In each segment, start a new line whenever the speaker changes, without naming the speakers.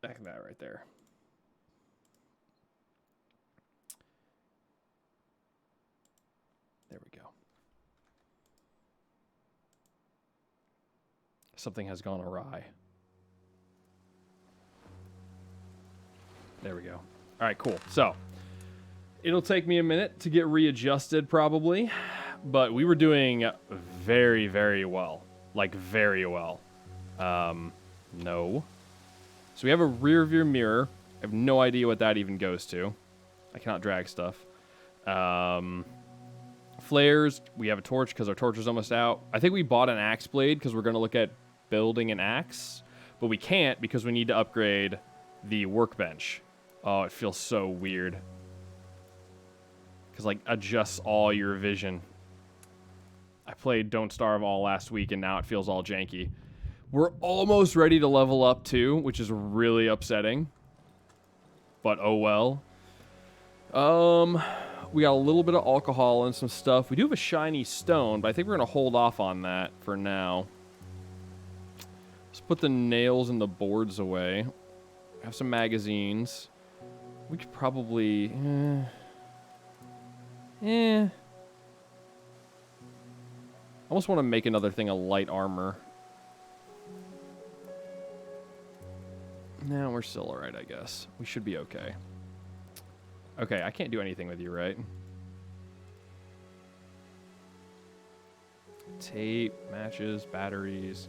Back that right there. There we go. Something has gone awry. There we go. All right, cool. So, it'll take me a minute to get readjusted probably, but we were doing very, very well. Like, very well. No. So we have a rear view mirror. I have no idea what that even goes to. I cannot drag stuff. Flares. We have a torch because our torch is almost out. I think we bought an axe blade because we're going to look at building an axe, but we can't because we need to upgrade the workbench. Oh, it feels so weird. Because, like, adjusts all your vision. I played Don't Starve all last week, and now it feels all janky. We're almost ready to level up, too, which is really upsetting. But, oh well. We got a little bit of alcohol and some stuff. We do have a shiny stone, but I think we're going to hold off on that for now. Let's put the nails and the boards away. Have some magazines. We could probably... I almost want to make another thing of light armor. No, we're still alright, I guess. We should be okay. Okay, I can't do anything with you, right? Tape, matches, batteries.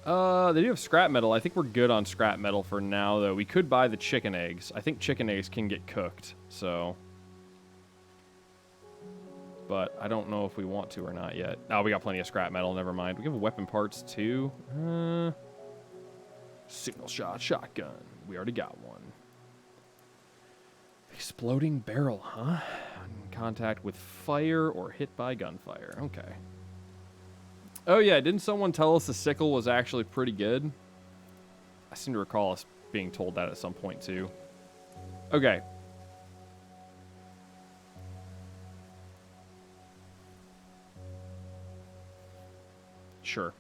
They do have scrap metal. I think we're good on scrap metal for now, though. We could buy the chicken eggs. I think chicken eggs can get cooked, so... But I don't know if we want to or not yet. Oh, we got plenty of scrap metal. Never mind. We have weapon parts, too. Signal shot shotgun. We already got one. Exploding barrel, huh? In contact with fire or hit by gunfire. Okay. Oh, yeah. Didn't someone tell us the sickle was actually pretty good? I seem to recall us being told that at some point, too. Okay. Sure.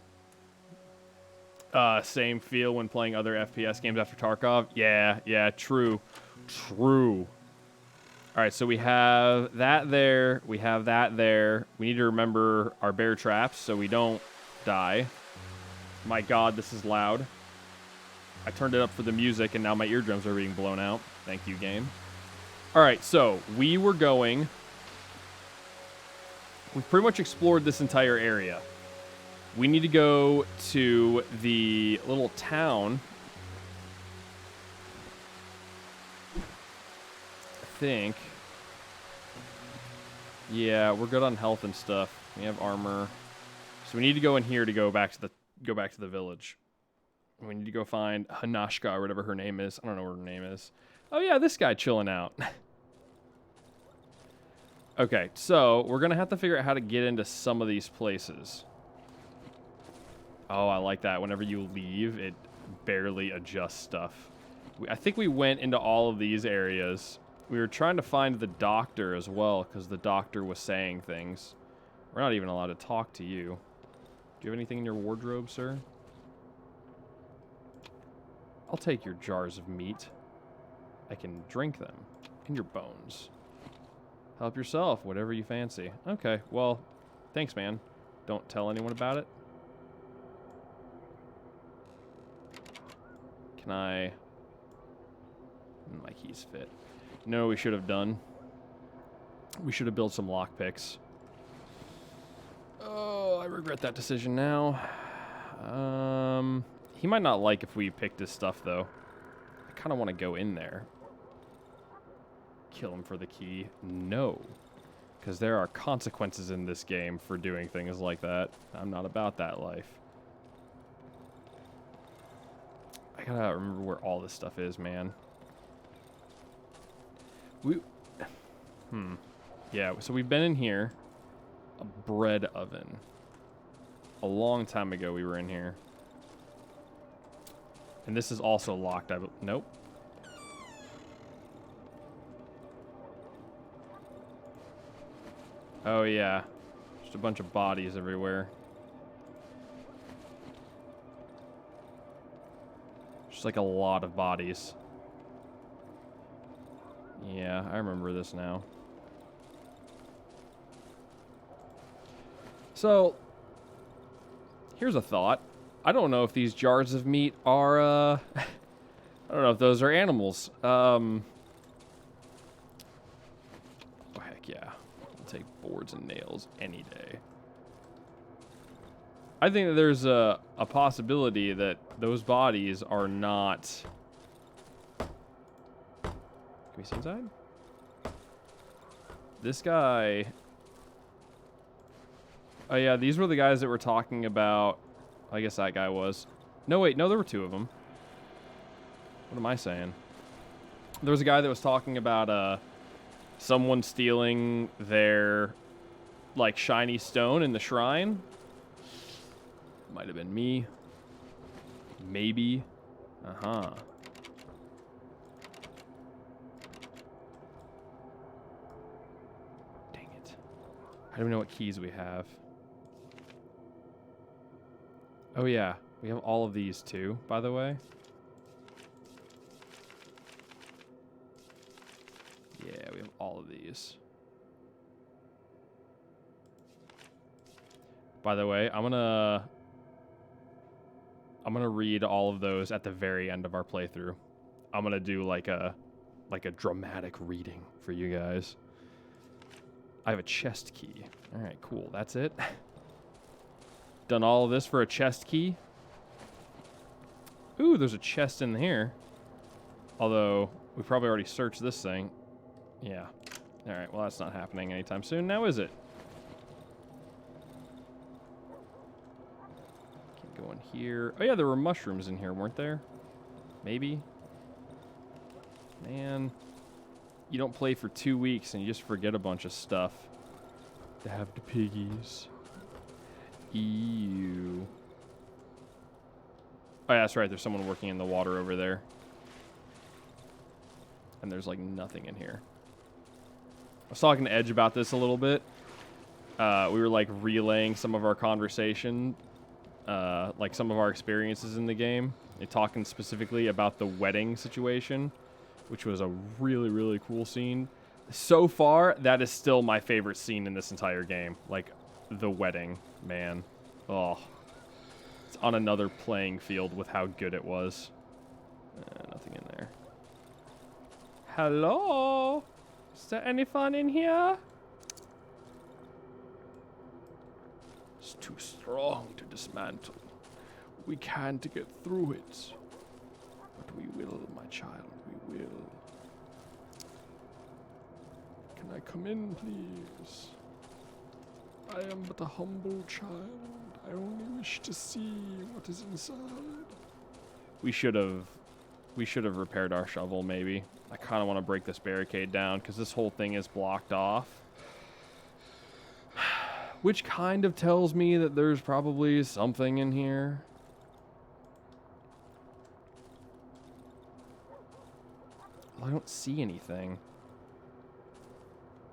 Same feel when playing other FPS games after Tarkov? Yeah, true. True. Alright, so we have that there. We have that there. We need to remember our bear traps so we don't die. My god, this is loud. I turned it up for the music and now my eardrums are being blown out. Thank you, game. Alright, so we were going... We've pretty much explored this entire area. We need to go to the little town. I think. Yeah, we're good on health and stuff. We have armor. So we need to go in here to go back to the village. We need to go find Hanashka or whatever her name is. I don't know what her name is. Oh yeah, this guy chilling out. Okay, so we're going to have to figure out how to get into some of these places. Oh, I like that. Whenever you leave, it barely adjusts stuff. I think we went into all of these areas. We were trying to find the doctor as well, because the doctor was saying things. We're not even allowed to talk to you. Do you have anything in your wardrobe, sir? I'll take your jars of meat. I can drink them. And your bones. Help yourself, whatever you fancy. Okay, well, thanks, man. Don't tell anyone about it. Can I... My keys fit. You know what we should have done? We should have built some lockpicks. Oh, I regret that decision now. He might not like if we picked his stuff, though. I kind of want to go in there. Kill him for the key. No. Because there are consequences in this game for doing things like that. I'm not about that life. I gotta remember where all this stuff is, man. Yeah, so we've been in here. A bread oven. A long time ago we were in here. And this is also locked. Nope. Oh, yeah. Just a bunch of bodies everywhere. Just like a lot of bodies. Yeah, I remember this now. So, here's a thought. I don't know if these jars of meat are, I don't know if those are animals. Oh, heck yeah. I'll take boards and nails any day. I think that there's a possibility that those bodies are not... Can we see inside? This guy... Oh yeah, these were the guys that were talking about... I guess that guy was. No, wait, no, there were two of them. What am I saying? There was a guy that was talking about someone stealing their, like, shiny stone in the shrine. Might have been me. Maybe. Uh-huh. Dang it. I don't even know what keys we have. Oh, yeah. We have all of these, too, by the way. Yeah, we have all of these. By the way, I'm gonna read all of those at the very end of our playthrough. I'm gonna do like a dramatic reading for you guys. I have a chest key. All right, cool. That's it. Done all of this for a chest key. Ooh, there's a chest in here. Although, we probably already searched this thing. Yeah. Alright, well that's not happening anytime soon, now is it? Can't go in here. Oh yeah, there were mushrooms in here, weren't there? Maybe? Man. You don't play for 2 weeks and you just forget a bunch of stuff. To have the piggies. Ew. Oh yeah, that's right, there's someone working in the water over there. And there's like nothing in here. I was talking to Edge about this a little bit. We were like relaying some of our conversation, like some of our experiences in the game. And talking specifically about the wedding situation, which was a really, really cool scene. So far, that is still my favorite scene in this entire game. Like, the wedding, man. Oh. It's on another playing field with how good it was. Nothing in there. Hello? Is there any fun in here? It's too strong to dismantle. We can't get through it. But we will, my child, we will. Can I come in, please? I am but a humble child. I only wish to see what is inside. We should have repaired our shovel, maybe. I kind of want to break this barricade down because this whole thing is blocked off. Which kind of tells me that there's probably something in here. Well, I don't see anything.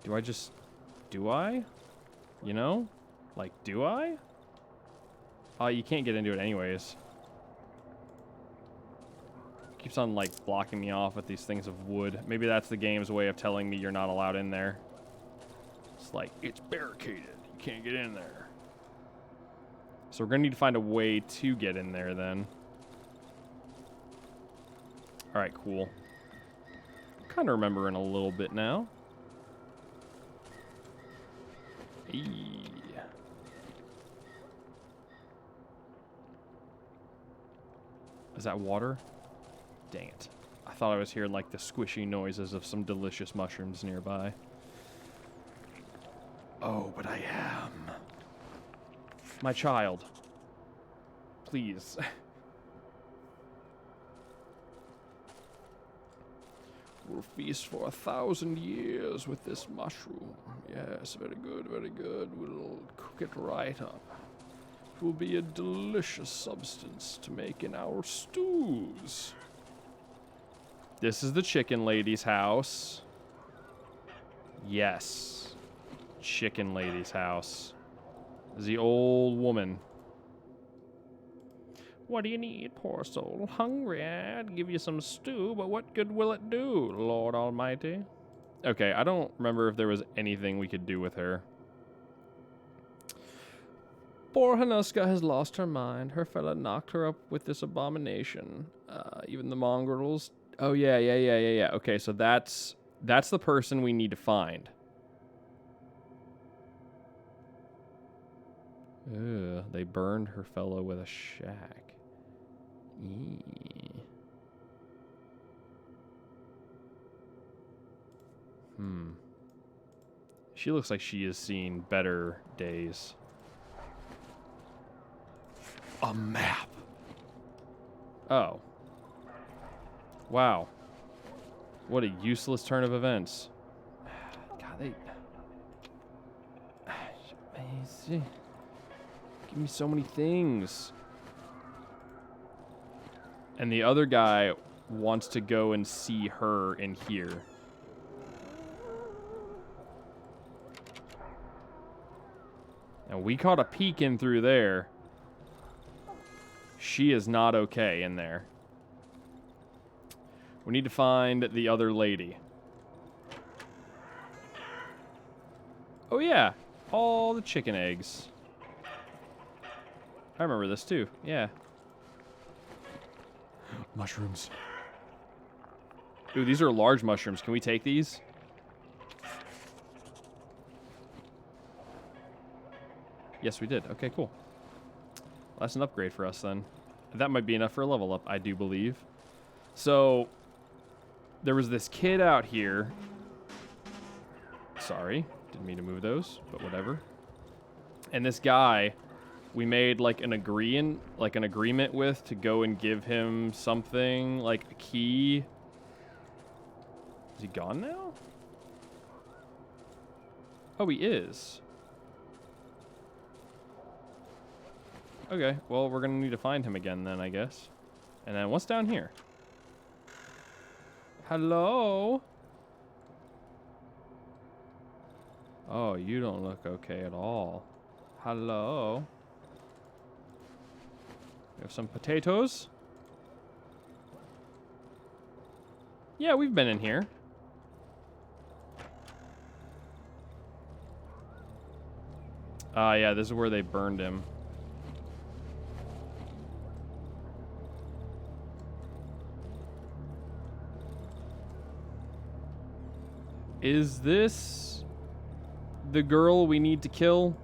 Do I? You know? Like, do I? Oh, you can't get into it anyways. Keeps on, like, blocking me off with these things of wood. Maybe that's the game's way of telling me you're not allowed in there. It's like, it's barricaded. You can't get in there. So we're going to need to find a way to get in there, then. Alright, cool. Kind of remembering a little bit now. Eee. Is that water? Dang it. I thought I was hearing like the squishy noises of some delicious mushrooms nearby. Oh, but I am. My child. Please. We'll feast for 1,000 years with this mushroom. Yes, very good, very good. We'll cook it right up. It will be a delicious substance to make in our stews. This is the chicken lady's house. Yes. Chicken lady's house. This is the old woman. What do you need, poor soul? Hungry? I'd give you some stew, but what good will it do, Lord Almighty? Okay, I don't remember if there was anything we could do with her. Poor Hanuska has lost her mind. Her fella knocked her up with this abomination. Even the mongrels. Oh, yeah. Okay, so that's the person we need to find. Ugh, they burned her fellow with a shack. Eee. She looks like she has seen better days. A map. Oh. Wow. What a useless turn of events. God, they... Give me so many things. And the other guy wants to go and see her in here. And we caught a peek in through there. She is not okay in there. We need to find the other lady. Oh yeah, all the chicken eggs. I remember this too, yeah. Mushrooms. Ooh, these are large mushrooms. Can we take these? Yes, we did. Okay, cool. Well, that's an upgrade for us then. That might be enough for a level up, I do believe. So, there was this kid out here. Sorry, didn't mean to move those, but whatever. And this guy, we made like an agreement with to go and give him something, like a key. Is he gone now? Oh, he is. Okay, well, we're gonna need to find him again then, I guess. And then what's down here? Hello? Oh, you don't look okay at all. Hello? We have some potatoes. Yeah, we've been in here. Yeah, this is where they burned him. Is this the girl we need to kill?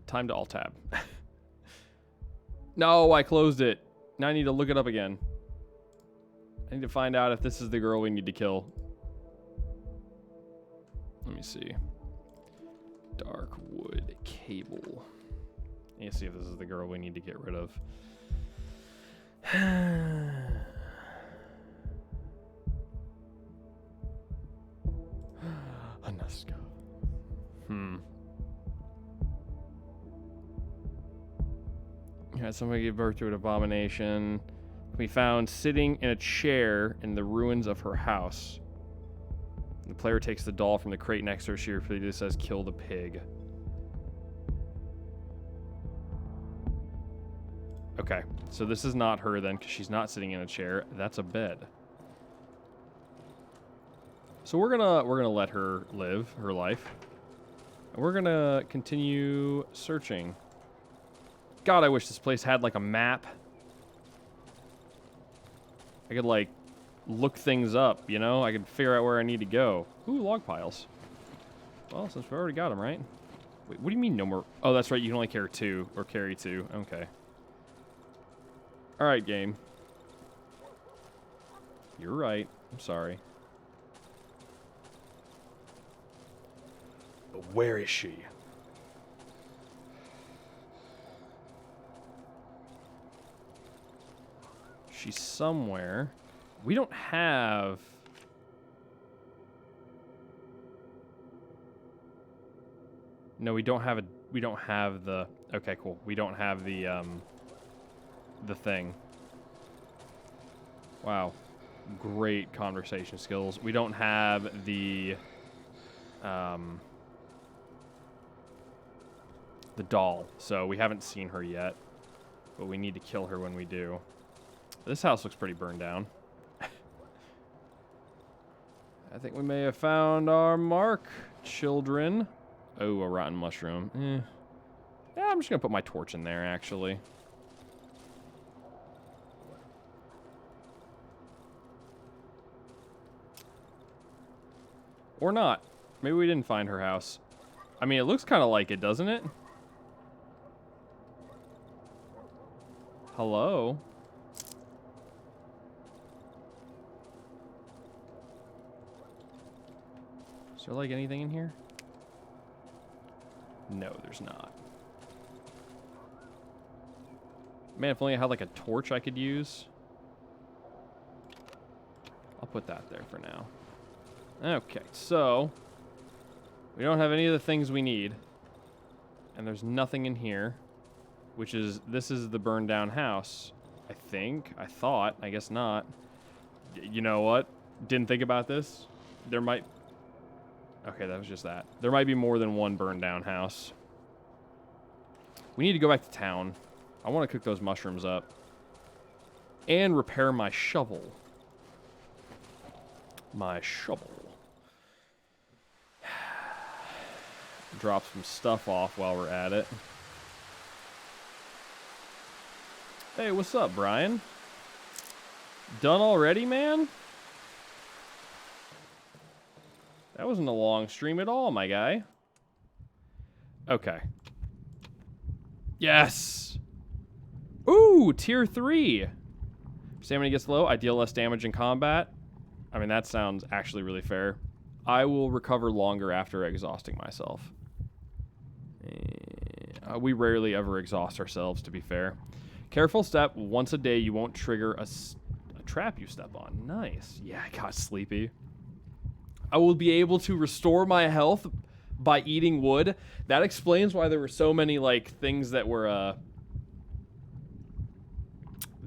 Time to alt-tab. No, I closed it. Now I need to look it up again. I need to find out if this is the girl we need to kill. Let me see. Darkwood cable. I need to see if this is the girl we need to get rid of. Hanuska. Yeah, somebody gave birth to an abomination. We found sitting in a chair in the ruins of her house. The player takes the doll from the crate next to her. She repeatedly says, "Kill the pig." Okay, so this is not her then, because she's not sitting in a chair. That's a bed. So we're gonna let her live her life, and we're gonna continue searching. God, I wish this place had like a map. I could like look things up, you know? I could figure out where I need to go. Ooh, log piles. Well, since we already got them, right? Wait, what do you mean no more? Oh, that's right. You can only carry two or carry two. Okay. All right, game. You're right. I'm sorry. But where is she? She's somewhere. We don't have... No, we don't have a... We don't have the... Okay, cool. We don't have the thing. Wow. Great conversation skills. We don't have the... The doll. So we haven't seen her yet, but we need to kill her when we do. This house looks pretty burned down. I think we may have found our mark, children. Oh, a rotten mushroom. Yeah, I'm just going to put my torch in there, actually. Or not. Maybe we didn't find her house. I mean, it looks kind of like it, doesn't it? Hello? Is there, like, anything in here? No, there's not. Man, if only I had, like, a torch I could use. I'll put that there for now. Okay, so we don't have any of the things we need. And there's nothing in here, which is, this is the burned down house. I think, I thought, I guess not. You know what? Didn't think about this. There might, okay, that was just that. There might be more than one burned down house. We need to go back to town. I want to cook those mushrooms up. And repair my shovel. My shovel. Drop some stuff off while we're at it. Hey, what's up, Brian? Done already, man? That wasn't a long stream at all, my guy. Okay. Yes! Ooh, tier 3. Stamina gets low. I deal less damage in combat. I mean, that sounds actually really fair. I will recover longer after exhausting myself. We rarely ever exhaust ourselves, to be fair. Careful step. Once a day, you won't trigger a trap you step on. Nice. Yeah, I got sleepy. I will be able to restore my health by eating wood. That explains why there were so many, like, things that were,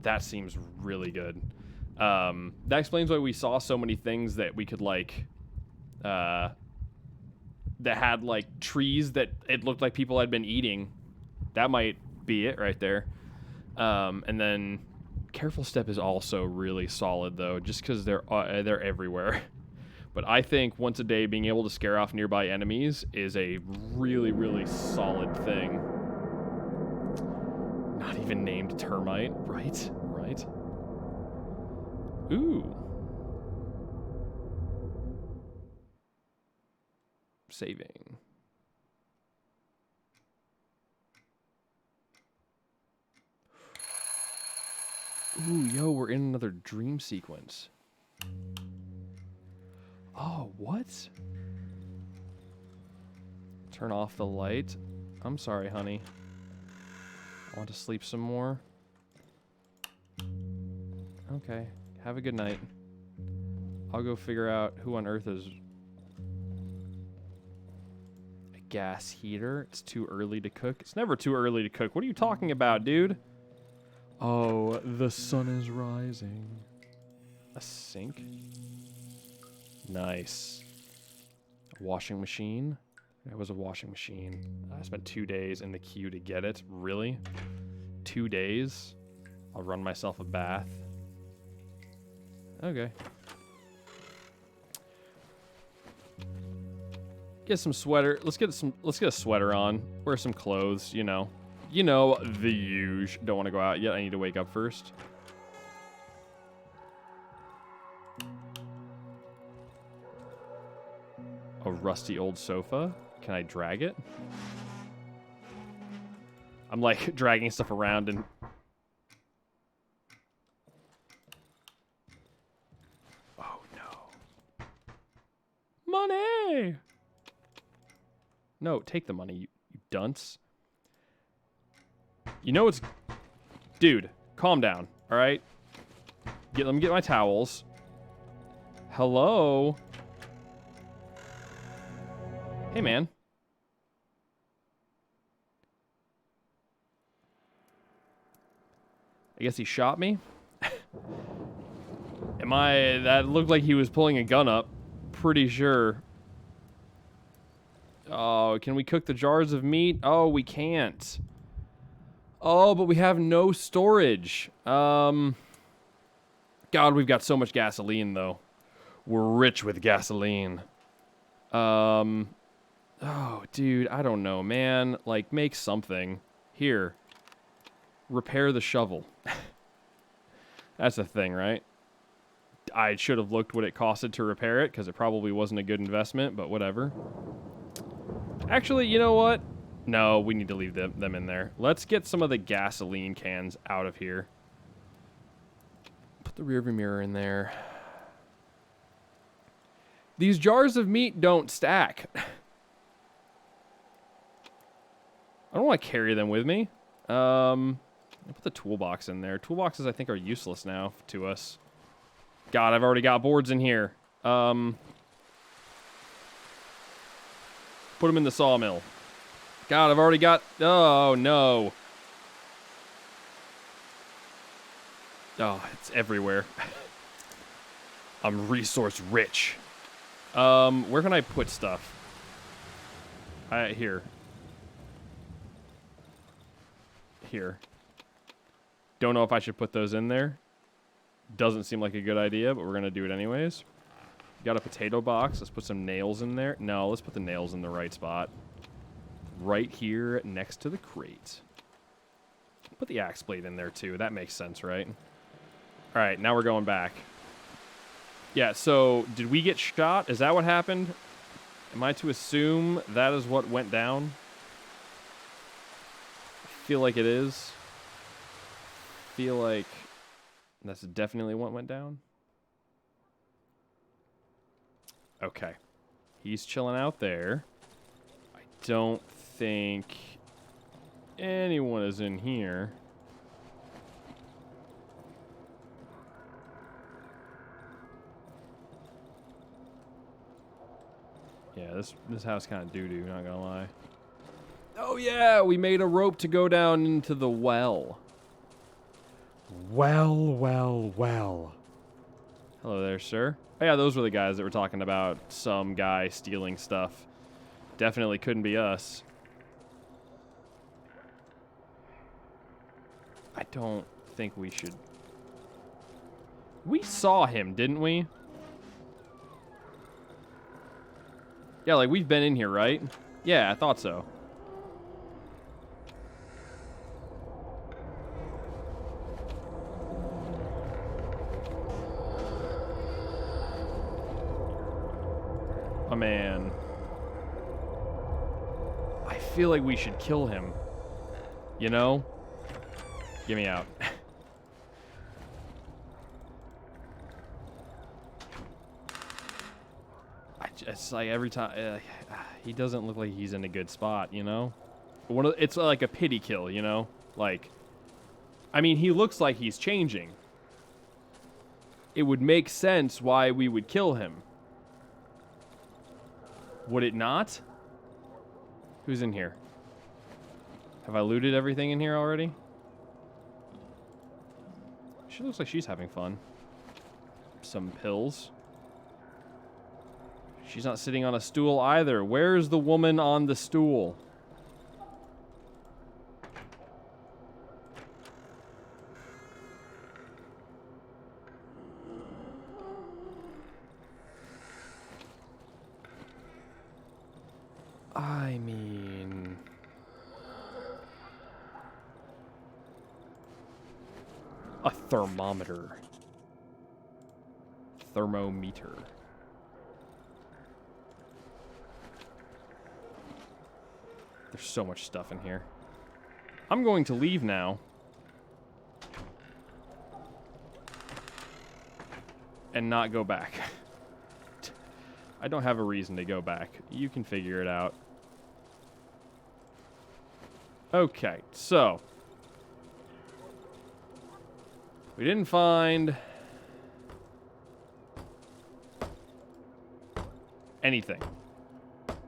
That seems really good. That explains why we saw so many things that we could, like, that had, like, trees that it looked like people had been eating. That might be it right there. And then careful step is also really solid, though, just because they're everywhere. But I think once a day being able to scare off nearby enemies is a really, really solid thing. Not even named termite, right? Right. Ooh. Saving. Ooh, yo, we're in another dream sequence. Oh, what? Turn off the light. I'm sorry, honey. I want to sleep some more. Okay, have a good night. I'll go figure out who on earth is... A gas heater? It's too early to cook? It's never too early to cook. What are you talking about, dude? Oh, the sun is rising. A sink? Nice. A washing machine? That was a washing machine. I spent 2 days in the queue to get it. Really? 2 days? I'll run myself a bath. Okay. Get some sweater. Let's get a sweater on. Wear some clothes, you know. You know, the huge. Don't want to go out yet. I need to wake up first. A rusty old sofa. Can I drag it? I'm like dragging stuff around and... Oh no. Money! No, take the money, you dunce. You know what's... Dude, calm down, alright? Let me get my towels. Hello? Hey, man. I guess he shot me? That looked like he was pulling a gun up. Pretty sure. Oh, can we cook the jars of meat? Oh, we can't. Oh, but we have no storage. God, we've got so much gasoline, though. We're rich with gasoline. Oh, dude, I don't know, man. Like, make something. Here. Repair the shovel. That's a thing, right? I should have looked what it costed to repair it, because it probably wasn't a good investment, but whatever. Actually, you know what? No, we need to leave them in there. Let's get some of the gasoline cans out of here. Put the rearview mirror in there. These jars of meat don't stack. I don't want to carry them with me. I'll put the toolbox in there. Toolboxes, I think, are useless now to us. God, I've already got boards in here. Put them in the sawmill. God, I've already got... Oh, no. Oh, it's everywhere. I'm resource rich. Where can I put stuff? Here. Here. Don't know if I should put those in there. Doesn't seem like a good idea, but we're going to do it anyways. Got a potato box. Let's put some nails in there. No, let's put the nails in the right spot. Right here next to the crate. Put the axe blade in there too. That makes sense, right? All right, now we're going back. Yeah, so did we get shot? Is that what happened? Am I to assume that is what went down? I feel like it is. Feel like that's definitely what went down. Okay. He's chilling out there. I don't think anyone is in here. Yeah, this house kind of doo-doo, not gonna lie. Oh yeah, we made a rope to go down into the well. Well. Hello there, sir. Oh yeah, those were the guys that were talking about some guy stealing stuff. Definitely couldn't be us. I don't think we should... We saw him, didn't we? Yeah, like, we've been in here, right? Yeah, I thought so. Oh, man. I feel like we should kill him. You know? Get me out. It's like every time... he doesn't look like he's in a good spot, you know? It's like a pity kill, you know? Like... I mean, he looks like he's changing. It would make sense why we would kill him. Would it not? Who's in here? Have I looted everything in here already? She looks like she's having fun. Some pills. She's not sitting on a stool either. Where's the woman on the stool? I mean... a thermometer. Thermometer. There's so much stuff in here. I'm going to leave now. And not go back. I don't have a reason to go back. You can figure it out. Okay, so. We didn't find anything.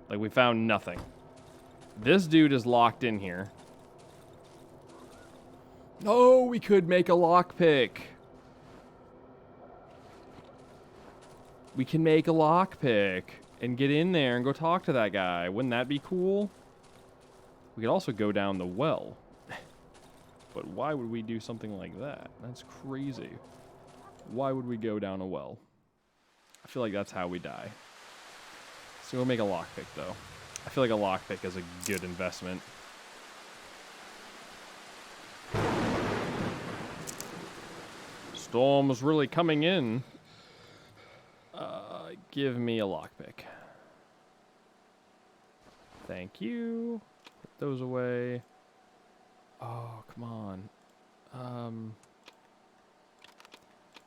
Like, we found nothing. This dude is locked in here. Oh, we could make a lockpick. We can make a lockpick. and get in there and go talk to that guy. Wouldn't that be cool? We could also go down the well. But why would we do something like that? That's crazy. Why would we go down a well? I feel like that's how we die. So we'll make a lockpick, though. I feel like a lockpick is a good investment. Storm's really coming in. Give me a lockpick. Thank you. Put those away. Oh, come on.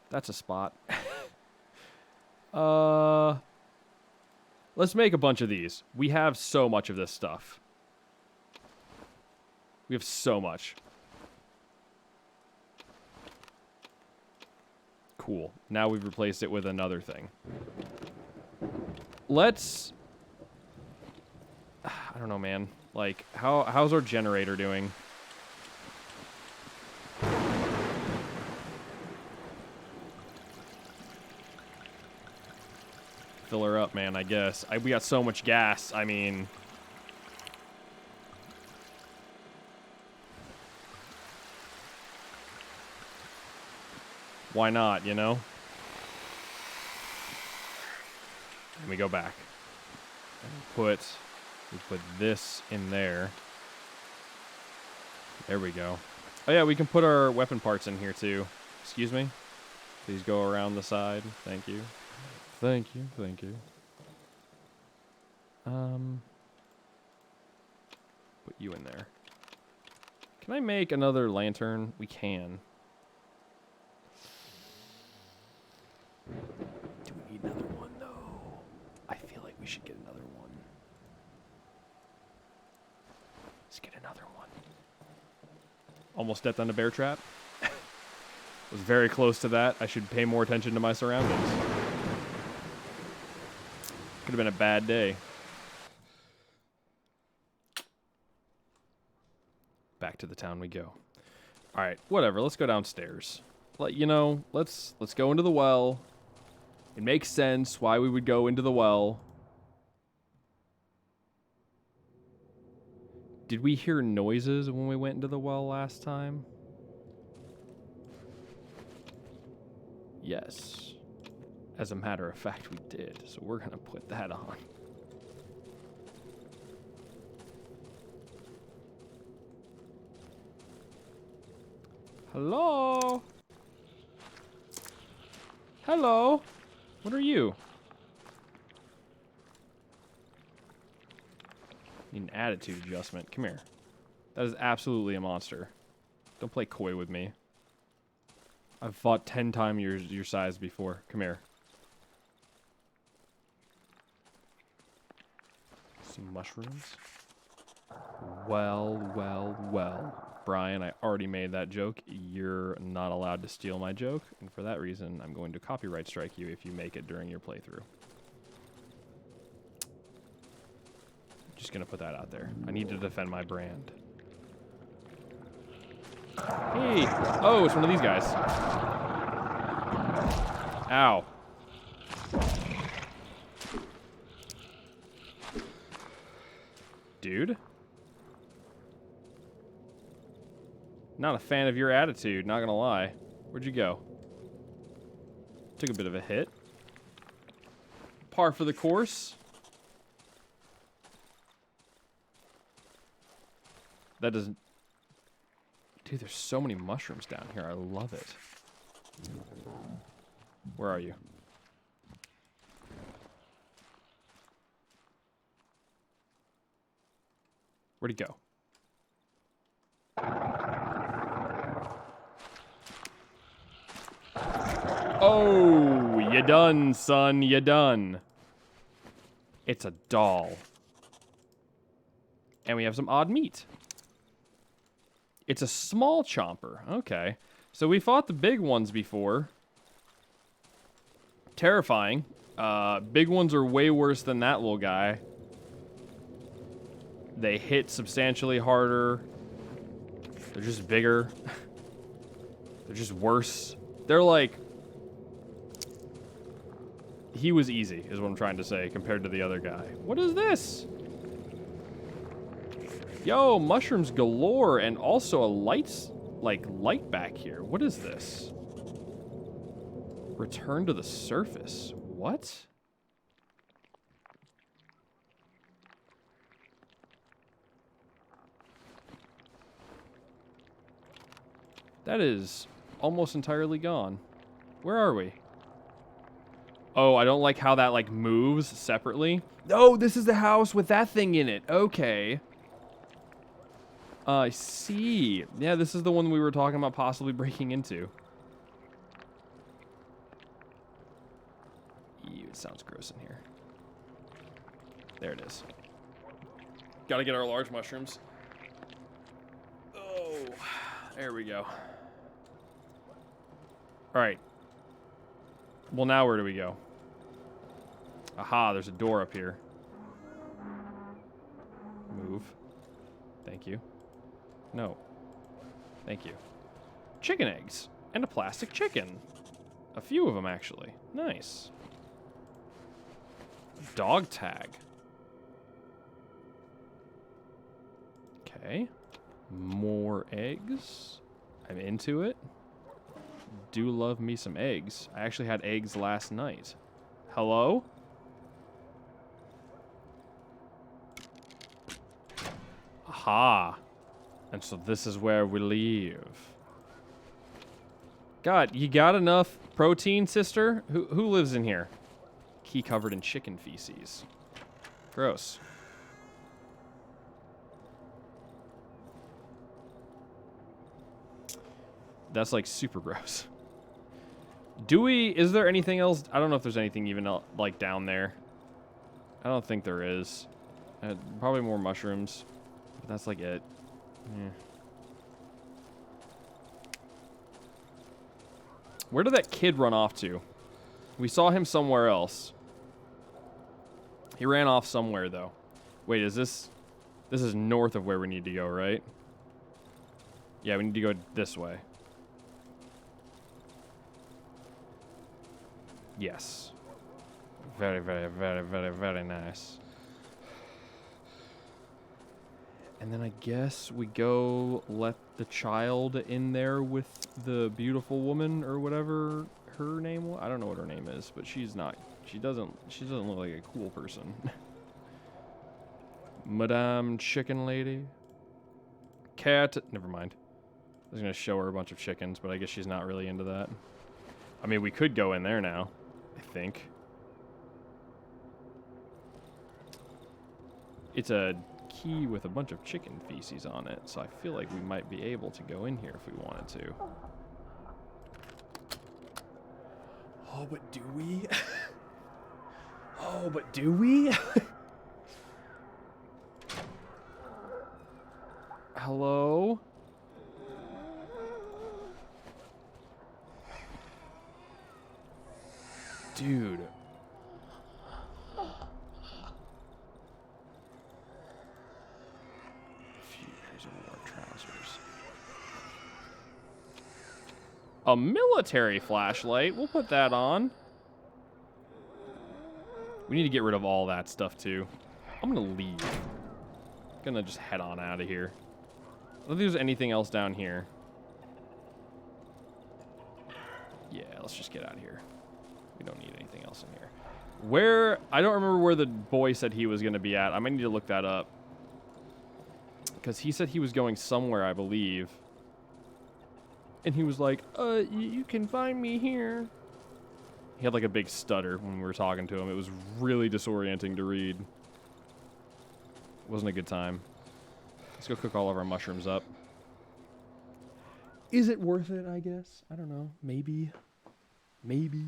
That's a spot. Let's make a bunch of these. We have so much of this stuff. We have so much. Cool. Now we've replaced it with another thing. Let's... I don't know, man. Like, how's our generator doing? Fill her up, man, I guess. We got so much gas, I mean... Why not, you know? And we go back. And we put this in there. There we go. Oh yeah, we can put our weapon parts in here too. Excuse me? Please go around the side. Thank you. Thank you, thank you. Put you in there. Can I make another lantern? We can. Do we need another one, though? I feel like we should get another one. Let's get another one. Almost stepped on a bear trap. Was very close to that. I should pay more attention to my surroundings. Could have been a bad day. Back to the town we go. All right, whatever. Let's go downstairs. You know, let's go into the well. It makes sense why we would go into the well. Did we hear noises when we went into the well last time? Yes. As a matter of fact, we did. So we're going to put that on. Hello? Hello? What are you? Need an attitude adjustment. Come here. That is absolutely a monster. Don't play coy with me. I've fought 10 times your size before. Come here. Some mushrooms. Well, well, well. Brian, I already made that joke. You're not allowed to steal my joke. And for that reason, I'm going to copyright strike you if you make it during your playthrough. Just going to put that out there. I need to defend my brand. Hey! Oh, it's one of these guys. Ow. Dude? Not a fan of your attitude, not gonna lie. Where'd you go? Took a bit of a hit. Par for the course. That doesn't... Dude, there's so many mushrooms down here. I love it. Where are you? Where'd he go? Oh, you done, son. You done. It's a doll. And we have some odd meat. It's a small chomper. Okay. So we fought the big ones before. Terrifying. Big ones are way worse than that little guy. They hit substantially harder. They're just bigger. They're just worse. They're like... He was easy, is what I'm trying to say, compared to the other guy. What is this? Yo, mushrooms galore, and also a light back here. What is this? Return to the surface. What? That is almost entirely gone. Where are we? Oh, I don't like how that, like, moves separately. Oh, this is the house with that thing in it. Okay. I see. Yeah, this is the one we were talking about possibly breaking into. Ew, it sounds gross in here. There it is. Gotta get our large mushrooms. Oh, there we go. Alright. Well, now where do we go? Aha, there's a door up here. Move. Thank you. No. Thank you. Chicken eggs. And a plastic chicken. A few of them, actually. Nice. Dog tag. Okay. More eggs. I'm into it. Do love me some eggs. I actually had eggs last night. Hello? Aha. And so this is where we leave. God, you got enough protein, sister? Who lives in here? Key covered in chicken feces. Gross. That's like super gross. Is there anything else? I don't know if there's anything even like down there. I don't think there is. Probably more mushrooms. But that's like it. Yeah. Where did that kid run off to? We saw him somewhere else. He ran off somewhere though. Wait, is this is north of where we need to go, right? Yeah, we need to go this way. Yes. Very, very, very, very, very nice. And then I guess we go let the child in there with the beautiful woman or whatever her name was. I don't know what her name is, but she doesn't look like a cool person. Madame Chicken Lady. Cat. Never mind. I was going to show her a bunch of chickens, but I guess she's not really into that. I mean, we could go in there now, I think. It's a key with a bunch of chicken feces on it, so I feel like we might be able to go in here if we wanted to. Oh, but do we? Oh, but do we? Hello? Dude. A military flashlight. We'll put that on. We need to get rid of all that stuff, too. I'm going to leave. I'm going to just head on out of here. I don't think there's anything else down here. Yeah, let's just get out of here. We don't need anything else in here. I don't remember where the boy said he was going to be at. I might need to look that up. Because he said he was going somewhere, I believe. And he was like, you can find me here. He had like a big stutter when we were talking to him. It was really disorienting to read. Wasn't a good time. Let's go cook all of our mushrooms up. Is it worth it, I guess? I don't know. Maybe. Maybe.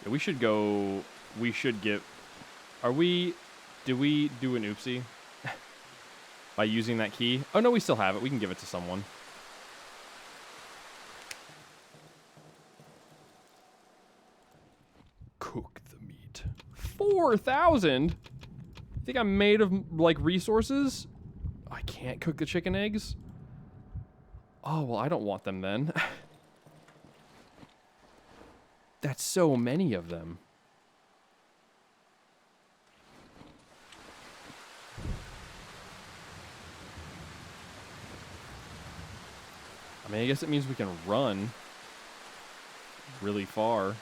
Yeah, we should go. We should get. Do we do an oopsie? By using that key? Oh, no, we still have it. We can give it to someone. Cook the meat. 4,000? Think I'm made of, like, resources? I can't cook the chicken eggs? Oh, well, I don't want them then. got so many of them. I mean, I guess it means we can run really far.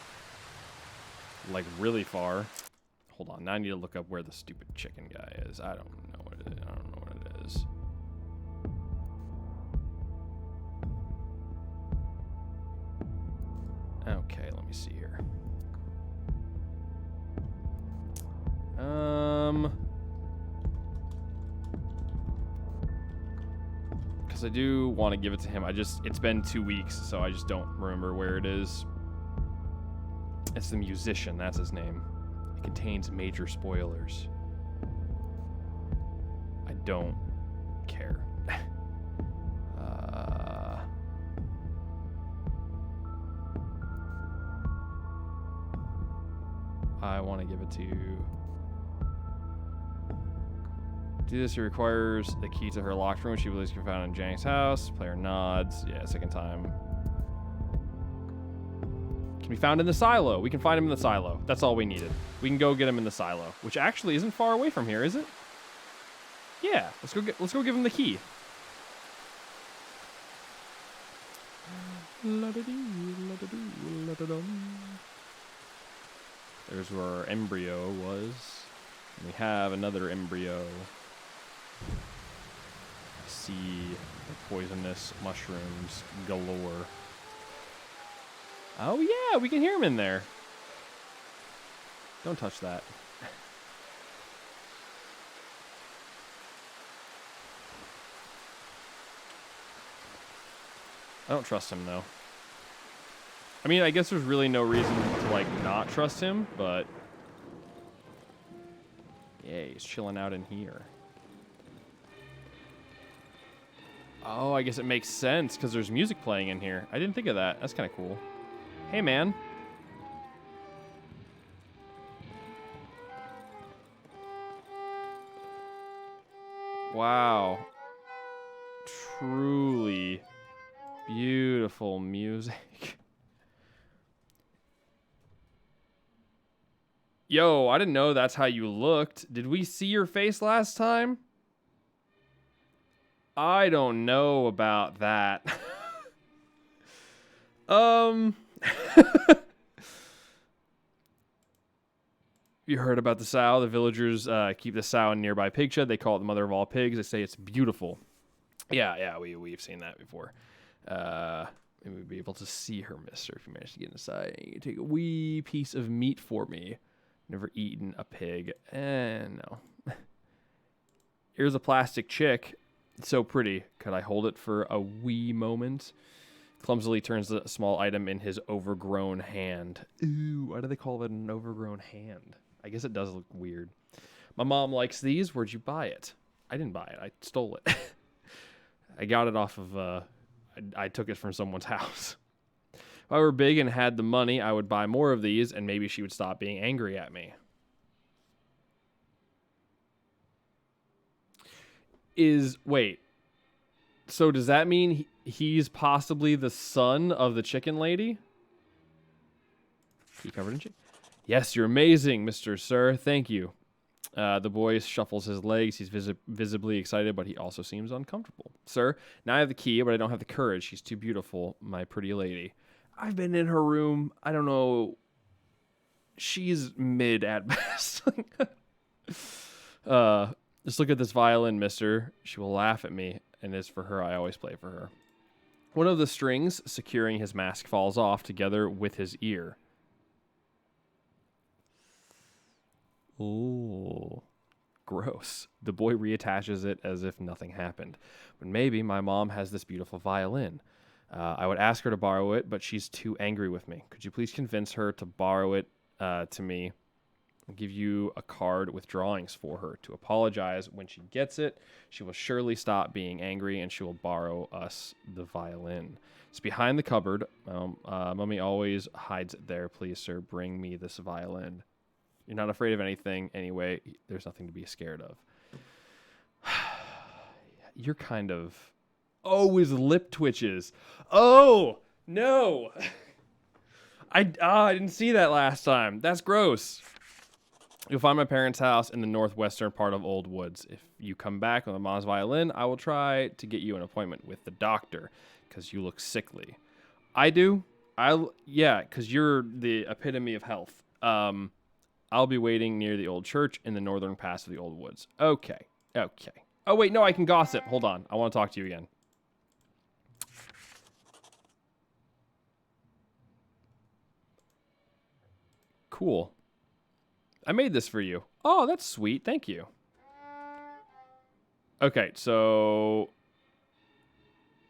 Like, really far. Hold on. Now I need to look up where the stupid chicken guy is. I don't know what it is. I don't know what it is. Okay, let me see here. Because I do want to give it to him. It's been 2 weeks, so I just don't remember where it is. It's the musician, that's his name. It contains major spoilers. I don't care. I want to give it to you. To do this, it requires the key to her locked room. She believes can be found in Jang's house. Player nods. Yeah, second time. Can be found in the silo. We can find him in the silo. That's all we needed. We can go get him in the silo, which actually isn't far away from here, is it? Yeah, let's go give him the key. There's where our embryo was. And we have another embryo. I see the poisonous mushrooms galore. Oh yeah, we can hear him in there. Don't touch that. I don't trust him though. I mean, I guess there's really no reason to like not trust him, but yeah, he's chilling out in here. Oh, I guess it makes sense because there's music playing in here. I didn't think of that. That's kind of cool. Hey, man. Wow. Truly beautiful music. Yo, I didn't know that's how you looked. Did we see your face last time? I don't know about that. You heard about the sow? The villagers keep the sow in a nearby pig shed. They call it the mother of all pigs. They say it's beautiful. Yeah, we've seen that before. Maybe we'd be able to see her, mister, if you manage to get inside. You take a wee piece of meat for me. Never eaten a pig. No. Here's a plastic chick. It's so pretty. Could I hold it for a wee moment? Clumsily turns the small item in his overgrown hand. Ooh, why do they call it an overgrown hand? I guess it does look weird. My mom likes these. Where'd you buy it? I didn't buy it. I stole it. I got it off of, I took it from someone's house. If I were big and had the money, I would buy more of these, and maybe she would stop being angry at me. Wait. So does that mean he's possibly the son of the chicken lady? He covered in chicken. Yes, you're amazing, Mr. Sir. Thank you. The boy shuffles his legs. He's visibly excited, but he also seems uncomfortable. Sir, now I have the key, but I don't have the courage. She's too beautiful, my pretty lady. I've been in her room. I don't know. She's mid at best. Just look at this violin, mister. She will laugh at me, and as for her, I always play for her. One of the strings securing his mask falls off together with his ear. Ooh, gross. The boy reattaches it as if nothing happened. But maybe my mom has this beautiful violin. I would ask her to borrow it, but she's too angry with me. Could you please convince her to borrow it to me? I'll give you a card with drawings for her to apologize. When she gets it, she will surely stop being angry, and she will borrow us the violin. It's behind the cupboard. Mummy always hides it there. Please, sir, bring me this violin. You're not afraid of anything anyway. There's nothing to be scared of. You're kind of... Oh, his lip twitches. Oh, no. I didn't see that last time. That's gross. You'll find my parents' house in the northwestern part of Old Woods. If you come back with a mom's violin, I will try to get you an appointment with the doctor, because you look sickly. I do? Yeah, because you're the epitome of health. I'll be waiting near the old church in the northern pass of the Old Woods. Okay. Oh, wait, no, I can gossip. Hold on. I want to talk to you again. Cool. I made this for you. Oh, that's sweet. Thank you. Okay, so...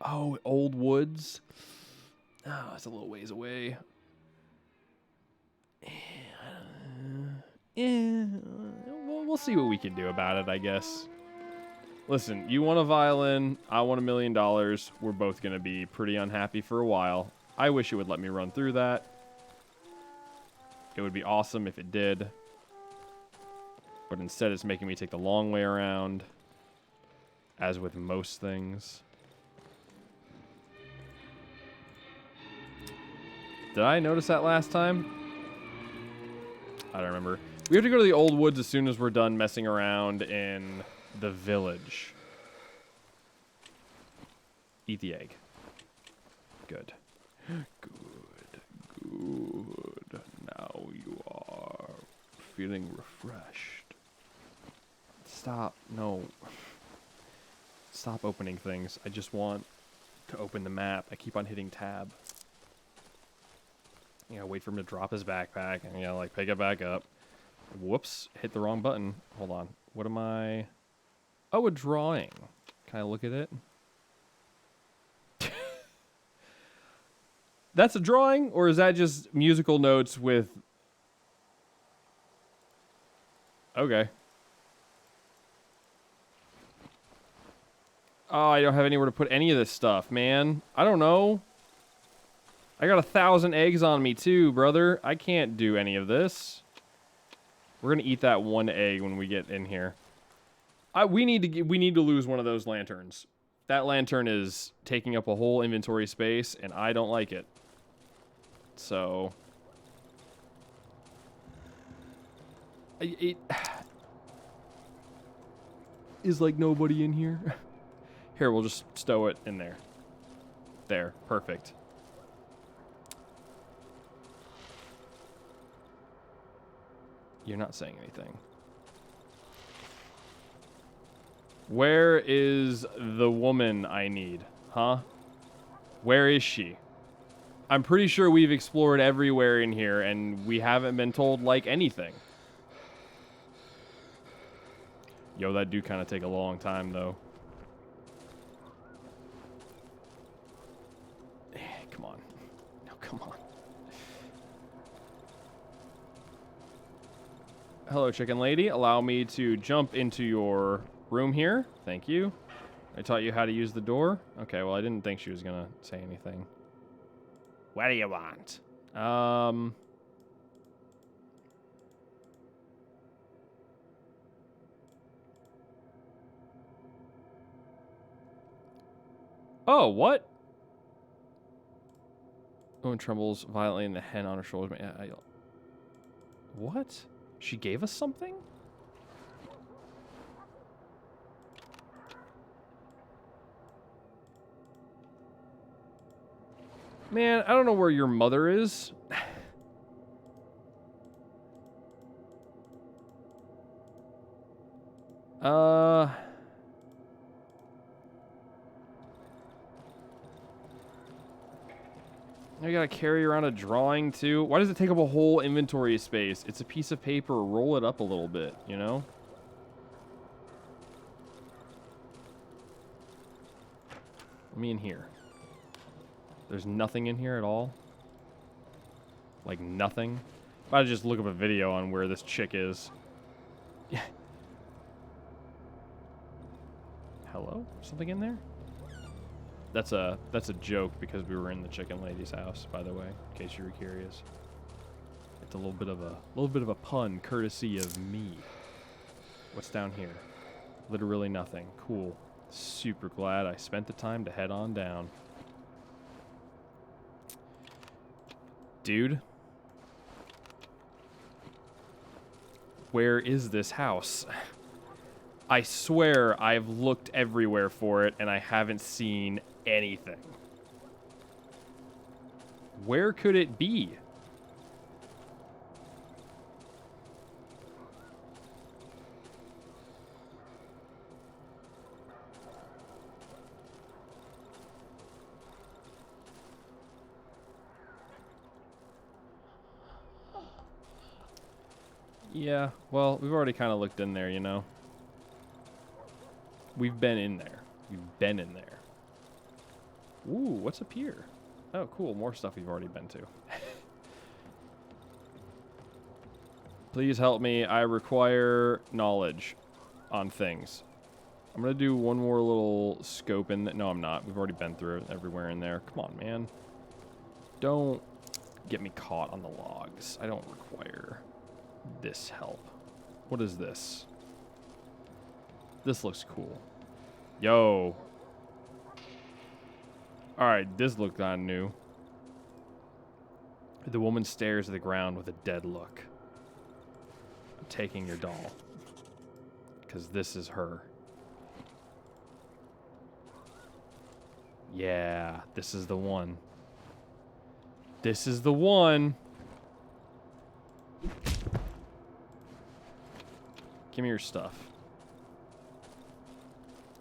Oh, Old Woods. Oh, it's a little ways away. We'll see what we can do about it, I guess. Listen, you want a violin, I want $1 million. We're both going to be pretty unhappy for a while. I wish it would let me run through that. It would be awesome if it did. But instead, it's making me take the long way around, as with most things. Did I notice that last time? I don't remember. We have to go to the Old Woods as soon as we're done messing around in the village. Eat the egg. Good. Good. Now you are feeling refreshed. Stop. No. Stop opening things. I just want to open the map. I keep on hitting tab. You gotta wait for him to drop his backpack and you gotta like pick it back up. Whoops, hit the wrong button. Hold on. What am I? Oh, a drawing. Can I look at it? That's a drawing, or is that just musical notes with... Okay. Oh, I don't have anywhere to put any of this stuff, man. I don't know. I got 1,000 eggs on me too, brother. I can't do any of this. We're gonna eat that one egg when we get in here. We need to lose one of those lanterns. That lantern is taking up a whole inventory space, and I don't like it. So, is like nobody in here. Here, we'll just stow it in there. There, perfect. You're not saying anything. Where is the woman I need? Huh? Where is she? I'm pretty sure we've explored everywhere in here and we haven't been told, like, anything. Yo, that do kind of take a long time, though. Come on. No, come on. Hello, chicken lady. Allow me to jump into your room here. Thank you. I taught you how to use the door. Okay, well, I didn't think she was gonna say anything. What do you want? Oh, what? Owen trembles violently and the hen on her shoulders. What? She gave us something? Man, I don't know where your mother is. I gotta carry around a drawing too. Why does it take up a whole inventory space? It's a piece of paper. Roll it up a little bit, you know? Let me in here. There's nothing in here at all? Like nothing? If I just look up a video on where this chick is. Hello? Something in there? That's a joke because we were in the chicken lady's house, by the way, in case you were curious. It's a little bit of a pun courtesy of me. What's down here? Literally nothing. Cool. Super glad I spent the time to head on down. Dude, Where is this house? I swear I've looked everywhere for it, and I haven't seen anything. Where could it be? Yeah, well, we've already kind of looked in there, you know. We've been in there. We've been in there. Ooh, what's up here? Oh, cool. More stuff we've already been to. Please help me. I require knowledge on things. I'm going to do one more little scope in that. No, I'm not. We've already been through it everywhere in there. Come on, man. Don't get me caught on the logs. I don't require this help. What is this? This looks cool. Yo. Alright, this looked kind of new. The woman stares at the ground with a dead look. I'm taking your doll. Because this is her. Yeah, this is the one. This is the one. Give me your stuff.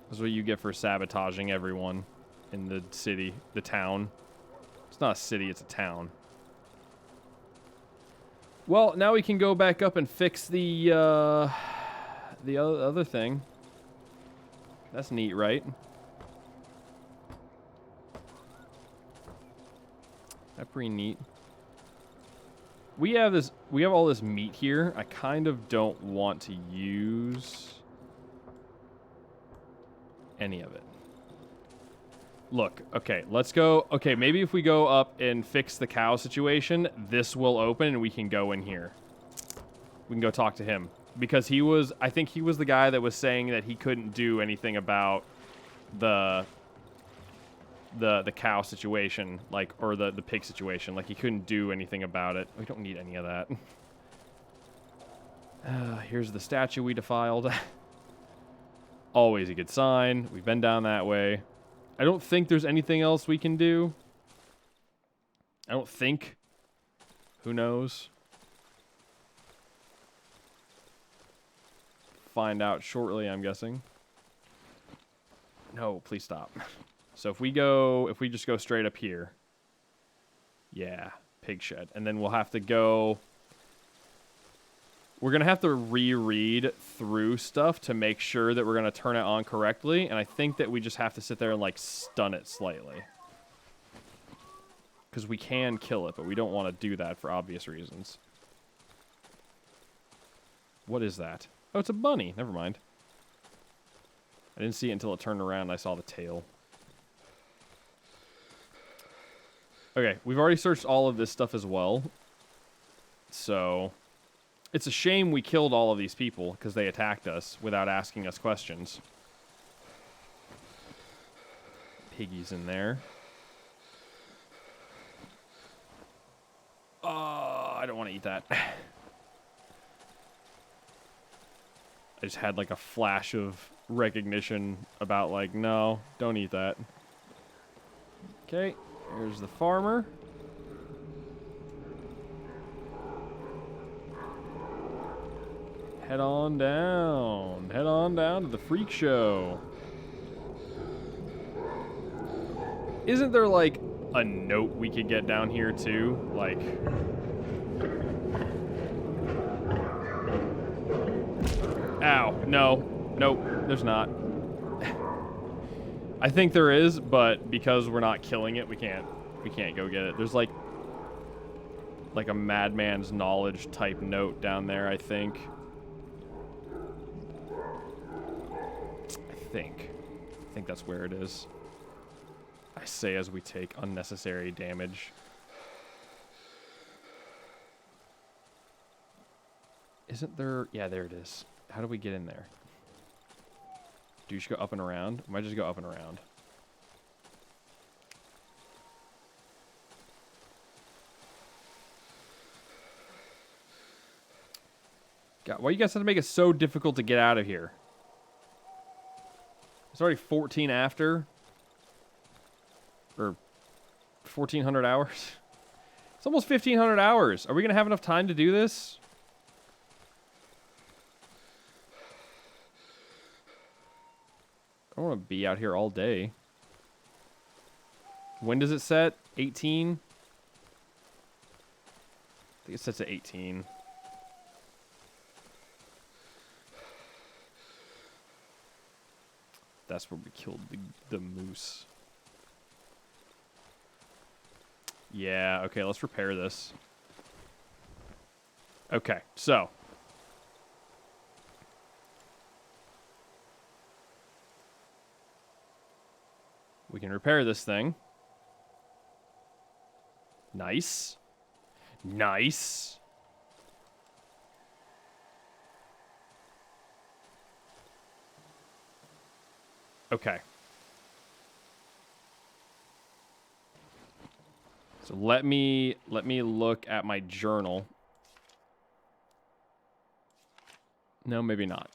This is what you get for sabotaging everyone in the city, the town. It's not a city, it's a town. Well, now we can go back up and fix the other thing. That's neat, right? That's pretty neat. We have all this meat here. I kind of don't want to use any of it. Look, okay, let's go. Okay, maybe if we go up and fix the cow situation, this will open and we can go in here. We can go talk to him. Because I think he was the guy that was saying that he couldn't do anything about the cow situation, like, or the pig situation. Like, he couldn't do anything about it. We don't need any of that. Here's the statue we defiled. Always a good sign. We've been down that way. I don't think there's anything else we can do. I don't think. Who knows? Find out shortly, I'm guessing. No, please stop. So if we just go straight up here. Yeah, pig shed. And then we'll have to go. We're going to have to reread through stuff to make sure that we're going to turn it on correctly. And I think that we just have to sit there and, like, stun it slightly. Because we can kill it, but we don't want to do that for obvious reasons. What is that? Oh, it's a bunny. Never mind. I didn't see it until it turned around and I saw the tail. Okay, we've already searched all of this stuff as well. So, it's a shame we killed all of these people because they attacked us without asking us questions. Piggy's in there. Oh, I don't want to eat that. I just had like a flash of recognition about like, no, don't eat that. Okay, here's the farmer. Head on down. Head on down to the freak show. Isn't there like a note we could get down here too? Like, ow, no, nope, there's not. I think there is, but because we're not killing it, we can't go get it. There's like a madman's knowledge type note down there, I think. I think that's where it is. I say as we take unnecessary damage. Isn't there? Yeah, there it is. How do we get in there? Do you just go up and around? I might just go up and around. God, why you guys have to make it so difficult to get out of here? It's already 14 after. Or 1,400 hours. It's almost 1,500 hours. Are we going to have enough time to do this? I don't want to be out here all day. When does it set? 18? I think it sets at 18. That's where we killed the moose. Yeah, okay, let's repair this. Okay, so. We can repair this thing. Nice. Nice. Okay. So let me look at my journal. No, maybe not.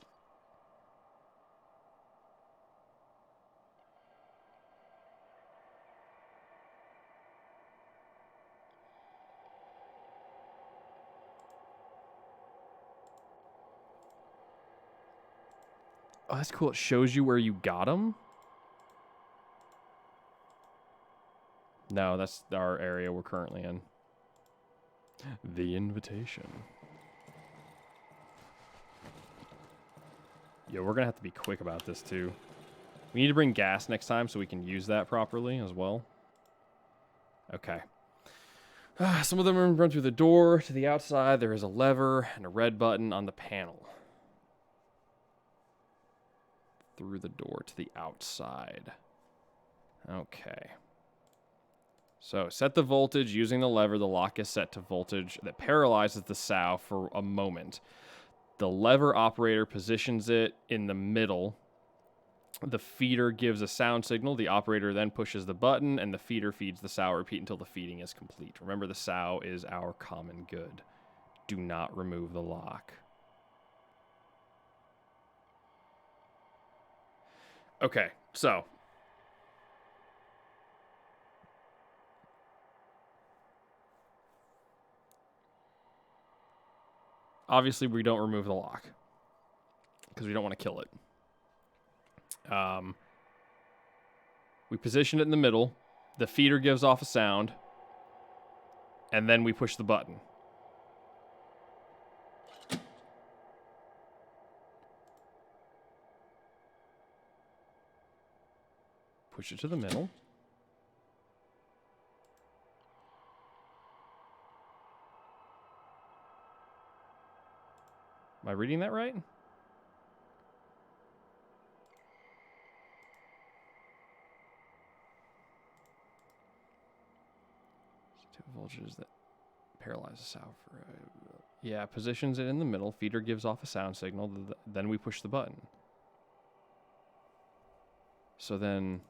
Oh, that's cool. It shows you where you got them. No, that's our area we're currently in. The invitation. Yeah, we're gonna have to be quick about this too. We need to bring gas next time so we can use that properly as well. Okay. Some of them run through the door to the outside. There is a lever and a red button on the panel. Through the door to the outside. Okay. So, set the voltage using the lever. The lock is set to voltage that paralyzes the sow for a moment. The lever operator positions it in the middle. The feeder gives a sound signal. The operator then pushes the button, and the feeder feeds the sow. Repeat until the feeding is complete. Remember, the sow is our common good. Do not remove the lock. Okay, so. Obviously, we don't remove the lock because we don't want to kill it. We position it in the middle. The feeder gives off a sound. And then we push the button. Push it to the middle. Am I reading that right? Voltages that paralyze the sow for yeah, positions it in the middle. Feeder gives off a sound signal. Then we push the button. So then,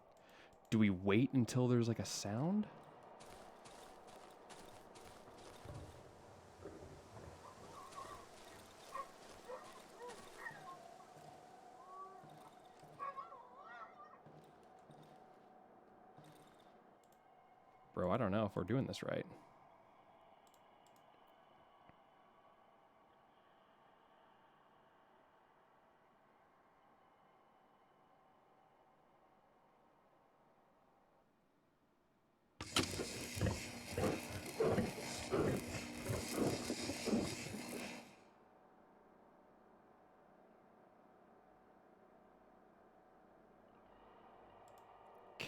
do we wait until there's like a sound? Bro, I don't know if we're doing this right.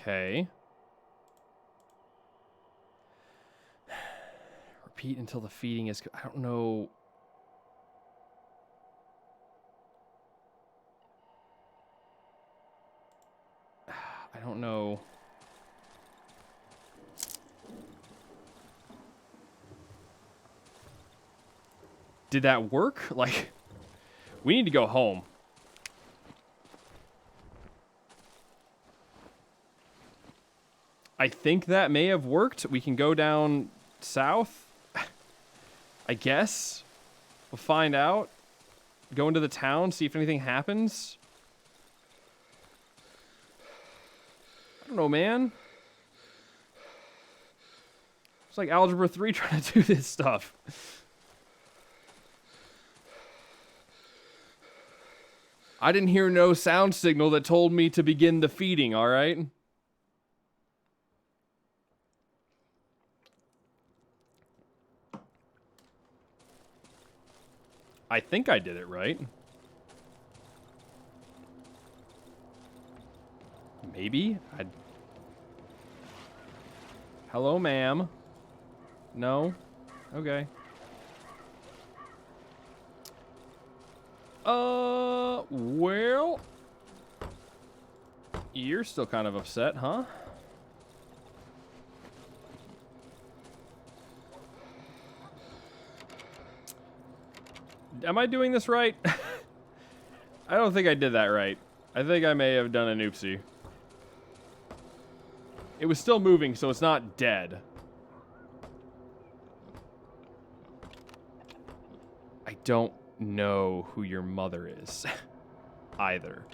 Okay. Repeat until the feeding is... I don't know... I don't know... Did that work? Like, we need to go home. I think that may have worked. We can go down south. I guess. We'll find out. Go into the town, see if anything happens? I don't know, man. It's like Algebra 3 trying to do this stuff. I didn't hear no sound signal that told me to begin the feeding, all right? I think I did it right. Maybe? Hello, ma'am. No? Okay. Well... You're still kind of upset, huh? Am I doing this right? I don't think I did that right. I think I may have done an oopsie. It was still moving, so it's not dead. I don't know who your mother is either.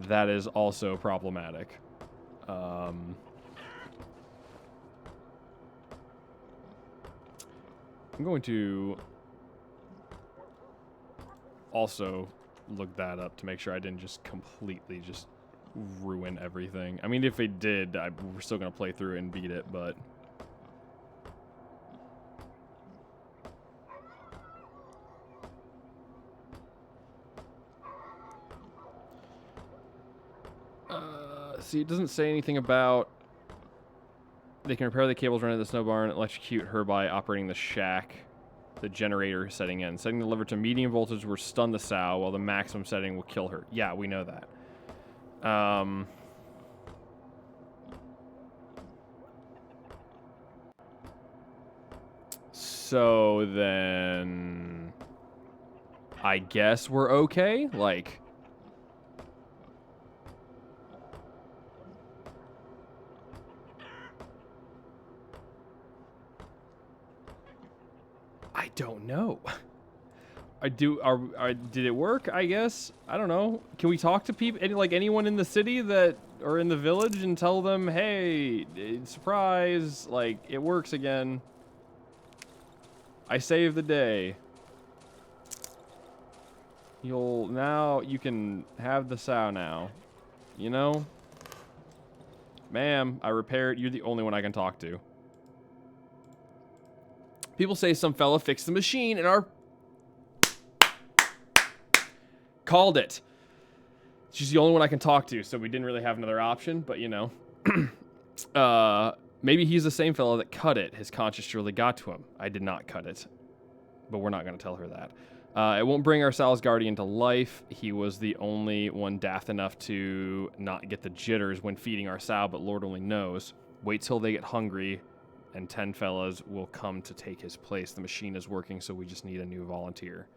That is also problematic. I'm going to also look that up to make sure I didn't just completely just ruin everything. I mean, if it did, we're still going to play through it and beat it, but... see, it doesn't say anything about... They can repair the cables running to the snow barn, electrocute her by operating the shack. The generator setting in. Setting the lever to medium voltage will stun the sow, while the maximum setting will kill her. Yeah, we know that. So then... I guess we're okay? Like... I don't know. Did it work? I guess. I don't know. Can we talk to people, like anyone in the city that or in the village, and tell them, "Hey, surprise! Like it works again. I saved the day. You can have the sow now. You know, ma'am, I repaired. You're the only one I can talk to." People say some fella fixed the machine and called it. She's the only one I can talk to, so we didn't really have another option, but you know. Maybe he's the same fella that cut it. His conscience surely got to him. I did not cut it, but we're not going to tell her that. It won't bring our Sal's guardian to life. He was the only one daft enough to not get the jitters when feeding our sow, but Lord only knows. Wait till they get hungry, and 10 fellas will come to take his place. The machine is working, so we just need a new volunteer.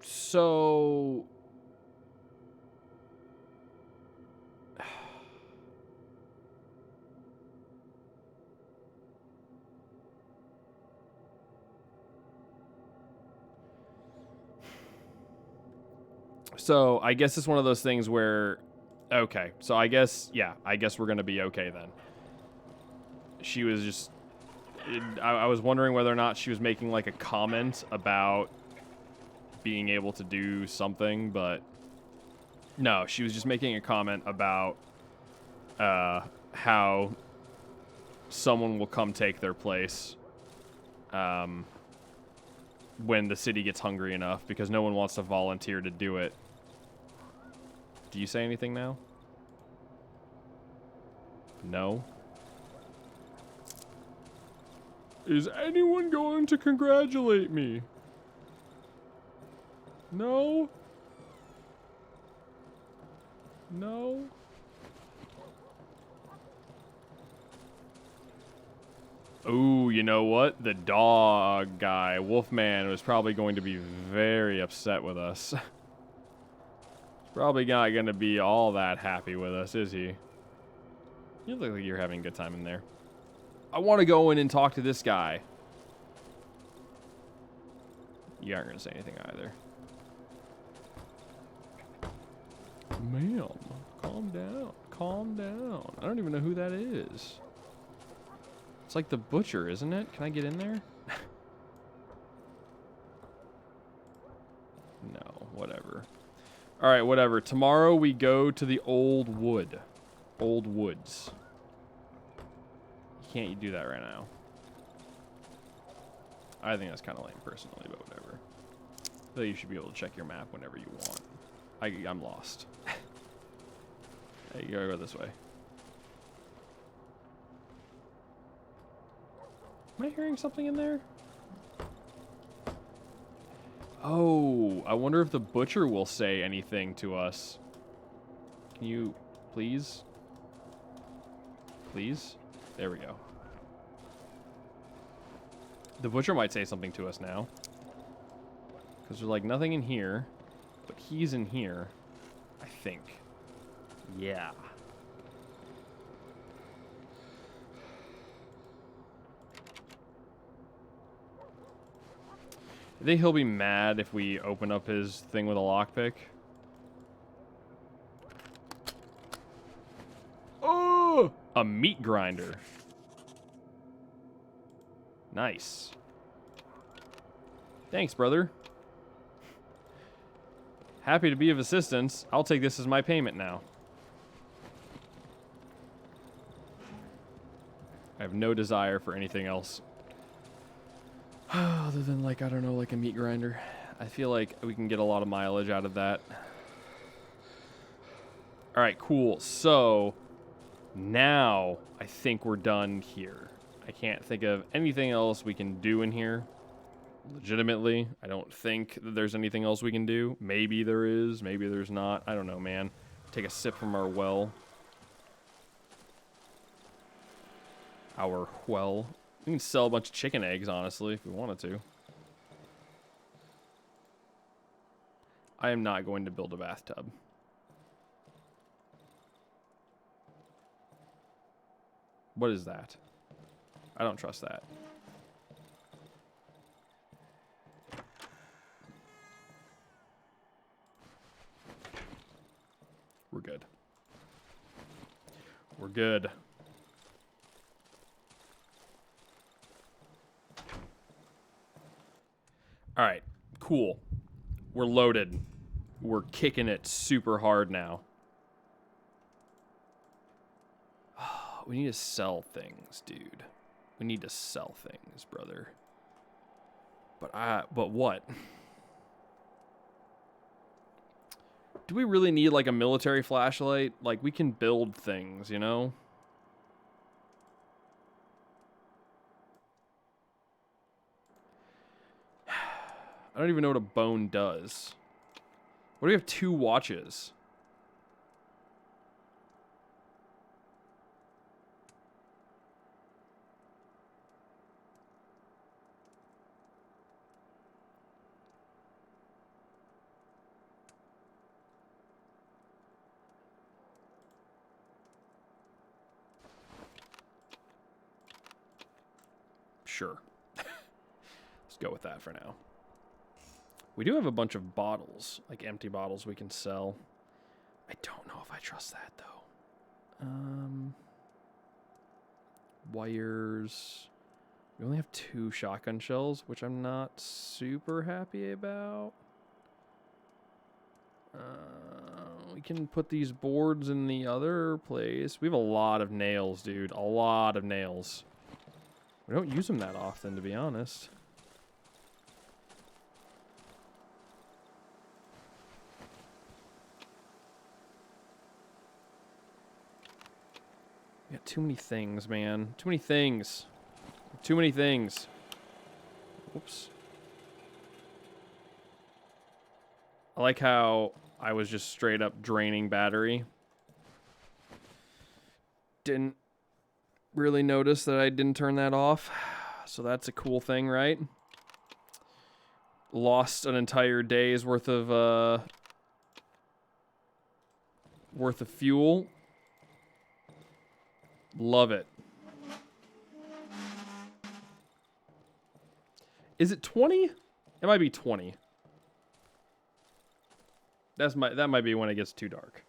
So... So, I guess it's one of those things where... Okay, so I guess, yeah, I guess we're going to be okay then. She was just... I was wondering whether or not she was making, like, a comment about being able to do something, but... No, she was just making a comment about how someone will come take their place when the city gets hungry enough, because no one wants to volunteer to do it. Do you say anything now? No? Is anyone going to congratulate me? No? No? Ooh, you know what? The dog guy, Wolfman, was probably going to be very upset with us. Probably not going to be all that happy with us, is he? You look like you're having a good time in there. I want to go in and talk to this guy. You aren't going to say anything either. Ma'am, calm down. Calm down. I don't even know who that is. It's like the butcher, isn't it? Can I get in there? No, whatever. All right, whatever. Tomorrow we go to the Old Wood. Old Woods. You can't do that right now. I think that's kind of lame personally, but whatever. I feel like you should be able to check your map whenever you want. I'm lost. Hey, you gotta go this way. Am I hearing something in there? Oh, I wonder if the butcher will say anything to us. Can you, please? Please? There we go. The butcher might say something to us now. Because there's like nothing in here. But he's in here. I think. Yeah. I think he'll be mad if we open up his thing with a lockpick. Oh! A meat grinder. Nice. Thanks, brother. Happy to be of assistance. I'll take this as my payment now. I have no desire for anything else. Other than, like, I don't know, like a meat grinder. I feel like we can get a lot of mileage out of that. Alright, cool. So, now I think we're done here. I can't think of anything else we can do in here. Legitimately, I don't think that there's anything else we can do. Maybe there is, maybe there's not. I don't know, man. Take a sip from our well. Our well. We can sell a bunch of chicken eggs, honestly, if we wanted to. I am not going to build a bathtub. What is that? I don't trust that. We're good. We're good. All right, cool. We're loaded. We're kicking it super hard now. Oh, we need to sell things, dude. We need to sell things, brother. But what? Do we really need like a military flashlight? Like, we can build things, you know? I don't even know what a bone does. What do we have 2 watches? Sure. Let's go with that for now. We do have a bunch of bottles, like empty bottles we can sell. I don't know if I trust that, though. Wires. We only have 2 shotgun shells, which I'm not super happy about. We can put these boards in the other place. We have a lot of nails, dude. A lot of nails. We don't use them that often, to be honest. We got too many things, man. Too many things. Too many things. Whoops. I like how I was just straight up draining battery. Didn't really notice that I didn't turn that off. So that's a cool thing, right? Lost an entire day's worth of worth of fuel. Love it. Is it 20? It might be 20. That might be when it gets too dark.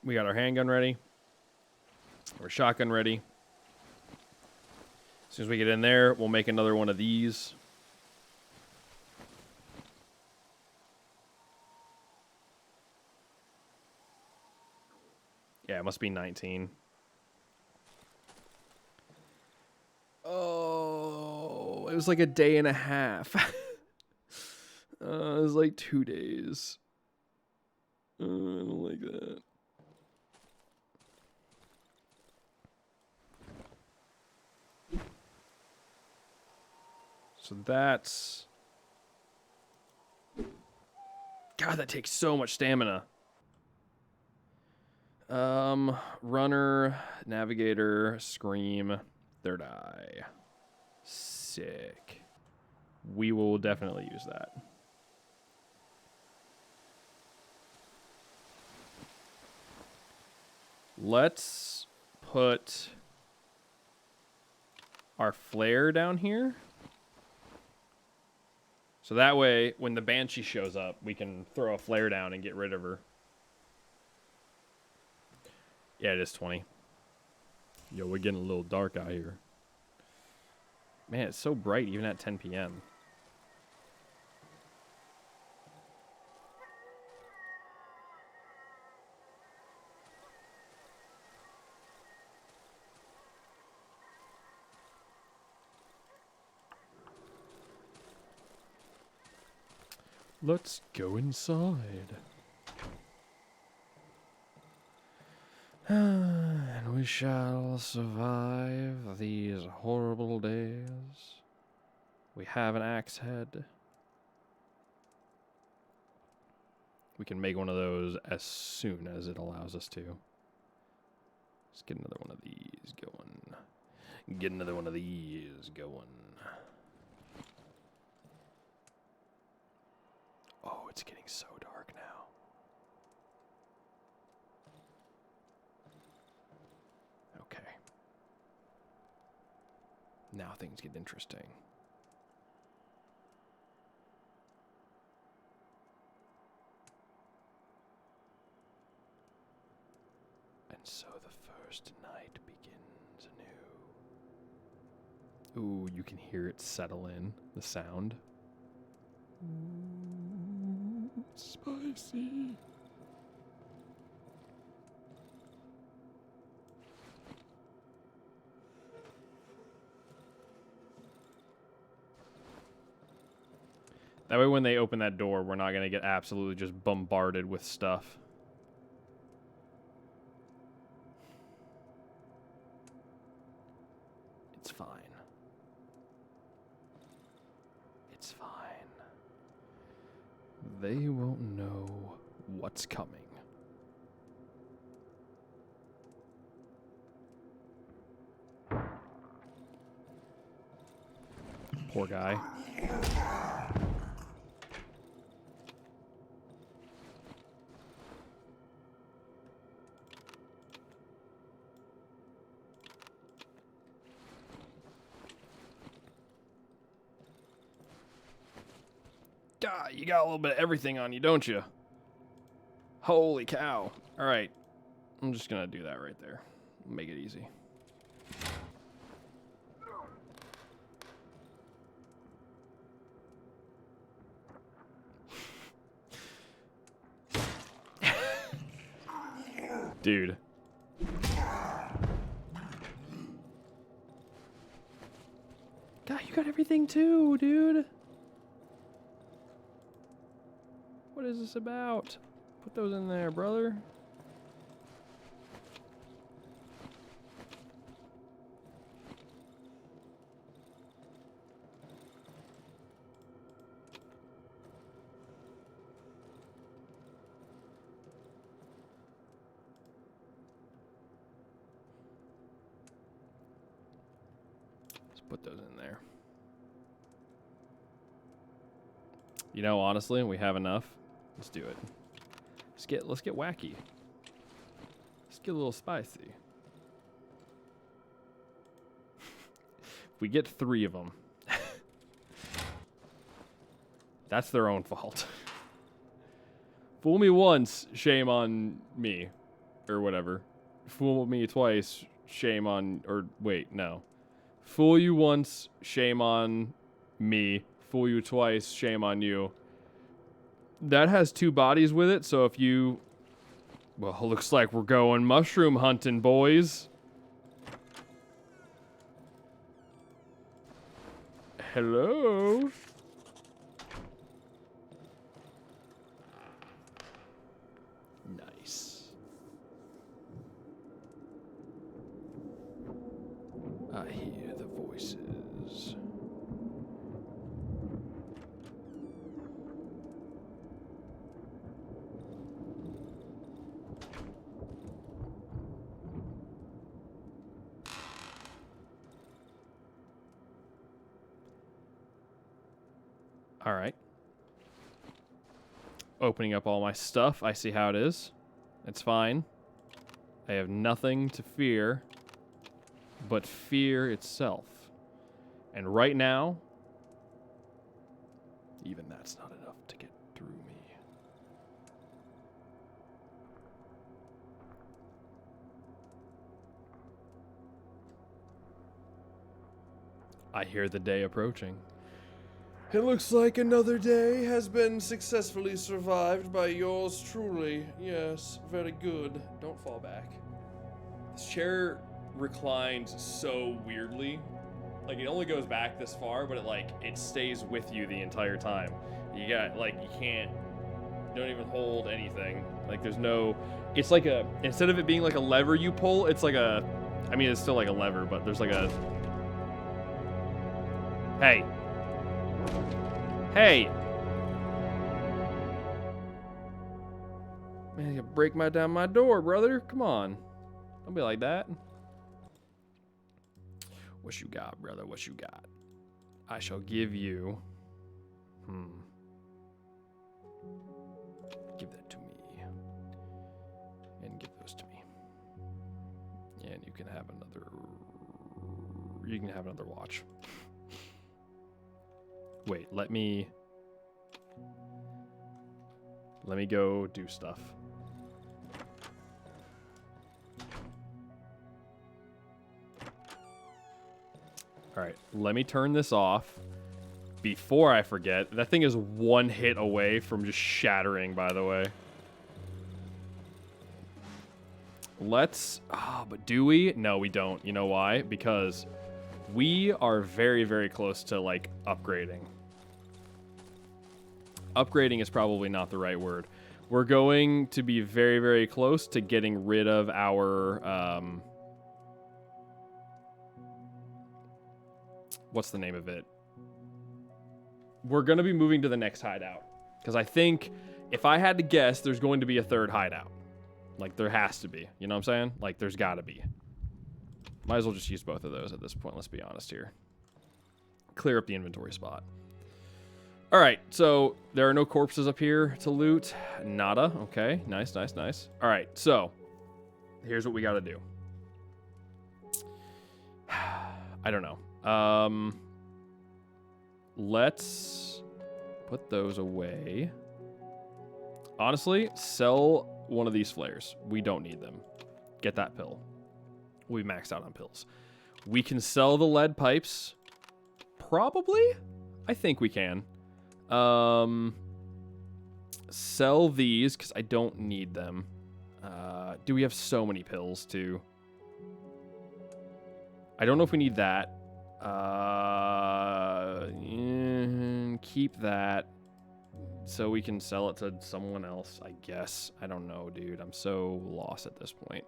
We got our handgun ready. Our shotgun ready. As soon as we get in there, we'll make another one of these. Yeah, it must be 19. Oh, it was like a day and a half. It was like 2 days. I don't like that. So that's... God, that takes so much stamina. Runner, navigator, scream, third eye. Sick. We will definitely use that. Let's put our flare down here. So that way, when the Banshee shows up, we can throw a flare down and get rid of her. Yeah, it is 20. Yo, we're getting a little dark out here. Man, it's so bright even at 10 p.m. Let's go inside. And we shall survive these horrible days. We have an axe head. We can make one of those as soon as it allows us to. Let's get another one of these going. Get another one of these going. Oh, it's getting so dark now. Okay. Now things get interesting. And so the first night begins anew. Ooh, you can hear it settle in, the sound. Ooh, spicy. That way when they open that door, we're not going to get absolutely just bombarded with stuff. It's fine. It's fine. They won't know what's coming. Poor guy. God, you got a little bit of everything on you, don't you? Holy cow. All right. I'm just going to do that right there. Make it easy. Dude. God, you got everything too, dude. What is this about? Put those in there, brother. those in there. You know, honestly, we have enough. Let's do it. Let's get wacky. Let's get a little spicy. We get 3 of them. That's their own fault. Fool me once, shame on me. Or whatever. Fool me twice, shame on... Or, wait, no. Fool you once, shame on me. Fool you twice, shame on you. That has 2 bodies with it, so if you... Well, looks like we're going mushroom hunting, boys. Hello? Nice. I hear the voices. All right. Opening up all my stuff. I see how it is. It's fine. I have nothing to fear but fear itself. And right now, even that's not enough to get through me. I hear the day approaching. It looks like another day has been successfully survived by yours truly. Yes, very good. Don't fall back. This chair reclines so weirdly. Like, it only goes back this far, but it stays with you the entire time. You got, you can't, don't even hold anything. Like, there's no, it's like a, instead of it being like a lever you pull, it's like a, I mean, it's still like a lever, but there's like a, hey. Hey! Man, you break down my door, brother. Come on. Don't be like that. What you got, brother? What you got? I shall give you... Give that to me. And give those to me. And you can have another... You can have another watch. Wait, let me go do stuff. All right, let me turn this off before I forget. That thing is 1 hit away from just shattering, by the way. Let's, but do we? No, we don't. You know why? Because we are very, very close to, upgrading. Upgrading is probably not the right word. We're going to be very, very close to getting rid of our, what's the name of it? We're going to be moving to the next hideout. Because I think, if I had to guess, there's going to be a 3rd hideout. There has to be. You know what I'm saying? There's got to be. Might as well just use both of those at this point, let's be honest here. Clear up the inventory spot. All right, so there are no corpses up here to loot. Nada. Okay, nice, nice, nice. All right, so here's what we got to do. I don't know. Let's put those away. Honestly, sell one of these flares. We don't need them. Get that pill. We maxed out on pills. We can sell the lead pipes. Probably? I think we can. Sell these because I don't need them. Do we have so many pills too? I don't know if we need that. Keep that so we can sell it to someone else, I guess. I don't know, dude. I'm so lost at this point.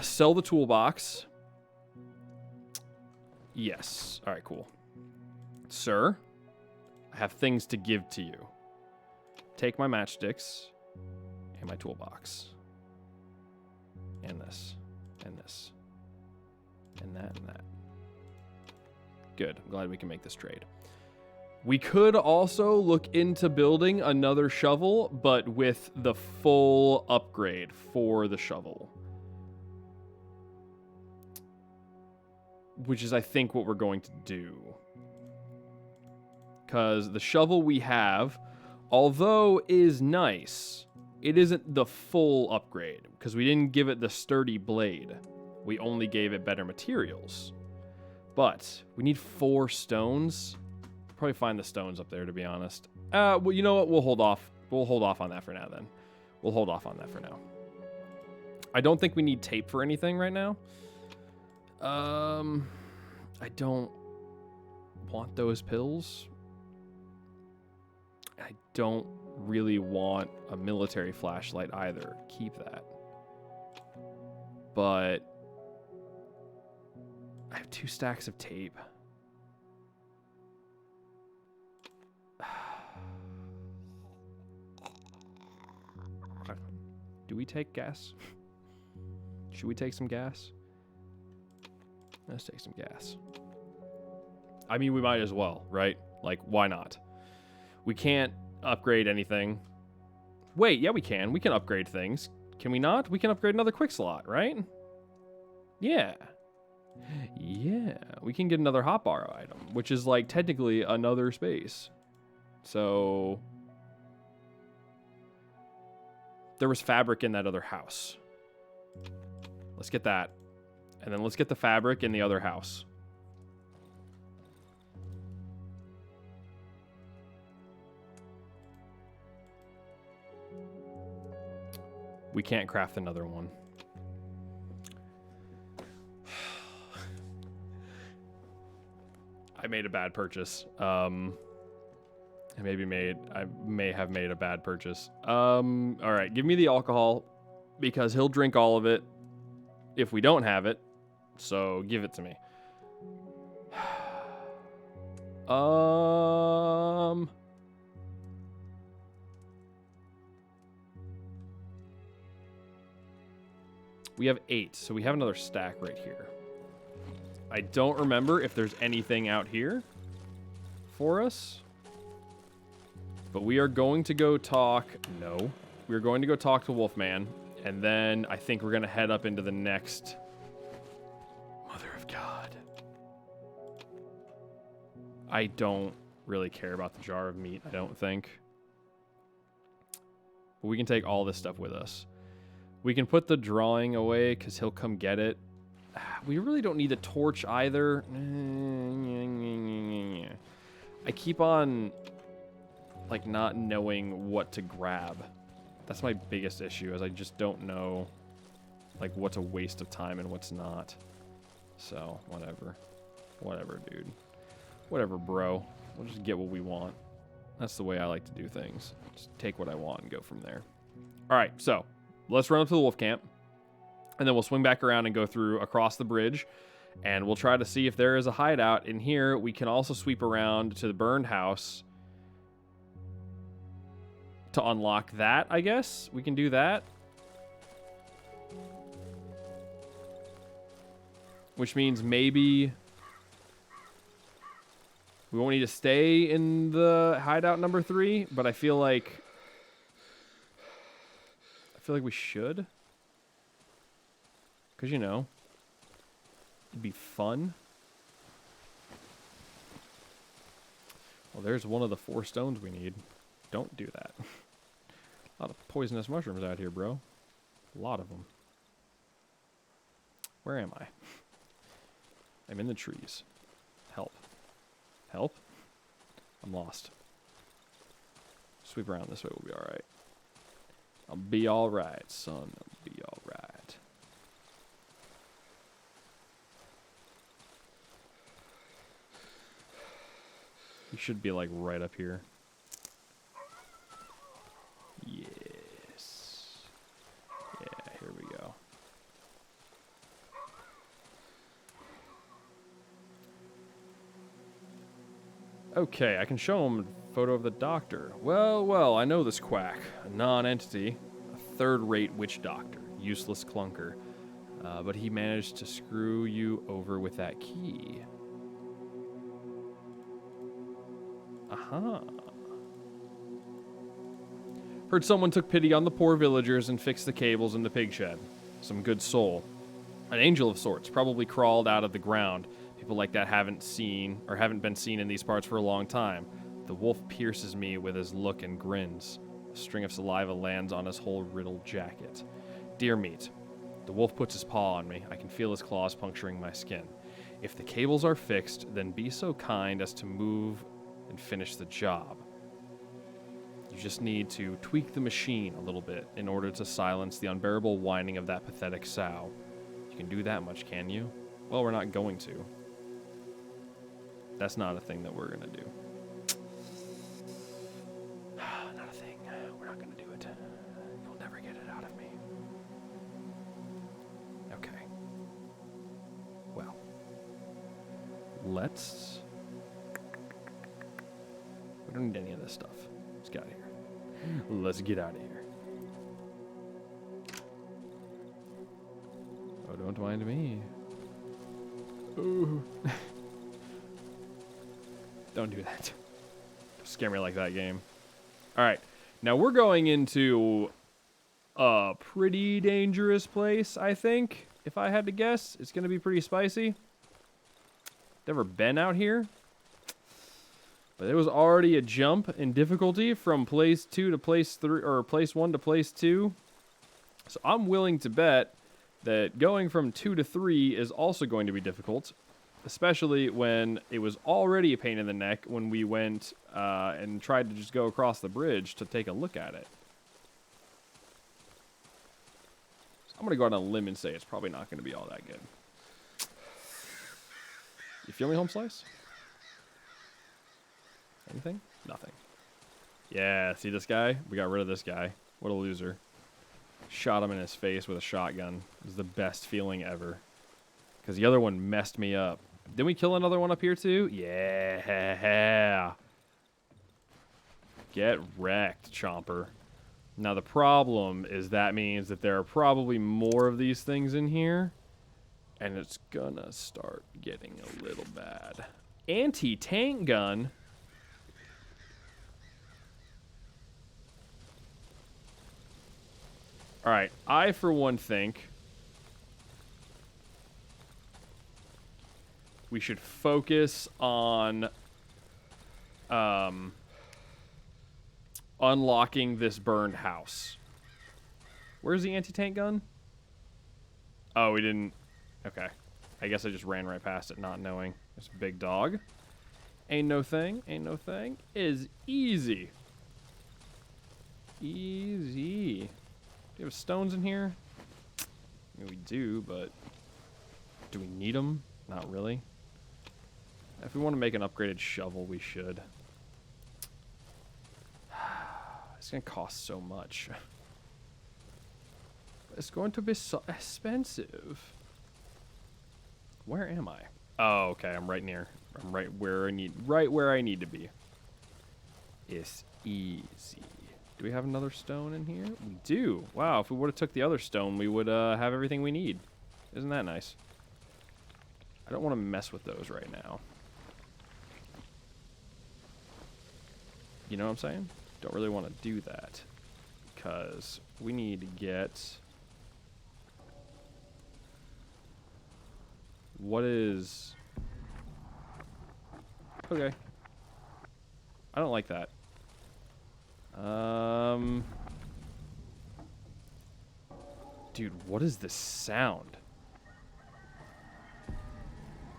Sell the toolbox. Yes. All right, cool. Sir, I have things to give to you. Take my matchsticks and my toolbox. And this. And this. And that and that. Good. I'm glad we can make this trade. We could also look into building another shovel, but with the full upgrade for the shovel. Which is, I think, what we're going to do. Because the shovel we have, although is nice, it isn't the full upgrade. Because we didn't give it the sturdy blade. We only gave it better materials. But we need 4 stones. Probably find the stones up there, to be honest. Well, you know what? We'll hold off. We'll hold off on that for now, then. We'll hold off on that for now. I don't think we need tape for anything right now. I don't want those pills. I don't really want a military flashlight either. Keep that. But I have 2 stacks of tape. Do we take gas? Should we take some gas? Let's take some gas. I mean, we might as well, right? Like, why not? We can't upgrade anything. Wait, yeah, we can. We can upgrade things. Can we not? We can upgrade another quick slot, right? Yeah. Yeah. We can get another hotbar item, which is, like, technically another space. So there was fabric in that other house. Let's get that. And then let's get the fabric in the other house. We can't craft another one. I made a bad purchase. I may have made a bad purchase. All right, give me the alcohol because he'll drink all of it if we don't have it. So give it to me. We have 8, so we have another stack right here. I don't remember if there's anything out here for us. But we are going to go talk... No. We're going to go talk to Wolfman. And then I think we're going to head up into the next... Mother of God. I don't really care about the jar of meat, I don't think. But we can take all this stuff with us. We can put the drawing away because he'll come get it. We really don't need a torch either. I keep on... like not knowing what to grab. That's my biggest issue, is I just don't know like what's a waste of time and what's not. So whatever. Whatever, dude. Whatever, bro. We'll just get what we want. That's the way I like to do things. Just take what I want and go from there. Alright, so let's run up to the wolf camp. And then we'll swing back around and go through across the bridge. And we'll try to see if there is a hideout in here. We can also sweep around to the burned house to unlock that, I guess. We can do that. Which means maybe we won't need to stay in the hideout number 3, but I feel like we should. Because, you know, it'd be fun. Well, there's one of the 4 stones we need. Don't do that. A lot of poisonous mushrooms out here, bro. A lot of them. Where am I? I'm in the trees. Help. Help? I'm lost. Sweep around this way, we'll be alright. I'll be alright, son. I'll be alright. You should be like right up here. Yes. Yeah, here we go. Okay, I can show him a photo of the doctor. Well, I know this quack. A non-entity. A third-rate witch doctor. Useless clunker. But he managed to screw you over with that key. Uh-huh. Heard someone took pity on the poor villagers and fixed the cables in the pig shed. Some good soul. An angel of sorts, probably crawled out of the ground. People like that haven't been seen in these parts for a long time. The wolf pierces me with his look and grins. A string of saliva lands on his whole riddled jacket. Deer meat. The wolf puts his paw on me. I can feel his claws puncturing my skin. If the cables are fixed, then be so kind as to move and finish the job. You just need to tweak the machine a little bit in order to silence the unbearable whining of that pathetic sow. You can do that much, can you? Well, we're not going to. That's not a thing that we're going to do. Not a thing. We're not going to do it. You'll never get it out of me. Okay. Well. Let's... We don't need any of this stuff. Let's get out of here. Let's get out of here. Oh, don't mind me. Ooh. Don't do that. Don't scare me like that, game. Alright. Now we're going into a pretty dangerous place, I think. If I had to guess, it's going to be pretty spicy. Never been out here. But there was already a jump in difficulty from place 2 to place 3, or place 1 to place 2. So I'm willing to bet that going from 2 to 3 is also going to be difficult, especially when it was already a pain in the neck when we went and tried to just go across the bridge to take a look at it. So I'm going to go out on a limb and say it's probably not going to be all that good. You feel me, home slice? Anything? Nothing. Yeah, see this guy? We got rid of this guy. What a loser. Shot him in his face with a shotgun. It was the best feeling ever. Because the other one messed me up. Didn't we kill another one up here too? Yeah. Get wrecked, Chomper. Now the problem is that means that there are probably more of these things in here. And it's gonna start getting a little bad. Anti-tank gun? Alright, I for one think we should focus on unlocking this burned house. Where's the anti-tank gun? Oh, we didn't... Okay. I guess I just ran right past it, not knowing. There's a big dog. Ain't no thing. Ain't no thing. Is easy. Easy. Do you have stones in here? I mean, we do, but do we need them? Not really. If we want to make an upgraded shovel, we should. It's going to cost so much. It's going to be so expensive. Where am I? Oh, okay. I'm right near. I'm right where I need to be. It's easy. Do we have another stone in here? We do. Wow, if we would have took the other stone, we would have everything we need. Isn't that nice? I don't want to mess with those right now. You know what I'm saying? Don't really want to do that. Because we need to get... What is... Okay. I don't like that. Dude, what is this sound?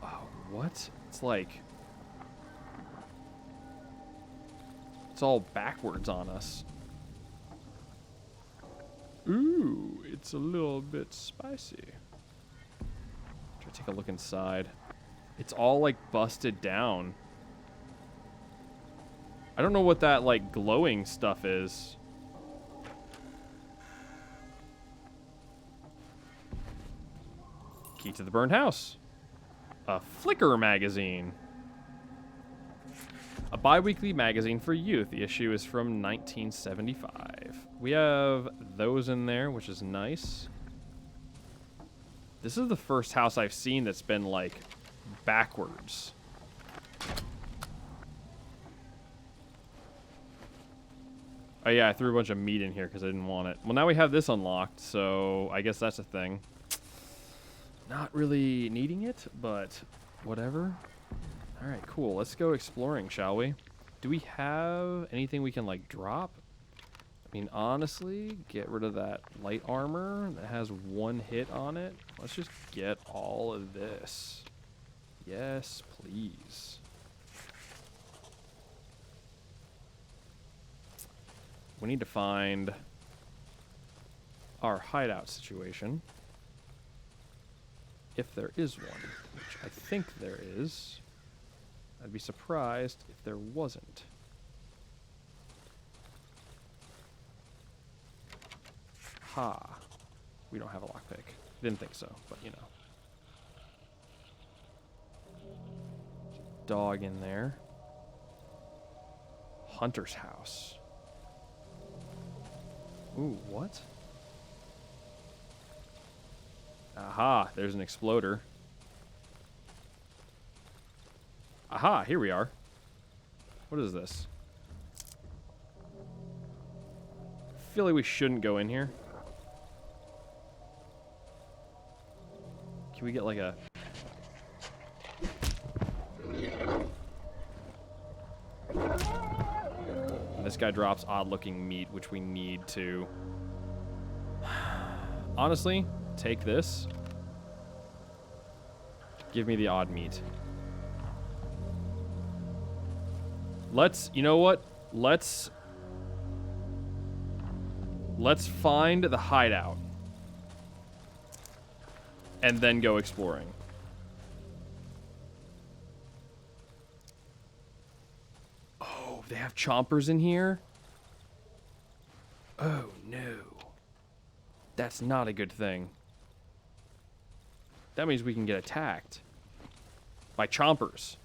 Oh, what? It's like... It's all backwards on us. Ooh, it's a little bit spicy. Try to take a look inside. It's all like busted down. I don't know what that like glowing stuff is. Key to the burned house. A Flickr magazine. A bi-weekly magazine for youth. The issue is from 1975. We have those in there, which is nice. This is the first house I've seen that's been, like, backwards. Oh yeah, I threw a bunch of meat in here because I didn't want it. Well, now we have this unlocked, so I guess that's a thing. Not really needing it, but whatever. All right, cool. Let's go exploring, shall we? Do we have anything we can, like, drop? I mean, honestly, get rid of that light armor that has 1 hit on it. Let's just get all of this. Yes, please. We need to find our hideout situation. If there is one, which I think there is. I'd be surprised if there wasn't. Ha. We don't have a lockpick. Didn't think so, but you know. Dog in there. Hunter's house. Ooh, what? Aha, there's an exploder. Aha, here we are. What is this? I feel like we shouldn't go in here. Can we get like a... This guy drops odd-looking meat, which we need to... Honestly, take this. Give me the odd meat. Let's... You know what? Let's find the hideout. And then go exploring. Oh, they have chompers in here? Oh, no. That's not a good thing. That means we can get attacked. By chompers.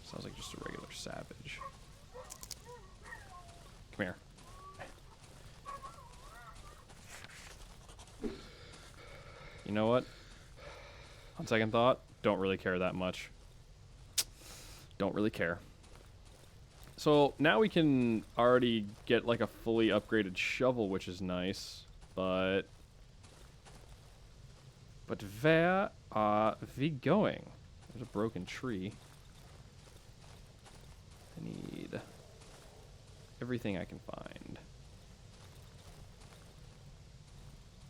Sounds like just a regular savage. Come here. You know what? On second thought, don't really care that much. Don't really care. So now we can already get like a fully upgraded shovel, which is nice. But where are we going? There's a broken tree. I need everything I can find.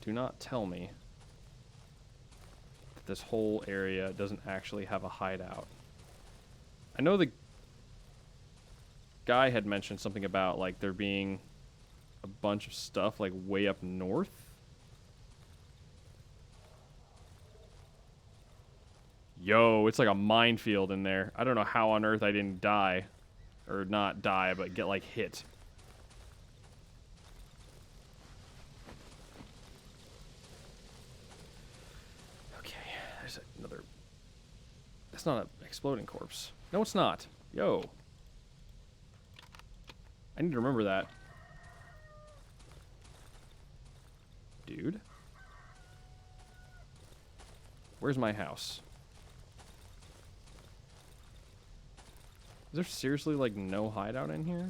Do not tell me that this whole area doesn't actually have a hideout. I know the guy had mentioned something about like there being a bunch of stuff like way up north. Yo, it's like a minefield in there. I don't know how on earth I didn't die. Or not die, but get like hit. Okay, there's another... That's not an exploding corpse. No, it's not. Yo. I need to remember that. Dude. Where's my house? Is there seriously, like, no hideout in here?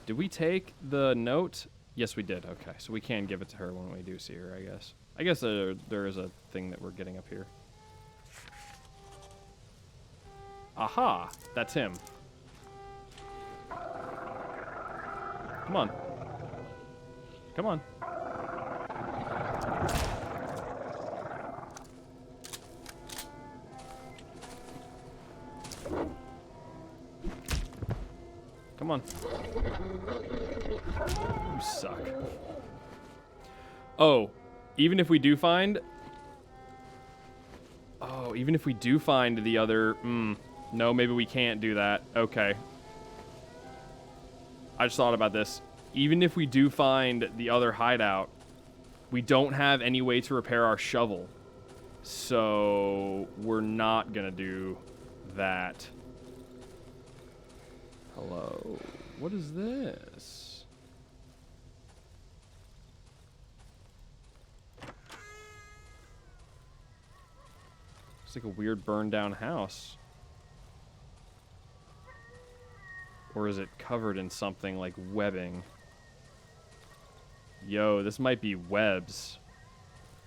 Did we take the note? Yes, we did. Okay, so we can give it to her when we do see her, I guess. I guess there is a thing that we're getting up here. Aha! That's him. Come on. Come on. Come on. You suck. Oh, even if we do find... Oh, even if we do find the other... no, maybe we can't do that. Okay. I just thought about this. Even if we do find the other hideout, we don't have any way to repair our shovel. So, we're not gonna do that. Hello. What is this? It's like a weird burned down house. Or is it covered in something like webbing? Yo, this might be webs.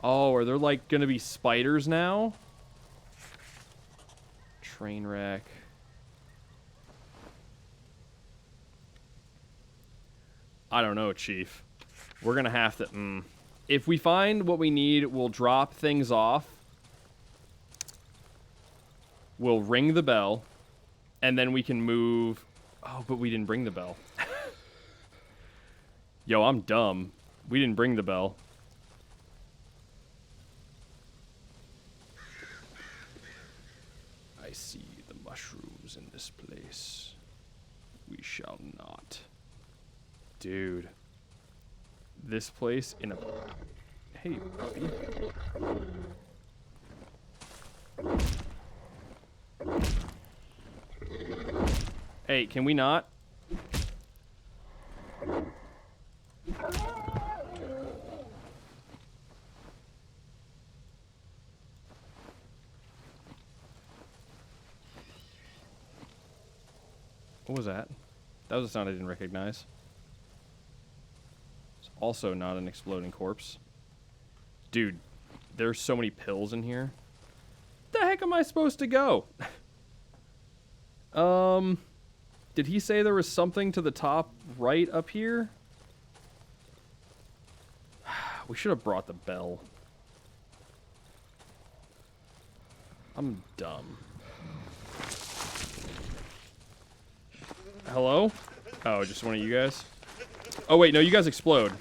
Oh, are there like gonna be spiders now? Train wreck. I don't know, Chief. We're gonna have to... If we find what we need, we'll drop things off. We'll ring the bell. And then we can move... Oh, but we didn't bring the bell. Yo, I'm dumb. We didn't bring the bell. I see the mushrooms in this place. We shall not. Dude. This place in a... Hey, puppy. Hey, can we not? What was that? That was a sound I didn't recognize. It's also not an exploding corpse. Dude, there's so many pills in here. The heck am I supposed to go? Did he say there was something to the top right up here? We should have brought the bell. I'm dumb. Hello? Oh, just one of you guys? Oh, wait, no, you guys explode.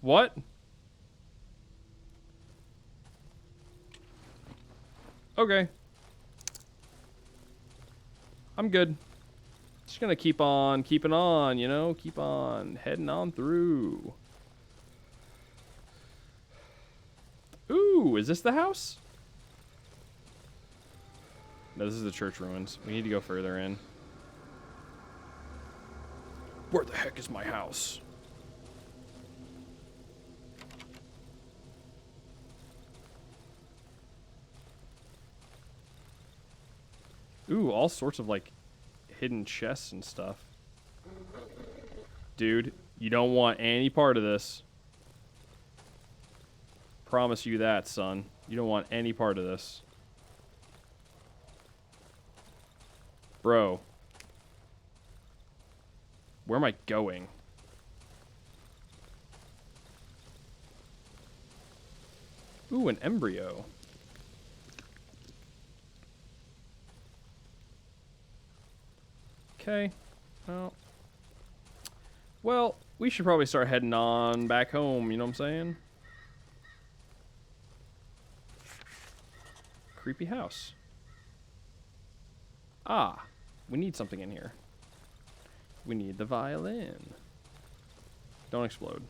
What? Okay. I'm good. Just gonna keep on keeping on, you know? Keep on heading on through. Ooh, is this the house? No, this is the church ruins. We need to go further in. Where the heck is my house? Ooh, all sorts of, like, hidden chests and stuff. Dude, you don't want any part of this. Promise you that, son. You don't want any part of this. Bro. Where am I going? Ooh, an embryo. Okay. Well, we should probably start heading on back home, you know what I'm saying? Creepy house. Ah, we need something in here. We need the violin. Don't explode.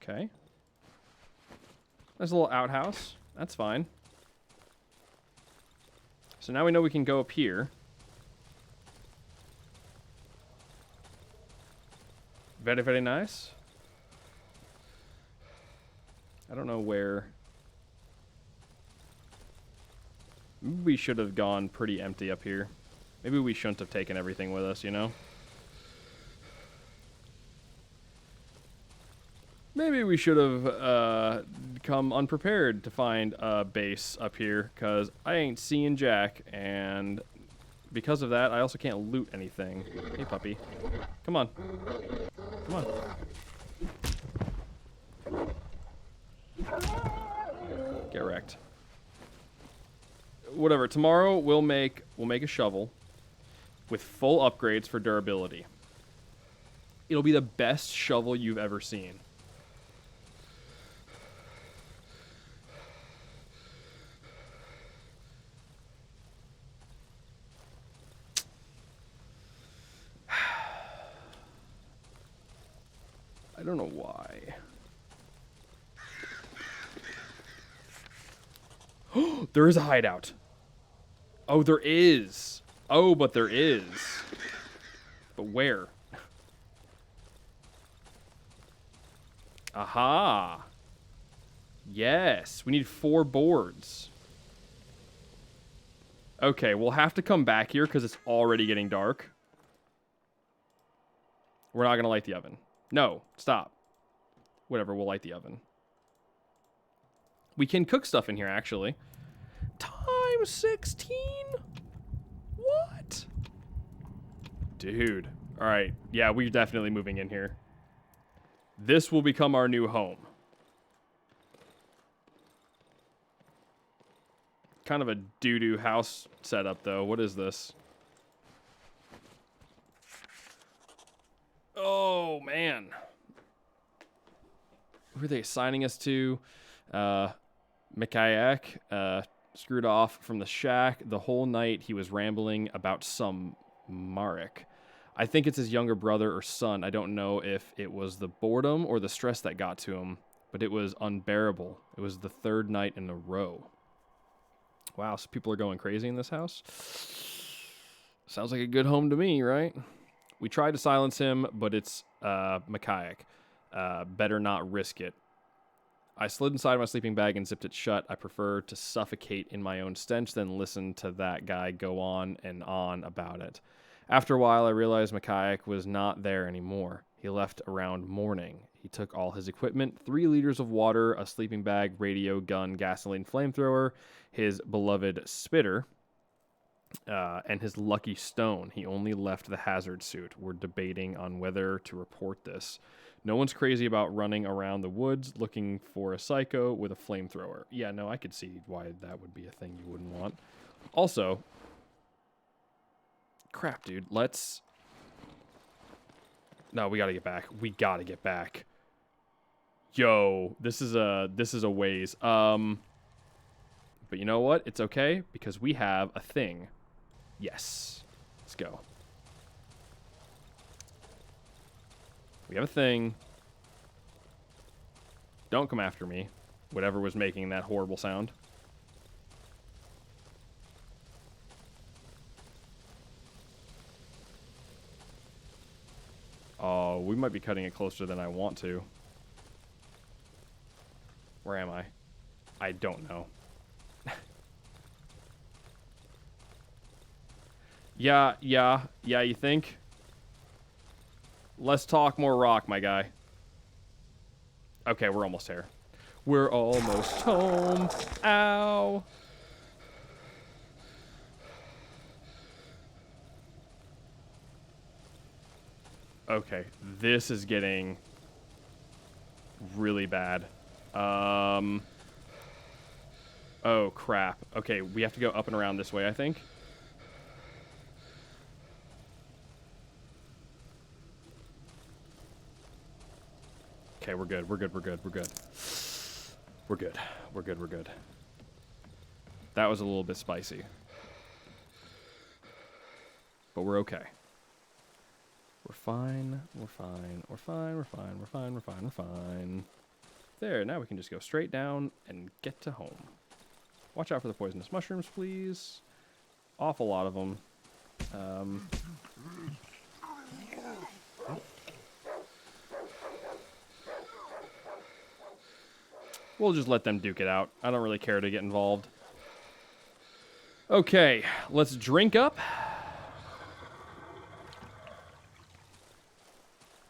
Okay. There's a little outhouse. That's fine. So now we know we can go up here. Very, very nice. I don't know where. Maybe we should have gone pretty empty up here. Maybe we shouldn't have taken everything with us, you know? Maybe we should have come unprepared to find a base up here, because I ain't seeing jack, and because of that, I also can't loot anything. Hey, puppy. Come on. Come on. Get wrecked. Whatever. Tomorrow we'll make a shovel with full upgrades for durability. It'll be the best shovel you've ever seen. don't know why. There is a hideout. Oh, there is. Oh, but there is. But where? Aha. Yes, we need 4 boards. Okay, we'll have to come back here because it's already getting dark. We're not going to light the oven. No, stop. Whatever, we'll light the oven. We can cook stuff in here, actually. Times 16? What? Dude. All right. Yeah, we're definitely moving in here. This will become our new home. Kind of a doo-doo house setup, though. What is this? Oh, man. Who are they assigning us to? Mikayak screwed off from the shack. The whole night he was rambling about some Marek. I think it's his younger brother or son. I don't know if it was the boredom or the stress that got to him, but it was unbearable. It was the 3rd night in a row. Wow, so people are going crazy in this house? Sounds like a good home to me, right? We tried to silence him, but it's Mikayak. Better not risk it. I slid inside my sleeping bag and zipped it shut. I prefer to suffocate in my own stench than listen to that guy go on and on about it. After a while, I realized Mikayak was not there anymore. He left around morning. He took all his equipment, 3 liters of water, a sleeping bag, radio, gun, gasoline, flamethrower, his beloved spitter, and his lucky stone. He only left the hazard suit. We're debating on whether to report this. No one's crazy about running around the woods looking for a psycho with a flamethrower. Yeah, no, I could see why that would be a thing you wouldn't want. Also, crap, dude. Let's... No, we gotta get back. We gotta get back. Yo, this is a ways. But you know what? It's okay because we have a thing. Yes. Let's go. We have a thing. Don't come after me. Whatever was making that horrible sound. Oh, we might be cutting it closer than I want to. Where am I? I don't know. Yeah, you think? Less talk, more rock, my guy. Okay, we're almost here. We're almost home. Ow. Okay, this is getting really bad. Oh, crap. Okay, we have to go up and around this way, I think. Okay, we're good. We're good. We're good. We're good. We're good. We're good. We're good. That was a little bit spicy. But we're okay. We're fine. We're fine. We're fine. We're fine. We're fine. We're fine. We're fine. There. Now we can just go straight down and get to home. Watch out for the poisonous mushrooms, please. Awful lot of them. We'll just let them duke it out. I don't really care to get involved. Okay, let's drink up.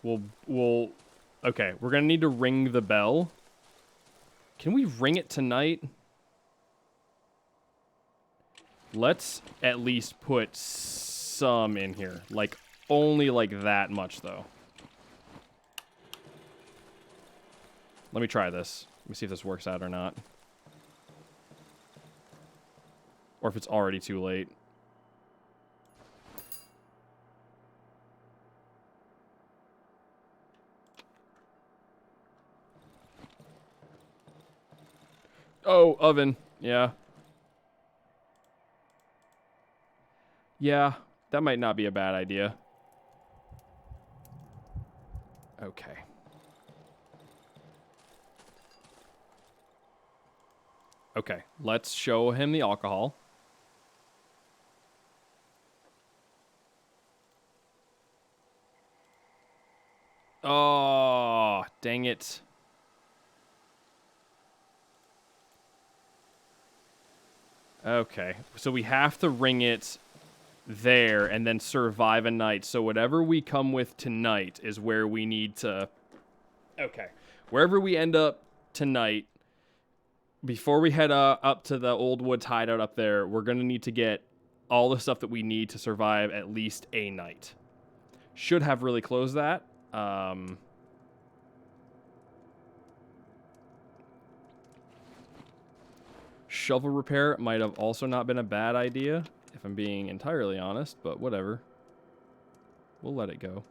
Okay, we're gonna need to ring the bell. Can we ring it tonight? Let's at least put some in here. Like, only like that much, though. Let me try this. Let me see if this works out or not. Or if it's already too late. Oh, oven. Yeah. Yeah, that might not be a bad idea. Okay. Okay, let's show him the alcohol. Oh, dang it. Okay, so we have to ring it there and then survive a night. So whatever we come with tonight is where we need to... Okay, wherever we end up tonight, before we head up to the Old Woods hideout up there, we're going to need to get all the stuff that we need to survive at least a night. Should have really closed that. Shovel repair might have also not been a bad idea, if I'm being entirely honest, but whatever. We'll let it go.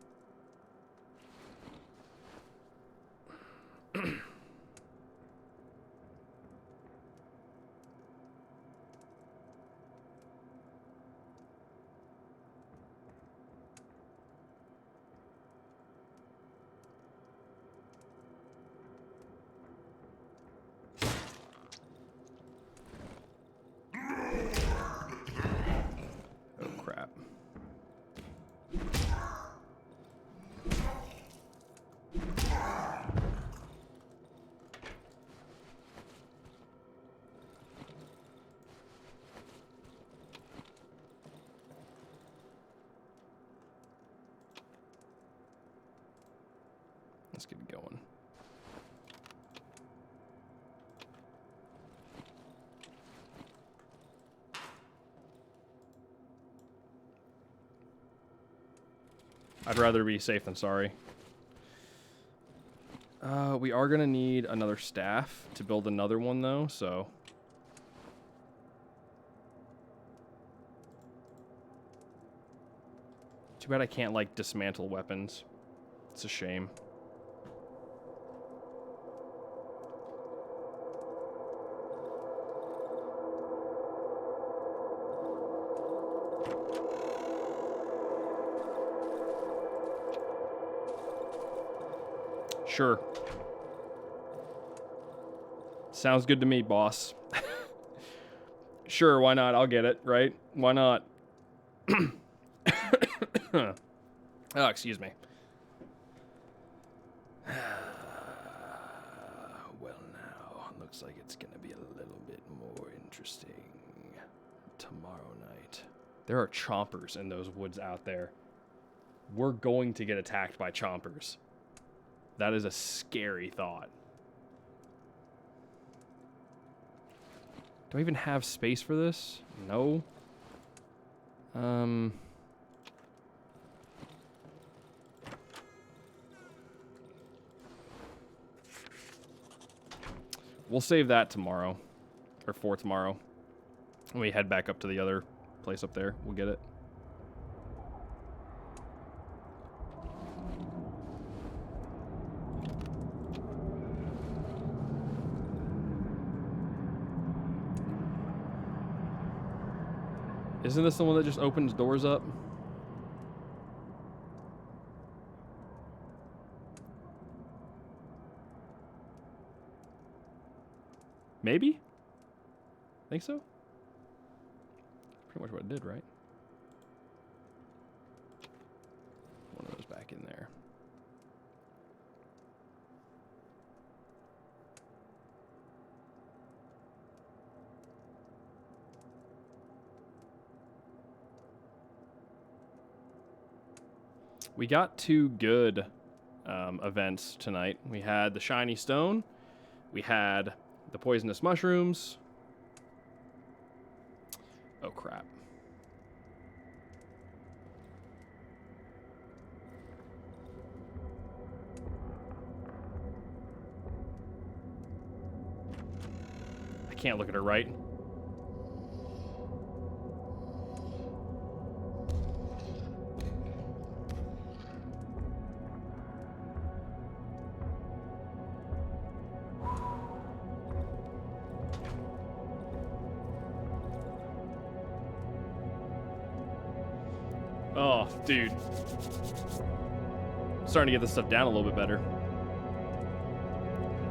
Let's get it going. I'd rather be safe than sorry. We are going to need another staff to build another one, though, so... Too bad I can't, like, dismantle weapons. It's a shame. Sure. Sounds good to me, boss. Sure, why not? I'll get it, right? Why not? Oh, excuse me. Well, now, looks like it's gonna be a little bit more interesting tomorrow night. There are chompers in those woods out there. We're going to get attacked by chompers. That is a scary thought. Do I even have space for this? No. We'll save that tomorrow. Or for tomorrow. When we head back up to the other place up there, we'll get it. Isn't this the one that just opens doors up? Maybe? Think so? Pretty much what it did, right? One of those back in there. We got two good events tonight. We had the shiny stone. We had the poisonous mushrooms. Oh, crap. I can't look at her right. Oh, dude. Starting to get this stuff down a little bit better.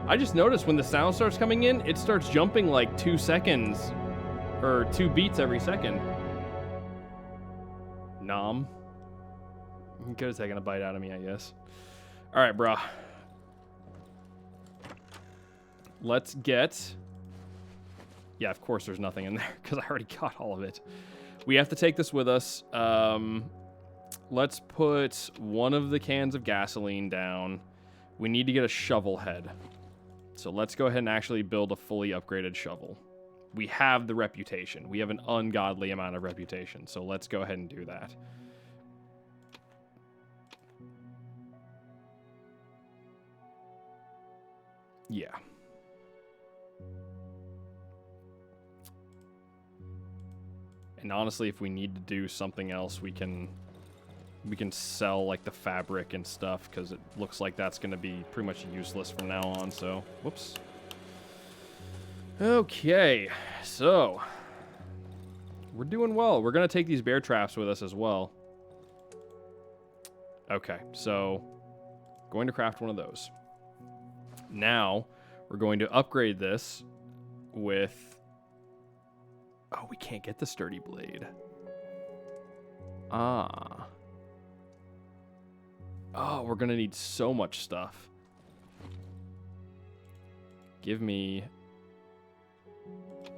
I just noticed when the sound starts coming in, it starts jumping like 2 seconds. Or 2 beats every second. Nom. You could have taken a bite out of me, I guess. Alright, brah. Let's get... Yeah, of course there's nothing in there, because I already got all of it. We have to take this with us. Let's put one of the cans of gasoline down. We need to get a shovel head. So let's go ahead and actually build a fully upgraded shovel. We have the reputation. We have an ungodly amount of reputation, so let's go ahead and do that. Yeah. And honestly, if we need to do something else, we can sell like the fabric and stuff, because it looks like that's going to be pretty much useless from now on. So, whoops. Okay, so we're doing well. We're going to take these bear traps with us as well. Okay, so going to craft one of those. Now we're going to upgrade this with... Oh, we can't get the sturdy blade. Ah. Oh, we're going to need so much stuff. Give me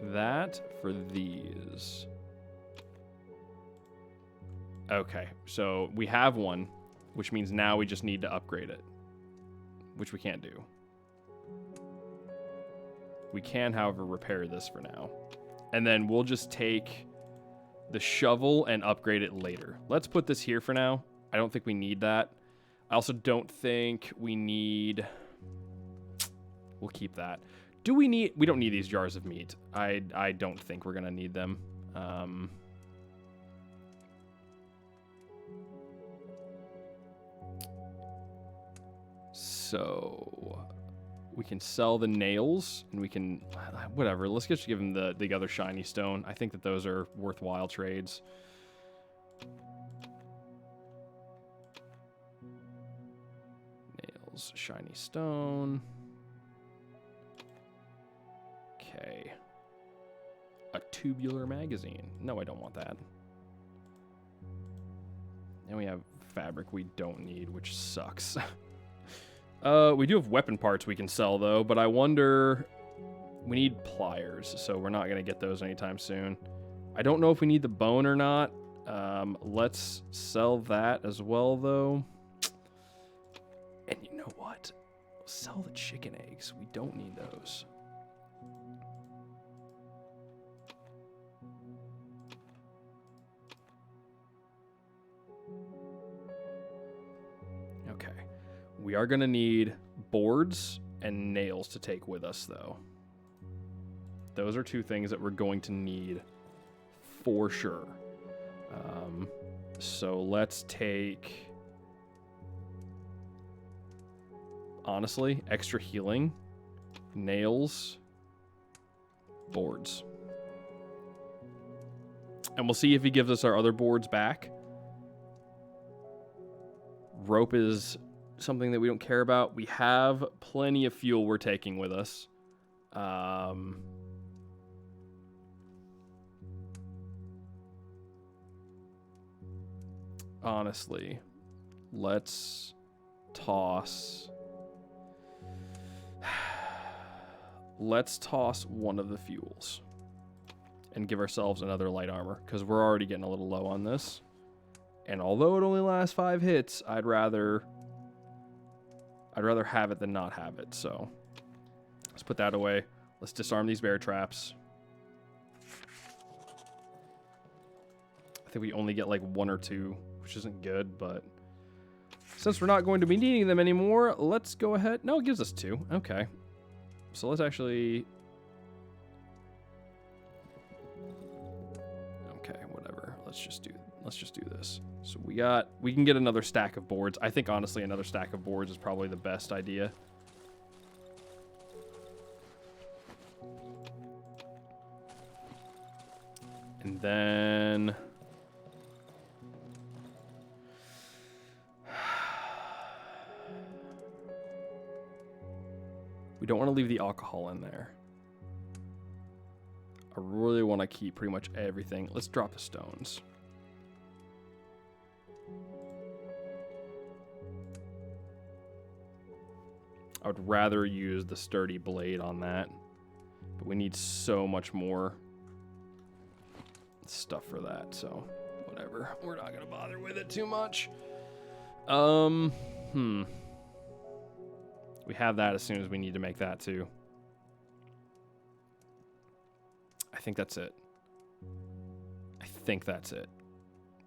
that for these. Okay, so we have one, which means now we just need to upgrade it, which we can't do. We can, however, repair this for now. And then we'll just take the shovel and upgrade it later. Let's put this here for now. I don't think we need that. I also don't think we need... We'll keep that. Do we need... We don't need these jars of meat. I don't think we're going to need them. So... We can sell the nails, and we can... Whatever, let's just give them the other shiny stone. I think that those are worthwhile trades. Nails, shiny stone... Okay. A tubular magazine. No, I don't want that. And we have fabric we don't need, which sucks. We do have weapon parts we can sell, though, but I wonder... We need pliers, so we're not going to get those anytime soon. I don't know if we need the bone or not. Let's sell that as well, though. And you know what? Sell the chicken eggs. We don't need those. Okay. We are going to need boards and nails to take with us, though. Those are two things that we're going to need for sure. So let's take... Honestly, extra healing, nails, boards. And we'll see if he gives us our other boards back. Rope is something that we don't care about. We have plenty of fuel we're taking with us. Honestly, let's toss... Let's toss one of the fuels and give ourselves another light armor, because we're already getting a little low on this. And although it only lasts 5 hits, I'd rather have it than not have it. So let's put that away. Let's disarm these bear traps. I think we only get like 1 or 2, which isn't good, but since we're not going to be needing them anymore, let's go ahead. No, it gives us 2. Okay. So let's actually... Okay, whatever. Let's just do this. So we can get another stack of boards. I think honestly another stack of boards is probably the best idea. And then we We don't want to leave the alcohol in there. I really want to keep pretty much everything. Let's drop the stones. I would rather use the sturdy blade on that, but we need so much more stuff for that, so whatever. We're not gonna bother with it too much. We have that as soon as we need to make that too. I think that's it. I think that's it.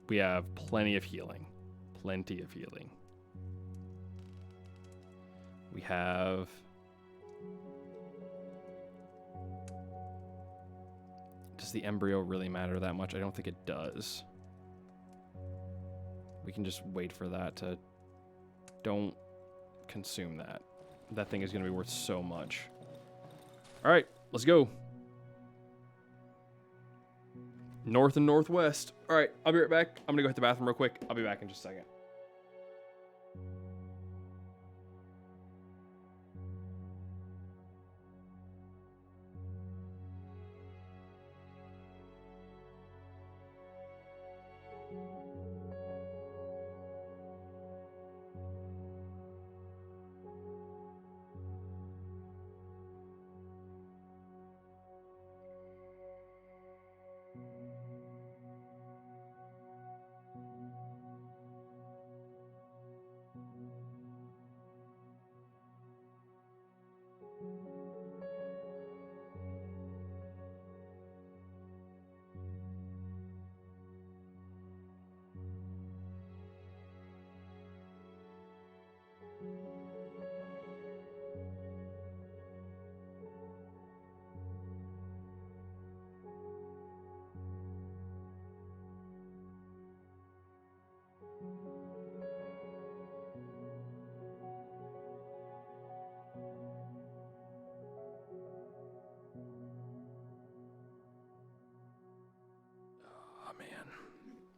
We have plenty of healing. Plenty of healing. We have... Does the embryo really matter that much? I don't think it does. We can just wait for that to... Don't consume that. That thing is going to be worth so much. Alright, let's go. North and northwest. Alright, I'll be right back. I'm going to go hit the bathroom real quick. I'll be back in just a second.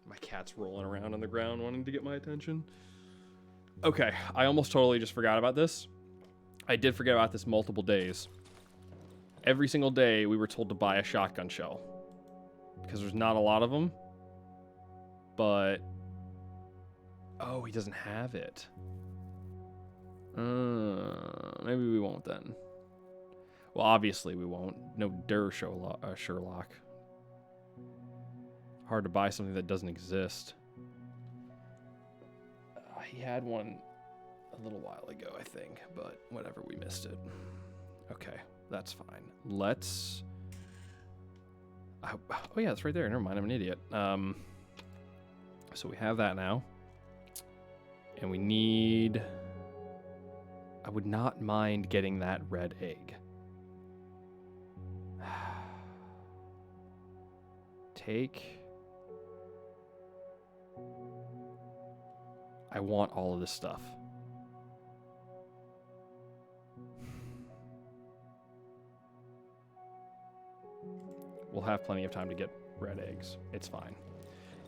My cat's rolling around on the ground wanting to get my attention. Okay, I almost totally just forgot about this. I did forget about this multiple days. Every single day we were told to buy a shotgun shell. Because there's not a lot of them. But... Oh, he doesn't have it. Maybe we won't then. Well, obviously we won't. No Sherlock. Hard to buy something that doesn't exist. He had one a little while ago, I think, but whatever, we missed it. Okay, that's fine. Let's... Oh yeah, it's right there. Never mind, I'm an idiot. So we have that now. And we need... I would not mind getting that red egg. Take... I want all of this stuff. We'll have plenty of time to get red eggs. It's fine.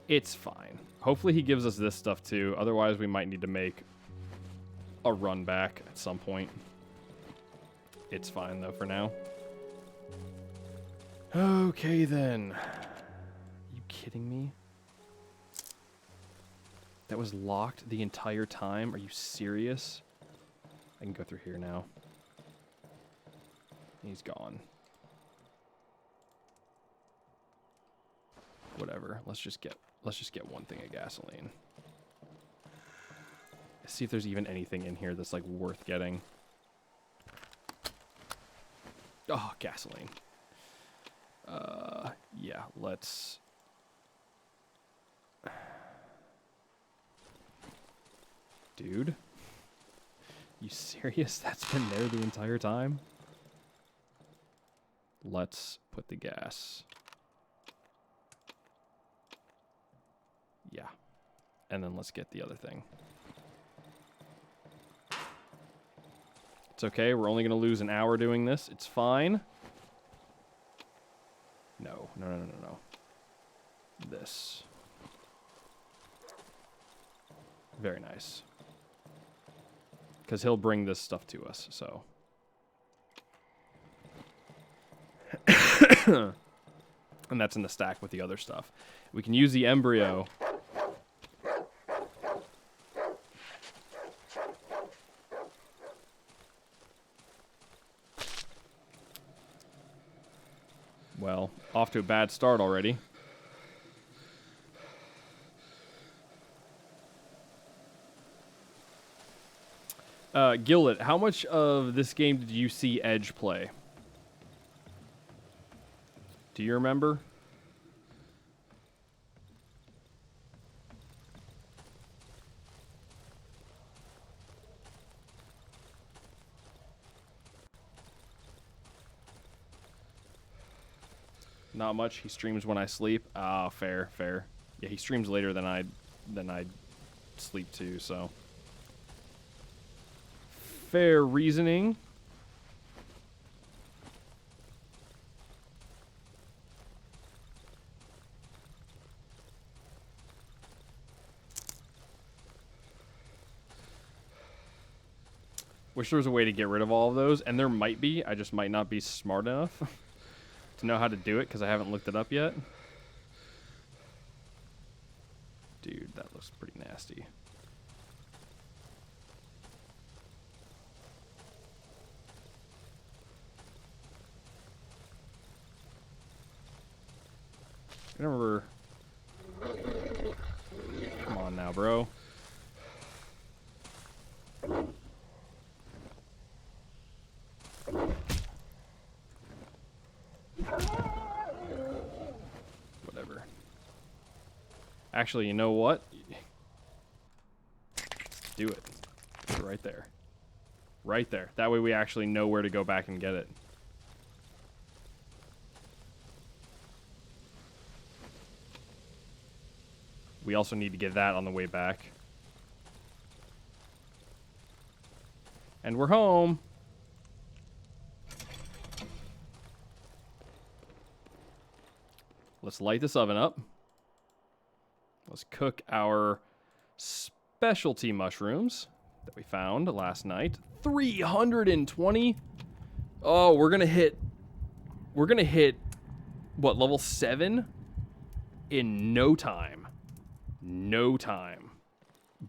It's fine. Hopefully he gives us this stuff too. Otherwise we might need to make a run back at some point. It's fine though for now. Okay then. Are you kidding me? That was locked the entire time? Are you serious? I can go through here now. He's gone. Whatever. Let's just get one thing of gasoline. Let's see if there's even anything in here that's like worth getting. Oh, gasoline. Yeah, let's... Dude? You serious? That's been there the entire time? Let's put the gas. Yeah. And then let's get the other thing. It's okay. We're only going to lose an hour doing this. It's fine. No. This. Very nice. Because he'll bring this stuff to us, so. And that's in the stack with the other stuff. We can use the embryo. Well, off to a bad start already. Gillet, how much of this game did you see Edge play? Do you remember? Not much. He streams when I sleep. Ah, fair, fair. Yeah, he streams later than I sleep too, so. Fair reasoning. Wish there was a way to get rid of all of those, and there might be. I just might not be smart enough to know how to do it because I haven't looked it up yet. Dude, that looks pretty nasty. I remember. Come on now, bro. Whatever. Actually, you know what? Do it. Right there. Right there. That way we actually know where to go back and get it. We also need to get that on the way back. And we're home. Let's light this oven up. Let's cook our specialty mushrooms that we found last night. 320. Oh, we're gonna hit what, level 7 in no time. No time.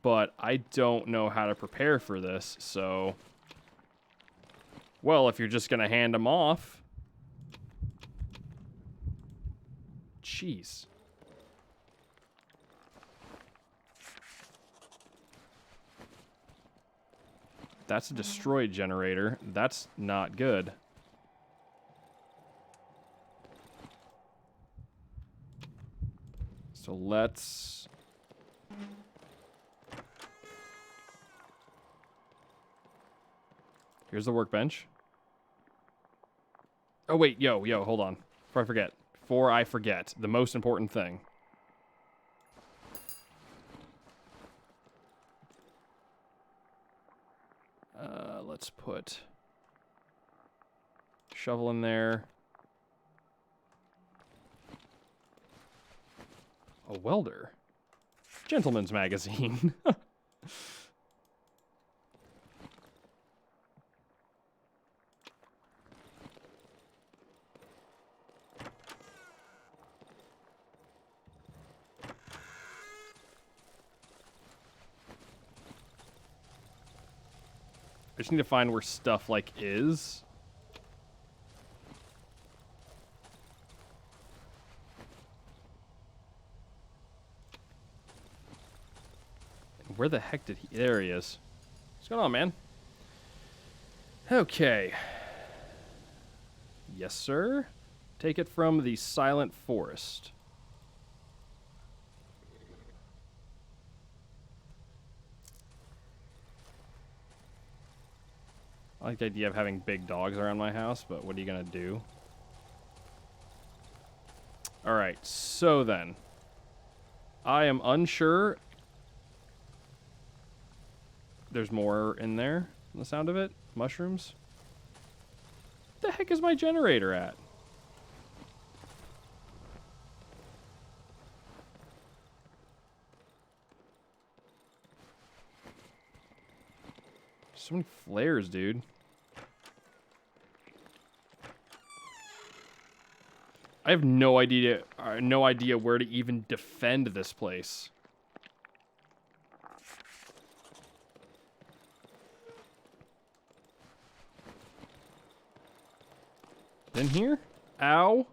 But I don't know how to prepare for this, so well, if you're just gonna hand them off. Jeez. That's a destroyed generator. That's not good. So let's... Here's the workbench. Oh, wait. Yo, hold on. Before I forget, the most important thing. Let's put shovel in there. A welder. Gentleman's magazine. I just need to find where stuff, like, is. Where the heck did he... There he is. What's going on, man? Okay. Yes, sir. Take it from the Silent Forest. I like the idea of having big dogs around my house, but what are you going to do? Alright, so then. I am unsure. There's more in there, from the sound of it. Mushrooms. What the heck is my generator at? So many flares, dude. I have no idea where to even defend this place. In here? Ow.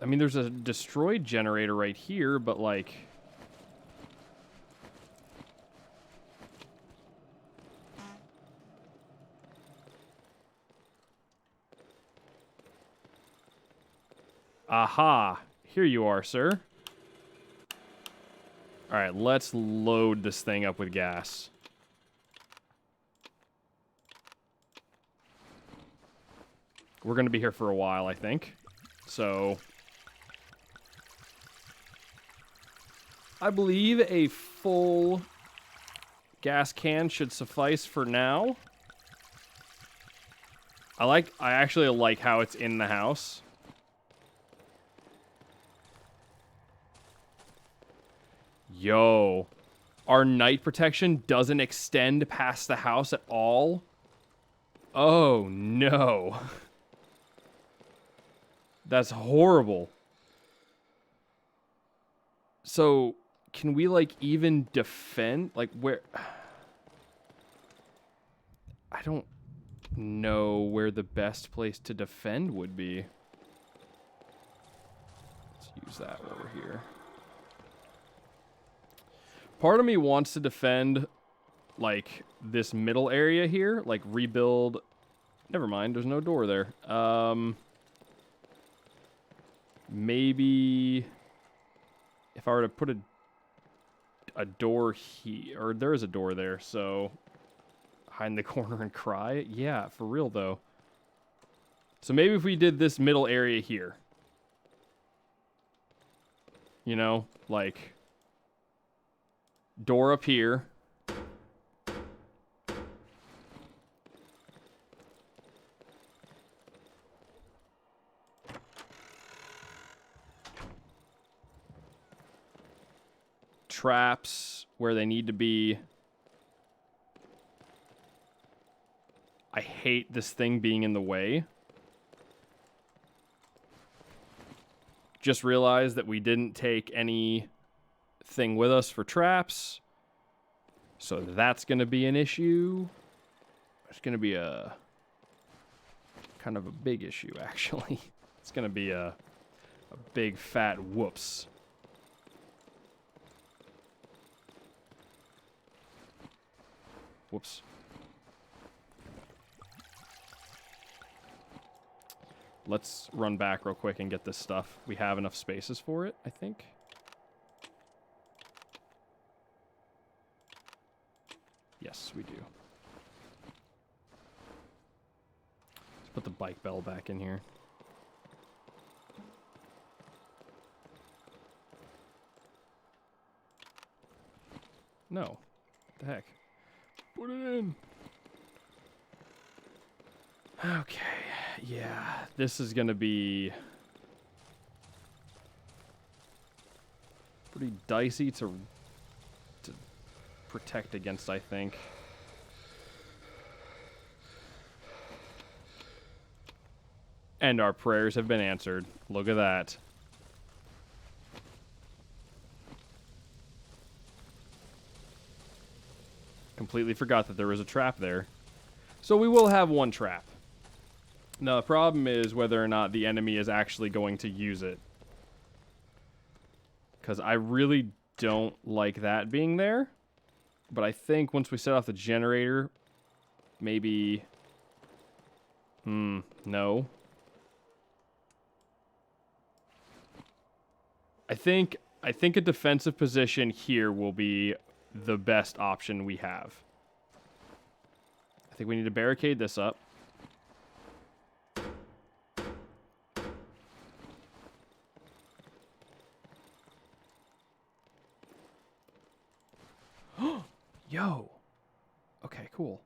I mean, there's a destroyed generator right here, but like... Aha. Here you are, sir. Alright, let's load this thing up with gas. We're going to be here for a while, I think. So... I believe a full gas can should suffice for now. I actually like how it's in the house. Yo, our night protection doesn't extend past the house at all. Oh no. That's horrible. So, can we like even defend? Like where? I don't know where the best place to defend would be. Let's use that over here. Part of me wants to defend, like, this middle area here. Like, rebuild... Never mind, there's no door there. Maybe... If I were to put a door here... Or there is a door there, so... Hide in the corner and cry? Yeah, for real, though. So maybe if we did this middle area here. You know? Like... Door up here. Traps where they need to be. I hate this thing being in the way. Just realized that we didn't take any... thing with us for traps, so that's gonna be an issue. It's gonna be a kind of a big issue, actually. It's gonna be a big fat whoops. Whoops. Let's run back real quick and get this stuff. We have enough spaces for it, I think. Yes, we do. Let's put the bike bell back in here. No. What the heck? Put it in. Okay. Yeah, this is gonna be pretty dicey to protect against, I think. And our prayers have been answered. Look at that. Completely forgot that there was a trap there. So we will have one trap. Now the problem is whether or not the enemy is actually going to use it. Because I really don't like that being there. But I think once we set off the generator, maybe... no. I think a defensive position here will be the best option we have. I think we need to barricade this up. Yo. Okay, cool.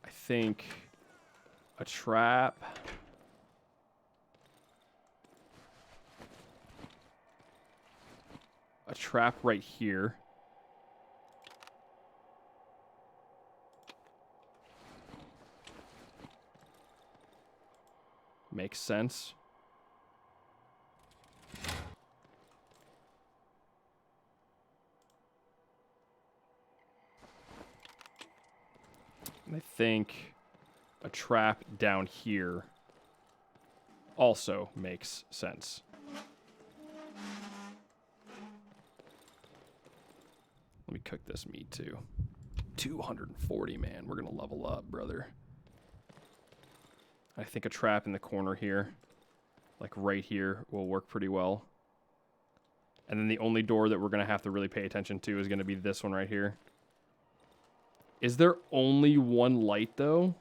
I think a trap. A trap right here. Makes sense. And I think a trap down here also makes sense. Let me cook this meat too. 240, man. We're going to level up, brother. I think a trap in the corner here, like right here, will work pretty well. And then the only door that we're going to have to really pay attention to is going to be this one right here. Is there only one light, though?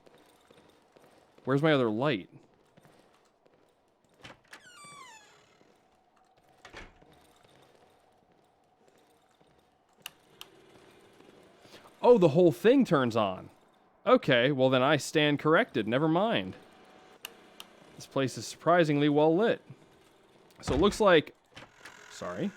Where's my other light? Oh, the whole thing turns on. Okay, well then I stand corrected. Never mind. This place is surprisingly well lit. So it looks like... Sorry.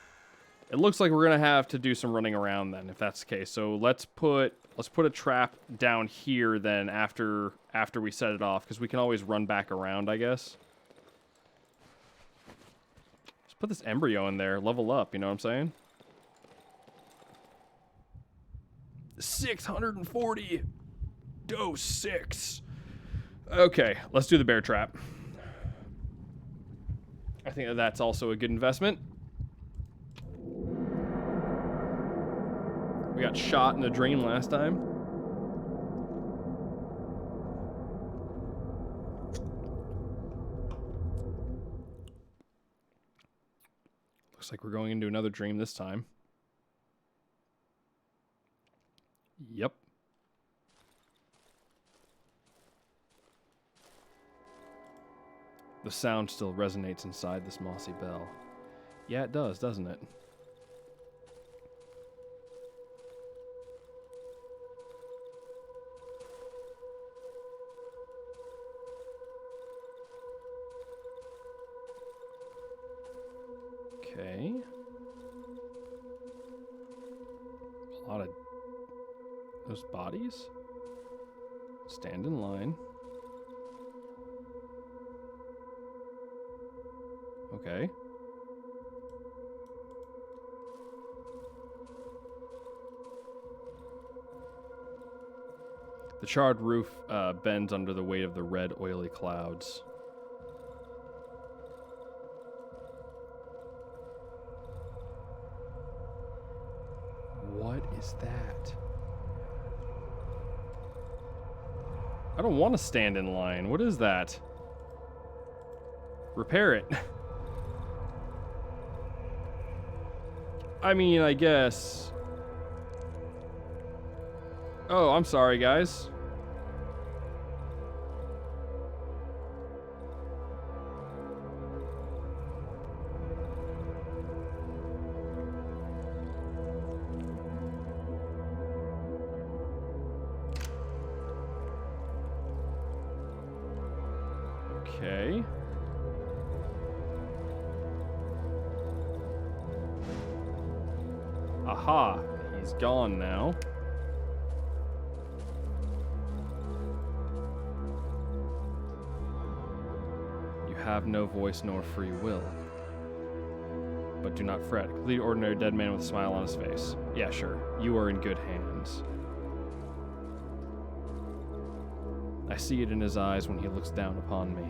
It looks like we're going to have to do some running around then, if that's the case. So let's put a trap down here then after we set it off, because we can always run back around, I guess. Let's put this embryo in there. Level up, you know what I'm saying? 640. Dose 6. Okay, let's do the bear trap. I think that's also a good investment. We got shot in a dream last time. Looks like we're going into another dream this time. Yep. The sound still resonates inside this mossy bell. Yeah, it does, doesn't it? Okay. A lot of those bodies. Stand in line. Okay. The charred roof bends under the weight of the red, oily clouds. What is that? I don't want to stand in line. What is that? Repair it. I mean, I guess. Oh, I'm sorry, guys. Okay. Aha, he's gone now. You have no voice nor free will. But do not fret. Complete ordinary dead man with a smile on his face. Yeah, sure. You are in good hands. I see it in his eyes when he looks down upon me.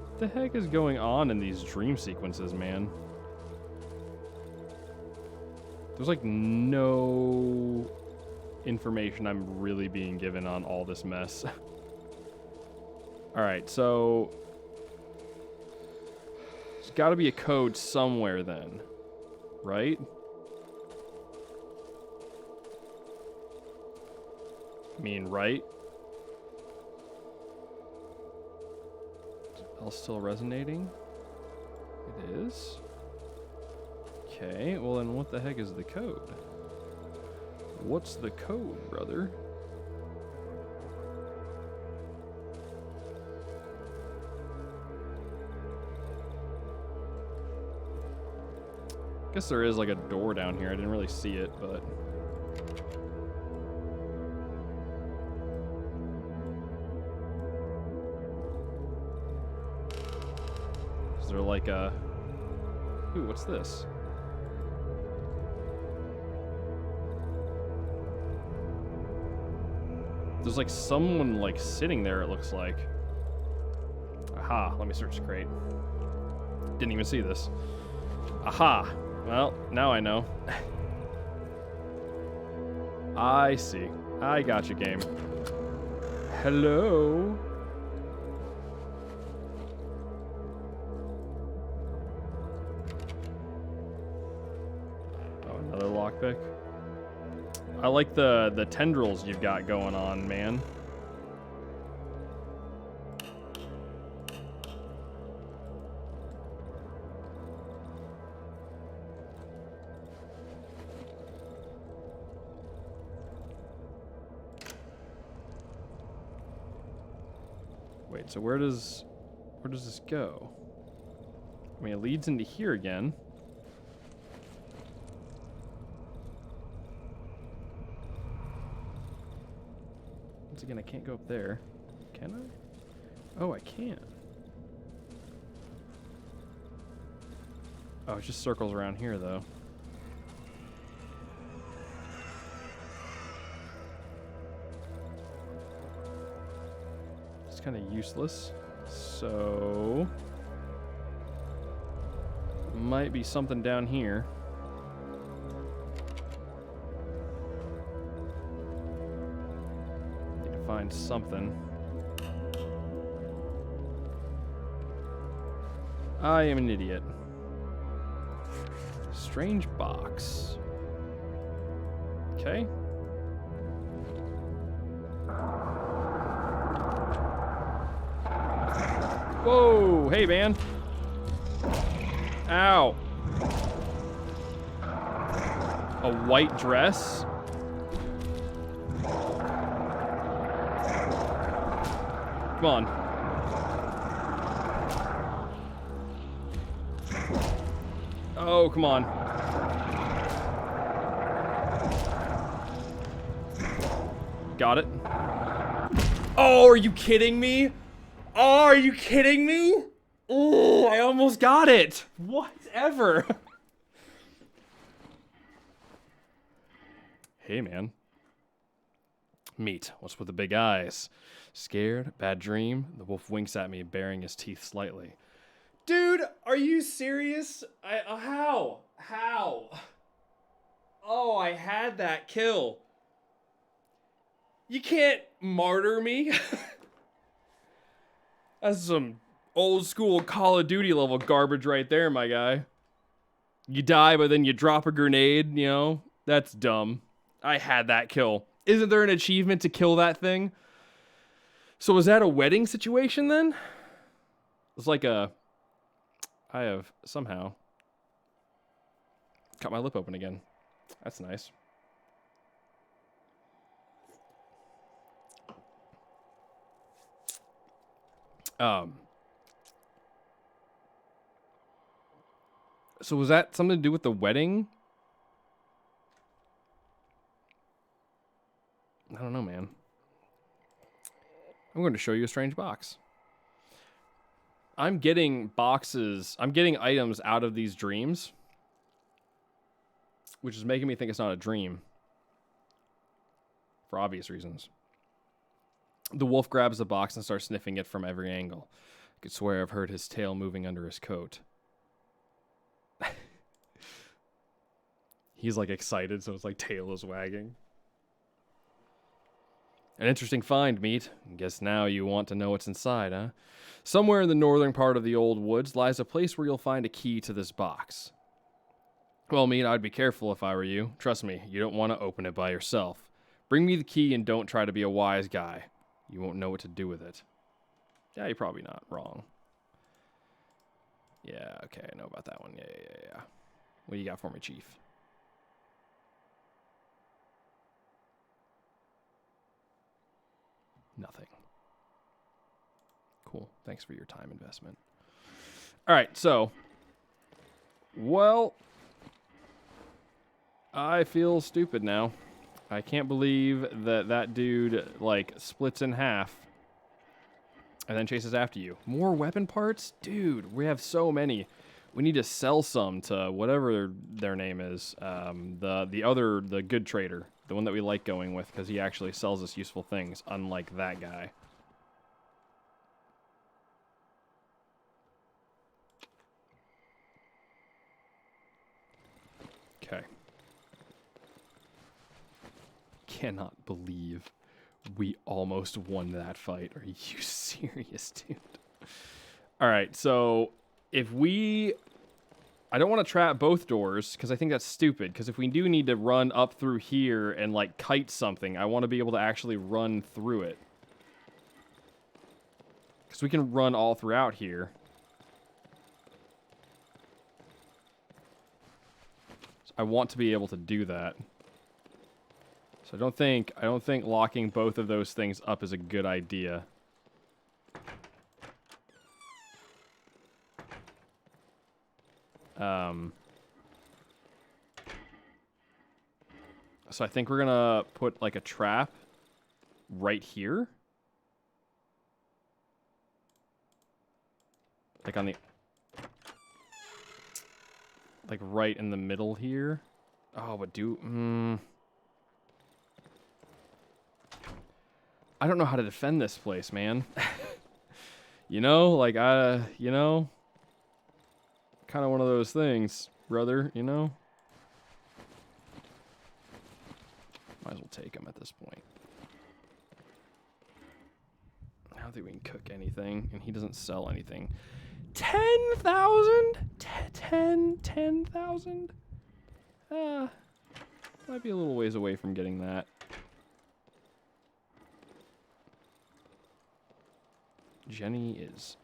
What the heck is going on in these dream sequences, man? There's like no information I'm really being given on all this mess. Alright, so there's got to be a code somewhere then, right? I mean, right? All still resonating? It is? Okay, well then what the heck is the code? What's the code, brother? Guess there is like a door down here. I didn't really see it, but... Is there like a... Ooh, what's this? There's like someone like sitting there, it looks like. Aha, let me search the crate. Didn't even see this. Aha. Well, now I know. I see. I got you, game. Hello? Oh, another lockpick. I like the tendrils you've got going on, man. Wait, so where does this go? I mean, it leads into here again. Once again, I can't go up there. Can I? Oh, I can. Oh, it just circles around here, though. It's kind of useless. So... might be something down here. Find something. I am an idiot. Strange box. Okay. Whoa! Hey, man. Ow. A white dress? Come on. Oh, come on. Got it. Oh, are you kidding me? Oh, are you kidding me? Oh, I almost got it. Whatever. Hey, man. Meat. What's with the big eyes? Scared? Bad dream? The wolf winks at me, baring his teeth slightly. Dude, are you serious? How? How? Oh, I had that kill. You can't martyr me. That's some old school Call of Duty level garbage right there, my guy. You die, but then you drop a grenade, you know? That's dumb. I had that kill. Isn't there an achievement to kill that thing? So was that a wedding situation then? It's like a... I have somehow cut my lip open again. That's nice. So was that something to do with the wedding? I don't know, man. I'm going to show you a strange box. I'm getting boxes. I'm getting items out of these dreams, which is making me think it's not a dream. For obvious reasons. The wolf grabs the box and starts sniffing it from every angle. I could swear I've heard his tail moving under his coat. He's like excited, so his like tail is wagging. An interesting find, Meat. Guess now you want to know what's inside, huh? Somewhere in the northern part of the old woods lies a place where you'll find a key to this box. Well, Meat, I'd be careful if I were you. Trust me, you don't want to open it by yourself. Bring me the key and don't try to be a wise guy. You won't know what to do with it. Yeah, you're probably not wrong. Yeah, okay, I know about that one. Yeah. What do you got for me, Chief? Nothing. Cool. Thanks for your time investment. All right, so, well, I feel stupid now. I can't believe that that dude, like, splits in half and then chases after you. More weapon parts? Dude, we have so many. We need to sell some to whatever their name is. The good trader. The one that we like going with, because he actually sells us useful things, unlike that guy. Okay. Cannot believe we almost won that fight. Are you serious, dude? All right, so if we... I don't want to trap both doors, because I think that's stupid, because if we do need to run up through here and, like, kite something, I want to be able to actually run through it. Because we can run all throughout here. So I want to be able to do that. So I don't think locking both of those things up is a good idea. So I think we're gonna put like a trap right here. Like on the... like right in the middle here. Oh, but I don't know how to defend this place, man. You know, like, you know, kind of one of those things, brother, you know? Might as well take him at this point. I don't think we can cook anything, and he doesn't sell anything. 10,000? 10,000? Might be a little ways away from getting that. Jenny is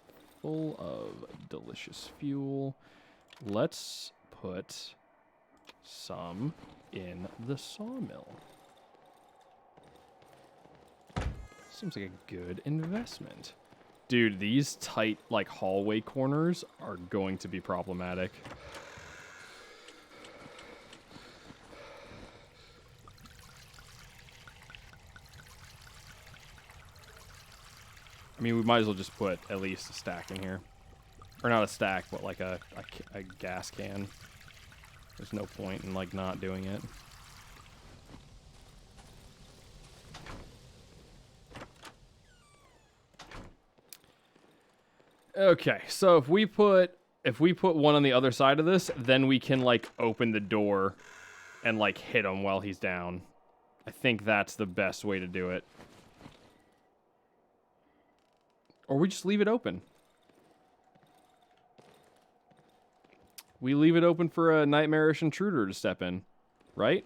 full of delicious fuel. Let's put some in the sawmill. Seems like a good investment. Dude, these tight, like, hallway corners are going to be problematic. I mean, we might as well just put at least a stack in here. Or not a stack, but like a gas can. There's no point in, like, not doing it. Okay, so if we put one on the other side of this, then we can, like, open the door and, like, hit him while he's down. I think that's the best way to do it. Or we just leave it open. We leave it open for a nightmarish intruder to step in, right?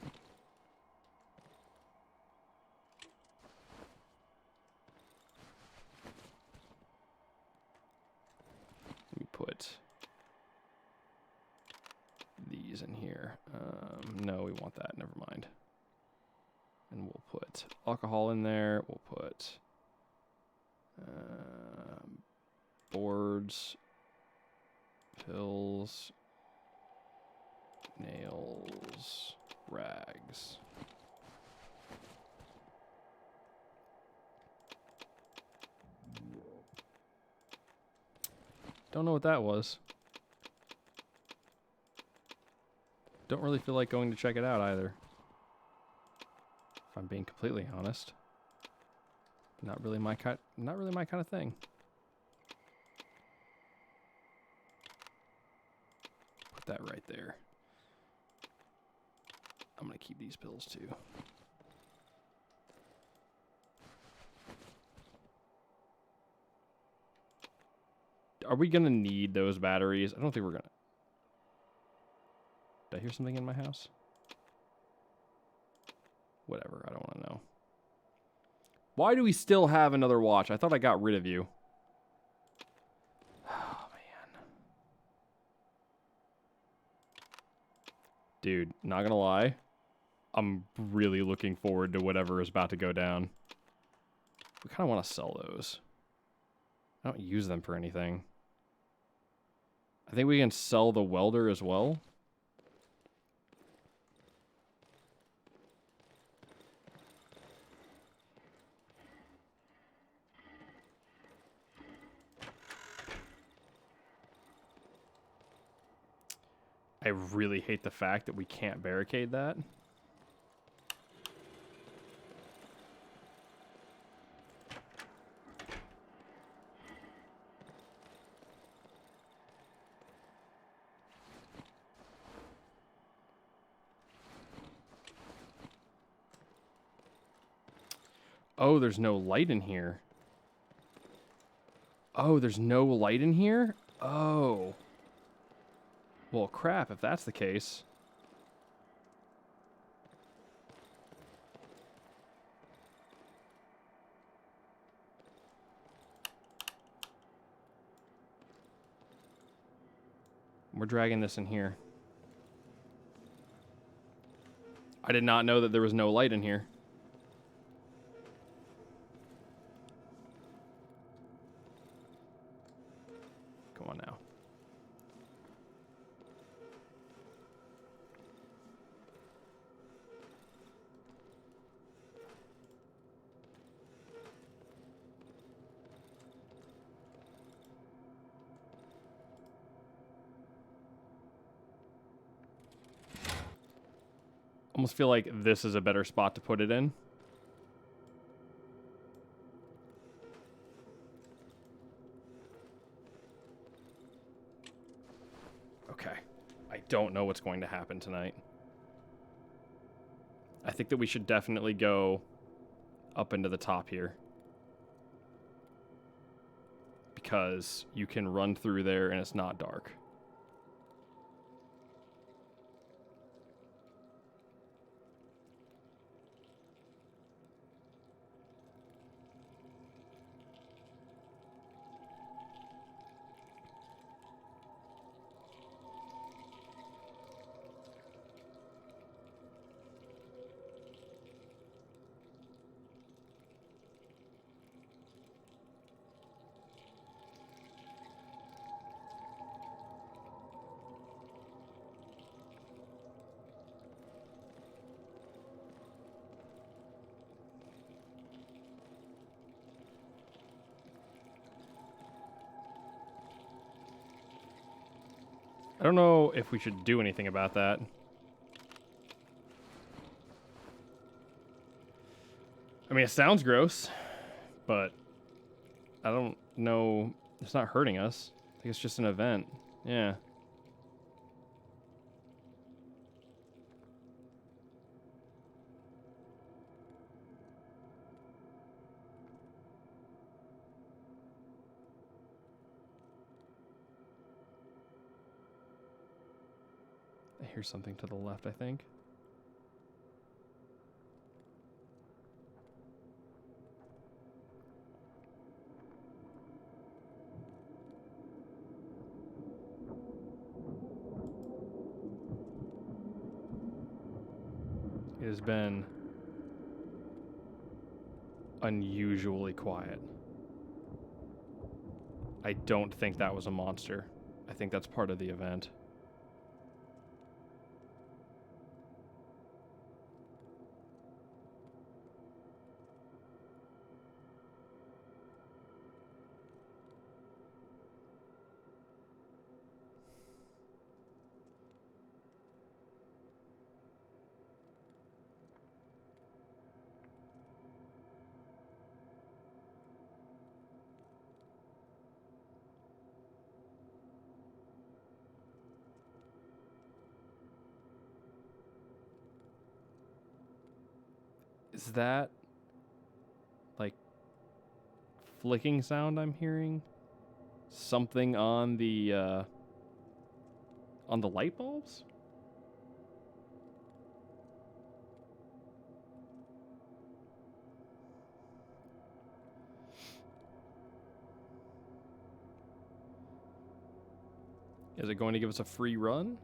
Let me put these in here. No, we want that. Never mind. And we'll put alcohol in there. We'll put boards, pills, nails, rags. Don't know what that was. Don't really feel like going to check it out either. If I'm being completely honest. Not really my kind of thing. Put that right there. I'm gonna keep these pills too. Are we gonna need those batteries? I don't think we're gonna. Did I hear something in my house? Whatever, I don't want to know. Why do we still have another watch? I thought I got rid of you. Oh, man. Dude, not gonna lie. I'm really looking forward to whatever is about to go down. We kind of want to sell those. I don't use them for anything. I think we can sell the welder as well. I really hate the fact that we can't barricade that. Oh, there's no light in here. Oh, there's no light in here? Oh. Well, crap, if that's the case. We're dragging this in here. I did not know that there was no light in here. Come on now. Almost feel like this is a better spot to put it in. Okay. I don't know what's going to happen tonight. I think that we should definitely go up into the top here. Because you can run through there and it's not dark. I don't know if we should do anything about that. I mean, it sounds gross, but I don't know. It's not hurting us. I think it's just an event. Yeah. I hear something to the left, I think. It has been unusually quiet. I don't think that was a monster. I think that's part of the event. Is that like flicking sound I'm hearing? Something on the light bulbs? Is it going to give us a free run?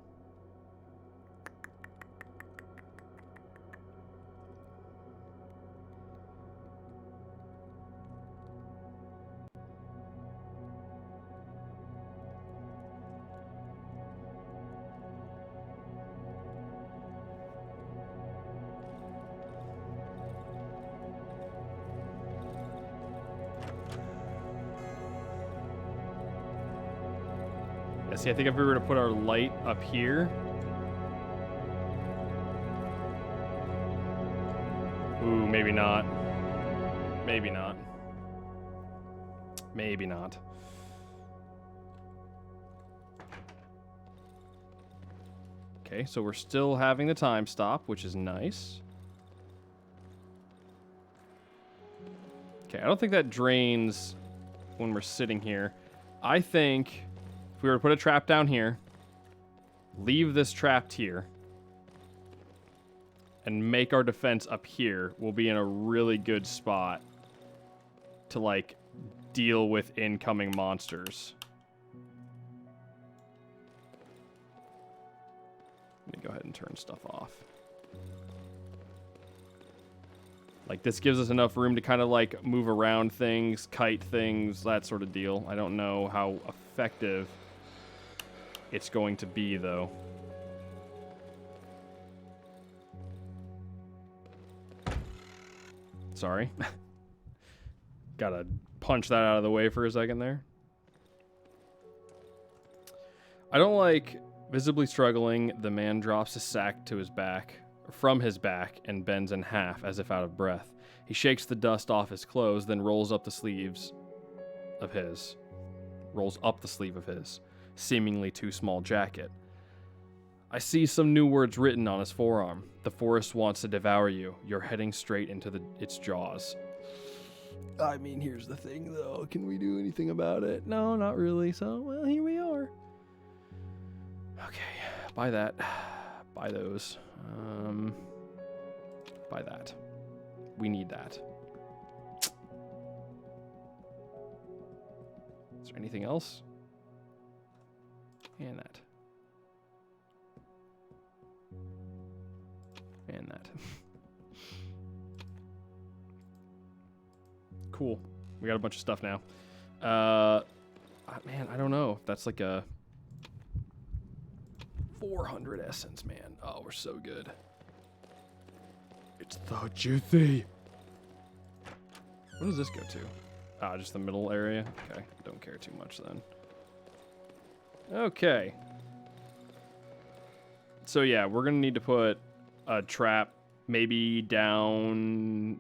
Yeah, see, I think if we were to put our light up here, maybe not. Maybe not. Maybe not. Okay, so we're still having the time stop, which is nice. Okay, I don't think that drains when we're sitting here. I think if we were to put a trap down here, leave this trapped here, and make our defense up here, we'll be in a really good spot to, like, deal with incoming monsters. Let me go ahead and turn stuff off. Like, this gives us enough room to kind of, like, move around things, kite things, that sort of deal. I don't know how effective it's going to be, though. Sorry. Gotta punch that out of the way for a second there. I don't like visibly struggling. The man drops his sack to his back, from his back, and bends in half as if out of breath. He shakes the dust off his clothes, then rolls up the sleeve of his seemingly too small jacket. I see some new words written on his forearm. The forest wants to devour you. You're heading straight into its jaws. I mean, here's the thing, though. Can we do anything about it? No, not really. So, well, here we are. Okay, buy that. Buy those. Buy that. We need that. Is there anything else? And that. And that. Cool. We got a bunch of stuff now. Man, I don't know. That's like a 400 essence, man. Oh, we're so good. It's the juicy. What does this go to? Ah, just the middle area? Okay, don't care too much then. Okay. So yeah, we're gonna need to put a trap maybe down...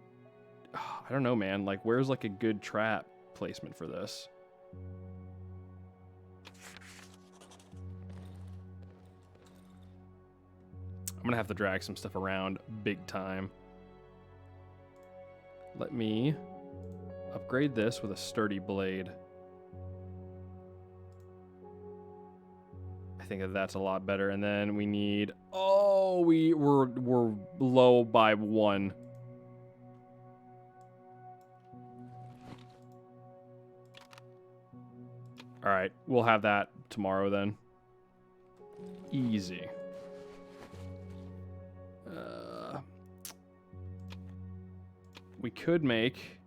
I don't know, man. Like, where's like a good trap placement for this? I'm gonna have to drag some stuff around big time. Let me upgrade this with a sturdy blade. I think that that's a lot better. And then we need... Oh, we're low by 1. All right, we'll have that tomorrow then. Easy. We could make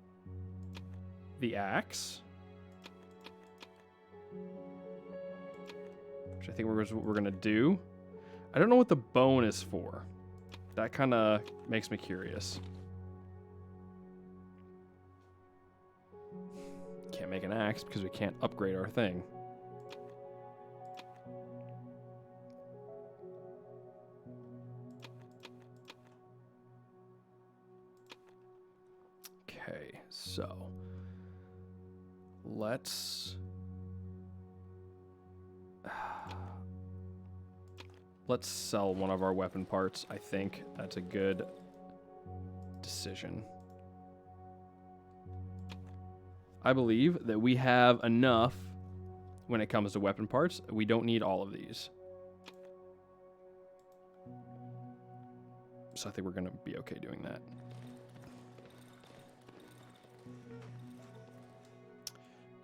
the axe, which I think we're gonna do. I don't know what the bone is for. That kind of makes me curious. Can't make an axe because we can't upgrade our thing. Okay, so let's sell one of our weapon parts. I think that's a good decision. I believe that we have enough when it comes to weapon parts. We don't need all of these. So I think we're going to be okay doing that.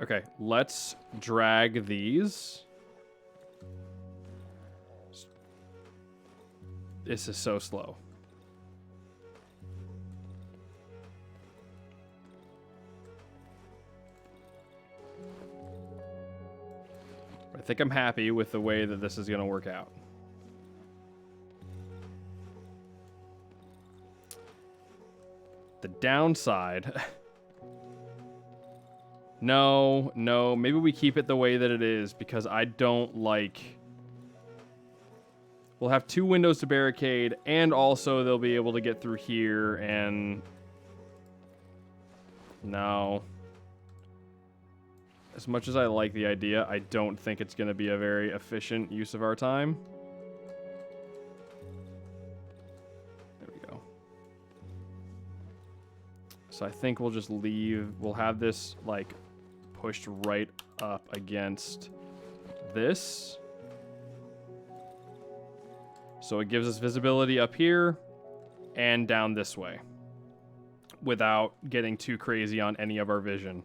Okay, let's drag these. This is so slow. I think I'm happy with the way that this is going to work out. The downside... No, maybe we keep it the way that it is because I don't like... We'll have 2 windows to barricade and also they'll be able to get through here and No. As much as I like the idea, I don't think it's going to be a very efficient use of our time. There we go. So I think we'll just leave. We'll have this, like, pushed right up against this. So it gives us visibility up here and down this way without getting too crazy on any of our vision.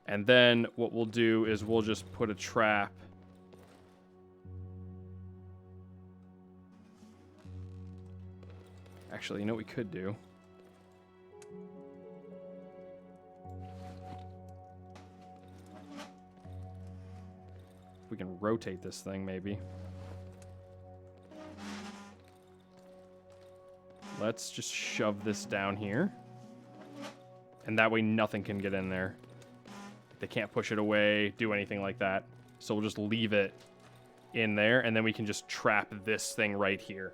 And then what we'll do is we'll just put a trap actually, you know what we could do? We can rotate this thing maybe. Let's just shove this down here. And that way nothing can get in there. They can't push it away, do anything like that. So we'll just leave it in there, and then we can just trap this thing right here.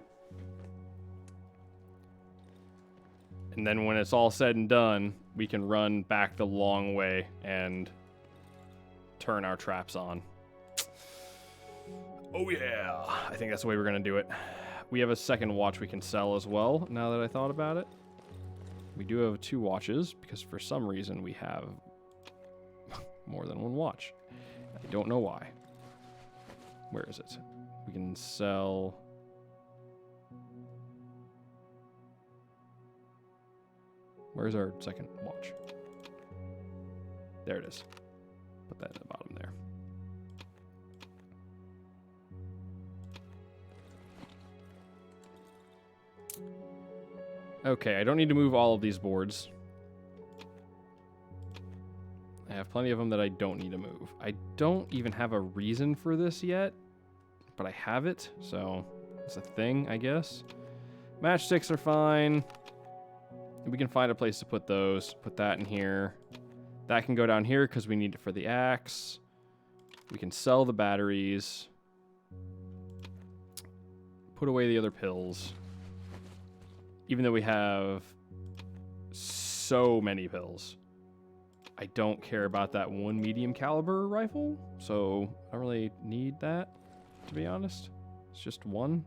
And then when it's all said and done, we can run back the long way and turn our traps on. Oh yeah, I think that's the way we're gonna do it. We have a second watch we can sell as well, now that I thought about it. We do have 2 watches, because for some reason we have more than 1 watch. I don't know why. Where is it? We can sell... Where's our second watch? There it is. Put that at the bottom there. Okay, I don't need to move all of these boards. I have plenty of them that I don't need to move. I don't even have a reason for this yet, but I have it, so it's a thing, I guess. Matchsticks are fine. We can find a place to put those. Put that in here. That can go down here because we need it for the axe. We can sell the batteries. Put away the other pills. Even though we have so many pills. I don't care about that 1 medium caliber rifle, so I don't really need that, to be honest. It's just 1.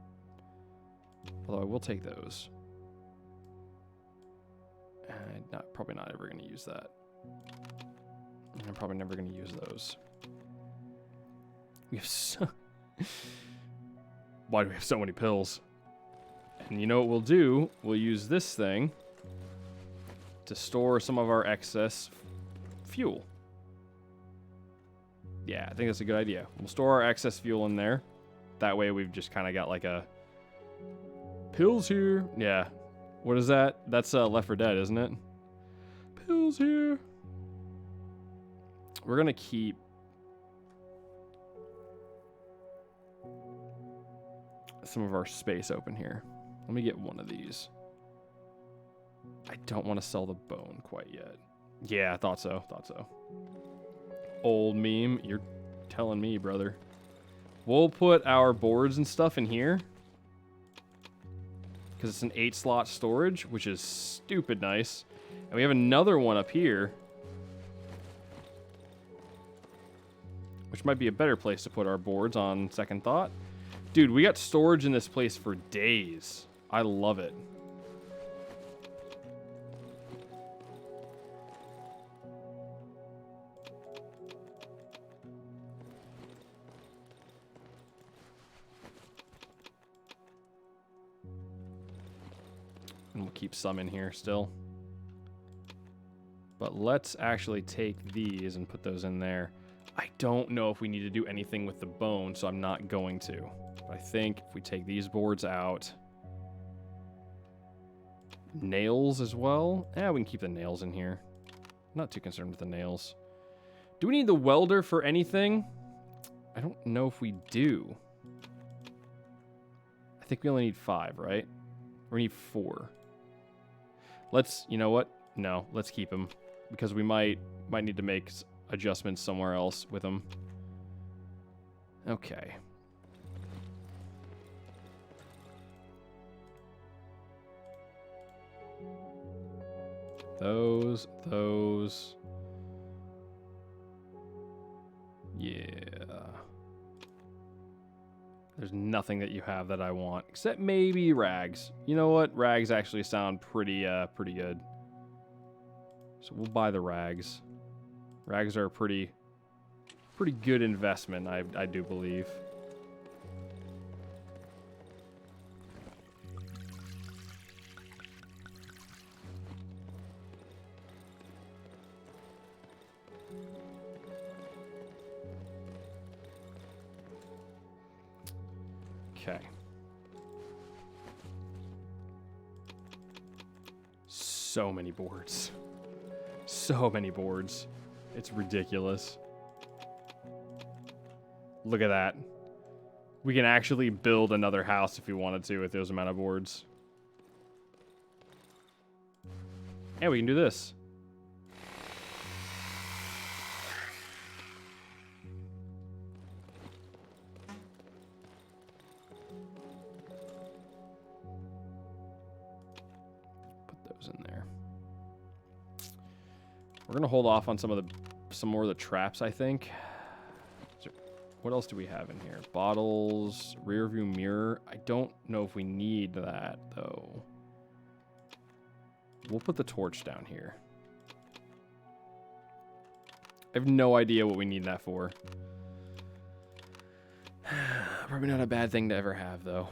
Although I will take those. Probably not ever going to use that. I'm probably never going to use those. We have so... Why do we have so many pills? And you know what we'll do? We'll use this thing to store some of our excess fuel. Yeah, I think that's a good idea. We'll store our excess fuel in there. That way we've just kind of got like a... Pills here. Yeah. What is that? That's Left 4 Dead, isn't it? Pills here. We're going to keep... some of our space open here. Let me get one of these. I don't want to sell the bone quite yet. Yeah, I thought so. Thought so. Old meme. You're telling me, brother. We'll put our boards and stuff in here. Because it's an 8-slot storage, which is stupid nice. And we have another one up here. Which might be a better place to put our boards on second thought. Dude, we got storage in this place for days. I love it. And we'll keep some in here still. But let's actually take these and put those in there. I don't know if we need to do anything with the bone, so I'm not going to. But I think if we take these boards out... Nails as well? Yeah, we can keep the nails in here. Not too concerned with the nails. Do we need the welder for anything? I don't know if we do. I think we only need 5, right? Or we need 4. Let's, you know what? No, let's keep them. Because we might need to make adjustments somewhere else with them. Okay. Those. Yeah. There's nothing that you have that I want, except maybe rags. You know what? Rags actually sound pretty good. So we'll buy the rags. Rags are a pretty good investment, I do believe. Okay. So many boards. So many boards. It's ridiculous. Look at that. We can actually build another house if we wanted to with those amount of boards. And we can do this. In there. We're gonna hold off on some more of the traps, I think. What else do we have in here? Bottles, rear view mirror. I don't know if we need that though. We'll put the torch down here. I have no idea what we need that for. Probably not a bad thing to ever have though.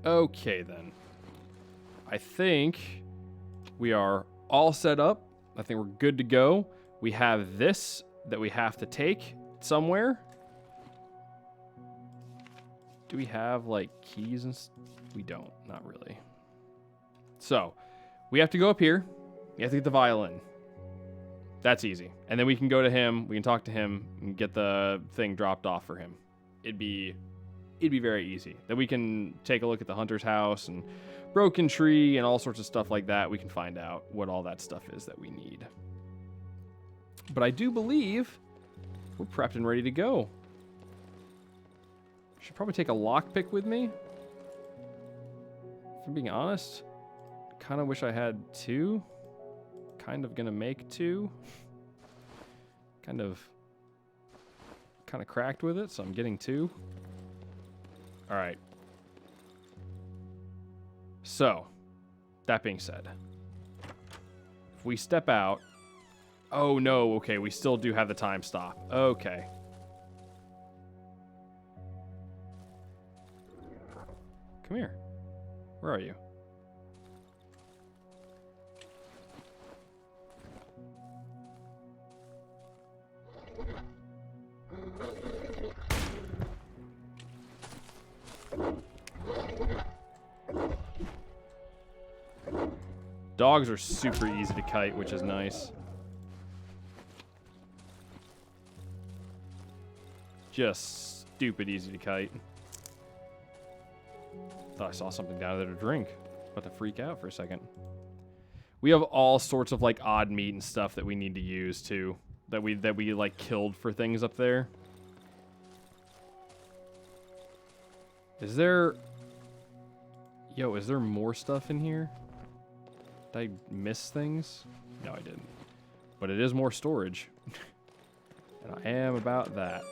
Okay, then. I think we are all set up. I think we're good to go. We have this that we have to take somewhere. Do we have, like, keys and we don't. Not really. So, we have to go up here. We have to get the violin. That's easy. And then we can go to him. We can talk to him and get the thing dropped off for him. It'd be very easy. Then we can take a look at the hunter's house and broken tree and all sorts of stuff like that. We can find out what all that stuff is that we need. But I do believe we're prepped and ready to go. Should probably take a lockpick with me. If I'm being honest, kind of wish I had two. Kind of gonna make two. Kind of cracked with it, so I'm getting two. All right. So, that being said, if we step out, oh no, okay, we still do have the time stop. Okay. Come here. Where are you? Dogs are super easy to kite, which is nice. Just stupid easy to kite. Thought I saw something down there to drink. About to freak out for a second. We have all sorts of like odd meat and stuff that we need to use too. That we like killed for things up there. Is there... Yo, is there more stuff in here? Did I miss things? No, I didn't. But it is more storage. And I am about that.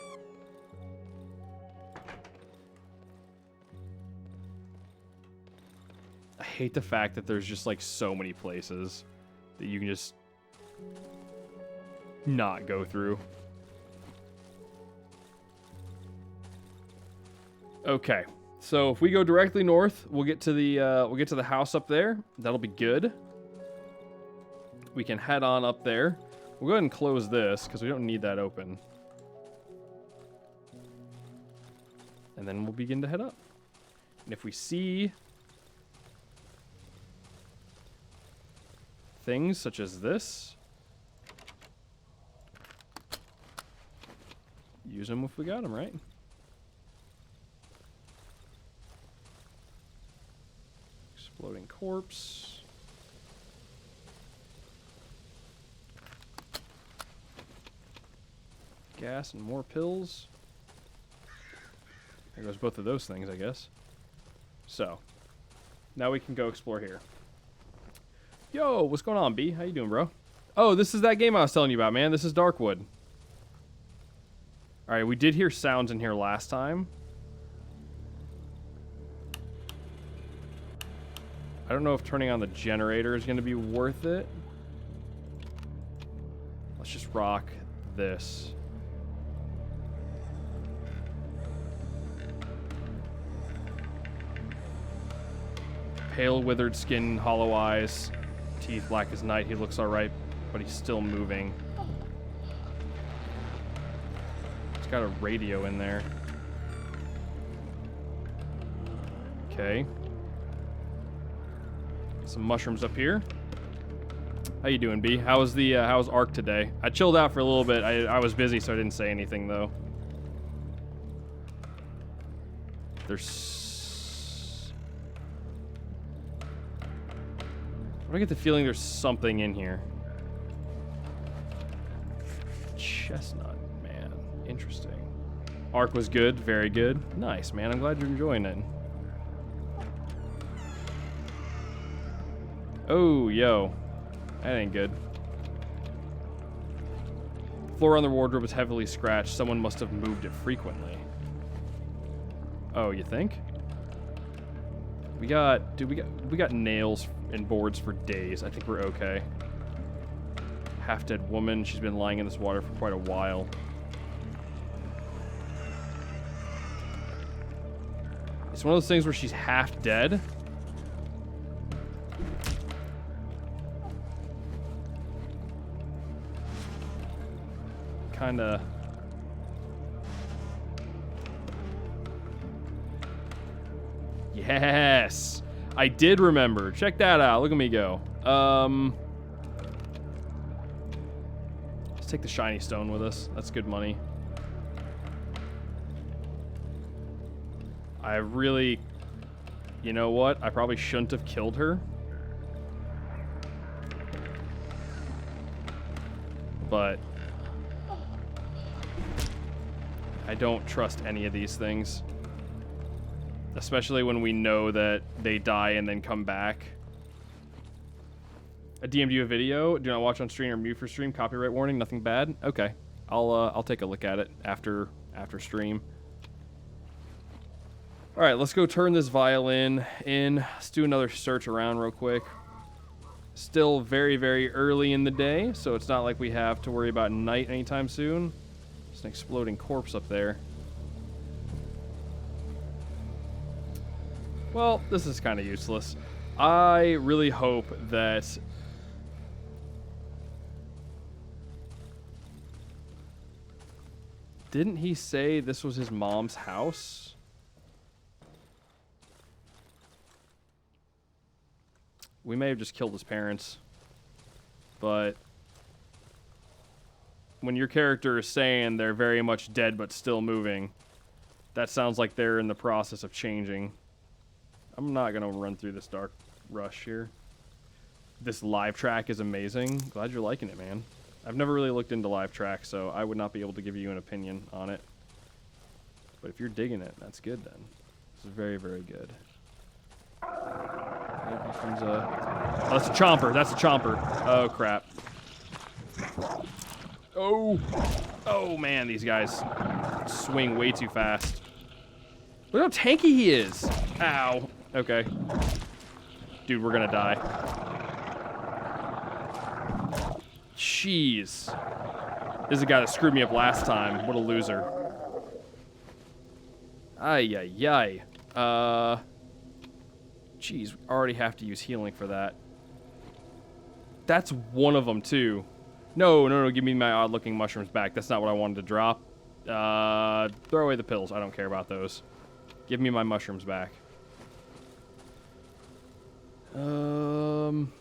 I hate the fact that there's just like so many places that you can just not go through. Okay. So if we go directly north, we'll get to the house up there. That'll be good. We can head on up there. We'll go ahead and close this because we don't need that open. And then we'll begin to head up. And if we see things such as this, use them if we got them, right? Exploding corpse. gas and more pills. There goes both of those things, I guess. So, now we can go explore here. Yo, what's going on, B? How you doing, bro? Oh, this is that game I was telling you about, man. This is Darkwood. Alright, we did hear sounds in here last time. I don't know if turning on the generator is going to be worth it. Let's just rock this. Pale, withered skin, hollow eyes, teeth black as night. He looks alright, but he's still moving. It's got a radio in there. Okay. Some mushrooms up here. How you doing, B? How's Ark today? I chilled out for a little bit. I was busy, so I didn't say anything though. I get the feeling there's something in here. Chestnut, man. Interesting. Ark was good, very good. Nice, man. I'm glad you're enjoying it. Oh, yo. That ain't good. Floor on the wardrobe was heavily scratched. Someone must have moved it frequently. Oh, you think? We got nails and boards for days. I think we're okay. Half-dead woman. She's been lying in this water for quite a while. It's one of those things where she's half dead. Kinda. Yes! I did remember. Check that out. Look at me go. Let's take the shiny stone with us. That's good money. I really... You know what? I probably shouldn't have killed her. But... I don't trust any of these things. Especially when we know that they die and then come back. I DM'd you a video. Do not watch on stream or mute for stream. Copyright warning. Nothing bad. Okay. I'll take a look at it after stream. All right, let's go turn this violin in. Let's do another search around real quick. Still very, very early in the day, so it's not like we have to worry about night anytime soon. There's an exploding corpse up there. Well, this is kind of useless. I really hope that... Didn't he say this was his mom's house? We may have just killed his parents. But... when your character is saying they're very much dead but still moving, that sounds like they're in the process of changing. I'm not going to run through this dark rush here. This live track is amazing. Glad you're liking it, man. I've never really looked into live track, so I would not be able to give you an opinion on it. But if you're digging it, that's good then. This is very, very good. Oh, that's a chomper. That's a chomper. Oh, crap. Oh. Oh, man, these guys swing way too fast. Look how tanky he is. Ow. Okay. Dude, we're gonna die. Jeez. This is the guy that screwed me up last time. What a loser. Ay, ay, ay. Jeez, we already have to use healing for that. That's one of them, too. No, give me my odd-looking mushrooms back. That's not what I wanted to drop. Throw away the pills. I don't care about those. Give me my mushrooms back.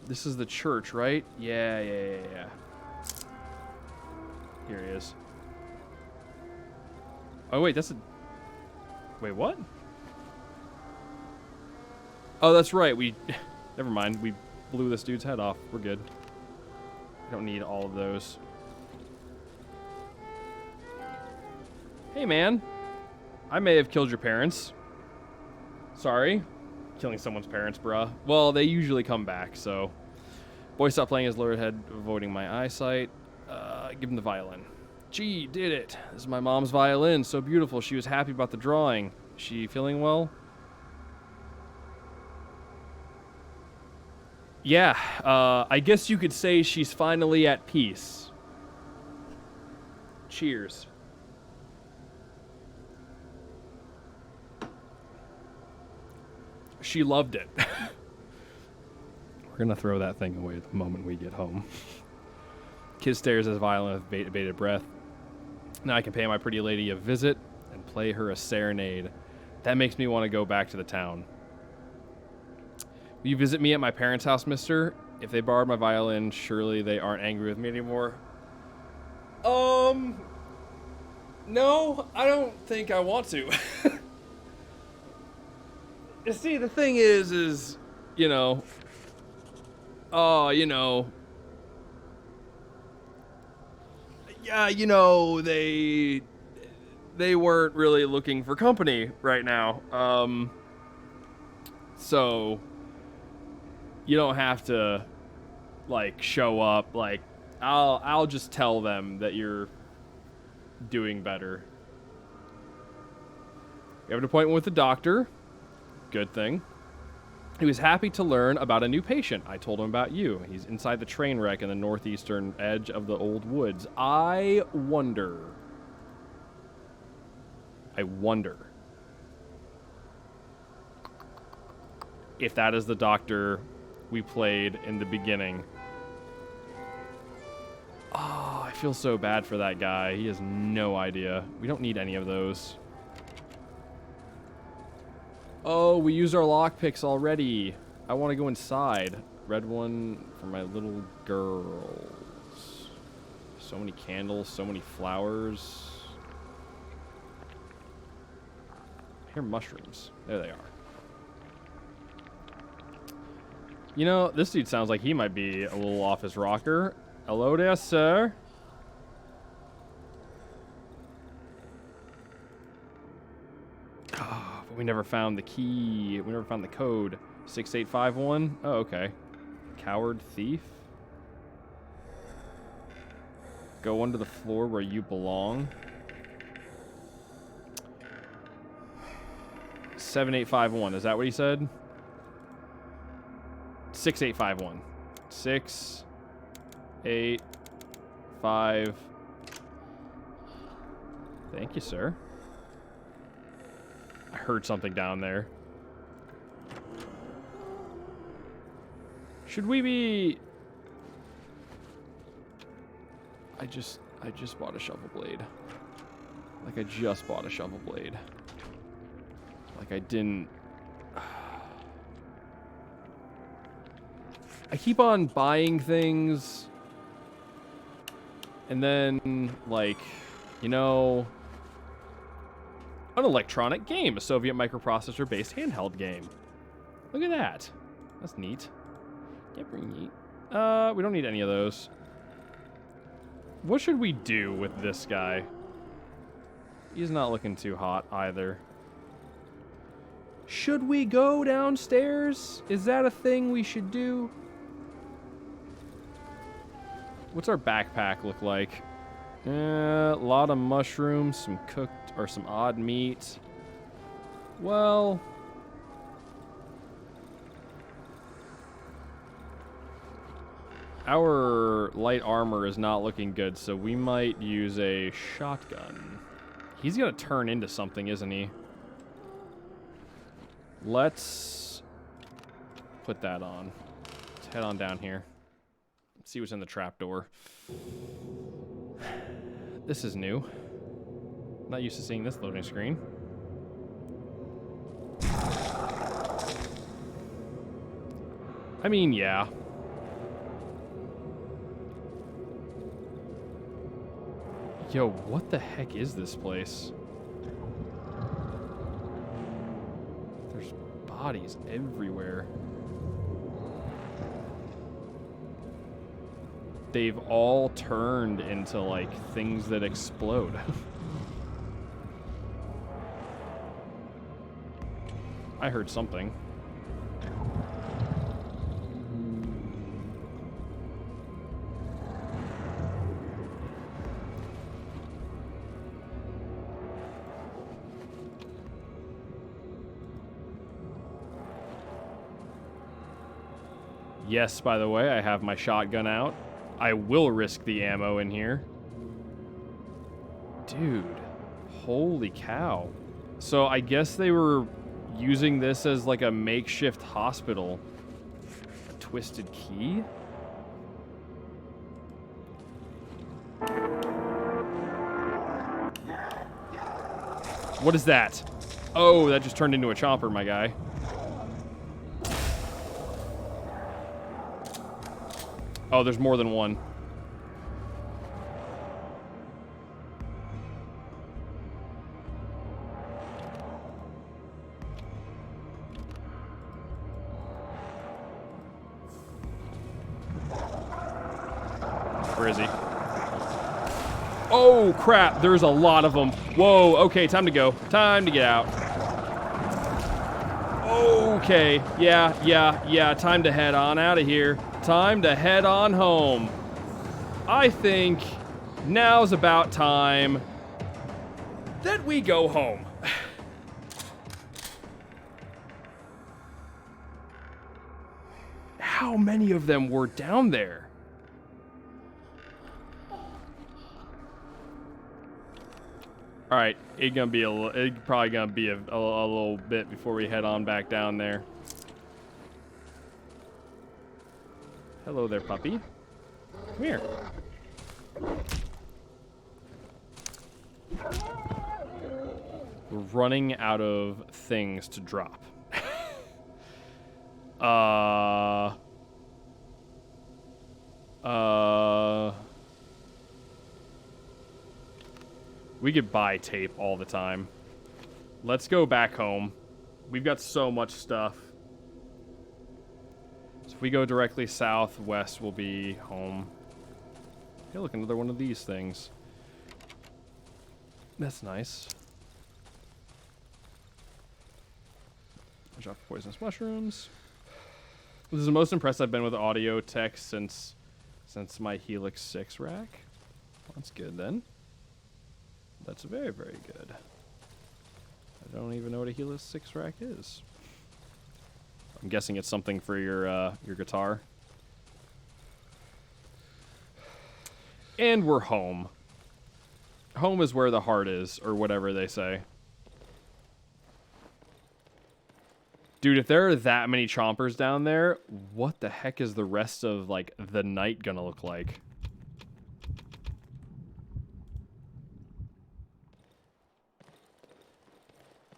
This is the church, right? Yeah. Here he is. Oh, wait, that's a... Wait, what? Oh, that's right. Never mind. We blew this dude's head off. We're good. I don't need all of those. Hey, man. I may have killed your parents. Sorry. Killing someone's parents, bruh. Well, they usually come back, so... Boy stopped playing his lowered head, avoiding my eyesight. Give him the violin. Gee, did it. This is my mom's violin. So beautiful. She was happy about the drawing. Is she feeling well? Yeah, I guess you could say she's finally at peace. Cheers. She loved it. We're gonna throw that thing away the moment we get home. Kid stares at his violin with bated breath. Now I can pay my pretty lady a visit and play her a serenade. That makes me want to go back to the town. Will you visit me at my parents' house, mister? If they borrowed my violin, surely they aren't angry with me anymore. No, I don't think I want to. You see, the thing is, you know, yeah, you know, they weren't really looking for company right now. So you don't have to, like, show up. Like, I'll just tell them that you're doing better. You have an appointment with the doctor. Good thing. He was happy to learn about a new patient. I told him about you. He's inside the train wreck in the northeastern edge of the old woods. I wonder if that is the doctor we played in the beginning. Oh, I feel so bad for that guy. He has no idea. We don't need any of those. Oh, we used our lockpicks already. I want to go inside. Red one for my little girls. So many candles, so many flowers. I hear mushrooms. There they are. You know, this dude sounds like he might be a little off his rocker. Hello there, sir. We never found the key. We never found the code. 6851? Oh, okay. Coward thief? Go under the floor where you belong. 7851. Is that what he said? 6851. 6, 8, 5. Thank you, sir. I heard something down there. Should we be... I just bought a shovel blade. Like, I just bought a shovel blade. Like, I didn't... I keep on buying things. And then, like, you know... An electronic game, a Soviet microprocessor-based handheld game. Look at that. That's neat. Yeah, pretty neat. We don't need any of those. What should we do with this guy? He's not looking too hot either. Should we go downstairs? Is that a thing we should do? What's our backpack look like? A lot of mushrooms, some cooked or some odd meat. Well, our light armor is not looking good, so we might use a shotgun. He's gonna turn into something, isn't he? Let's put that on. Let's head on down here. Let's see what's in the trapdoor. This is new. I'm not used to seeing this loading screen. I mean, yeah. Yo, what the heck is this place? There's bodies everywhere. They've all turned into, like, things that explode. I heard something. Yes, by the way, I have my shotgun out. I will risk the ammo in here. Dude, holy cow. So I guess they were using this as like a makeshift hospital. A twisted key? What is that? Oh, that just turned into a chomper, my guy. Oh, there's more than one. Where is he? Oh, crap. There's a lot of them. Whoa. Okay, time to go. Time to get out. Okay. Yeah. Time to head on out of here. Time to head on home. I think now's about time that we go home. How many of them were down there? All right, it's probably gonna be a little bit before we head on back down there. Hello there, puppy. Come here. We're running out of things to drop. We could buy tape all the time. Let's go back home. We've got so much stuff. So if we go directly southwest, we'll be home. Hey, look, another one of these things. That's nice. Drop poisonous mushrooms. This is the most impressed I've been with audio tech since my Helix 6 rack. That's good then. That's very, very good. I don't even know what a Helix 6 rack is. I'm guessing it's something for your guitar. And we're home. Home is where the heart is, or whatever they say. Dude, if there are that many chompers down there, what the heck is the rest of, like, the night gonna look like?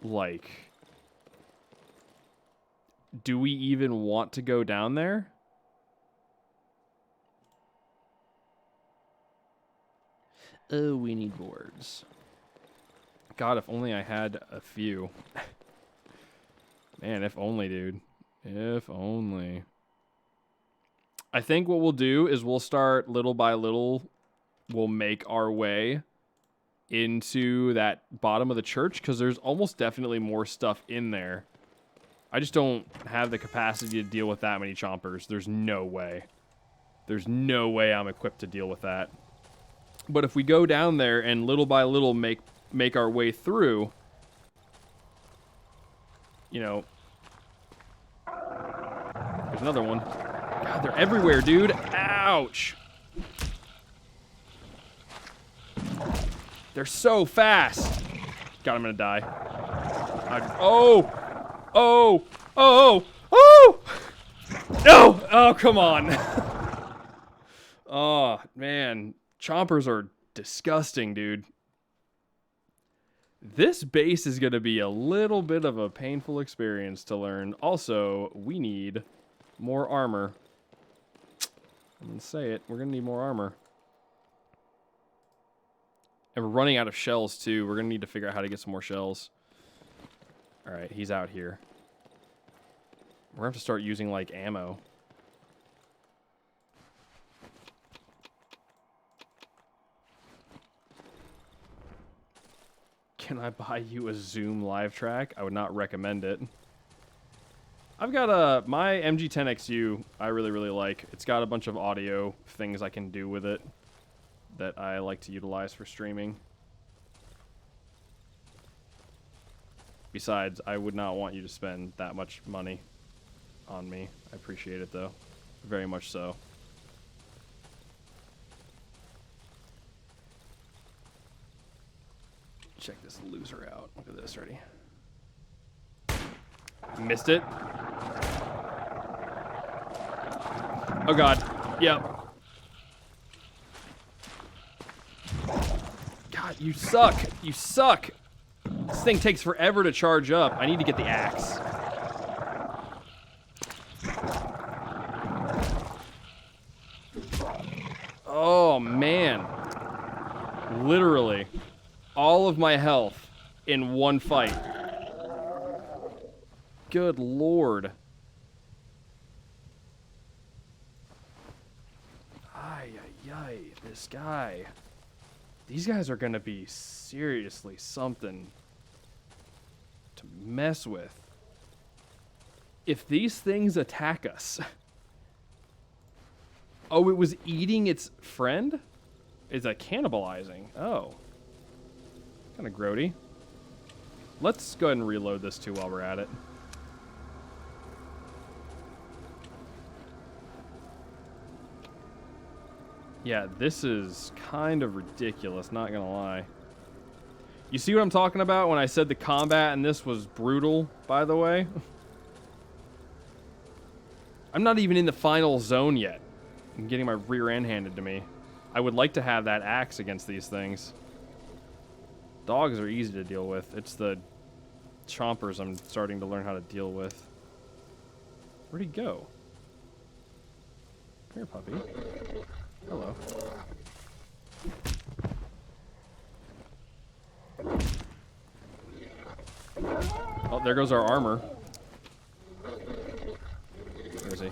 Like, do we even want to go down there? Oh, we need boards. God, if only I had a few. Man, if only, dude. If only. I think what we'll do is we'll start little by little. We'll make our way into that bottom of the church, because there's almost definitely more stuff in there. I just don't have the capacity to deal with that many chompers. There's no way. There's no way I'm equipped to deal with that. But if we go down there and little by little make our way through, you know. There's another one. God, they're everywhere, dude. Ouch. They're so fast. God, I'm gonna die. Oh! No! Oh, come on. Oh, man. Chompers are disgusting, dude. This base is gonna be a little bit of a painful experience to learn. Also, we need more armor. I'm gonna say it. We're gonna need more armor. And we're running out of shells, too. We're going to need to figure out how to get some more shells. All right, he's out here. We're going to have to start using, like, ammo. Can I buy you a Zoom live track? I would not recommend it. I've got my MG10XU I really, really like. It's got a bunch of audio things I can do with it that I like to utilize for streaming. Besides, I would not want you to spend that much money on me. I appreciate it, though. Very much so. Check this loser out. Look at this. Ready? Missed it. Oh, God. Yep. God, you suck. You suck. This thing takes forever to charge up. I need to get the axe. Oh, man. Literally. All of my health in one fight. Good Lord. Ay, ay, ay. This guy. These guys are going to be seriously something to mess with. If these things attack us... Oh, it was eating its friend? Is that cannibalizing? Oh. Kind of grody. Let's go ahead and reload this too while we're at it. Yeah, this is kind of ridiculous, not gonna lie. You see what I'm talking about when I said the combat in this was brutal, by the way? I'm not even in the final zone yet. I'm getting my rear end handed to me. I would like to have that axe against these things. Dogs are easy to deal with. It's the chompers I'm starting to learn how to deal with. Where'd he go? Here, puppy. Hello. Oh, there goes our armor. Where is he?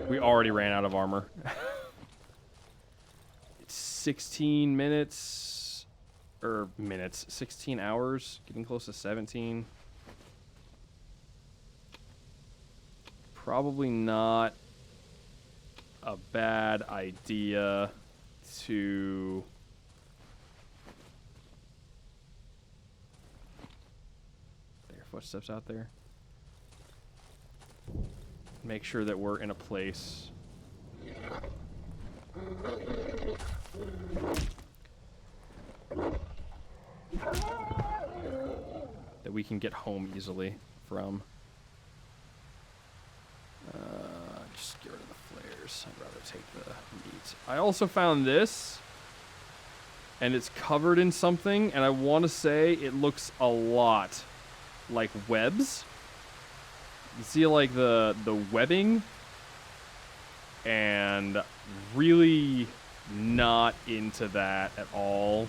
We already ran out of armor. It's 16 minutes. Or minutes. 16 hours. Getting close to 17. Probably not a bad idea to... There, footsteps out there. Make sure that we're in a place that we can get home easily from. Just get rid of the flares. I'd rather take the meat. I also found this, and it's covered in something, and I want to say it looks a lot like webs. You see, like, the webbing, and really not into that at all.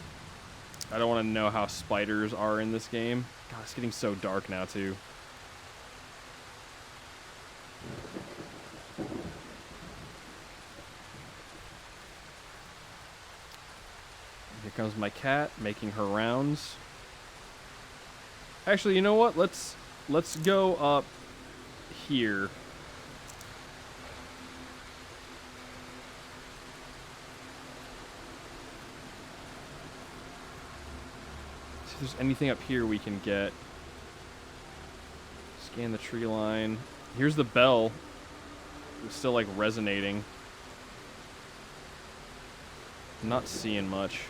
I don't want to know how spiders are in this game. God, it's getting so dark now, too. Here comes my cat making her rounds. Actually, you know what? Let's go up here. See if there's anything up here we can get. Scan the tree line. Here's the bell. It's still like resonating. I'm not seeing much.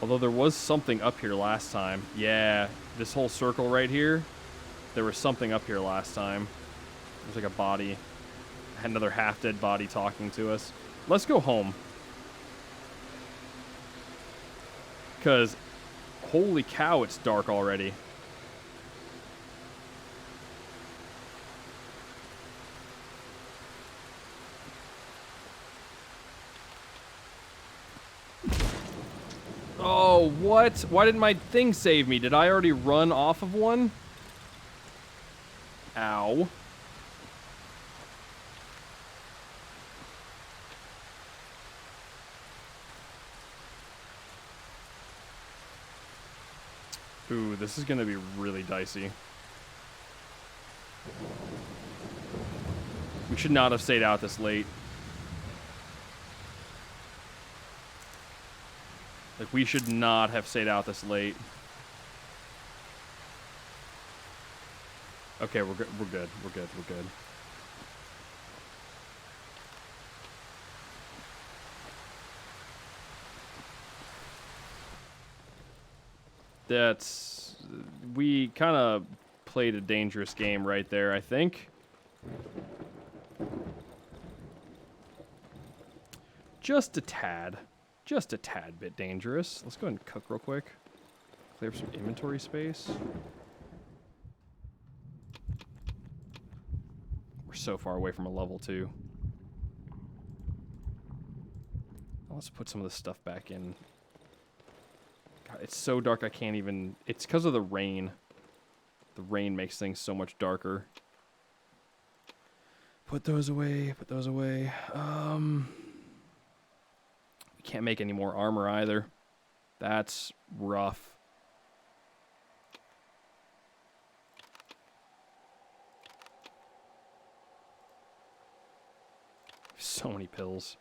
Although there was something up here last time. Yeah, this whole circle right here. There was something up here last time. There's like a body. Another half-dead body talking to us. Let's go home. Because, holy cow, it's dark already. Oh, what? Why didn't my thing save me? Did I already run off of one? Ow. Ooh, this is gonna be really dicey. We should not have stayed out this late. Like, we should not have stayed out this late. Okay, we're good. We're good. We're good. We're good. That's... We kind of played a dangerous game right there, I think. Just a tad. Just a tad bit dangerous. Let's go ahead and cook real quick. Clear up some inventory space. We're so far away from a level 2. Let's put some of this stuff back in. God, it's so dark I can't even... It's because of the rain. The rain makes things so much darker. Put those away. Put those away. We can't make any more armor either. That's rough. So many pills.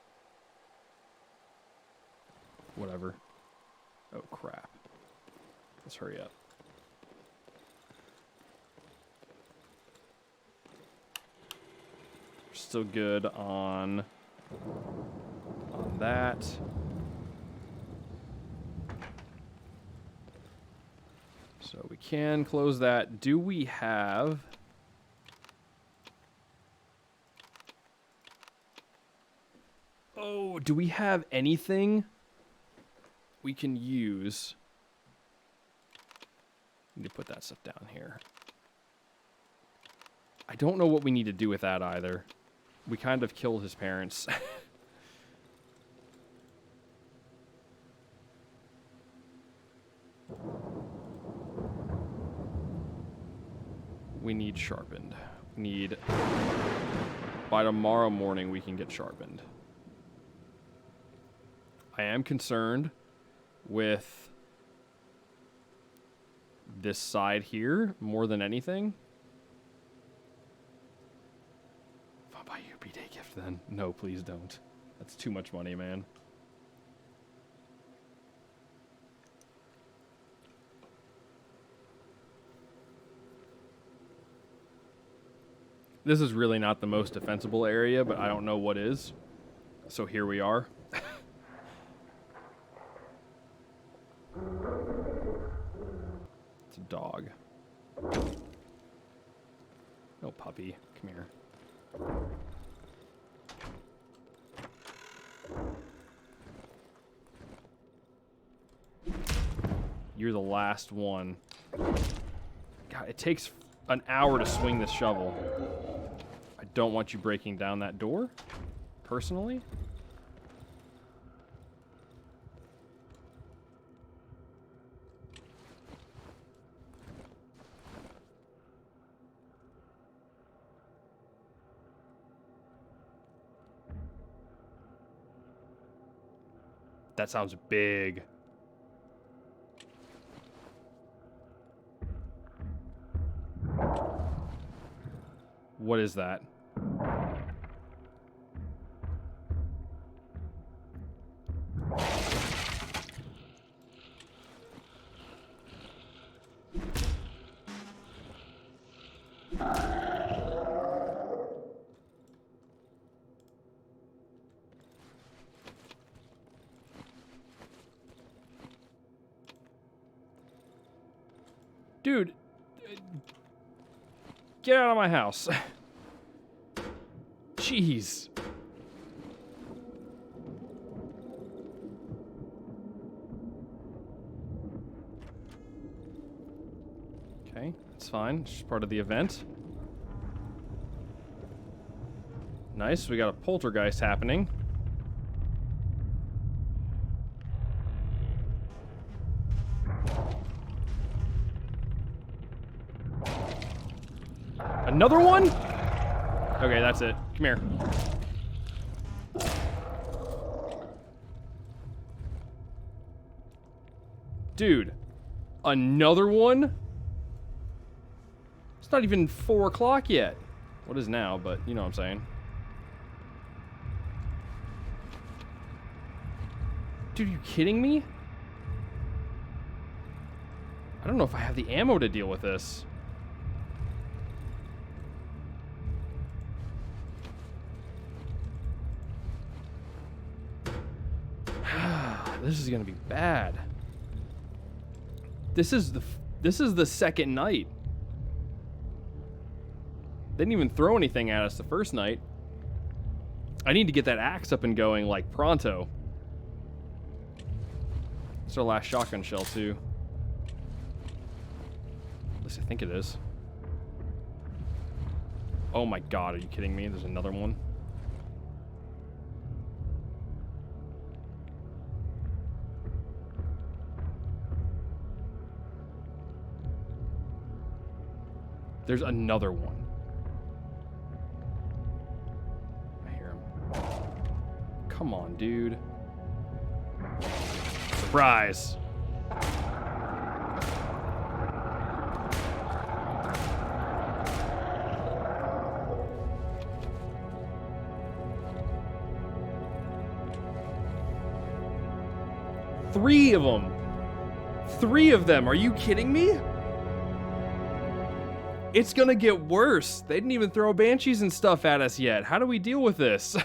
Whatever. Oh, crap. Let's hurry up. We're still good on that. So we can close that. Do we have... Oh, do we have anything we can use? Need to put that stuff down here. I don't know what we need to do with that either. We kind of killed his parents. We need sharpened. We need... By tomorrow morning, we can get sharpened. I am concerned with this side here more than anything. If I'll buy you a B-Day gift then. No, please don't. That's too much money, man. This is really not the most defensible area, but I don't know what is. So here we are. It's a dog. No puppy. Come here. You're the last one. God, it takes an hour to swing this shovel. I don't want you breaking down that door, personally. That sounds big. What is that? Dude, get out of my house. Jeez. Okay, that's fine. It's just part of the event. Nice, we got a poltergeist happening. Another one? Okay, that's it. Come here. Dude. Another one? It's not even 4 o'clock yet. What is now, but you know what I'm saying. Dude, are you kidding me? I don't know if I have the ammo to deal with this. This is gonna be bad. This is the second night. They didn't even throw anything at us the first night. I need to get that axe up and going like pronto. It's our last shotgun shell too. At least I think it is. Oh my god, are you kidding me? There's another one. There's another one. I hear him. Come on, dude. Surprise. Three of them. 3 of them. Are you kidding me? It's gonna get worse. They didn't even throw banshees and stuff at us yet. How do we deal with this?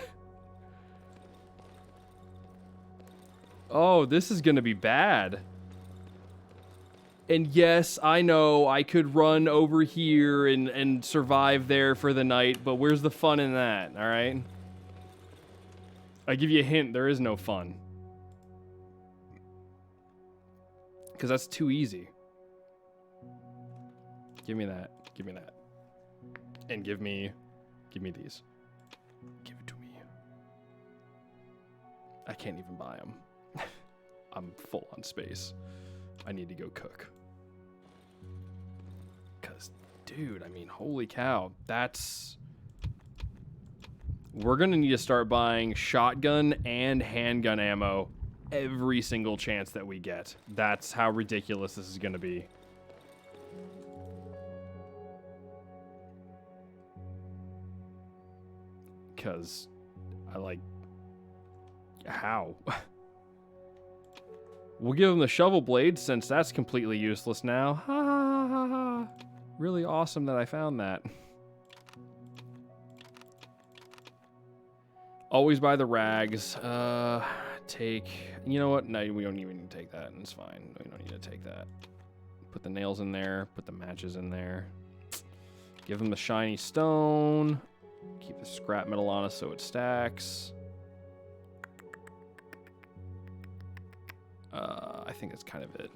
Oh, this is gonna be bad. And yes, I know I could run over here and survive there for the night, but where's the fun in that, alright? I give you a hint, there is no fun. Because that's too easy. Give me that. Give me that. And give me these. Give it to me. I can't even buy them. I'm full on space. I need to go cook. Because, dude, I mean, holy cow. We're going to need to start buying shotgun and handgun ammo every single chance that we get. That's how ridiculous this is going to be. Because I like... How? We'll give him the shovel blade since that's completely useless now. Ha ha ha ha. Really awesome that I found that. Always buy the rags. Take... You know what? No, we don't even need to take that. It's fine. We don't need to take that. Put the nails in there. Put the matches in there. Give him the shiny stone. Keep the scrap metal on us so it stacks. I think that's kind of it.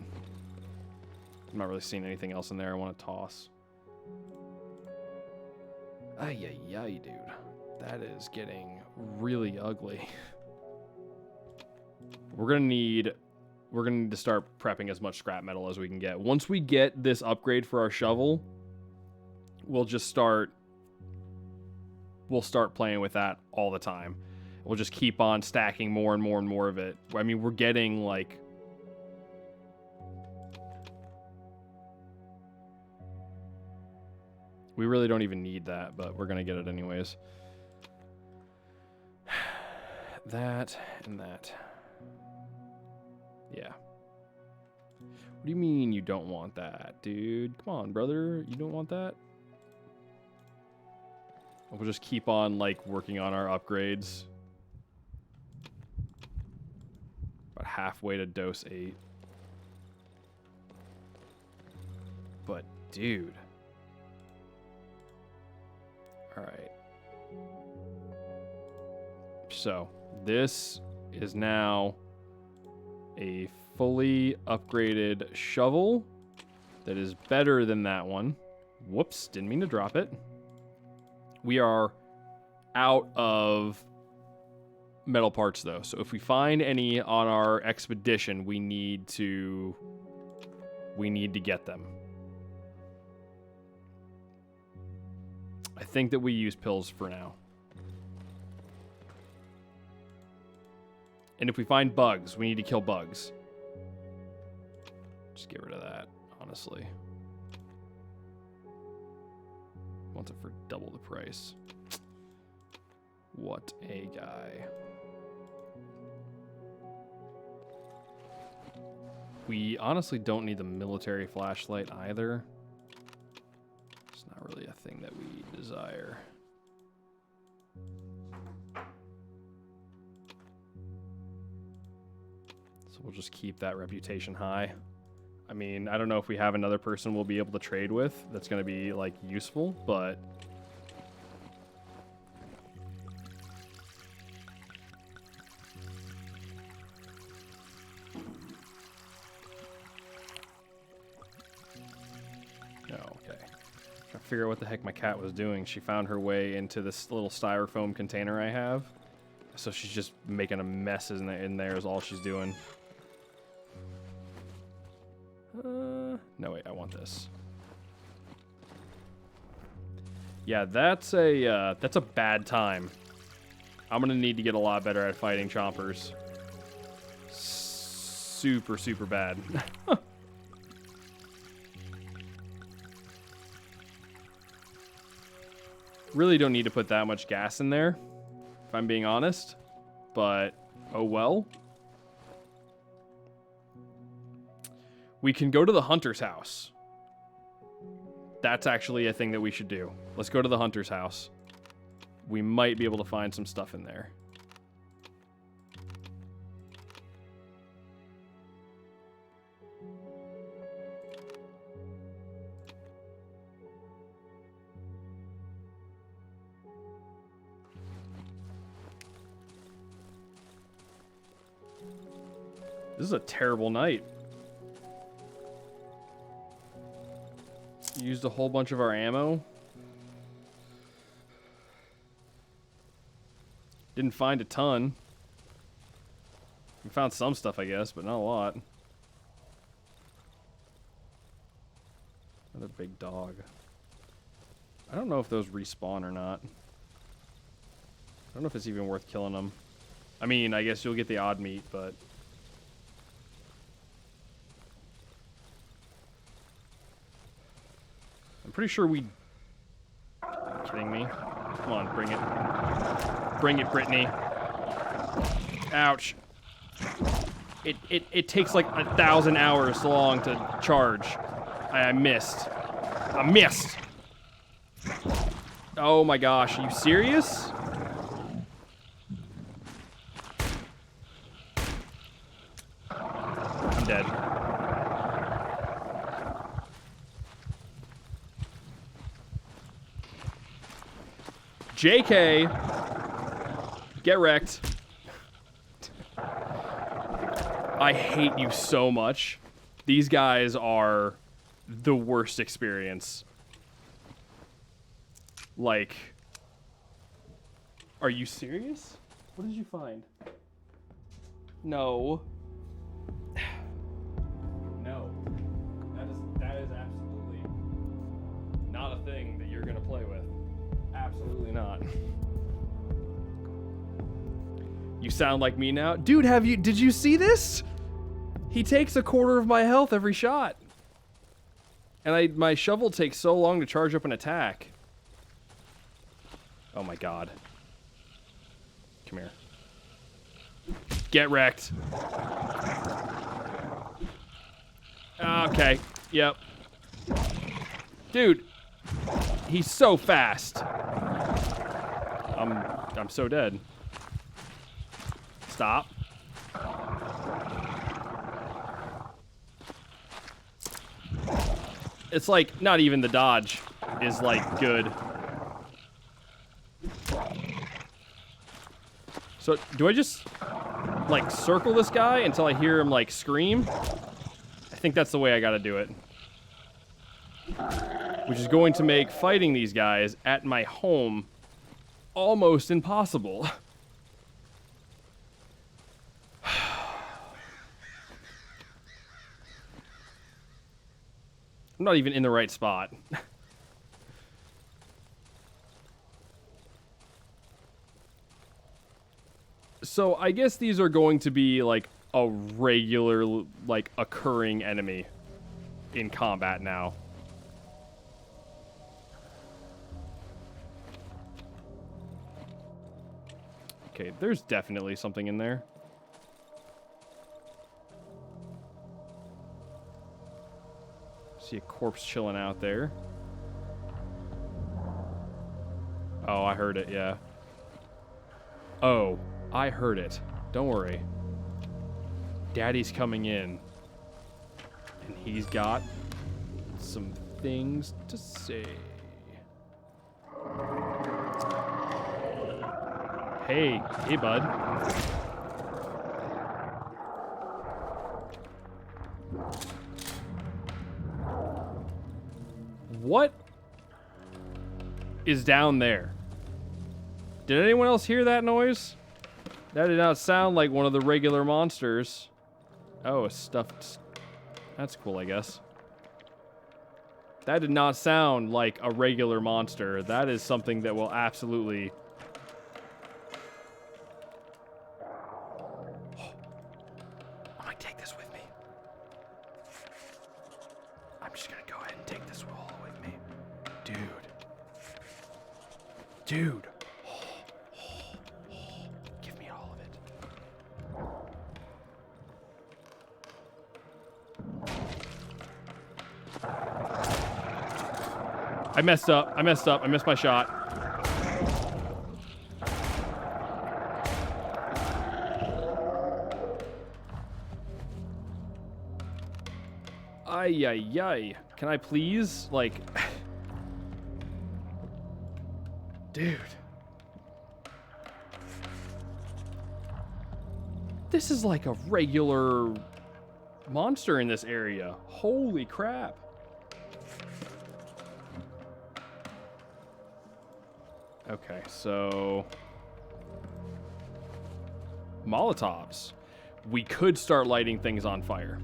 I'm not really seeing anything else in there I want to toss. Ay, ay, ay, dude. That is getting really ugly. We're gonna need to start prepping as much scrap metal as we can get. Once we get this upgrade for our shovel, we'll start playing with that all the time. We'll just keep on stacking more and more and more of it. I mean, we're getting like... We really don't even need that, but we're gonna get it anyways. That and that. Yeah. What do you mean you don't want that, dude? Come on, brother. You don't want that? We'll just keep on, like, working on our upgrades. About halfway to dose 8. But, dude. Alright. So, this is now a fully upgraded shovel that is better than that one. Whoops, didn't mean to drop it. We are out of metal parts, though. So if we find any on our expedition, we need to get them. I think that we use pills for now. And if we find bugs, we need to kill bugs. Just get rid of that, honestly. Wants it for double the price. What a guy. We honestly don't need the military flashlight either. It's not really a thing that we desire. So we'll just keep that reputation high. I mean, I don't know if we have another person we'll be able to trade with that's going to be, like, useful, but... No, okay. Trying to figure out what the heck my cat was doing. She found her way into this little styrofoam container I have. So she's just making a mess in there is all she's doing. No, wait, I want this. Yeah, that's a bad time. I'm gonna need to get a lot better at fighting chompers. Super, super bad. Really don't need to put that much gas in there, if I'm being honest. But, oh well. We can go to the hunter's house. That's actually a thing that we should do. Let's go to the hunter's house. We might be able to find some stuff in there. This is a terrible night. Used a whole bunch of our ammo. Didn't find a ton. We found some stuff, I guess, but not a lot. Another big dog. I don't know if those respawn or not. I don't know if it's even worth killing them. I mean, I guess you'll get the odd meat, but... I'm pretty sure we... Are you kidding me? Come on, bring it. Bring it, Brittany. Ouch. It takes like 1,000 hours long to charge. I missed. I missed! Oh my gosh, are you serious? I'm dead. JK! Get wrecked. I hate you so much. These guys are the worst experience. Like, are you serious? What did you find? No. No. That is absolutely not a thing that you're gonna play with. Absolutely not. You sound like me now. Dude, did you see this? He takes 1/4 of my health every shot. And my shovel takes so long to charge up an attack. Oh my god. Come here. Get wrecked. Okay. Yep. Dude. He's so fast. I'm so dead. Stop. It's like, not even the dodge is like good. So, do I just like circle this guy until I hear him like scream? I think that's the way I gotta do it. Which is going to make fighting these guys at my home almost impossible. I'm not even in the right spot. So I guess these are going to be like a regular, like, occurring enemy. in combat now. Okay, there's definitely something in there. See a corpse chilling out there. Oh, I heard it, yeah. Oh, I heard it. Don't worry. Daddy's coming in. And he's got some things to say. Hey, bud. What is down there? Did anyone else hear that noise? That did not sound like one of the regular monsters. Oh, a stuffed... That's cool, I guess. That did not sound like a regular monster. That is something that will absolutely... I might take this with me. I'm just gonna go ahead and take this roll with me. Dude. Dude. Give me all of it. I messed up. I messed my shot. Ay, ay, ay. Can I please, like... Dude. This is like a regular monster in this area. Holy crap. Okay, so... Molotovs. We could start lighting things on fire.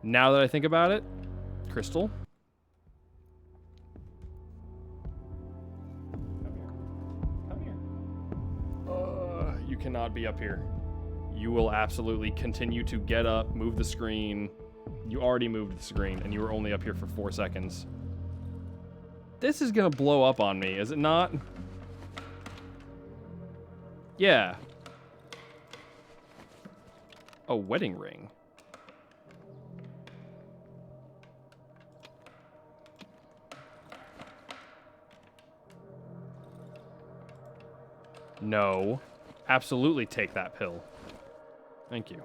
Now that I think about it, Crystal. Come here. You cannot be up here. You will absolutely continue to get up, move the screen. You already moved the screen, and you were only up here for 4 seconds. This is gonna blow up on me, is it not? Yeah. A wedding ring. No. Absolutely take that pill. Thank you.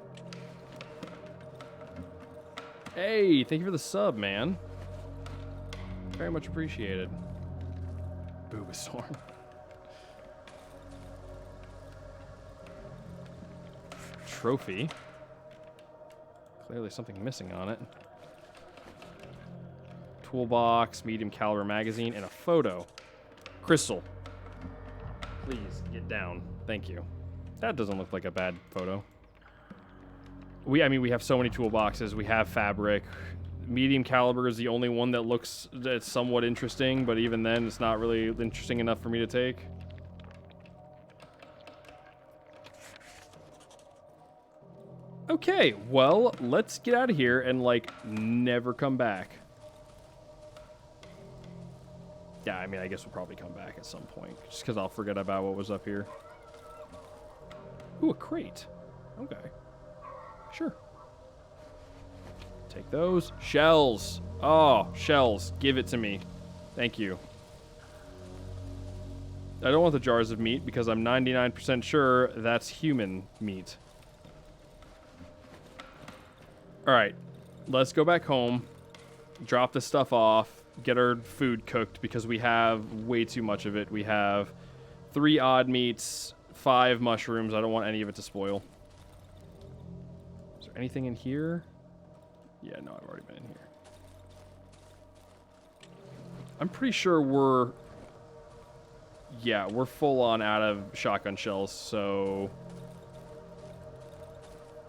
Hey, thank you for the sub, man. Very much appreciated. Boobasaur. Trophy. Clearly something missing on it. Toolbox, medium caliber magazine, and a photo. Crystal. Please, get down. Thank you. That doesn't look like a bad photo. I mean, we have so many toolboxes. We have fabric. Medium caliber is the only one that looks that's somewhat interesting, but even then, it's not really interesting enough for me to take. Okay, well, let's get out of here and, like, never come back. Yeah, I mean, I guess we'll probably come back at some point, just because I'll forget about what was up here. Ooh, a crate. Okay. Sure. Take those. Shells. Oh, shells. Give it to me. Thank you. I don't want the jars of meat because I'm 99% sure that's human meat. Alright. Let's go back home. Drop this stuff off. Get our food cooked because we have way too much of it. We have 3 odd meats, 5 mushrooms. I don't want any of it to spoil. Is there anything in here? Yeah, no, I've already been in here. I'm pretty sure we're... Yeah, we're full on out of shotgun shells, so...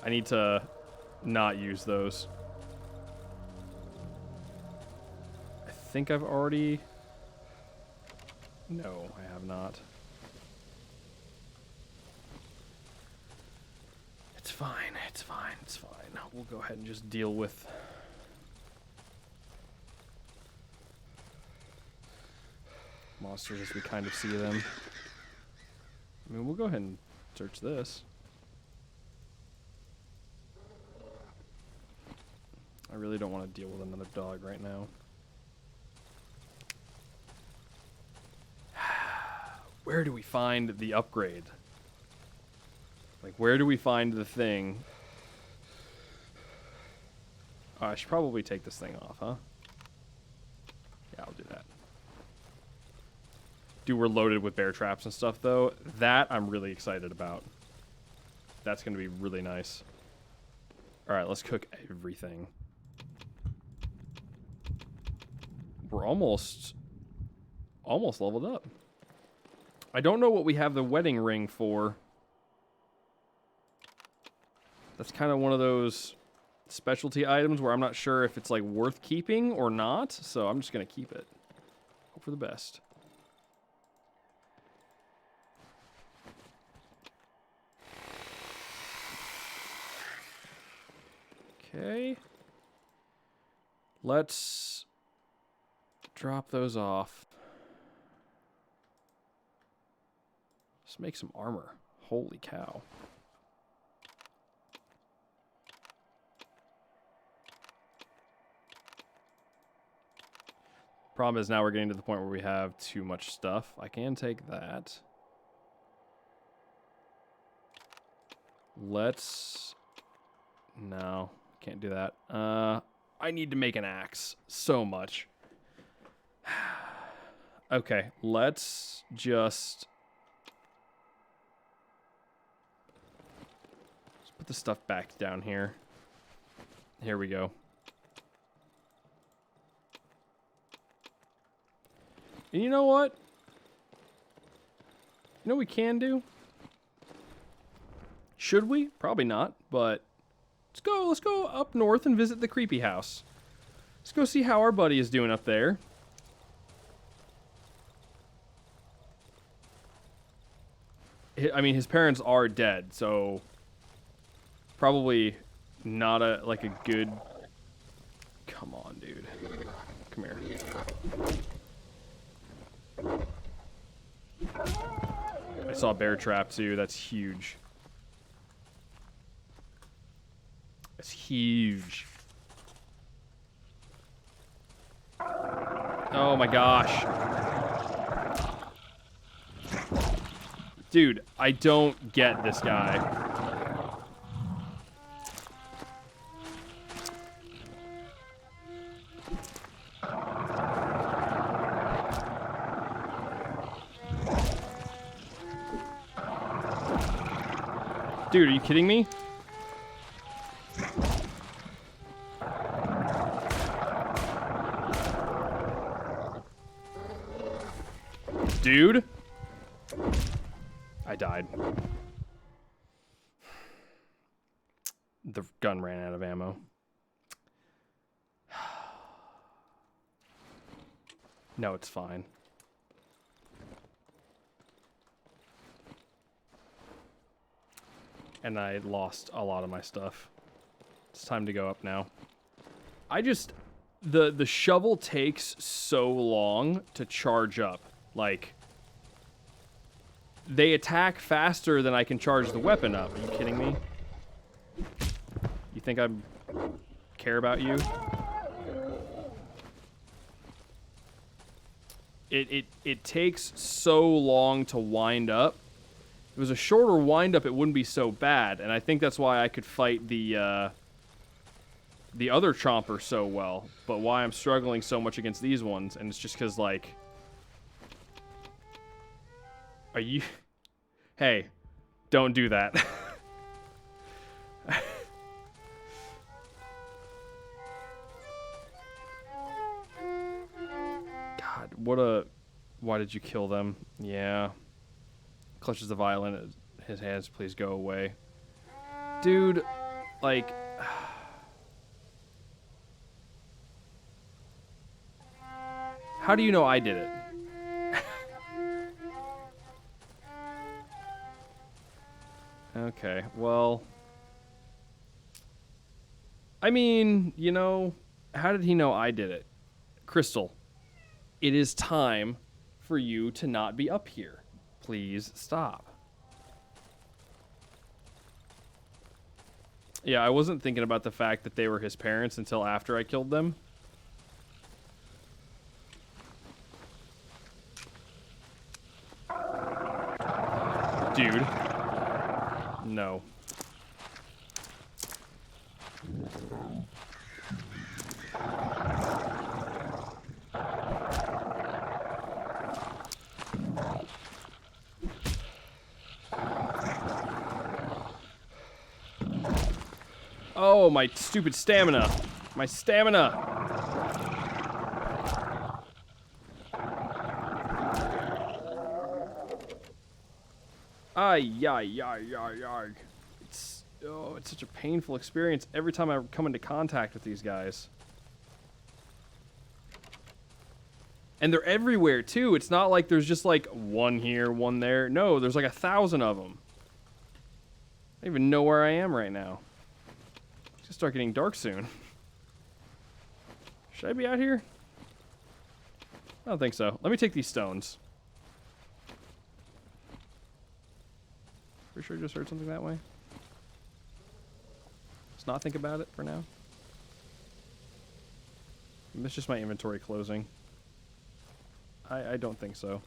I need to not use those. I think I've already... No, I have not. It's fine. It's fine. It's fine. We'll go ahead and just deal with... monsters as we kind of see them. I mean, we'll go ahead and search this. I really don't want to deal with another dog right now. Where do we find the upgrade? Like, where do we find the thing? Oh, I should probably take this thing off, huh? Yeah, I'll do that. Dude, we're loaded with bear traps and stuff, though. That I'm really excited about. That's going to be really nice. All right, let's cook everything. We're almost leveled up. I don't know what we have the wedding ring for. That's kind of one of those specialty items where I'm not sure if it's like worth keeping or not. So I'm just going to keep it. Hope for the best. Okay. Let's drop those off. Let's make some armor. Holy cow. Problem is now we're getting to the point where we have too much stuff. I can take that. Let's... No, can't do that. I need to make an axe. So much. Okay, let's just... Let's put the stuff back down here. Here we go. And you know what? You know what we can do? Should we? Probably not, but let's go up north and visit the creepy house. Let's go see how our buddy is doing up there. I mean, his parents are dead, so probably not a good... Come on, dude. Come here. I saw a bear trap too. That's huge. That's huge. Oh my gosh. Dude, I don't get this guy. Dude, are you kidding me? Dude? I died. The gun ran out of ammo. No, it's fine. And I lost a lot of my stuff. It's time to go up now. The shovel takes so long to charge up. Like, they attack faster than I can charge the weapon up. Are you kidding me? You think I care about you? It takes so long to wind up. If it was a shorter wind-up, it wouldn't be so bad, and I think that's why I could fight the other Chomper so well, but why I'm struggling so much against these ones, and it's just because, like... Are you... Hey, don't do that. God, what a... Why did you kill them? Yeah. Clutches the violin at his hands. Please go away. Dude, like... How do you know I did it? Okay, well... I mean, you know, how did he know I did it? Crystal, it is time for you to not be up here. Please stop. Yeah, I wasn't thinking about the fact that they were his parents until after I killed them. Dude. No. Oh, my stupid stamina. My stamina. Ay, ay, ay, ay, ay. It's such a painful experience every time I come into contact with these guys. And they're everywhere, too. It's not like there's just, like, one here, one there. No, there's like 1,000 of them. I don't even know where I am right now. It's gonna start getting dark soon. Should I be out here? I don't think so. Let me take these stones. Pretty sure I just heard something that way. Let's not think about it for now. It's just my inventory closing. I don't think so.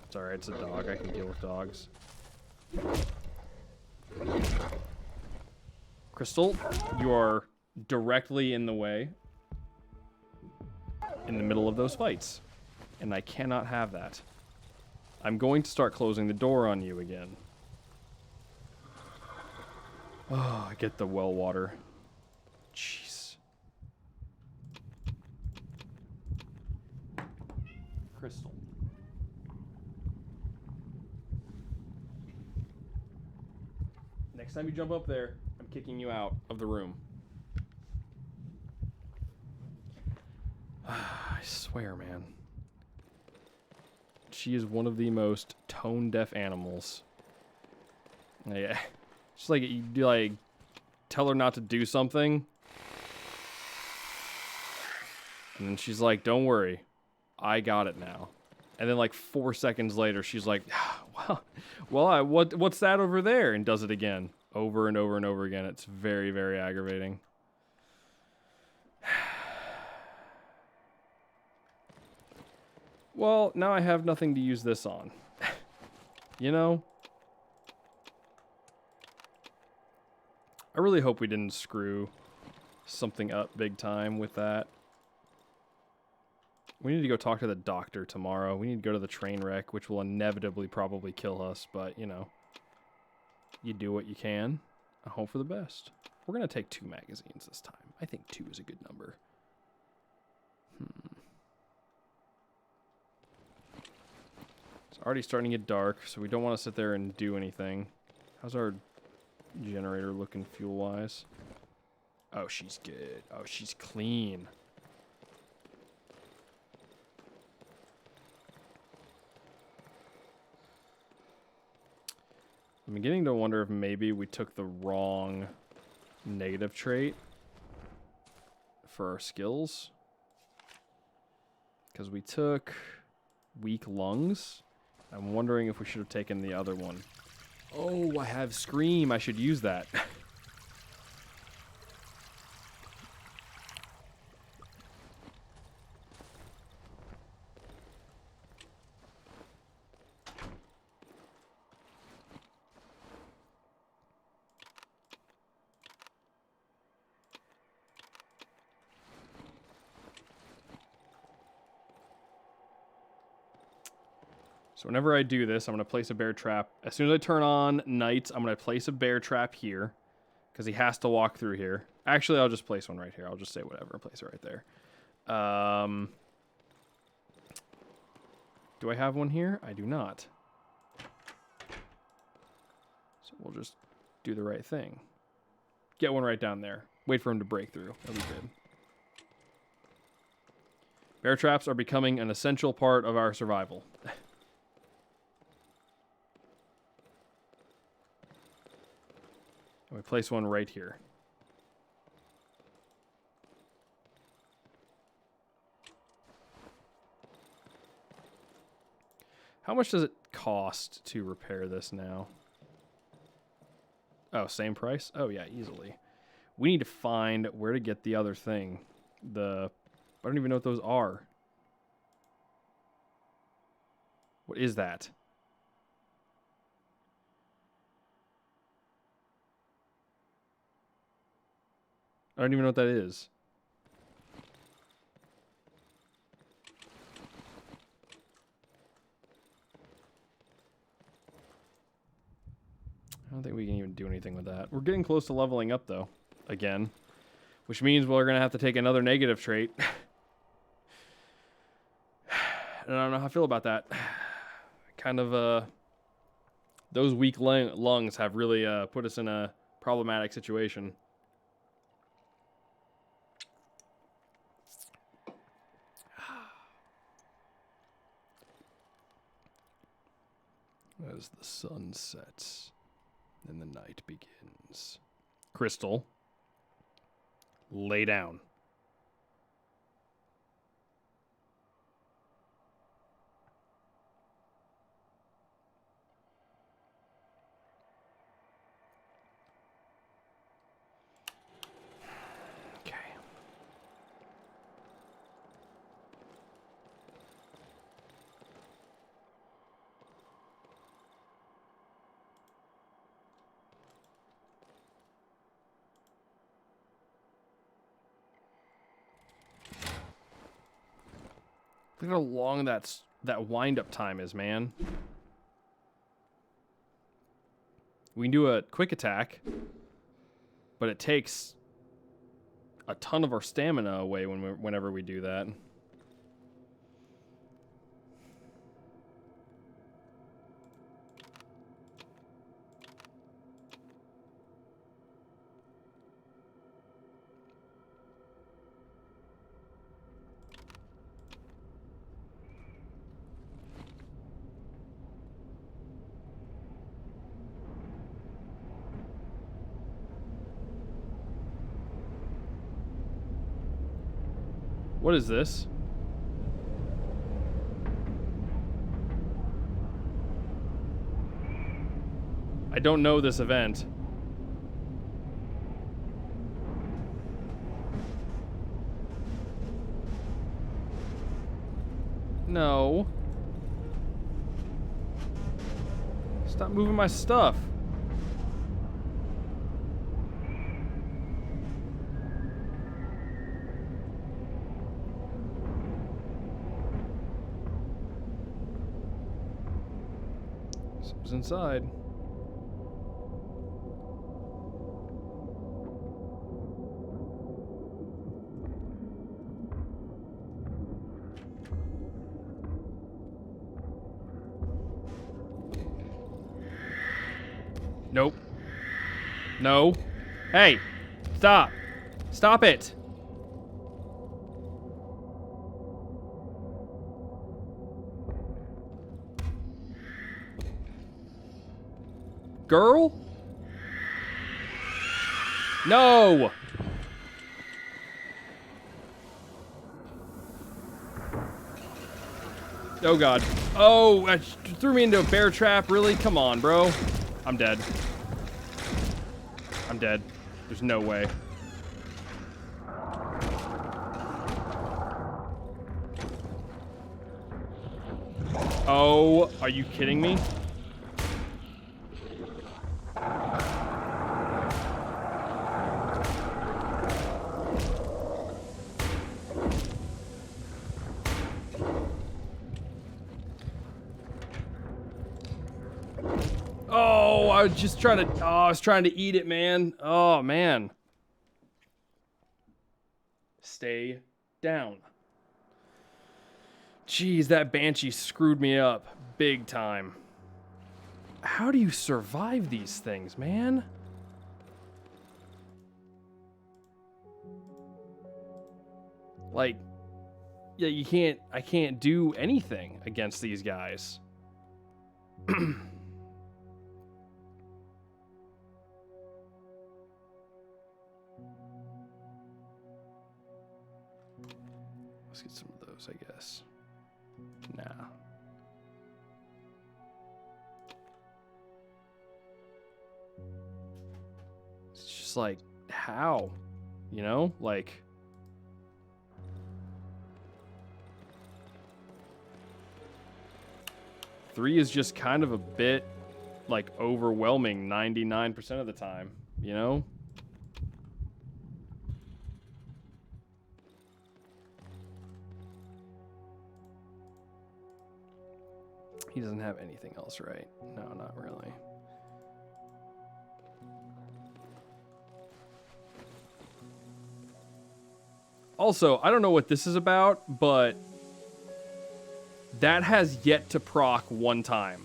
It's alright, it's a dog. I can deal with dogs. Crystal, you are directly in the way. In the middle of those fights. And I cannot have that. I'm going to start closing the door on you again. Oh, I get the well water. Jeez. Crystal. Next time you jump up there, I'm kicking you out of the room. I swear, man. She is one of the most tone-deaf animals. Yeah. Just like, you like, tell her not to do something. And then she's like, don't worry. I got it now. And then like 4 seconds later, she's like, what's that over there? And does it again. Over and over and over again. It's very, very aggravating. Well, now I have nothing to use this on. You know? I really hope we didn't screw something up big time with that. We need to go talk to the doctor tomorrow. We need to go to the train wreck, which will inevitably probably kill us, but, you know. You do what you can. I hope for the best. We're going to take 2 magazines this time. I think 2 is a good number. It's already starting to get dark, so we don't want to sit there and do anything. How's our generator looking fuel-wise? Oh, she's good. Oh, she's clean. I'm beginning to wonder if maybe we took the wrong negative trait for our skills. Because we took weak lungs. I'm wondering if we should have taken the other one. Oh, I have Scream. I should use that. So whenever I do this, I'm going to place a bear trap. As soon as I turn on nights, I'm going to place a bear trap here. Because he has to walk through here. Actually, I'll just place one right here. I'll just say whatever. I'll place it right there. Do I have one here? I do not. So we'll just do the right thing. Get one right down there. Wait for him to break through. That'll be good. Bear traps are becoming an essential part of our survival. place one right here. How much does it cost to repair this now? Oh, same price? Oh, yeah, easily. We need to find where to get the other thing. I don't even know what those are. What is that? I don't even know what that is. I don't think we can even do anything with that. We're getting close to leveling up, though. Again. Which means we're going to have to take another negative trait. And I don't know how I feel about that. Kind of, those weak lungs have really put us in a problematic situation. As the sun sets and the night begins. Crystal, lay down. Okay. Look at how long that wind-up time is, man. We can do a quick attack, but it takes a ton of our stamina away whenever we do that. What is this? I don't know this event. No. Stop moving my stuff. Something's inside. Nope. No. Hey! Stop! Stop it! Girl? No! Oh god. Oh, that threw me into a bear trap. Really? Come on, bro. I'm dead. I'm dead. There's no way. Oh, are you kidding me? Oh, I was just trying to... Oh, I was trying to eat it, man. Oh, man. Stay down. Jeez, that banshee screwed me up big time. How do you survive these things, man? Like, yeah, you can't... I can't do anything against these guys. Let's get some of those, I guess. Nah. It's just like, how? You know? Like... Three is just kind of a bit, like, overwhelming 99% of the time, you know? He doesn't have anything else, right? No, not really. Also, I don't know what this is about, but that has yet to proc one time.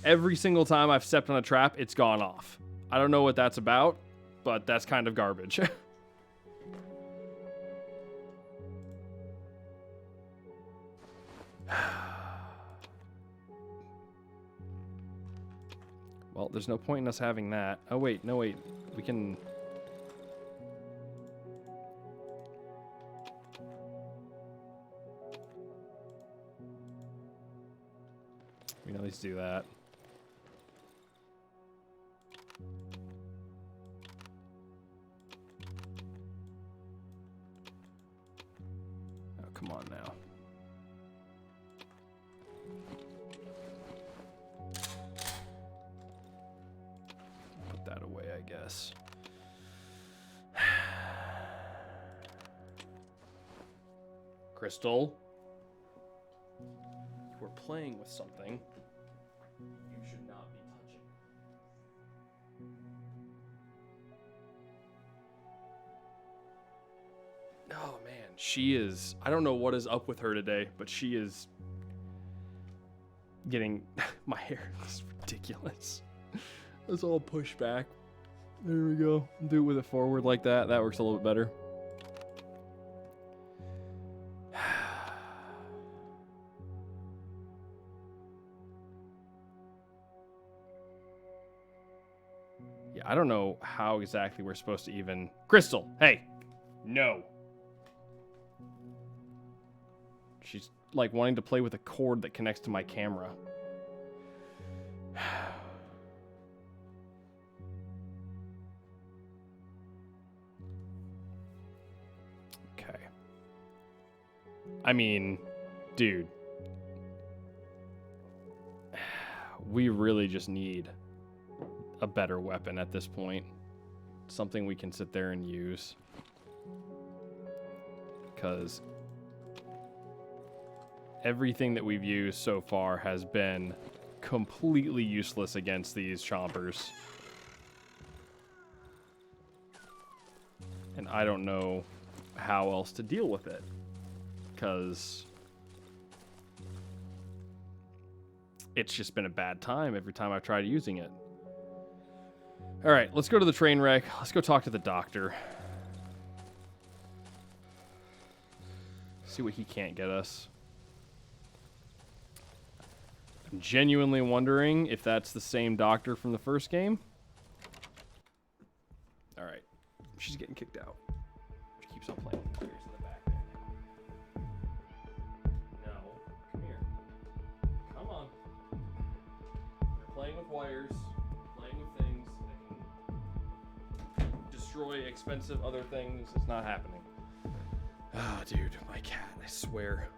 Every single time I've stepped on a trap, it's gone off. I don't know what that's about, but that's kind of garbage. Well, there's no point in us having that. Oh, wait. No, wait. We can... We can at least do that. Oh, come on now. Put that away, I guess. Crystal? You are playing with something. You should not be touching. Oh man, she is... I don't know what is up with her today, but she is getting... My hair is ridiculous. It's all pushed back. There we go. Do it with it forward like that. That works a little bit better. Yeah, I don't know how exactly we're supposed to even... Crystal, hey! No. She's like wanting to play with a cord that connects to my camera. Okay. I mean, dude. We really just need a better weapon at this point. Something we can sit there and use. Because everything that we've used so far has been completely useless against these chompers. And I don't know how else to deal with it. Because it's just been a bad time every time I've tried using it. Alright, let's go to the train wreck. Let's go talk to the doctor. See what he can't get us. I'm genuinely wondering if that's the same doctor from the first game. Alright. She's getting kicked out. She keeps on playing with wires in the back there. No. Come here. Come on. You're playing with wires. Playing with things that can destroy expensive other things. It's not happening. Oh, dude. My cat. I swear.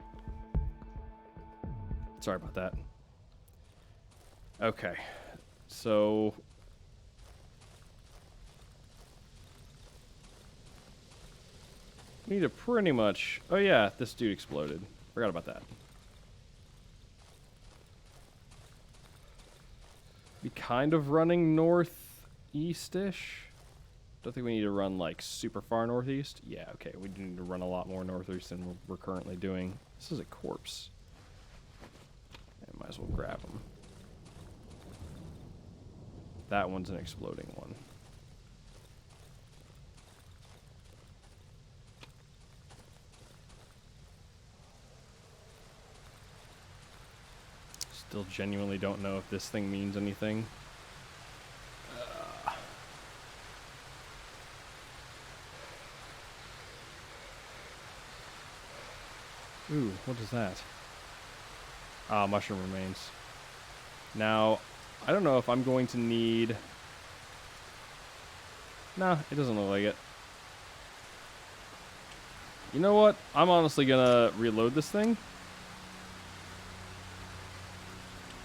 Sorry about that. Okay, so we need to pretty much... Oh yeah, this dude exploded. Forgot about that. Be kind of running northeast-ish. Don't think we need to run like super far northeast. Yeah, okay, we do need to run a lot more northeast than we're currently doing. This is a corpse. I might as well grab him. That one's an exploding one. Still genuinely don't know if this thing means anything. Ooh, what is that? Ah, mushroom remains. Now, I don't know if I'm going to need... Nah, it doesn't look like it. You know what? I'm honestly gonna reload this thing.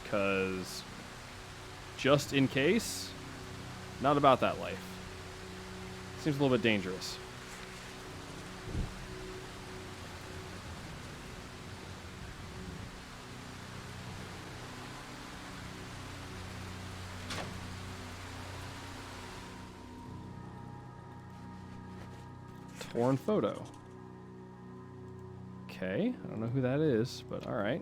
Because... just in case... Not about that life. Seems a little bit dangerous. Torn photo. Okay, I don't know who that is, but alright.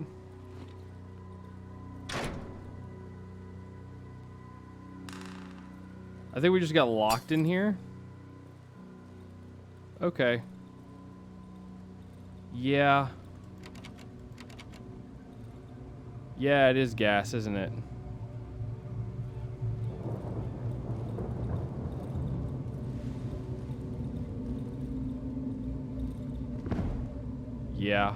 I think we just got locked in here. Okay. Yeah. Yeah, it is gas, isn't it? Yeah.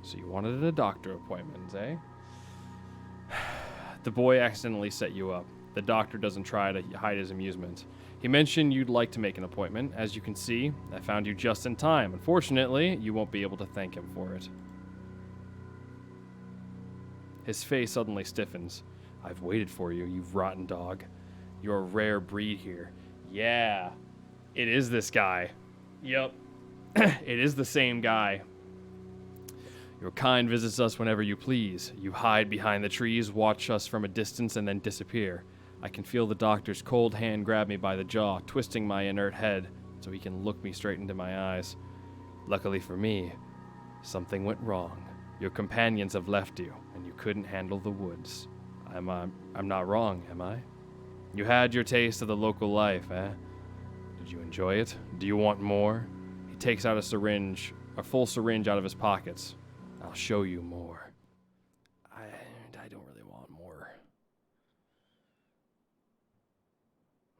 So you wanted a doctor appointment, eh? The boy accidentally set you up. The doctor doesn't try to hide his amusement. He mentioned you'd like to make an appointment. As you can see, I found you just in time. Unfortunately, you won't be able to thank him for it. His face suddenly stiffens. I've waited for you, you rotten dog. You're a rare breed here. Yeah, it is this guy. Yep, it is the same guy. Your kind visits us whenever you please. You hide behind the trees, watch us from a distance, and then disappear. I can feel the doctor's cold hand grab me by the jaw, twisting my inert head so he can look me straight into my eyes. Luckily for me, something went wrong. Your companions have left you, and you couldn't handle the woods. I'm not wrong, am I? You had your taste of the local life, eh? Did you enjoy it? Do you want more? He takes out a full syringe out of his pockets. I'll show you more. I don't really want more.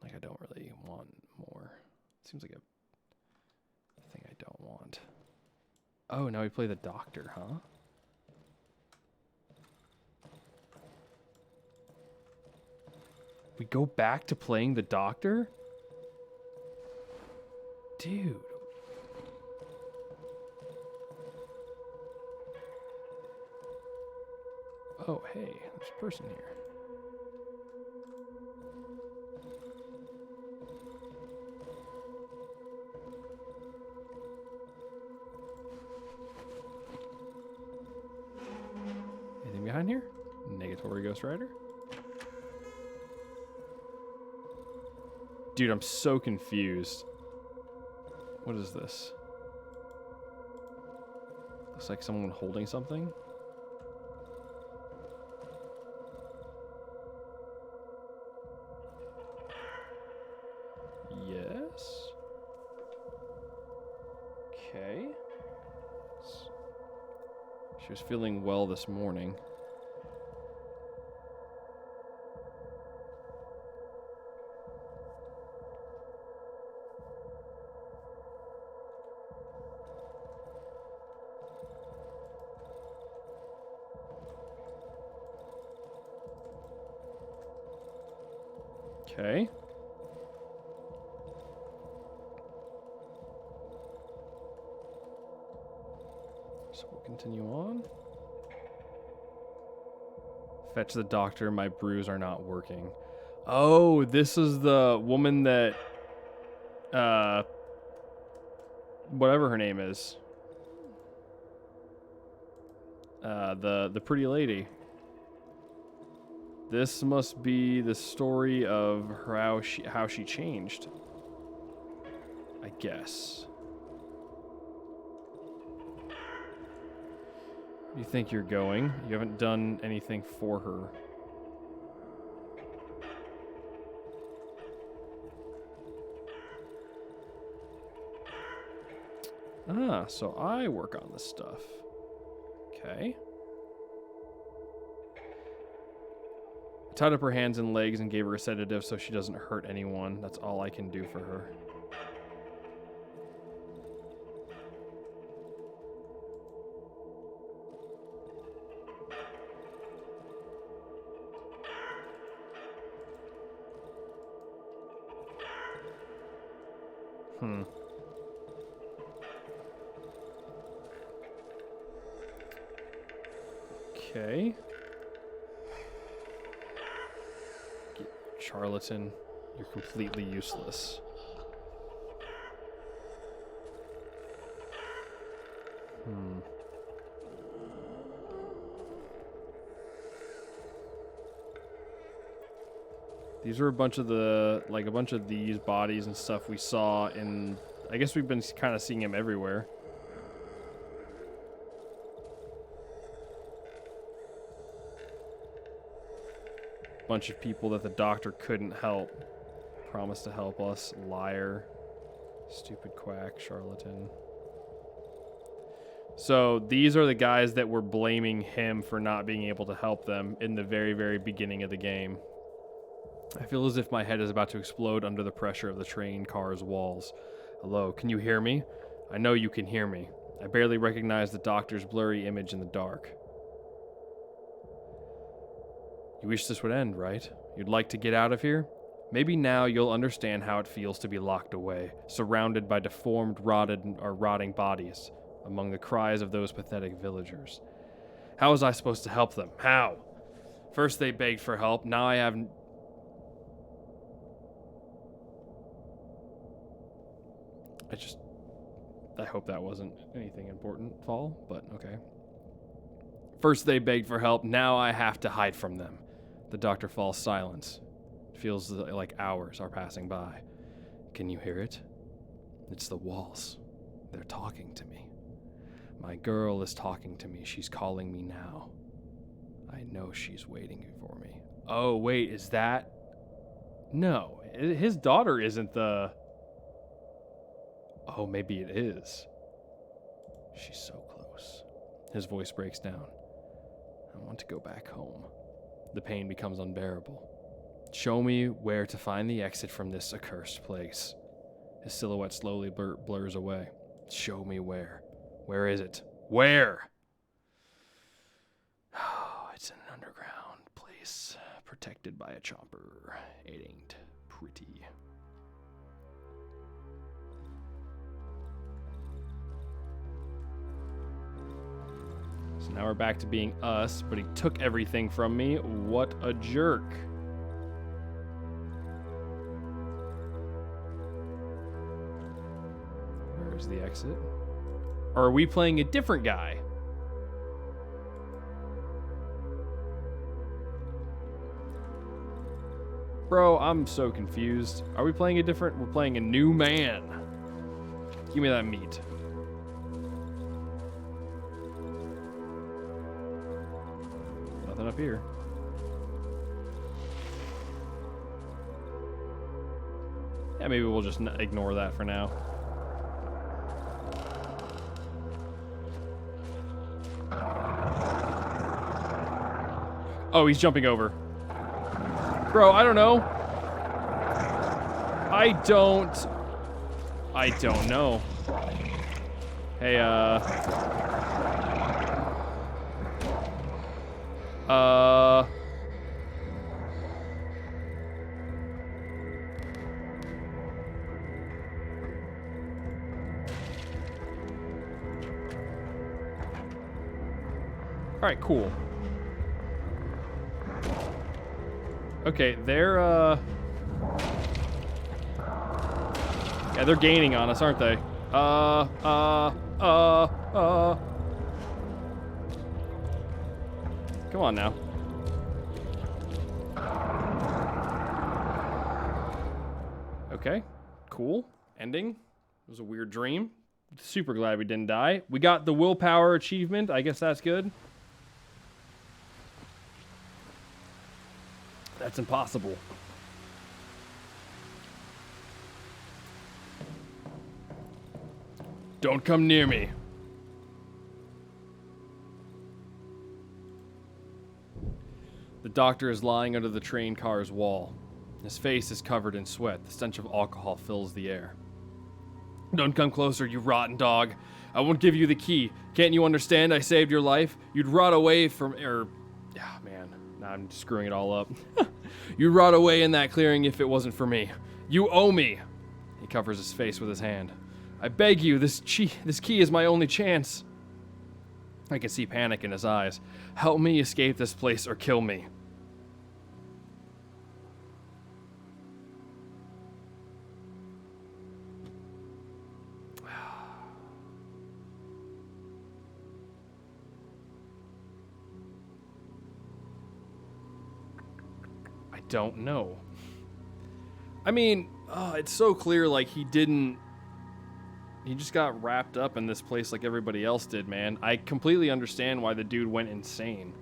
Like, I don't really want more. Seems like a thing I don't want. Oh, now we play the doctor, huh? We go back to playing the doctor? Dude. Oh, hey, there's a person here. Anything behind here? Negatory Ghost Rider? Dude, I'm so confused. What is this? Looks like someone holding something. Yes. Okay. She was feeling well this morning. Okay. So we'll continue on. Fetch the doctor, my brews are not working. Oh, this is the woman that, whatever her name is. The pretty lady. This must be the story of her, how she changed. I guess. Where do you think you're going? You haven't done anything for her. Ah, so I work on this stuff. Okay. I tied up her hands and legs and gave her a sedative so she doesn't hurt anyone. That's all I can do for her. Okay. Charlatan, you're completely useless. These are a bunch of these bodies and stuff we saw in, I guess we've been kind of seeing him everywhere. Bunch of people that the doctor couldn't help. Promised to help us. Liar. Stupid quack. Charlatan. So these are the guys that were blaming him for not being able to help them in the very, very beginning of the game. I feel as if my head is about to explode under the pressure of the train car's walls. Hello, can you hear me? I know you can hear me. I barely recognize the doctor's blurry image in the dark. You wish this would end, right? You'd like to get out of here? Maybe now you'll understand how it feels to be locked away, surrounded by deformed, rotting bodies, among the cries of those pathetic villagers. How was I supposed to help them? How? First they begged for help, now I have... I hope that wasn't anything important, Fall, but okay. First they begged for help, now I have to hide from them. The doctor falls silent. It feels like hours are passing by. Can you hear it? It's the walls. They're talking to me. My girl is talking to me. She's calling me now. I know she's waiting for me. Oh, wait, is that... No, his daughter isn't the... Oh, maybe it is. She's so close. His voice breaks down. I want to go back home. The pain becomes unbearable. Show me where to find the exit from this accursed place. His silhouette slowly blurs away. Show me where. Where is it? Where? Oh, it's an underground place, protected by a chopper. It ain't pretty. So now we're back to being us, but he took everything from me. What a jerk. Where's the exit? Or are we playing a different guy? Bro, I'm so confused. Are we playing a different... We're playing a new man. Give me that meat. Nothing up here. Yeah, maybe we'll just ignore that for now. Oh, he's jumping over. Bro, I don't know. I don't know. Hey, all right, cool. Okay, they're, yeah, they're gaining on us, aren't they? Come on now. Okay, cool. Ending. It was a weird dream. Super glad we didn't die. We got the willpower achievement. I guess that's good. That's impossible. Don't come near me. The doctor is lying under the train car's wall. His face is covered in sweat. The stench of alcohol fills the air. Don't come closer, you rotten dog. I won't give you the key. Can't you understand I saved your life? You'd rot away from... man. Now I'm screwing it all up. You'd rot away in that clearing if it wasn't for me. You owe me. He covers his face with his hand. I beg you, this key is my only chance. I can see panic in his eyes. Help me escape this place or kill me. I don't know. I mean, it's so clear like he just got wrapped up in this place like everybody else did, man. I completely understand why the dude went insane.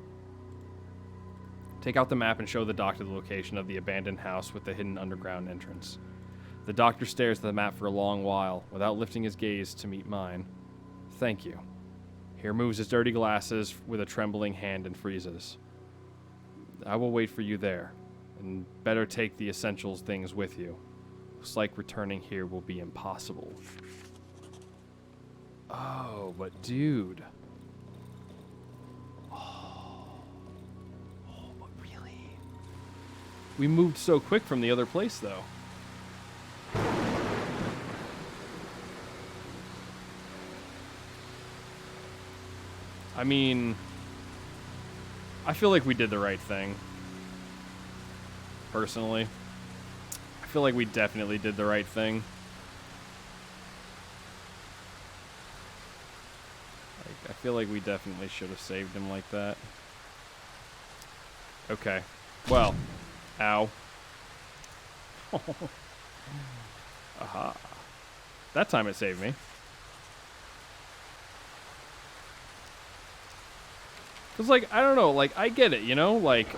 Take out the map and show the doctor the location of the abandoned house with the hidden underground entrance. The doctor stares at the map for a long while, without lifting his gaze to meet mine. Thank you. He removes his dirty glasses with a trembling hand and freezes. I will wait for you there, and better take the essentials things with you. Looks like returning here will be impossible. Oh, but dude. Oh, but really? We moved so quick from the other place, though. I mean, I feel like we did the right thing. Personally. I feel like we definitely did the right thing. I feel like we definitely should have saved him like that. Okay. Well. Ow. Aha. That time it saved me. Because, like, I don't know. Like, I get it, you know? Like,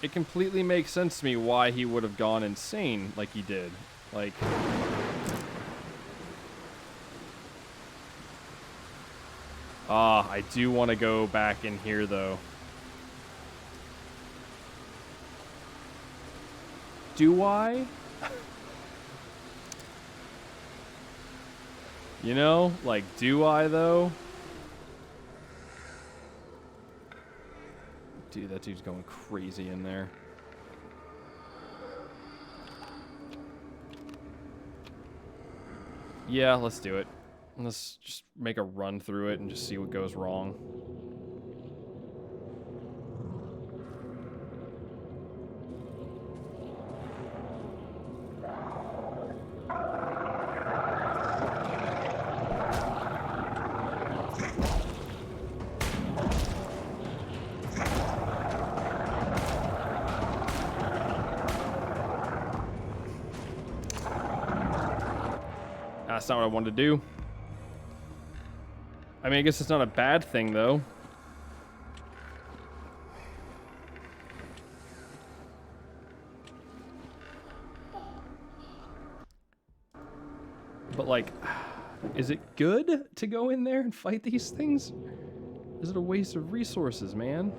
it completely makes sense to me why he would have gone insane like he did. Like... I do want to go back in here, though. Do I? You know? Like, do I, though? Dude, that dude's going crazy in there. Yeah, let's do it. Let's just make a run through it and just see what goes wrong. That's not what I wanted to do. I mean, I guess it's not a bad thing, though. But, like, is it good to go in there and fight these things? Is it a waste of resources, man?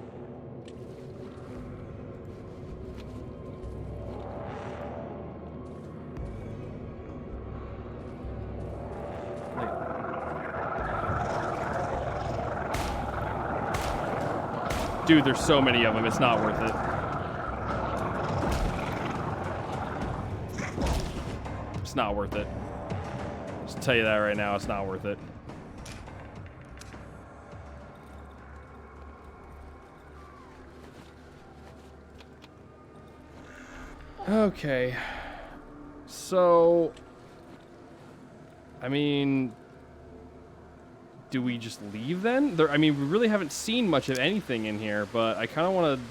Dude, there's so many of them, it's not worth it. It's not worth it. Just tell you that right now, it's not worth it. Okay. So, I mean, do we just leave then? I mean, we really haven't seen much of anything in here, but I kind of want to...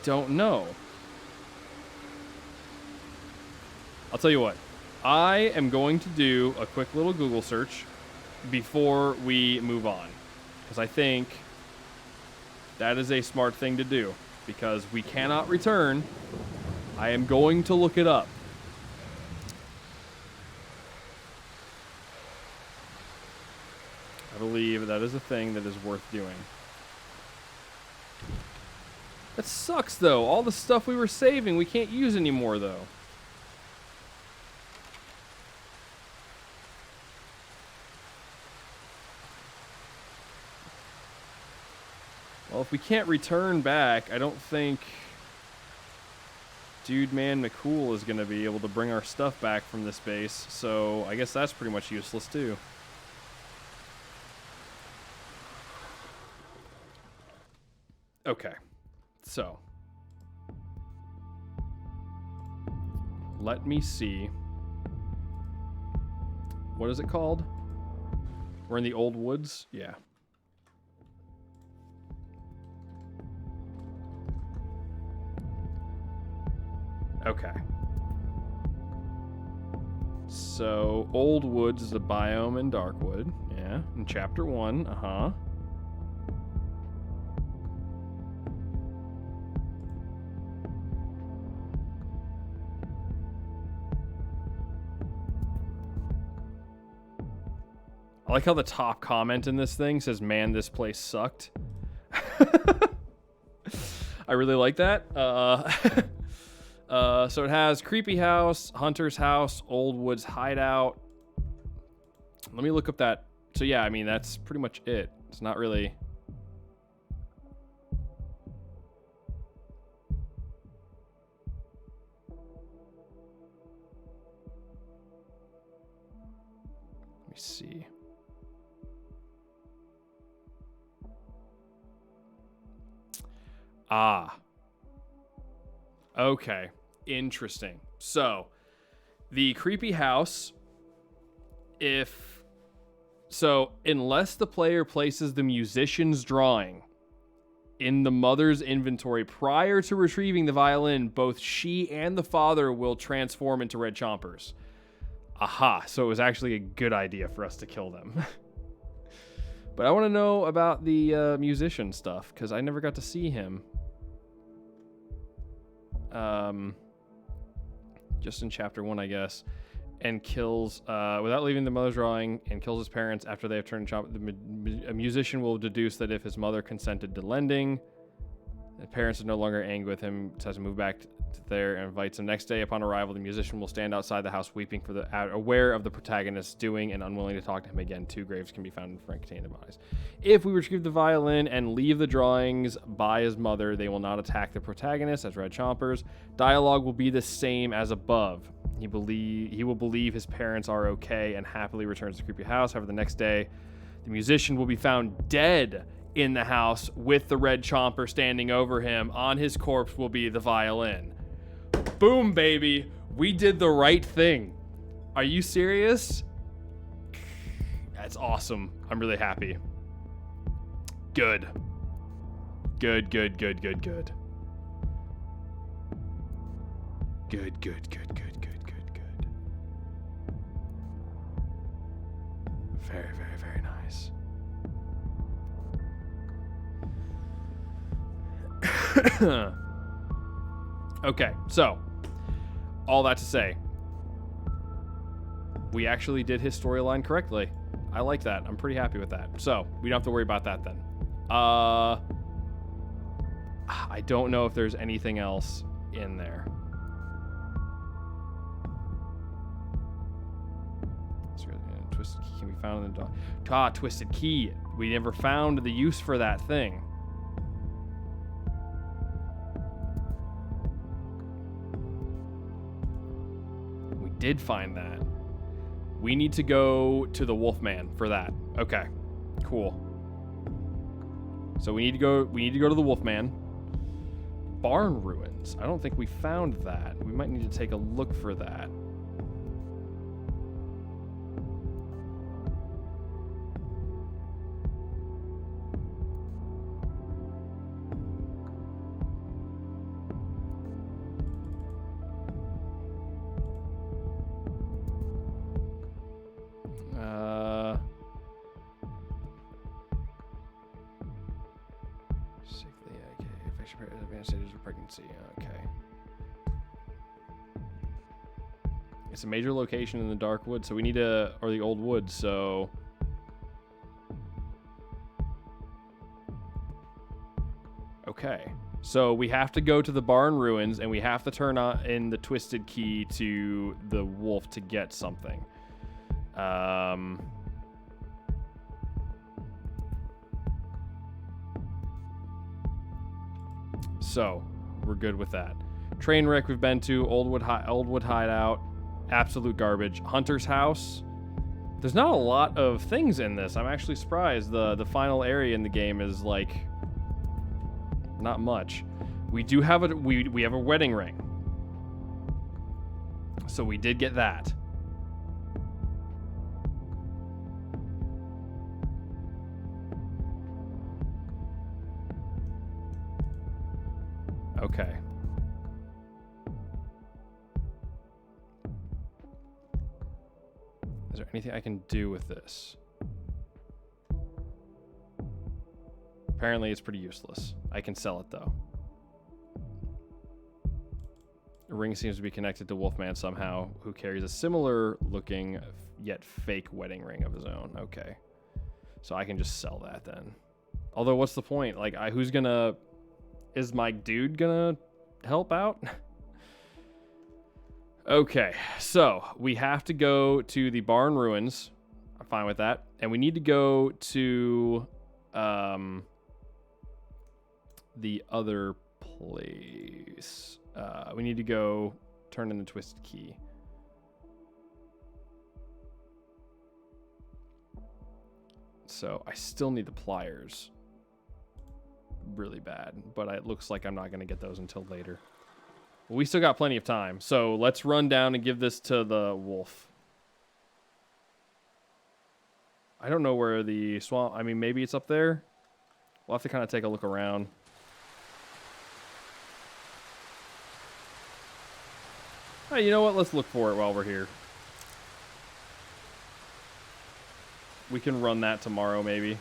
Don't know. I'll tell you what. I am going to do a quick little Google search before we move on. Because I think that is a smart thing to do. Because we cannot return. I am going to look it up. believe that is a thing that is worth doing. That sucks, though. All the stuff we were saving, we can't use anymore, though. Well, if we can't return back, I don't think Dude Man McCool is going to be able to bring our stuff back from this base, so I guess that's pretty much useless, too. Okay, so let me see. What is it called? We're in the old woods? Yeah. Okay. So, Old Woods is a biome in Darkwood. Yeah, in Chapter 1. Uh-huh. I like how the top comment in this thing says, "Man, this place sucked." I really like that. So it has Creepy House, Hunter's House, Old Woods Hideout. Let me look up that. So yeah, I mean, that's pretty much it. It's not really... Let me see. Ah. Okay. Interesting. So, the creepy house, unless the player places the musician's drawing in the mother's inventory prior to retrieving the violin, both she and the father will transform into red chompers. Aha. So it was actually a good idea for us to kill them. But I want to know about the musician stuff, because I never got to see him. Just in Chapter 1, I guess. And kills, without leaving the mother's drawing, and kills his parents after they have turned a musician will deduce that if his mother consented to lending, the parents are no longer angry with him, has to move back to there and invites him. Next day, upon arrival, the musician will stand outside the house weeping for aware of the protagonist's doing and unwilling to talk to him again. 2 graves can be found in front containing the bodies. If we retrieve the violin and leave the drawings by his mother, they will not attack the protagonist as red chompers. Dialogue will be the same as above. He will believe his parents are okay and happily returns to the creepy house. However, the next day, the musician will be found dead in the house with the red chomper standing over him. On his corpse will be the violin. Boom, baby. We did the right thing. Are you serious? That's awesome. I'm really happy. Good. Good, good, good, good, good. Good, good, good, good, good, good, good. Very, very, very nice. Okay, so all that to say, we actually did his storyline correctly. I like that. I'm pretty happy with that. So we don't have to worry about that then. I don't know if there's anything else in there. Twisted key can be found in the dog. Twisted key. We never found the use for that thing. We did find that. We need to go to the Wolfman for that. Okay, cool. So we need to go to the Wolfman. Barn ruins. I don't think we found that. We might need to take a look for that. Advanced stages of pregnancy. Okay. It's a major location in the Darkwood, so we need to, or the Old Woods, so Okay. So we have to go to the barn ruins, and we have to turn on in the twisted key to the wolf to get something. So we're good with that. Trainwreck we've been to. Oldwood Hideout. Absolute garbage. Hunter's House. There's not a lot of things in this. I'm actually surprised. The final area in the game is like not much. We do have we have a wedding ring. So we did get that. Okay. Is there anything I can do with this? Apparently it's pretty useless. I can sell it though. The ring seems to be connected to Wolfman somehow, who carries a similar looking yet fake wedding ring of his own. Okay. So I can just sell that then. Although what's the point? Like, who's gonna... Is my dude gonna help out? Okay, so we have to go to the barn ruins. I'm fine with that. And we need to go to the other place. We need to go turn in the twisted key. So I still need the pliers really bad, but it looks like I'm not going to get those until later. Well, we still got plenty of time, so let's run down and give this to the wolf. I don't know where the swamp... I mean, maybe it's up there. We'll have to kind of take a look around. Hey, you know what? Let's look for it while we're here. We can run that tomorrow, maybe.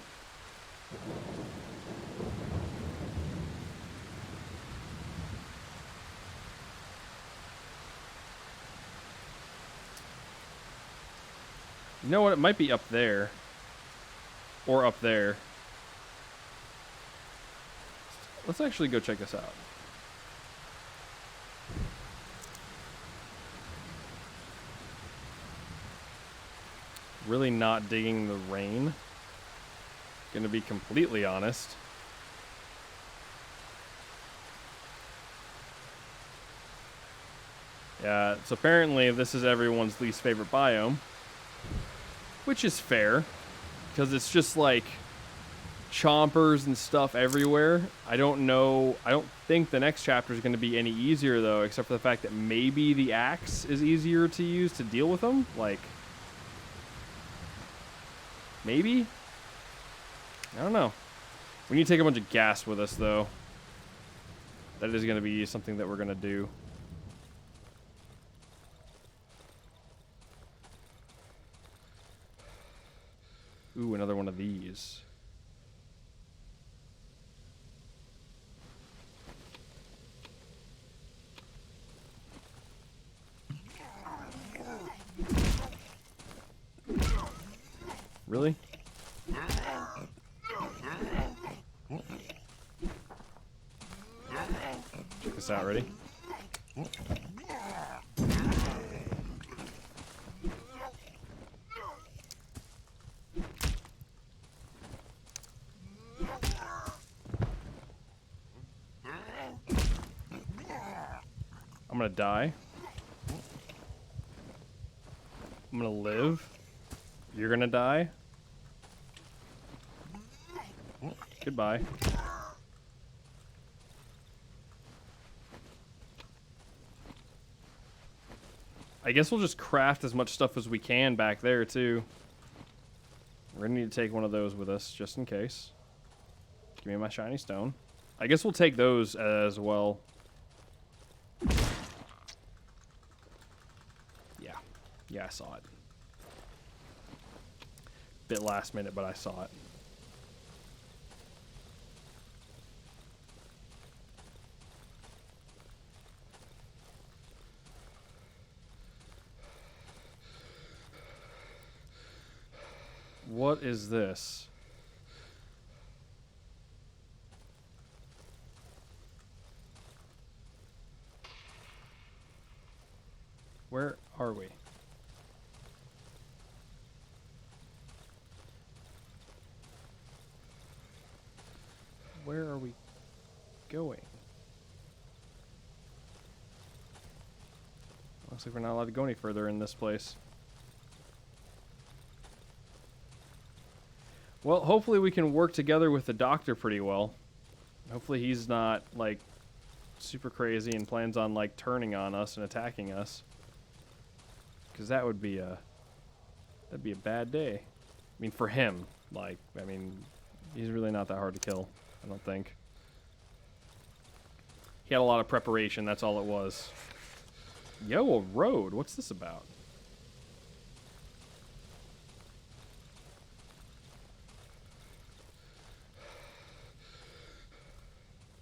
You know what? It might be up there. Or up there. Let's actually go check this out. Really not digging the rain. Gonna be completely honest. Yeah, so apparently this is everyone's least favorite biome. Which is fair. Because it's just like chompers and stuff everywhere. I don't know. I don't think the next chapter is going to be any easier though, except for the fact that maybe the axe is easier to use to deal with them. Like, maybe? I don't know. We need to take a bunch of gas with us though. That is going to be something that we're going to do. Ooh, another one of these. Really? Check this out, ready? I'm gonna die. I'm gonna live. You're gonna die. Goodbye. I guess we'll just craft as much stuff as we can back there too. We're gonna need to take one of those with us just in case. Give me my shiny stone. I guess we'll take those as well. Yeah, I saw it. Bit last minute, but I saw it. What is this? Where are we? Where are we going? Looks like we're not allowed to go any further in this place. Well, hopefully we can work together with the doctor pretty well. Hopefully he's not, like, super crazy and plans on, like, turning on us and attacking us. Because that would be that'd be a bad day. I mean, for him. Like, I mean, he's really not that hard to kill, I don't think. He had a lot of preparation, that's all it was. Yo, a road. What's this about?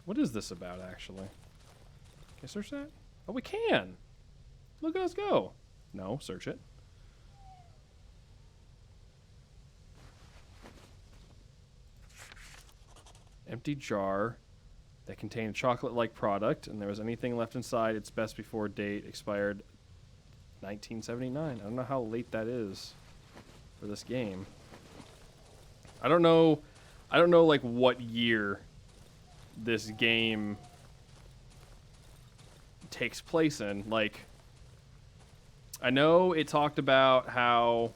What is this about, actually? Can I search that? Oh, we can! Look at us go! No, search it. Empty jar that contained a chocolate-like product, and there was anything left inside. Its best before date expired 1979. I don't know how late that is for this game. I don't know like what year this game takes place in. Like, I know it talked about how,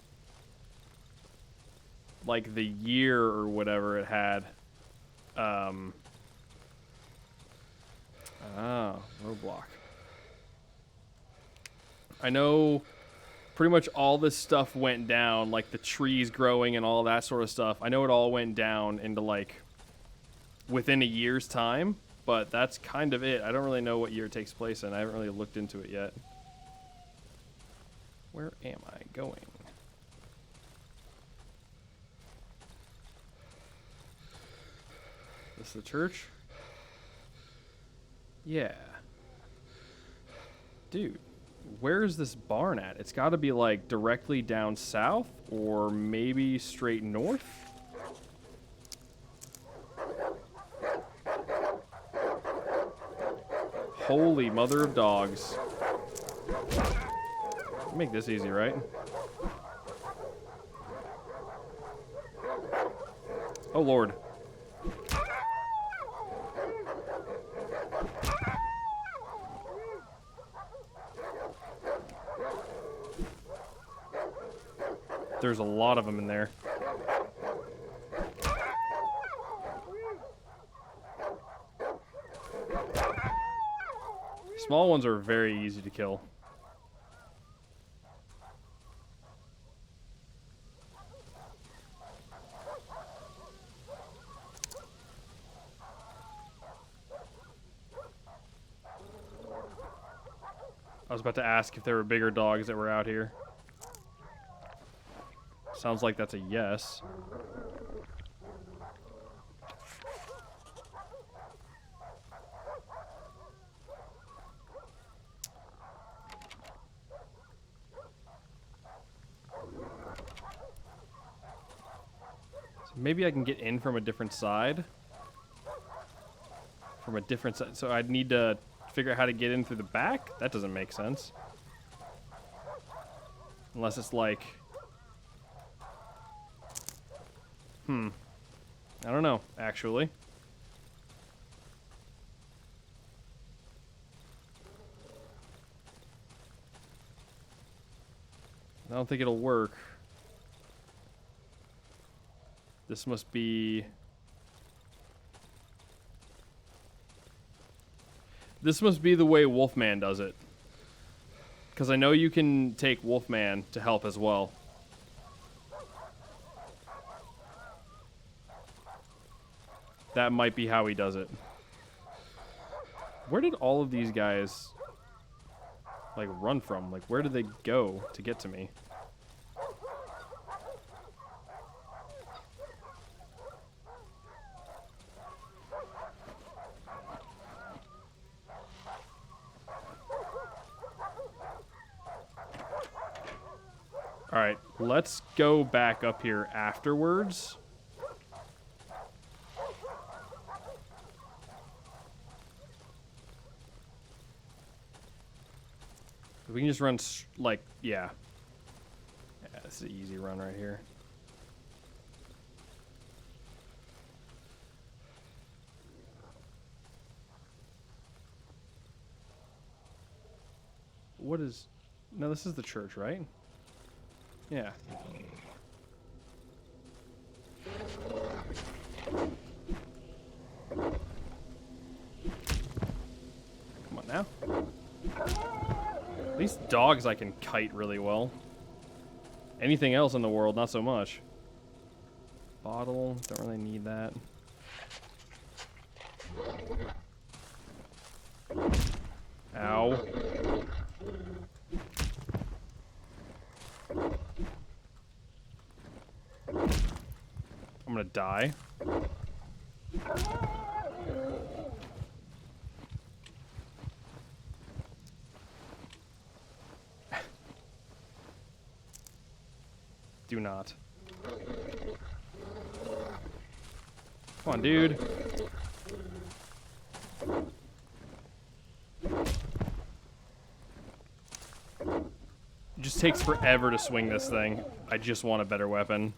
like, the year or whatever it had. Roadblock. I know pretty much all this stuff went down, like the trees growing and all that sort of stuff. I know it all went down into, like, within a year's time, but that's kind of it. I don't really know what year it takes place in. I haven't really looked into it yet. Where am I going? This is the church? Yeah. Dude, where is this barn at? It's got to be, like, directly down south or maybe straight north? Holy mother of dogs. Make this easy, right? Oh, Lord. There's a lot of them in there. Small ones are very easy to kill. I was about to ask if there were bigger dogs that were out here. Sounds like that's a yes. So maybe I can get in from a different side. From a different side. So I'd need to figure out how to get in through the back? That doesn't make sense. Unless it's like... I don't know, actually. I don't think it'll work. This must be... This must be the way Wolfman does it. Because I know you can take Wolfman to help as well. That might be how he does it. Where did all of these guys, like, run from? Like, where did they go to get to me? Alright, let's go back up here afterwards. We can just run, like, yeah. Yeah, this is an easy run right here. What is... No, this is the church, right? Yeah. Come on now. These dogs I can kite really well. Anything else in the world, not so much. Bottle, don't really need that. Ow. I'm gonna die. Do not. Come on, dude. It just takes forever to swing this thing. I just want a better weapon.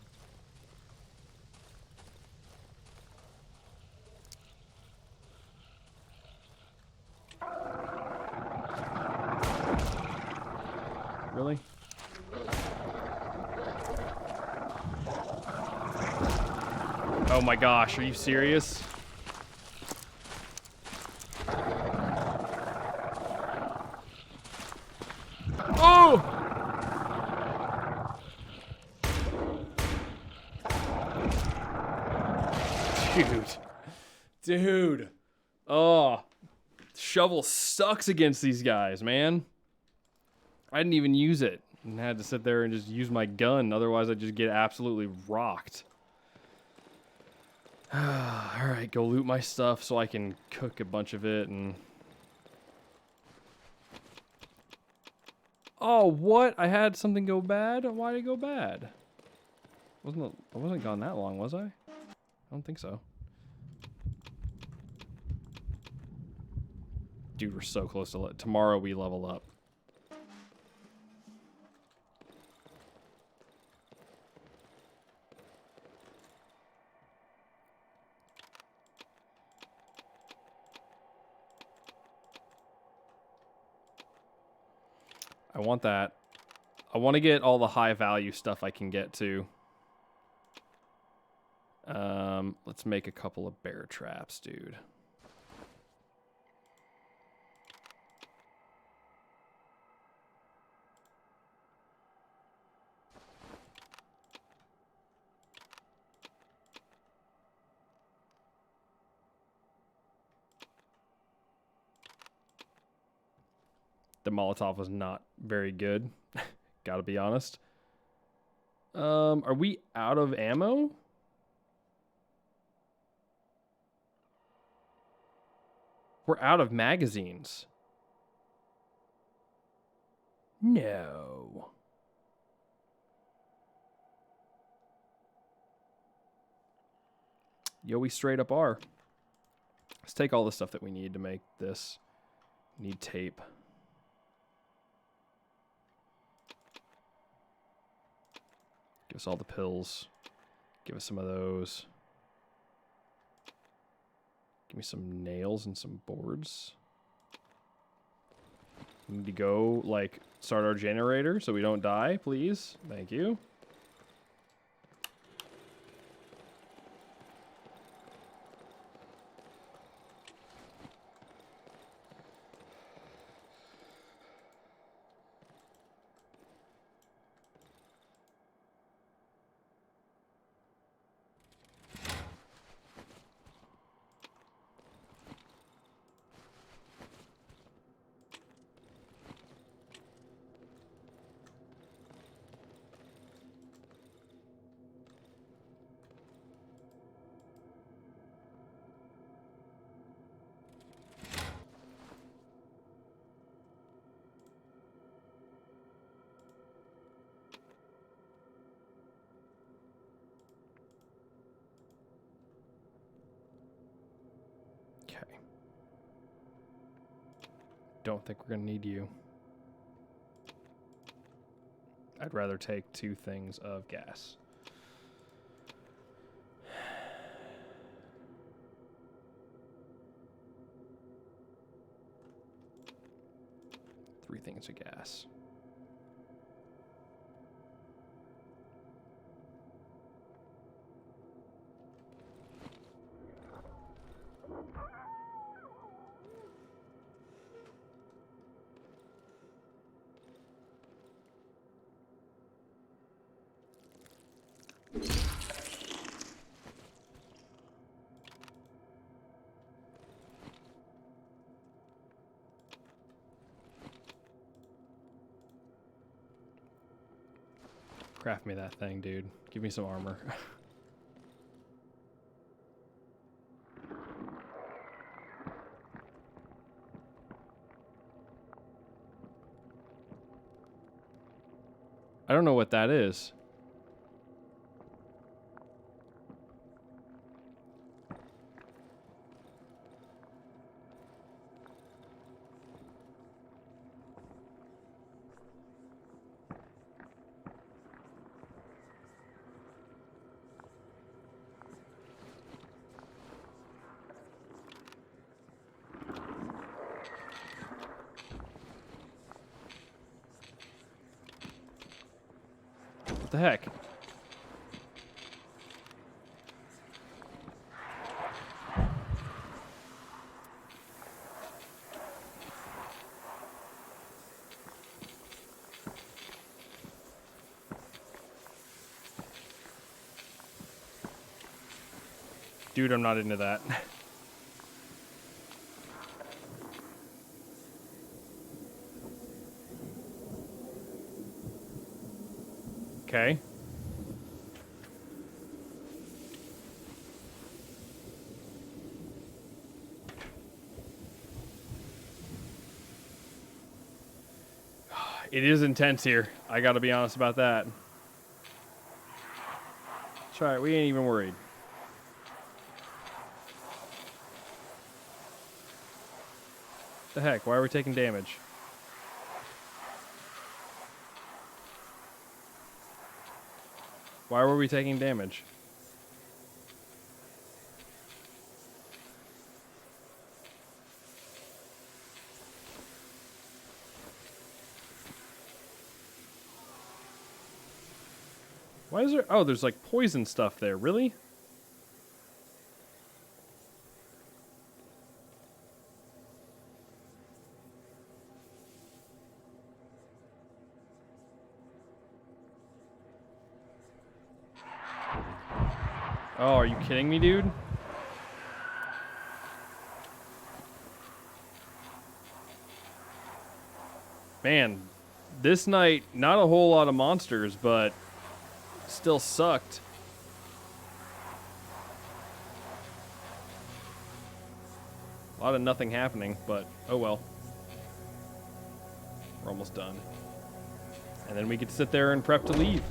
Really? Oh my gosh, are you serious? Oh! Dude. Oh. Shovel sucks against these guys, man. I didn't even use it. And had to sit there and just use my gun. Otherwise, I'd just get absolutely rocked. Alright, go loot my stuff so I can cook a bunch of it and... Oh, what? I had something go bad? Why did it go bad? I wasn't gone that long, was I? I don't think so. Dude, we're so close to tomorrow we level up. I want that. I want to get all the high value stuff I can get to. Let's make a couple of bear traps, dude. The Molotov was not very good. Gotta be honest. Are we out of ammo? We're out of magazines. No. Yo, we straight up are. Let's take all the stuff that we need to make this. Need tape. Give us all the pills. Give us some of those. Give me some nails and some boards. We need to go, like, start our generator so we don't die, please. Thank you. Okay. Don't think we're gonna need you. I'd rather take 2 things of gas. Three things of gas. Craft me that thing, dude. Give me some armor. I don't know what that is. What the heck? Dude, I'm not into that. Okay. It is intense here. I gotta be honest about that. It's alright, we ain't even worried. The heck, why are we taking damage? Why were we taking damage? Why is there... Oh, there's like poison stuff there. Really? Oh, are you kidding me, dude? Man, this night, not a whole lot of monsters, but still sucked. A lot of nothing happening, but oh well. We're almost done. And then we get to sit there and prep to leave.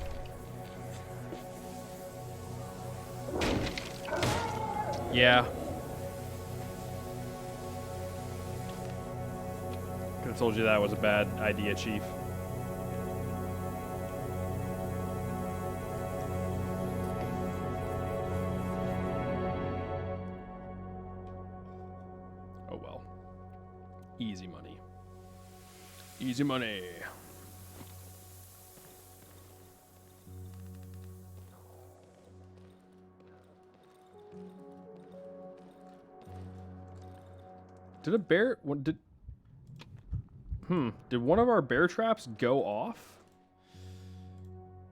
Yeah. Could have told you that was a bad idea, Chief. Oh well. Easy money. Easy money. Did a bear... Did one of our bear traps go off?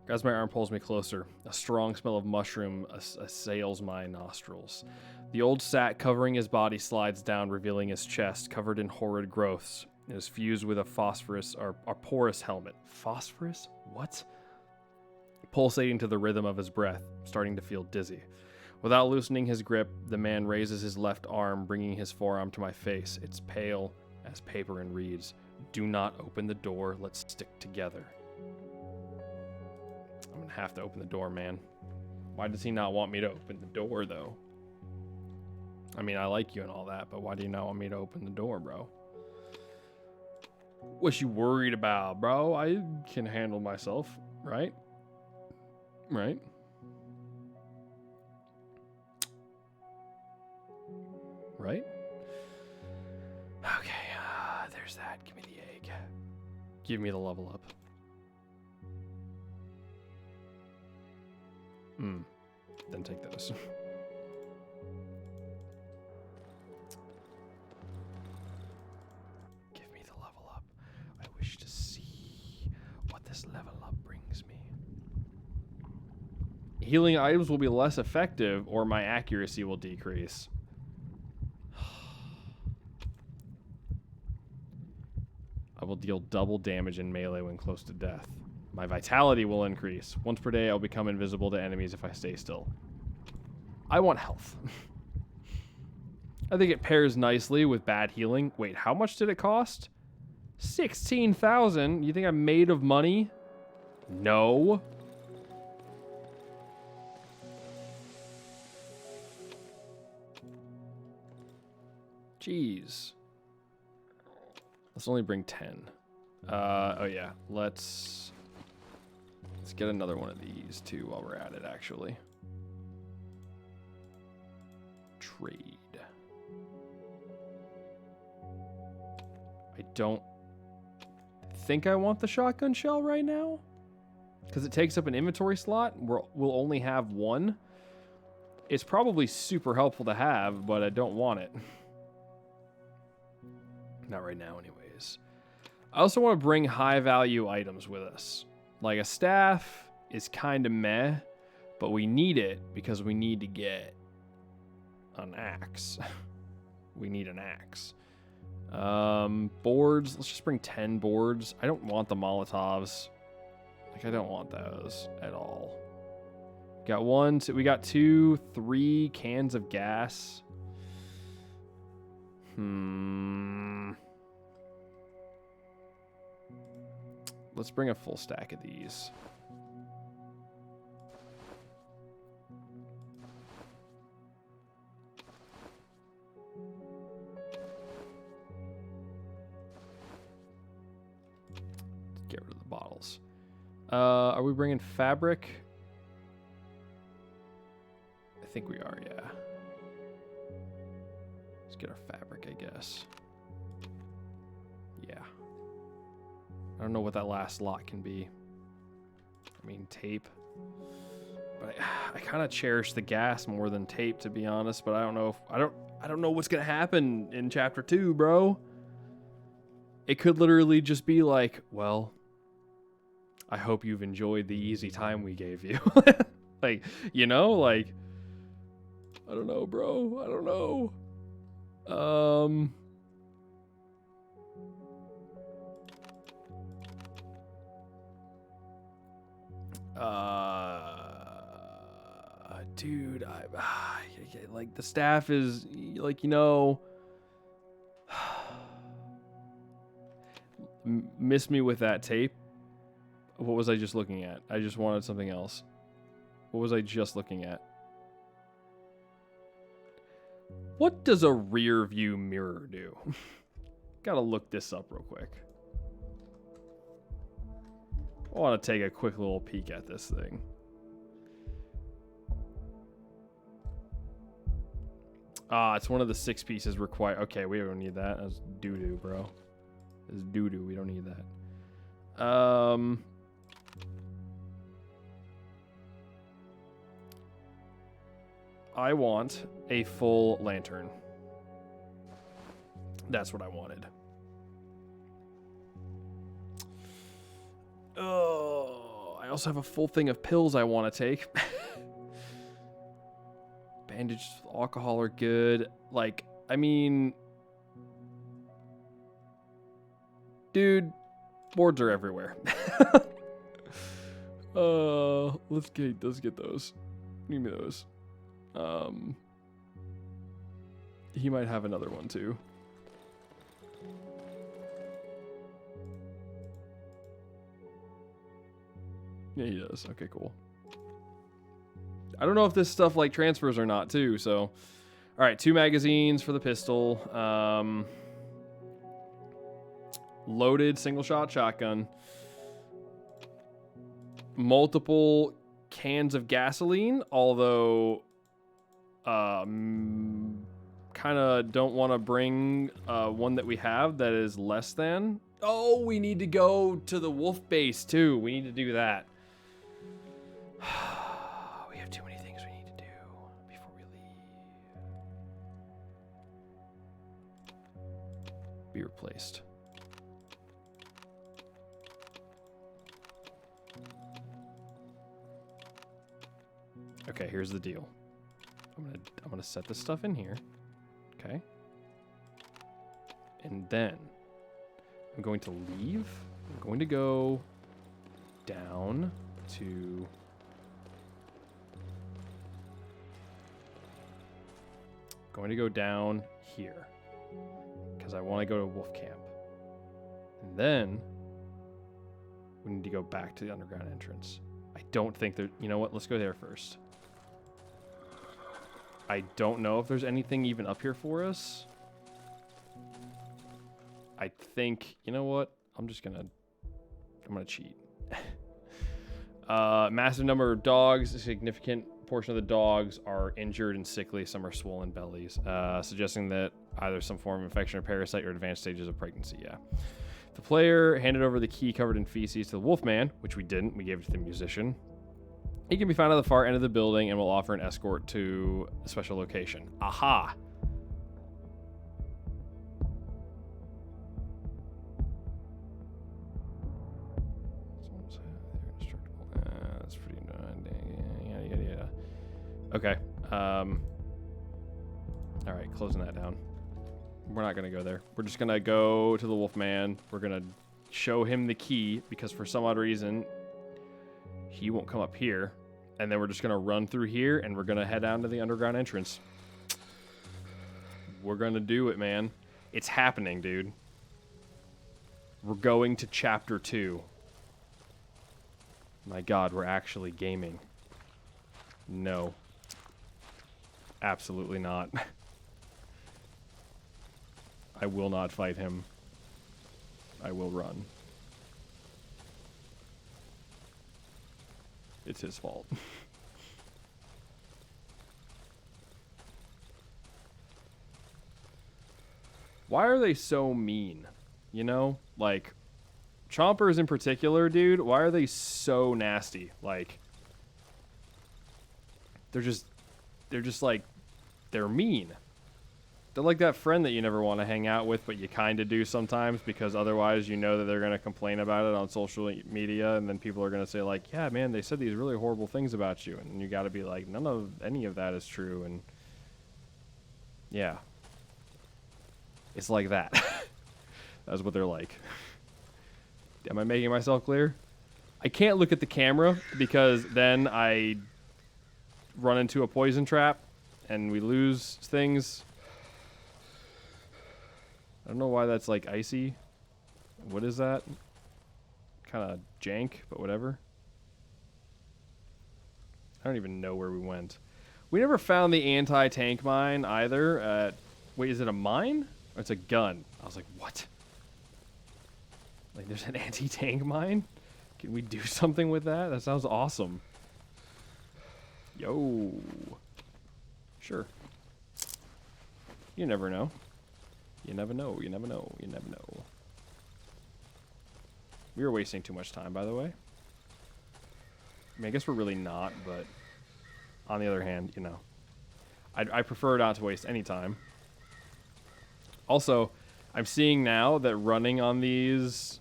As my arm pulls me closer, a strong smell of mushroom assails my nostrils. The old sack covering his body slides down, revealing his chest, covered in horrid growths. It is fused with a porous helmet. Phosphorus? What? Pulsating to the rhythm of his breath, starting to feel dizzy. Without loosening his grip, the man raises his left arm, bringing his forearm to my face. It's pale as paper and reads, "Do not open the door. Let's stick together." I'm gonna have to open the door, man. Why does he not want me to open the door, though? I mean, I like you and all that, but why do you not want me to open the door, bro? What you worried about, bro? I can handle myself. Right? Right? Right? Okay, there's that. Give me the egg. Give me the level up. Then take those. Give me the level up. I wish to see what this level up brings me. Healing items will be less effective, or my accuracy will decrease. I will deal double damage in melee when close to death. My vitality will increase. Once per day, I'll become invisible to enemies if I stay still. I want health. I think it pairs nicely with bad healing. Wait, how much did it cost? 16,000? You think I'm made of money? No. Jeez. Let's only bring 10. Oh yeah, let's get another one of these too while we're at it, actually. Trade. I don't think I want the shotgun shell right now, because it takes up an inventory slot. We'll only have one. It's probably super helpful to have, but I don't want it. Not right now, anyways. I also want to bring high-value items with us. Like a staff is kind of meh, but we need it because we need to get an axe. We need an axe. Boards. Let's just bring 10 boards. I don't want the Molotovs. Like, I don't want those at all. Got one. We got 2, 3 cans of gas. Let's bring a full stack of these. Get rid of the bottles. Are we bringing fabric? I think we are, yeah. Let's get our fabric, I guess. Yeah. I don't know what that last lot can be. I mean, tape. But I kind of cherish the gas more than tape, to be honest. But I don't know if I don't know what's gonna happen in chapter 2, bro. It could literally just be like, well, I hope you've enjoyed the easy time we gave you. Like, you know, like, I don't know, bro. I don't know. Dude, like the staff is like, you know, miss me with that tape. What was I just looking at? I just wanted something else. What was I just looking at? What does a rear view mirror do? Gotta look this up real quick. I want to take a quick little peek at this thing. Ah, it's one of the 6 pieces required. Okay, we don't need that. That's doo-doo, bro. That's doo-doo. We don't need that. I want a full lantern. That's what I wanted. Oh, I also have a full thing of pills I want to take. Bandages with alcohol are good. Like, I mean, dude, boards are everywhere. Let's get those. Give me those. He might have another one too. Yeah, he does. Okay, cool. I don't know if this stuff like transfers or not too, so. All right, 2 magazines for the pistol. Loaded single shot shotgun. multiple cans of gasoline, although kind of don't want to bring one that we have that is less than. Oh, we need to go to the wolf base too. We need to do that. We have too many things we need to do before we leave. Be replaced. Okay, here's the deal. I'm gonna set this stuff in here. Okay. And then I'm going to leave. I'm going to go down to down here because I want to go to wolf camp. And then we need to go back to the underground entrance. I don't think there, you know what? Let's go there first. I don't know if there's anything even up here for us. I think, you know what? I'm gonna cheat. Massive number of dogs. A significant portion of the dogs are injured and sickly. Some are swollen bellies, suggesting that either some form of infection or parasite or advanced stages of pregnancy. Yeah. The player handed over the key covered in feces to the wolfman, which we didn't. We gave it to the musician. He can be found at the far end of the building and will offer an escort to a special location. Aha! That's pretty yeah. Okay. All right, closing that down. We're not going to go there. We're just going to go to the Wolfman. We're going to show him the key because for some odd reason, he won't come up here. And then we're just going to run through here and we're going to head down to the underground entrance. We're going to do it, man. It's happening, dude. We're going to chapter 2. My God, we're actually gaming. No. Absolutely not. I will not fight him. I will run. It's his fault. Why are they so mean? You know? Like, chompers in particular, dude, why are they so nasty? Like, they're just like, they're mean. They're like that friend that you never want to hang out with, but you kind of do sometimes because otherwise you know that they're going to complain about it on social media, and then people are going to say like, yeah, man, they said these really horrible things about you, and you got to be like, none of any of that is true, and yeah. It's like that. That's what they're like. Am I making myself clear? I can't look at the camera because then I run into a poison trap and we lose things. I don't know why that's like icy. What is that? Kind of jank, but whatever. I don't even know where we went. We never found the anti-tank mine either. Wait, is it a mine? Or it's a gun? I was like, what? Like, there's an anti-tank mine? Can we do something with that? That sounds awesome. Yo. Sure. You never know. You never know. You never know. You never know. We were wasting too much time, by the way. I mean, I guess we're really not, but on the other hand, you know, I prefer not to waste any time. Also, I'm seeing now that running on these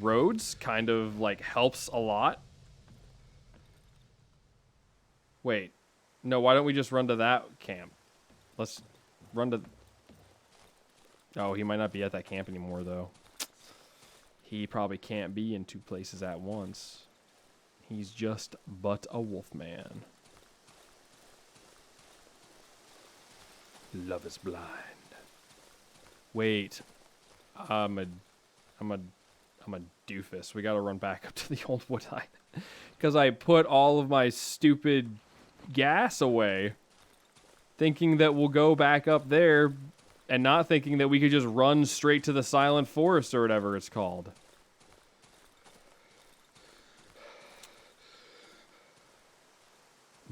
roads kind of like helps a lot. Wait, no, why don't we just run to that camp? Let's run to... Oh, he might not be at that camp anymore, though. He probably can't be in two places at once. He's just but a wolfman. Love is blind. Wait, I'm a doofus. We gotta run back up to the old wood hide because I put all of my stupid gas away, thinking that we'll go back up there, and not thinking that we could just run straight to the silent forest or whatever it's called.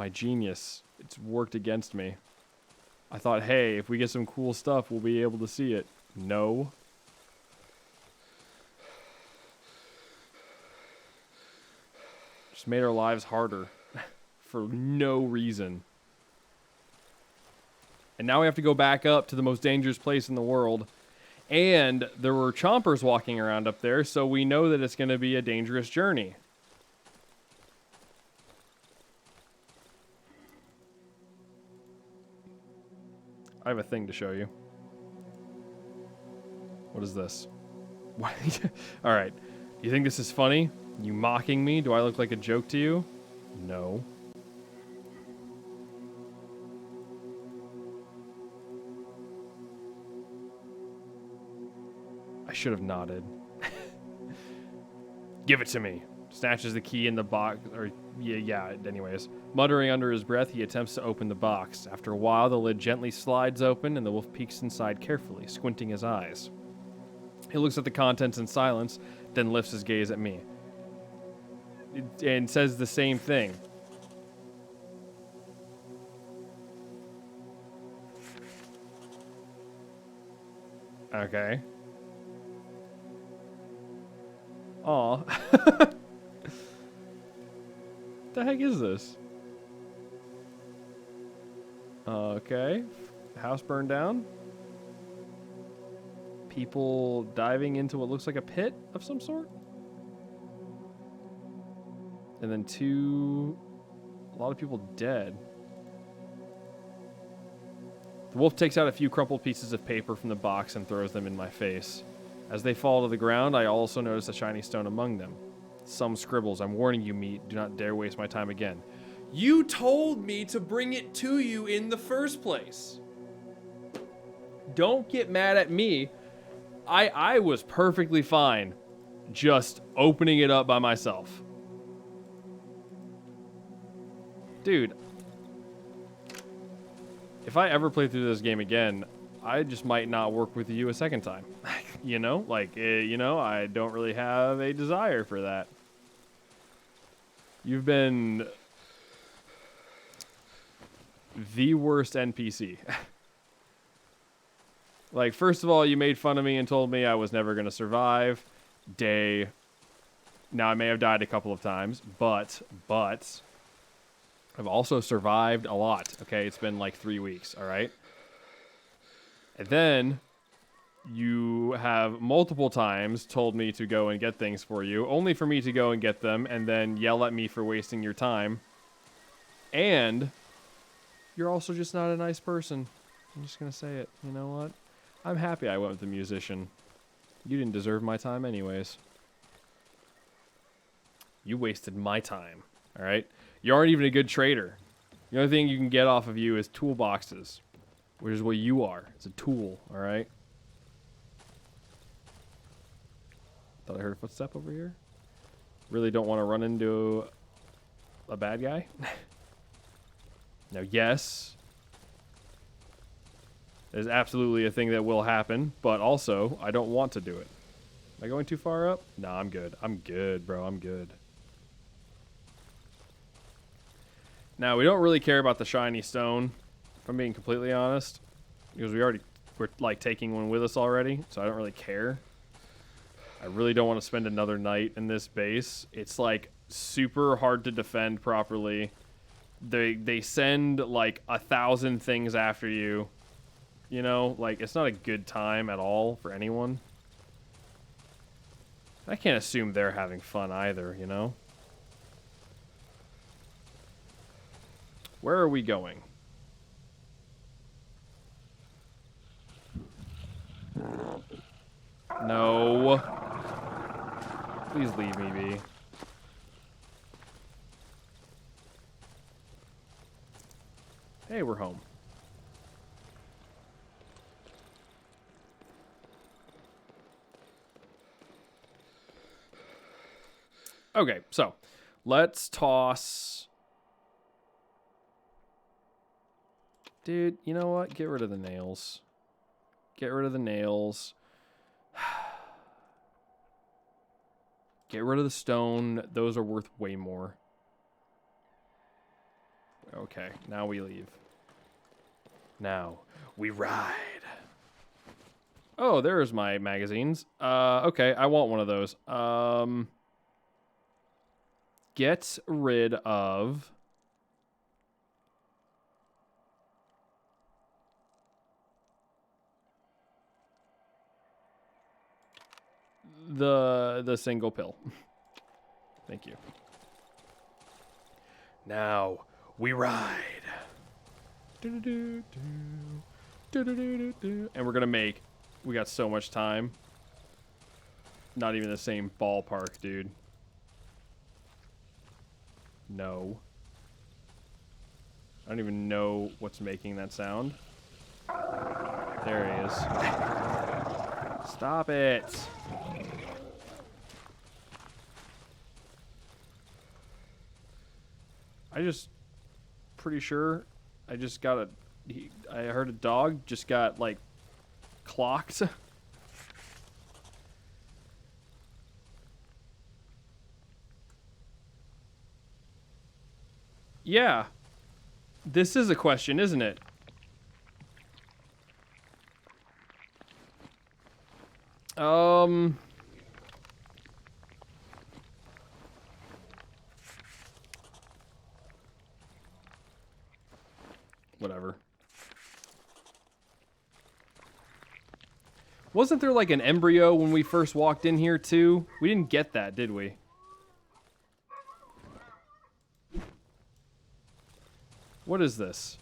My genius. It's worked against me. I thought, hey, if we get some cool stuff, we'll be able to see it. No. Just made our lives harder. For no reason. And now we have to go back up to the most dangerous place in the world. And there were chompers walking around up there, so we know that it's going to be a dangerous journey. I have a thing to show you. What is this? All right. You think this is funny? You mocking me? Do I look like a joke to you? No. I should have nodded. Give it to me. Snatches the key in the box, or yeah, anyways. Muttering under his breath, he attempts to open the box. After a while, the lid gently slides open and the wolf peeks inside carefully, squinting his eyes. He looks at the contents in silence, then lifts his gaze at me. And says the same thing. Okay. Aw. The heck is this? Okay. House burned down. People diving into what looks like a pit of some sort. And then a lot of people dead. The wolf takes out a few crumpled pieces of paper from the box and throws them in my face. As they fall to the ground, I also notice a shiny stone among them. Some scribbles. I'm warning you, Meat. Do not dare waste my time again. You told me to bring it to you in the first place. Don't get mad at me. I was perfectly fine just opening it up by myself. Dude, if I ever play through this game again, I just might not work with you a second time. You know, like, I don't really have a desire for that. You've been the worst NPC. Like, first of all, you made fun of me and told me I was never going to survive. Now, I may have died a couple of times, but I've also survived a lot. Okay, it's been like 3 weeks, all right? And then you have multiple times told me to go and get things for you, only for me to go and get them and then yell at me for wasting your time. And you're also just not a nice person. I'm just going to say it. You know what? I'm happy I went with the musician. You didn't deserve my time anyways. You wasted my time, all right? You aren't even a good trader. The only thing you can get off of you is toolboxes, which is what you are. It's a tool, all right? Thought I heard a footstep over here. Really don't want to run into a bad guy. Now, yes, there's absolutely a thing that will happen, but also, I don't want to do it. Am I going too far up? No, I'm good. I'm good, bro. I'm good. Now, we don't really care about the shiny stone, if I'm being completely honest, because we're like taking one with us already, so I don't really care. I really don't want to spend another night in this base. It's like super hard to defend properly. They send like 1,000 things after you. You know, like, it's not a good time at all for anyone. I can't assume they're having fun either, you know? Where are we going? No. Please leave me be. Hey, we're home. Okay, so let's toss. Dude, you know what? Get rid of the nails. Get rid of the nails. Get rid of the stone. Those are worth way more. Okay, now we leave. Now we ride. Oh, there's my magazines. Okay, I want one of those. Get rid of the single pill. Thank you. Now we ride. And we're gonna make. We got so much time. Not even the same ballpark, dude. No. I don't even know what's making that sound. There he is. Stop it. I just pretty sure I just got I heard a dog just got like clocked. Yeah. This is a question, isn't it? Whatever. Wasn't there like an embryo when we first walked in here too? We didn't get that, did we? What is this?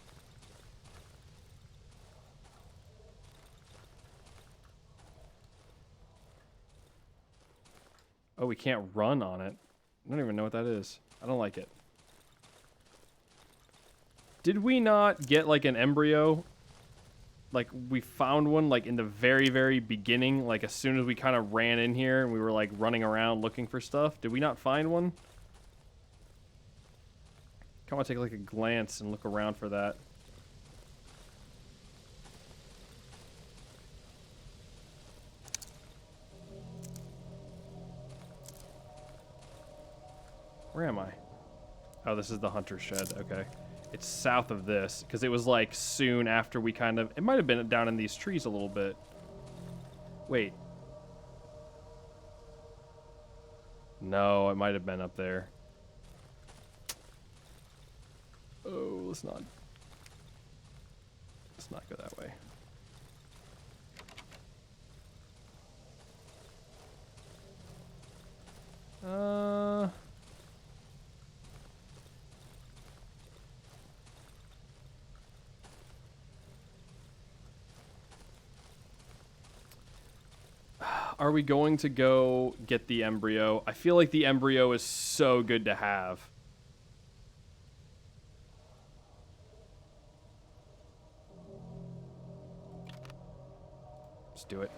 Oh, we can't run on it. I don't even know what that is. I don't like it. Did we not get like an embryo? Like we found one like in the very, very beginning, like as soon as we kind of ran in here and we were like running around looking for stuff. Did we not find one? I want to take like a glance and look around for that. Where am I? Oh, this is the hunter's shed. Okay. It's south of this, because it was like soon after we kind of... It might have been down in these trees a little bit. Wait. No, it might have been up there. Oh, let's not go that way. Are we going to go get the embryo? I feel like the embryo is so good to have. Let's do it.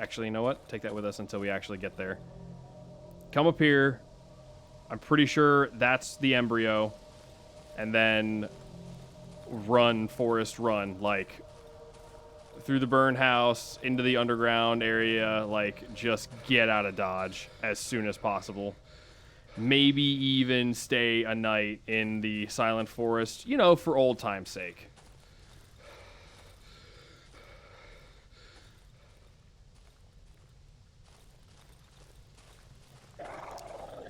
Actually, you know what? Take that with us until we actually get there. Come up here. I'm pretty sure that's the embryo. And then run, Forest, run. Like, through the burn house, into the underground area. Like, just get out of Dodge as soon as possible. Maybe even stay a night in the Silent Forest, you know, for old time's sake.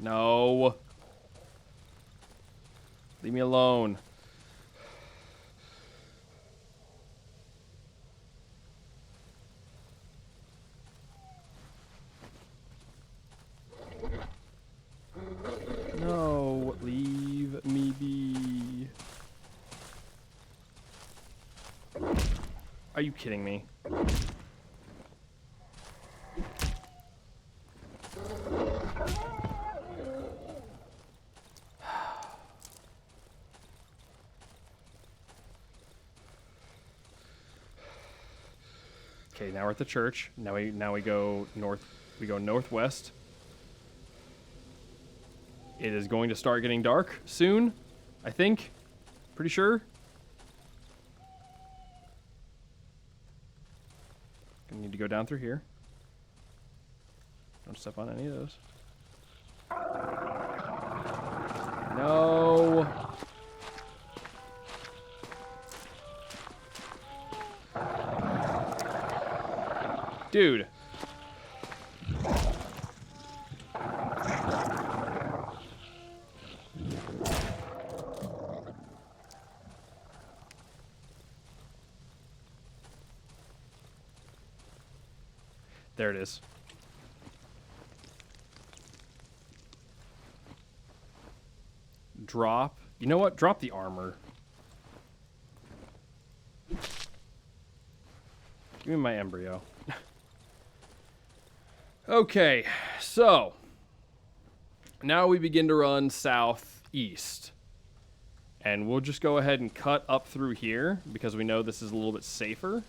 No. Leave me alone. No, leave me be. Are you kidding me? Okay, now we're at the church. Now we go north. We go northwest. It is going to start getting dark soon, I think. Pretty sure. Gonna need to go down through here. Don't step on any of those. No. Dude. There it is. Drop. You know what? Drop the armor. Give me my embryo. Okay, so now we begin to run southeast. And we'll just go ahead and cut up through here because we know this is a little bit safer.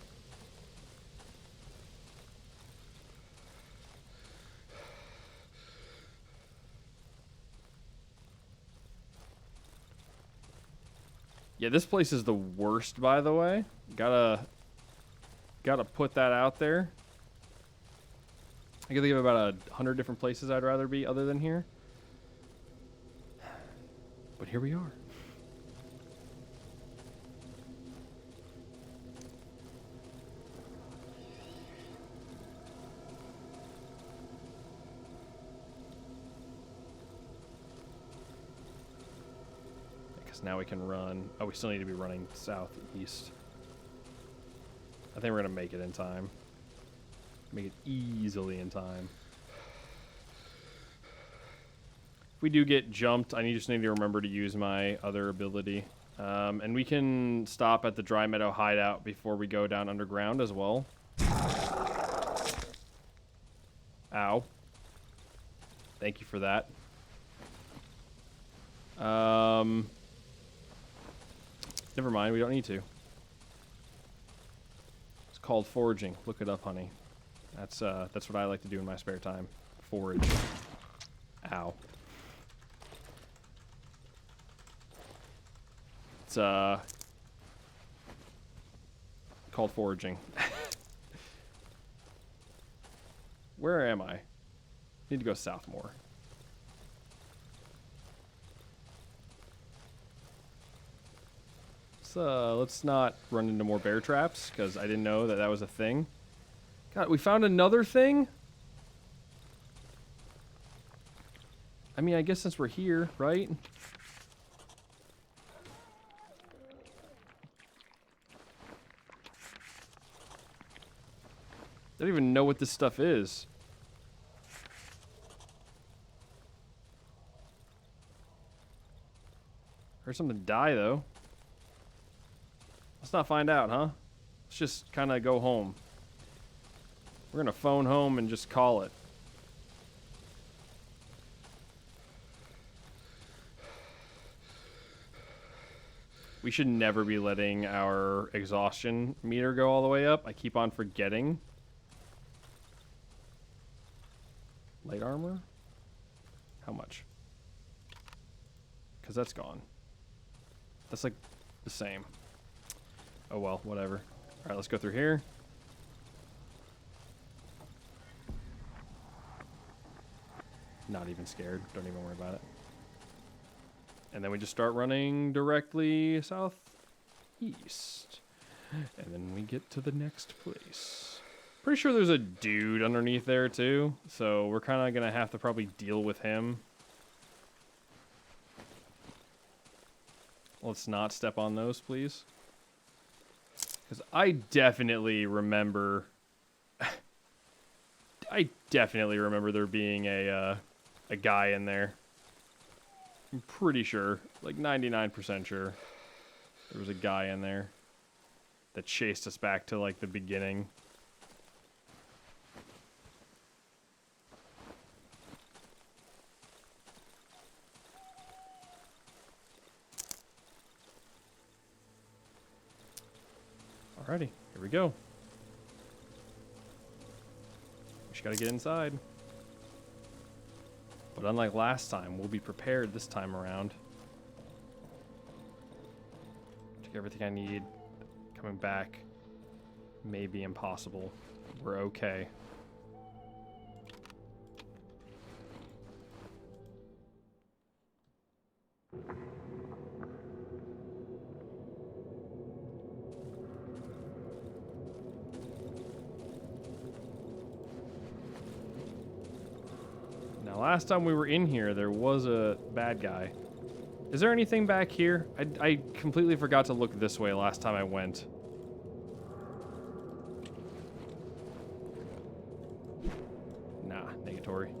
Yeah, this place is the worst, by the way. Gotta put that out there. I can think of about 100 different places I'd rather be other than here. But here we are. Because now we can run. Oh, we still need to be running southeast. I think we're going to make it in time. Make it easily in time. If we do get jumped, I just need to remember to use my other ability. And we can stop at the Dry Meadow hideout before we go down underground as well. Ow. Thank you for that. Never mind, we don't need to. It's called foraging. Look it up, honey. That's what I like to do in my spare time. Forage. Ow. It's called foraging. Where am I? Need to go south more. Let's not run into more bear traps because I didn't know that that was a thing. God, we found another thing? I mean, I guess since we're here, right? I don't even know what this stuff is. Heard something die, though. Let's not find out, huh? Let's just kind of go home. We're going to phone home and just call it. We should never be letting our exhaustion meter go all the way up. I keep on forgetting. Light armor? How much? Because that's gone. That's like the same. Oh well, whatever. Alright, let's go through here. Not even scared. Don't even worry about it. And then we just start running directly southeast. And then we get to the next place. Pretty sure there's a dude underneath there too. So we're kind of going to have to probably deal with him. Let's not step on those, please. Because I definitely remember... I definitely remember there being a guy in there. I'm pretty sure, like 99% sure, there was a guy in there that chased us back to like the beginning. Alrighty, here we go. We just gotta get inside. But unlike last time, we'll be prepared this time around. Took everything I need. Coming back may be impossible. We're okay. Now, last time we were in here, there was a bad guy. Is there anything back here? I completely forgot to look this way last time I went. Nah, negatory.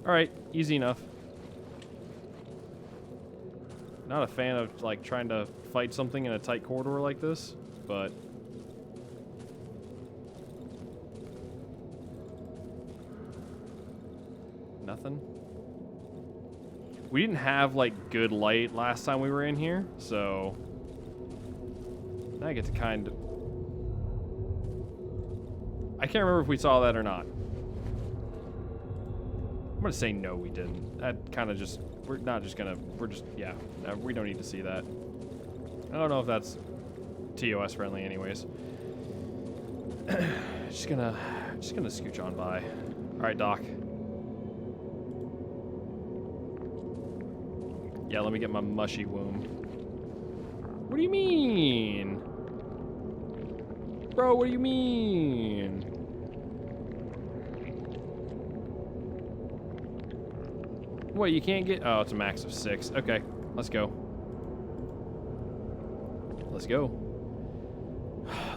Alright, easy enough. Not a fan of, like, trying to fight something in a tight corridor like this, but... Nothing? We didn't have, like, good light last time we were in here, so... Now I get to kind of... I can't remember if we saw that or not. I'm gonna say no, we didn't. That kind of just... We're not just gonna... We're just... Yeah. No, we don't need to see that. I don't know if that's TOS friendly anyways. Just gonna scooch on by. Alright, Doc. Yeah, let me get my mushy womb. What do you mean? Bro, what do you mean? What, you can't get... Oh, it's a max of 6. Okay, let's go. Let's go.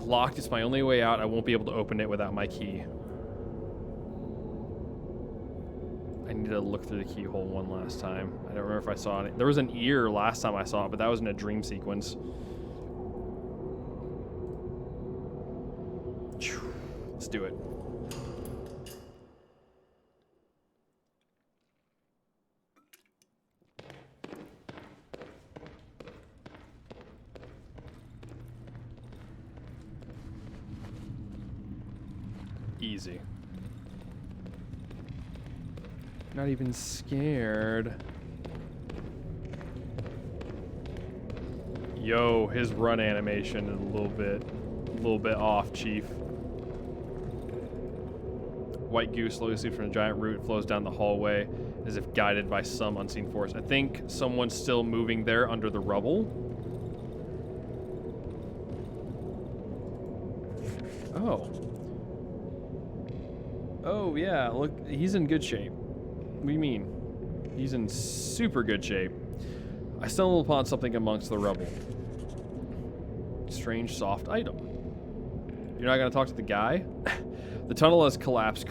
Locked, it's my only way out. I won't be able to open it without my key. I need to look through the keyhole one last time. I don't remember if I saw it. There was an ear last time I saw it, but that was in a dream sequence. Let's do it. Easy. Not even scared. Yo, his run animation is a little bit off, Chief. White goo slowly sweeps from a giant root, flows down the hallway as if guided by some unseen force. I think someone's still moving there under the rubble. Oh. Oh, yeah, look, he's in good shape. What do you mean? He's in super good shape. I stumbled upon something amongst the rubble. Strange soft item. You're not gonna talk to the guy? The tunnel has collapsed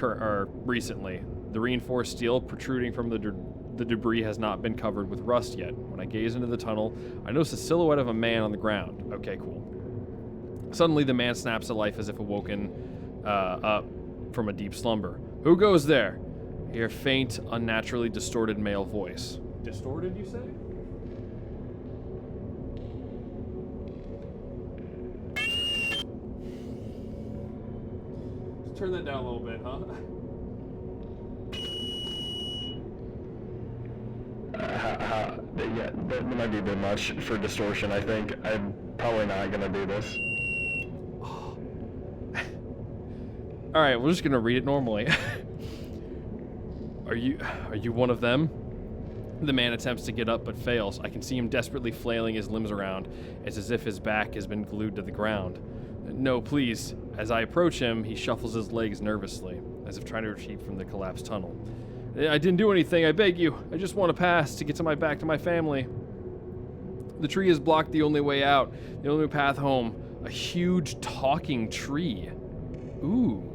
recently. The reinforced steel protruding from the debris has not been covered with rust yet. When I gaze into the tunnel, I notice a silhouette of a man on the ground. Okay, cool. Suddenly, the man snaps to life as if awoken up from a deep slumber. Who goes there? I hear a faint, unnaturally distorted male voice. Distorted, you say? Let's turn that down a little bit, huh?
Yeah, that might be a bit much for distortion, I think. I'm probably not gonna do this.
Alright, we're just gonna read it normally. Are you one of them? The man attempts to get up but fails. I can see him desperately flailing his limbs around. It's as if his back has been glued to the ground. No, please. As I approach him, he shuffles his legs nervously, as if trying to retreat from the collapsed tunnel. I didn't do anything, I beg you. I just want to pass to get to back to my family. The tree has blocked the only way out, the only path home. A huge talking tree. Ooh.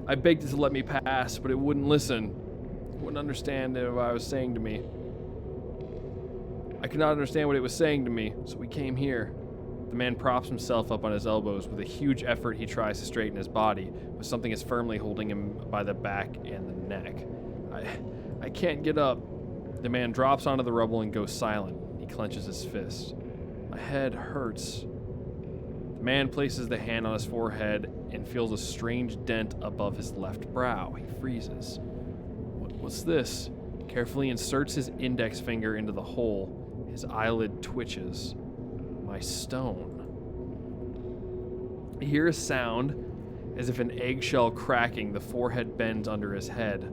I begged it to let me pass, but it wouldn't listen. It wouldn't understand what I was saying to me. I could not understand what it was saying to me, so we came here. The man props himself up on his elbows. With a huge effort, he tries to straighten his body, but something is firmly holding him by the back and the neck. I can't get up. The man drops onto the rubble and goes silent. He clenches his fist. My head hurts. The man places the hand on his forehead and feels a strange dent above his left brow. He freezes. What's this? Carefully inserts his index finger into the hole. His eyelid twitches. My stone. I hear a sound as if an eggshell cracking. The forehead bends under his head.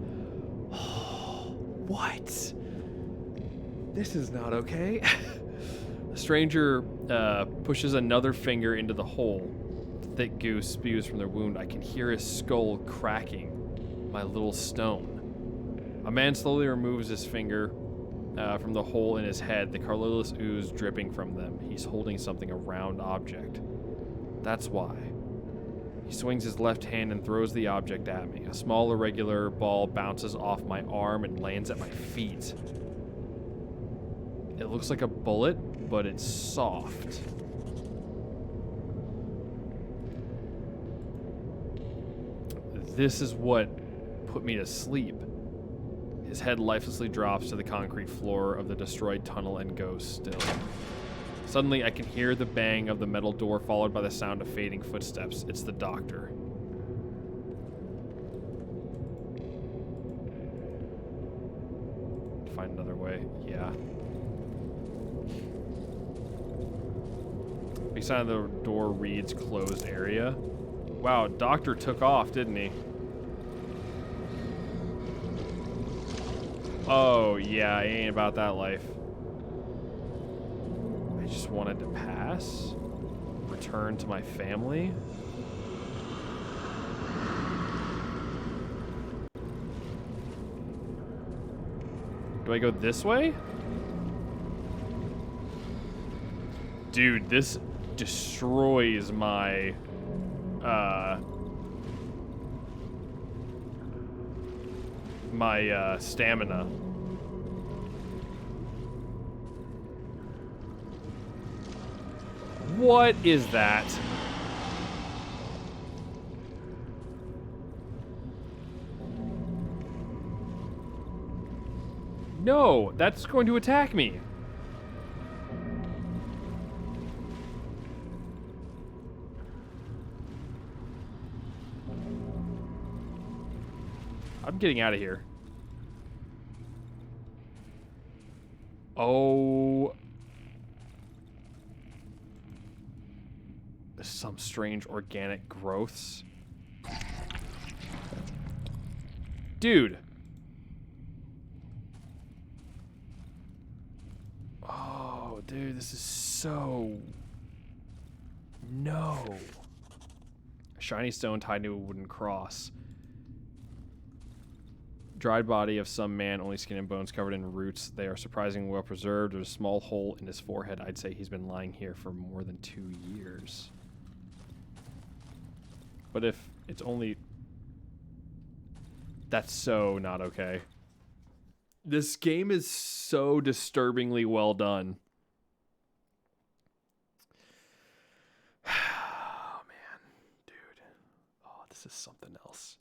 What? This is not okay. The stranger pushes another finger into the hole. Thick goo spews from their wound. I can hear his skull cracking. My little stone. A man slowly removes his finger from the hole in his head, the colorless ooze dripping from them. He's holding something, a round object. That's why. He swings his left hand and throws the object at me. A small irregular ball bounces off my arm and lands at my feet. It looks like a bullet, but it's soft. This is what put me to sleep. His head lifelessly drops to the concrete floor of the destroyed tunnel and goes still. Suddenly, I can hear the bang of the metal door followed by the sound of fading footsteps. It's the doctor. Find another way. Yeah. Big sign of the door reads closed area. Wow, doctor took off, didn't he? Oh, yeah, he ain't about that life. I just wanted to pass. Return to my family. Do I go this way? Dude, this destroys my stamina. What is that? No, that's going to attack me. I'm getting out of here. Oh. Some strange organic growths. Dude. Oh, dude, this is so... No. A shiny stone tied to a wooden cross. Dried body of some man, only skin and bones covered in roots. They are surprisingly well preserved. There's a small hole in his forehead. I'd say he's been lying here for more than 2 years. But if it's only... That's so not okay. This game is so disturbingly well done. Oh, man. Dude. Oh, this is something else.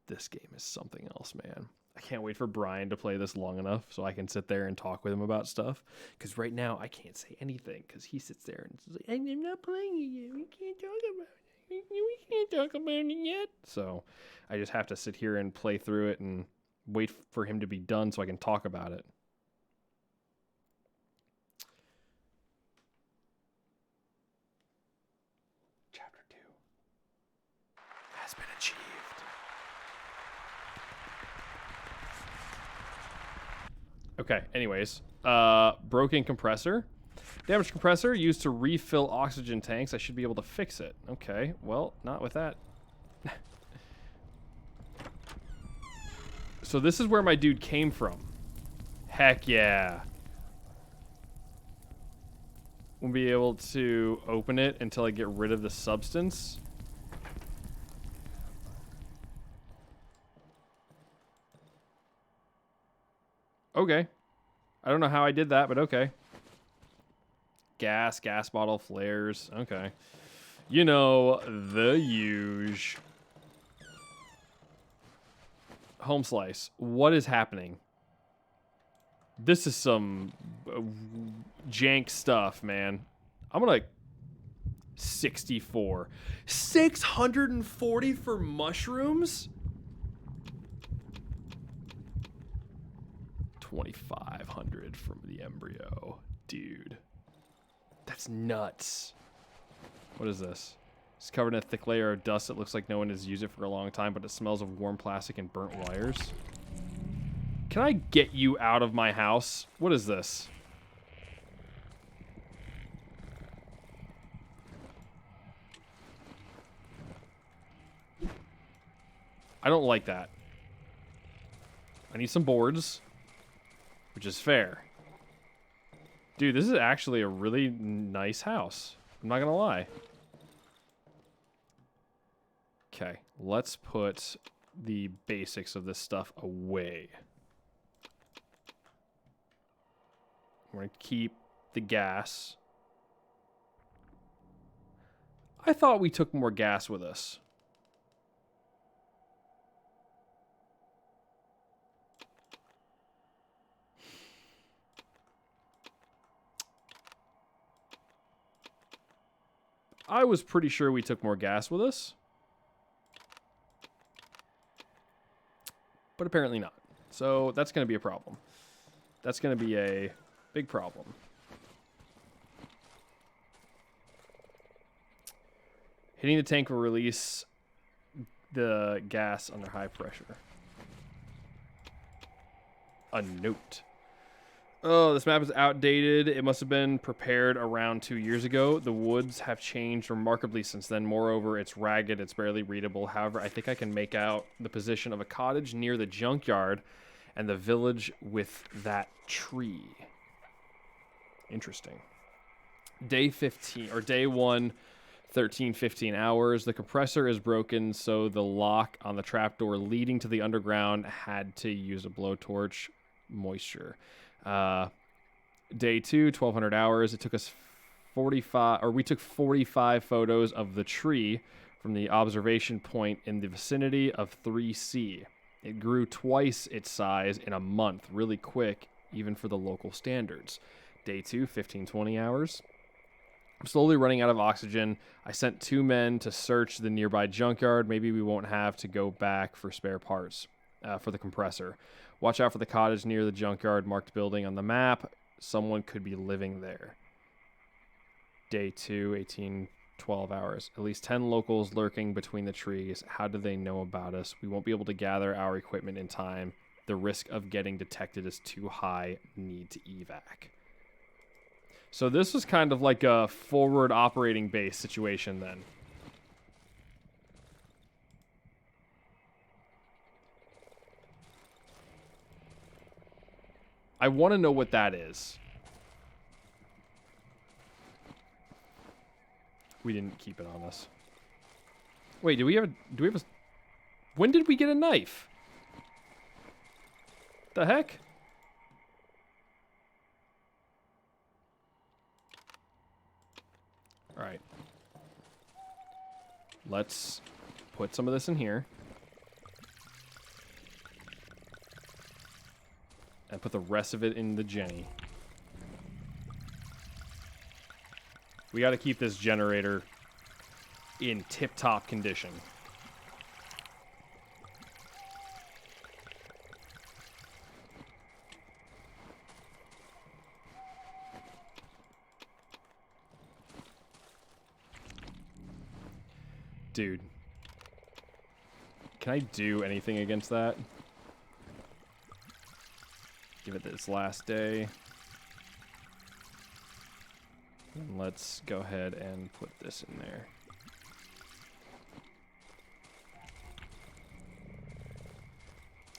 This game is something else, man. I can't wait for Brian to play this long enough so I can sit there and talk with him about stuff. Because right now, I can't say anything because he sits there and is like, I'm not playing it yet. We can't talk about it. We can't talk about it yet. So I just have to sit here and play through it and wait for him to be done so I can talk about it. Chapter 2 has been achieved. Okay, anyways. Broken compressor. Damaged compressor used to refill oxygen tanks. I should be able to fix it. Okay, well, not with that. So this is where my dude came from. Heck yeah. We'll be able to open it until I get rid of the substance. Okay. I don't know how I did that, but okay. Gas bottle, flares. Okay. You know, the huge. Home slice. What is happening? This is some jank stuff, man. I'm gonna 64. 640 for mushrooms? 2,500 from the embryo. Dude. That's nuts. What is this? It's covered in a thick layer of dust. It looks like no one has used it for a long time, but it smells of warm plastic and burnt wires. Can I get you out of my house? What is this? I don't like that. I need some boards, which is fair. Dude, this is actually a really nice house. I'm not gonna lie. Okay, let's put the basics of this stuff away. We're gonna keep the gas. I thought we took more gas with us. I was pretty sure we took more gas with us. But apparently not. So that's going to be a problem. That's going to be a big problem. Hitting the tank will release the gas under high pressure. A note. Oh, this map is outdated. It must have been prepared around 2 years ago. The woods have changed remarkably since then. Moreover, it's ragged. It's barely readable. However, I think I can make out the position of a cottage near the junkyard and the village with that tree. Interesting. Day 15, or day 1, 13, 15 hours. The compressor is broken, so the lock on the trapdoor leading to the underground had to use a blowtorch. Moisture. Day 2, 1200 hours. It took us 45, or we took 45 photos of the tree from the observation point in the vicinity of 3C. It grew twice its size in a month, really quick, even for the local standards. Day 2, 15, 20 hours. I'm slowly running out of oxygen. I sent 2 men to search the nearby junkyard. Maybe we won't have to go back for spare parts for the compressor. Watch out for the cottage near the junkyard marked building on the map. Someone could be living there. Day 2, 18, 12 hours. At least 10 locals lurking between the trees. How do they know about us? We won't be able to gather our equipment in time. The risk of getting detected is too high. Need to evac. So this was kind of like a forward operating base situation then. I want to know what that is. We didn't keep it on us. Wait, do we have a... When did we get a knife? The heck? All right. Let's put some of this in here. And put the rest of it in the Jenny. We got to keep this generator in tip-top condition. Dude. Can I do anything against that? Give it this last day. And let's go ahead and put this in there.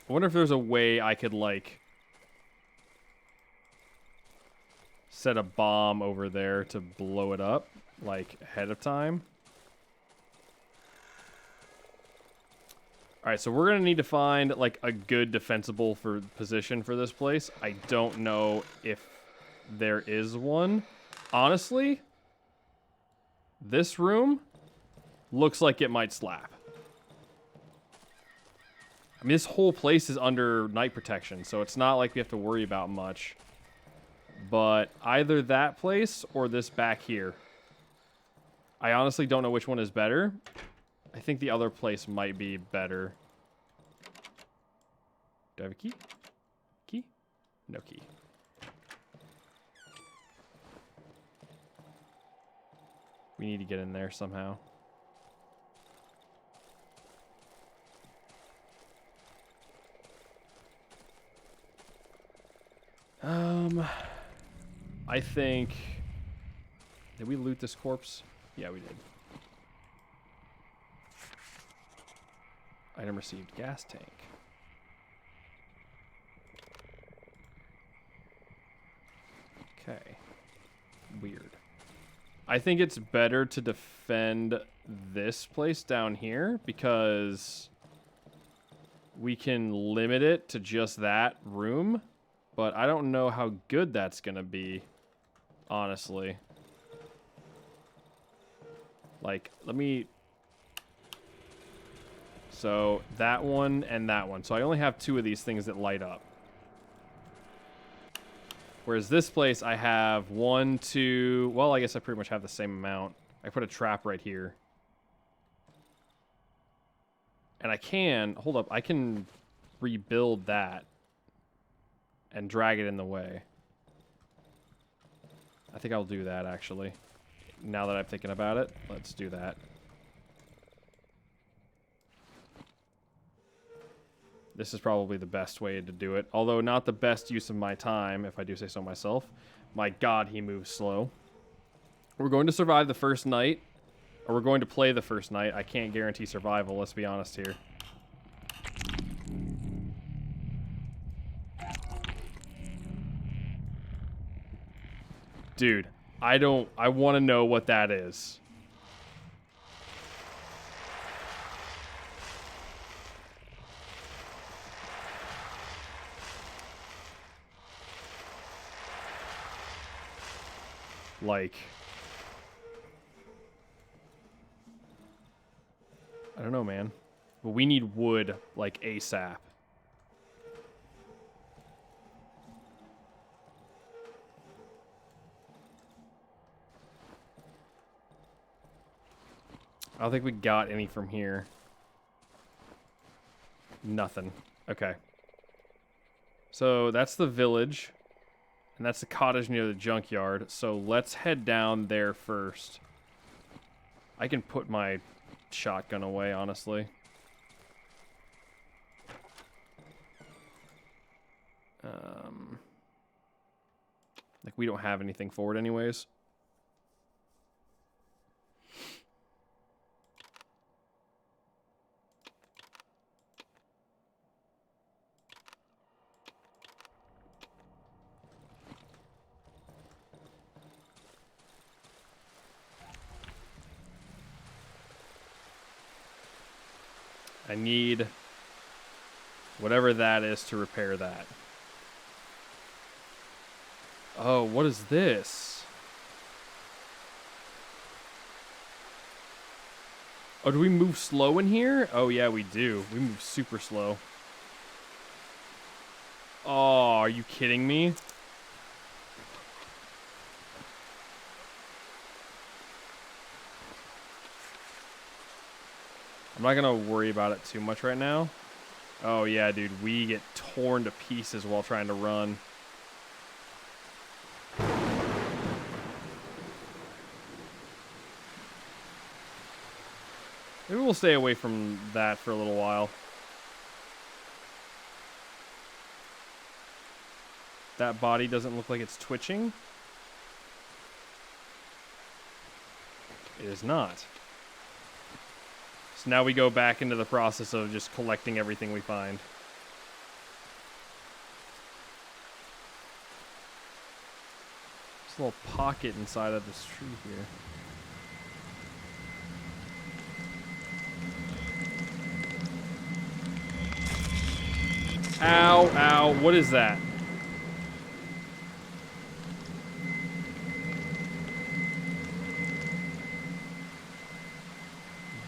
I wonder if there's a way I could, like, set a bomb over there to blow it up, like, ahead of time. Alright, so we're going to need to find, like, a good defensible position for this place. I don't know if there is one. Honestly, this room looks like it might slap. I mean, this whole place is under night protection, so it's not like we have to worry about much. But either that place or this back here. I honestly don't know which one is better. I think the other place might be better. Do I have a key? Key? No key. We need to get in there somehow. I think... Did we loot this corpse? Yeah, we did. Item received. Gas tank. Okay. Weird. I think it's better to defend this place down here because we can limit it to just that room, but I don't know how good that's gonna be, honestly. Like, let me... So, that one and that one. So I only have 2 of these things that light up. Whereas this place, I have 1, 2... Well, I guess I pretty much have the same amount. I put a trap right here. And I can... Hold up. I can rebuild that. And drag it in the way. I think I'll do that, actually. Now that I'm thinking about it, let's do that. This is probably the best way to do it. Although not the best use of my time, if I do say so myself. My god, he moves slow. We're going to survive the first night. Or we're going to play the first night. I can't guarantee survival, let's be honest here. Dude, I want to know what that is. Like, I don't know, man. But we need wood, like, ASAP. I don't think we got any from here. Nothing. Okay. So that's the village. And that's the cottage near the junkyard. So let's head down there first. I can put my shotgun away, honestly. Like, we don't have anything for it anyways. I need whatever that is to repair that. Oh, what is this? Oh, do we move slow in here? Oh, yeah, we do. We move super slow. Oh, are you kidding me? I'm not gonna worry about it too much right now. Oh yeah, dude, we get torn to pieces while trying to run. Maybe we'll stay away from that for a little while. That body doesn't look like it's twitching. It is not. So now we go back into the process of just collecting everything we find. There's a little pocket inside of this tree here. Ow, ow, what is that?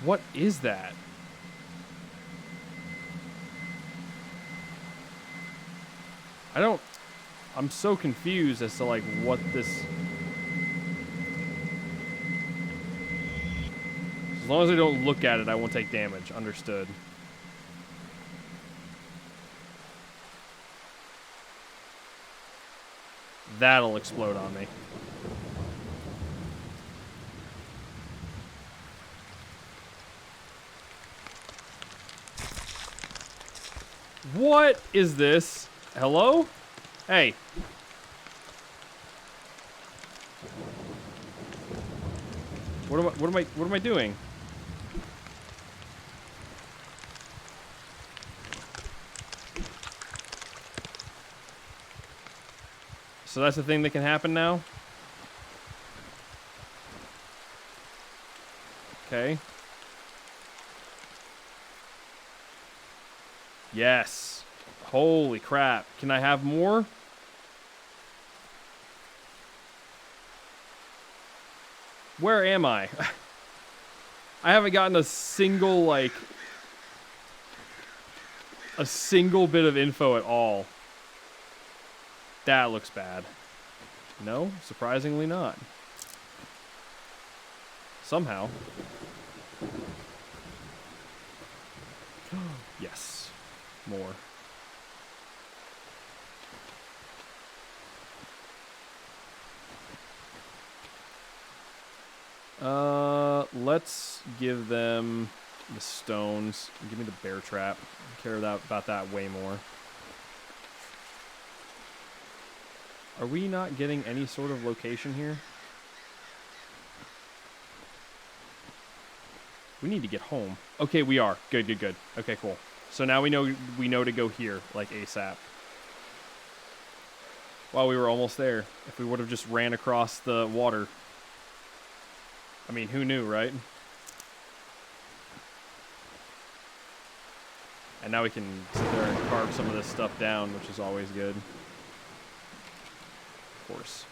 What is that? I'm so confused as to like what this... As long as I don't look at it, I won't take damage. Understood. That'll explode on me. What is this? Hello? Hey. What am I doing? so that's the thing that can happen now. Okay. Yes. Holy crap. Can I have more? Where am I? I haven't gotten a single, like, a single bit of info at all. That looks bad. No, surprisingly not. Somehow. Yes. More. Let's give them the stones. Give me the bear trap. I care about that way more. Are we not getting any sort of location here? We need to get home. Okay, we are. Good, good, good. Okay, cool. So now we know to go here, like ASAP. Wow, we were almost there. If we would have just ran across the water. I mean, who knew, right? And now we can sit there and carve some of this stuff down, which is always good. Of course.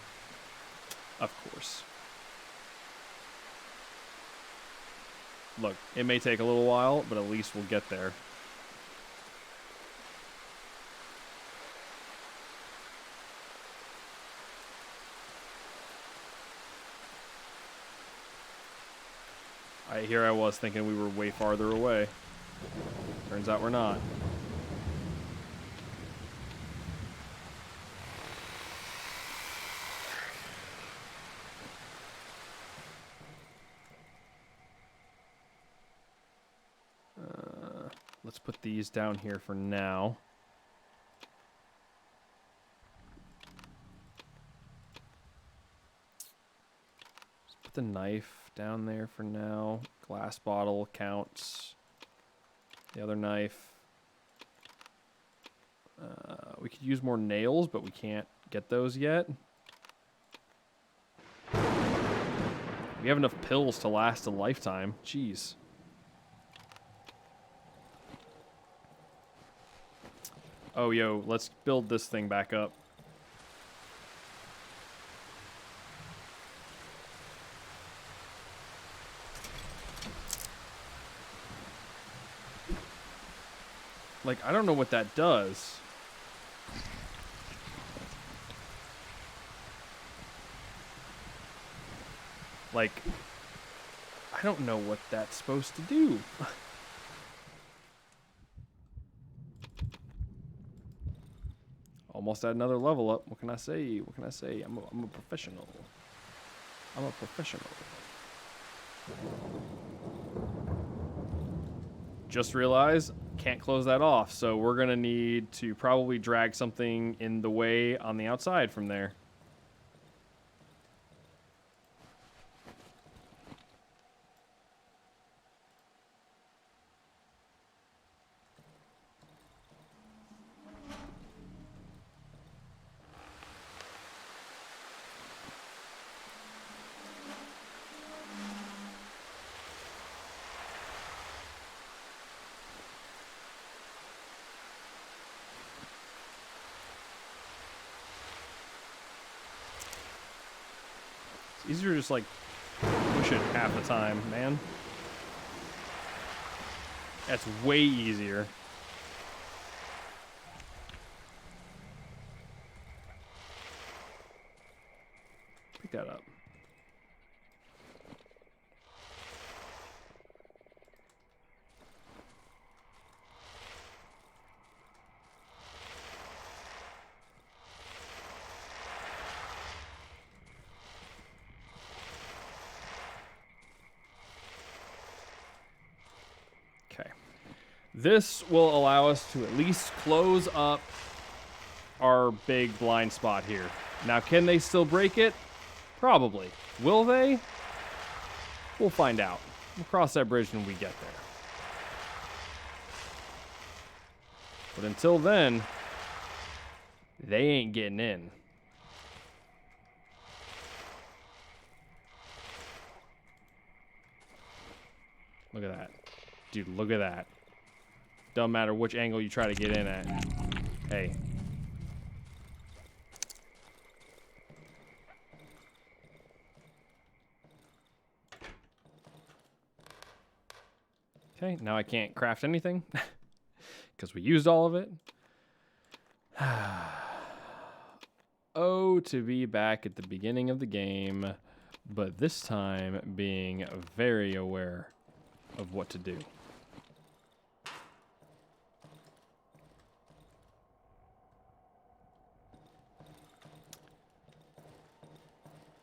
Of course. Look, it may take a little while, but at least we'll get there. Here I was thinking we were way farther away. Turns out we're not. Let's put these down here for now. Let's put the knife down there for now. Glass bottle counts. The other knife. We could use more nails, but we can't get those yet. We have enough pills to last a lifetime. Jeez. Oh, yo, let's build this thing back up. Like, I don't know what that does. Like, I don't know what that's supposed to do. Almost at another level up. What can I say? What can I say? I'm a professional. I'm a professional. Just realized, can't close that off. So we're going to need to probably drag something in the way on the outside from there. Easier to just like push it half the time, man. That's way easier. Pick that up. Okay. This will allow us to at least close up our big blind spot here. Now, can they still break it? Probably. Will they? We'll find out. We'll cross that bridge when we get there. But until then, they ain't getting in. Look at that. Dude, look at that. Don't matter which angle you try to get in at. Hey. Okay, now I can't craft anything because we used all of it. Oh, to be back at the beginning of the game, but this time being very aware of what to do.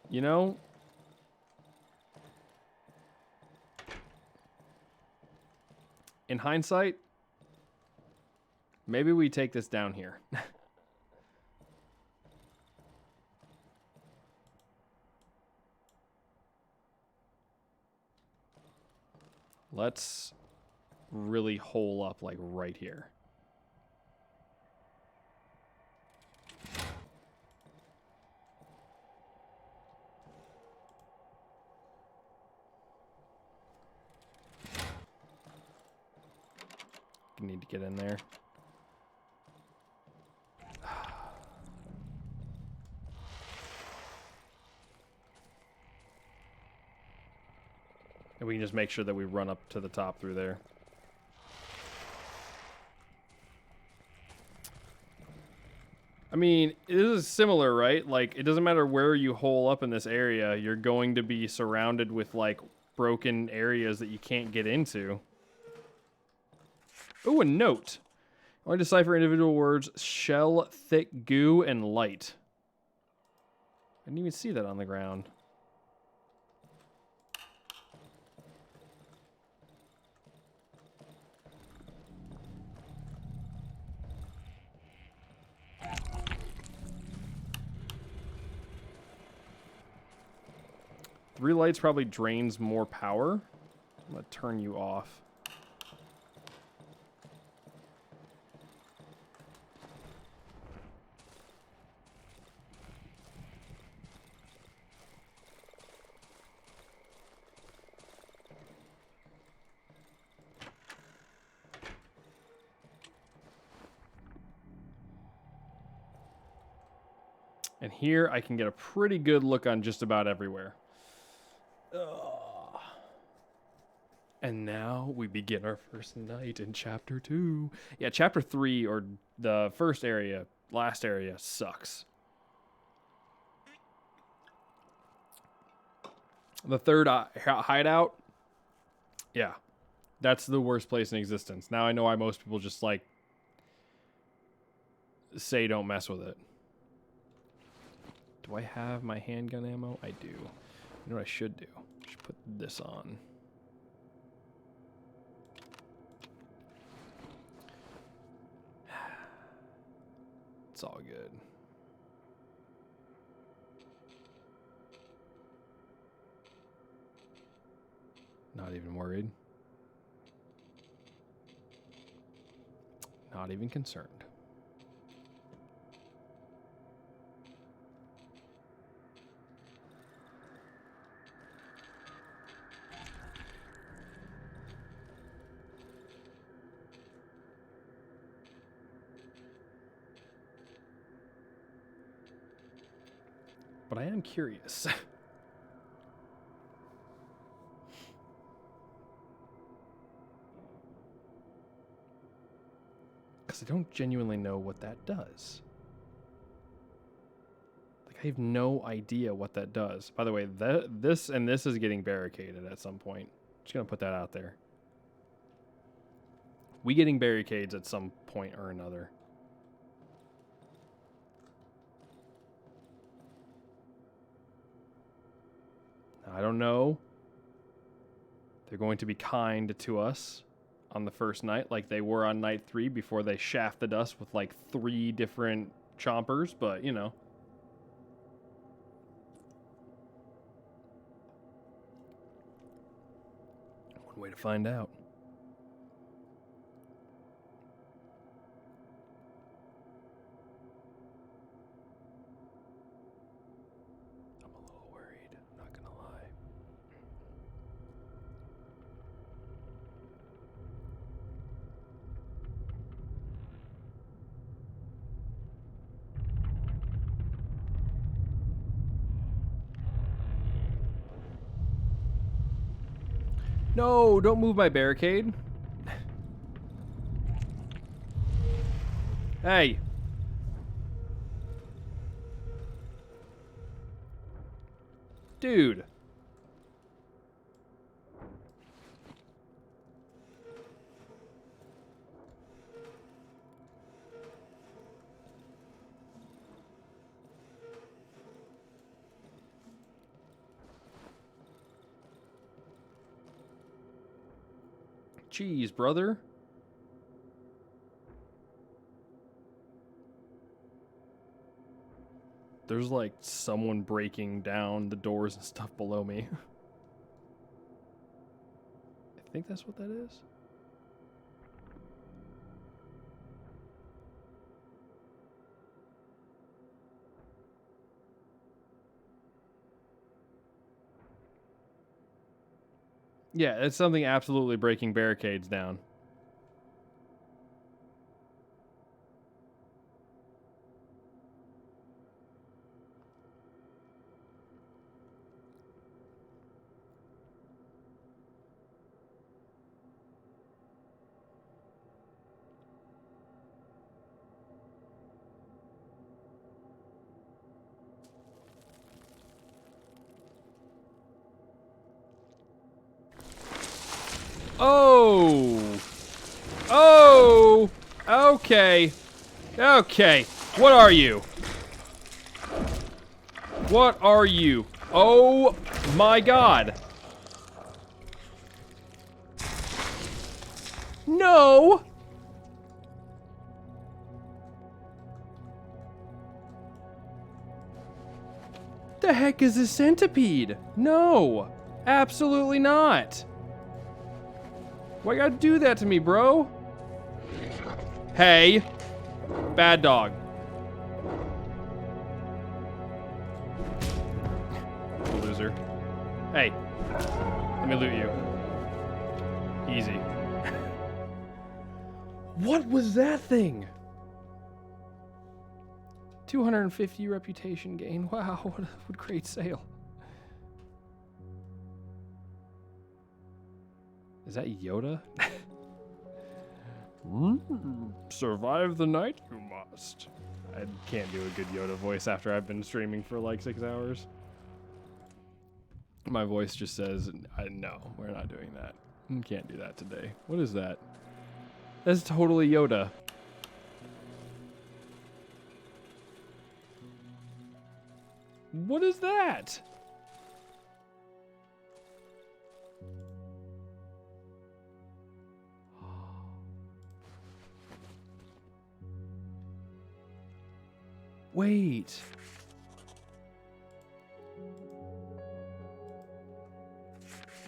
You know, in hindsight, maybe we take this down here. Let's really hole up like right here. Need to get in there. And we can just make sure that we run up to the top through there. I mean, it is similar, right? Like, it doesn't matter where you hole up in this area, you're going to be surrounded with, like, broken areas that you can't get into. Oh, a note. I want to decipher individual words: shell, thick goo, and light. I didn't even see that on the ground. Three lights probably drains more power. I'm going to turn you off. And here I can get a pretty good look on just about everywhere. And now we begin our first night in Chapter 2. Yeah, Chapter 3, or the first area, last area, sucks. The third hideout, yeah, that's the worst place in existence. Now I know why most people just, like, say don't mess with it. Do I have my handgun ammo? I do. You know what I should do? I should put this on. It's all good. Not even worried. Not even concerned. But I am curious. Because I don't genuinely know what that does. Like, I have no idea what that does. By the way, this is getting barricaded at some point. Just going to put that out there. We getting barricades at some point or another. I don't know. They're going to be kind to us on the first night like they were on night 3 before they shafted us with like 3 different chompers, but you know. One way to find out. No, don't move my barricade. Hey. Dude. Jeez, brother. There's like someone breaking down the doors and stuff below me. I think that's what that is. Yeah, it's something absolutely breaking barricades down. Oh! Oh! Okay. Okay. What are you? What are you? Oh my god. No! The heck is a centipede? No! Absolutely not! Why you gotta do that to me, bro? Hey. Bad dog. Loser. Hey. Let me loot you. Easy. What was that thing? 250 reputation gain. Wow, what a great sale. Is that Yoda? Survive the night you must. I can't do a good Yoda voice after I've been streaming for like 6 hours. My voice just says, no, we're not doing that. Can't do that today. What is that? That's totally Yoda. What is that? Wait.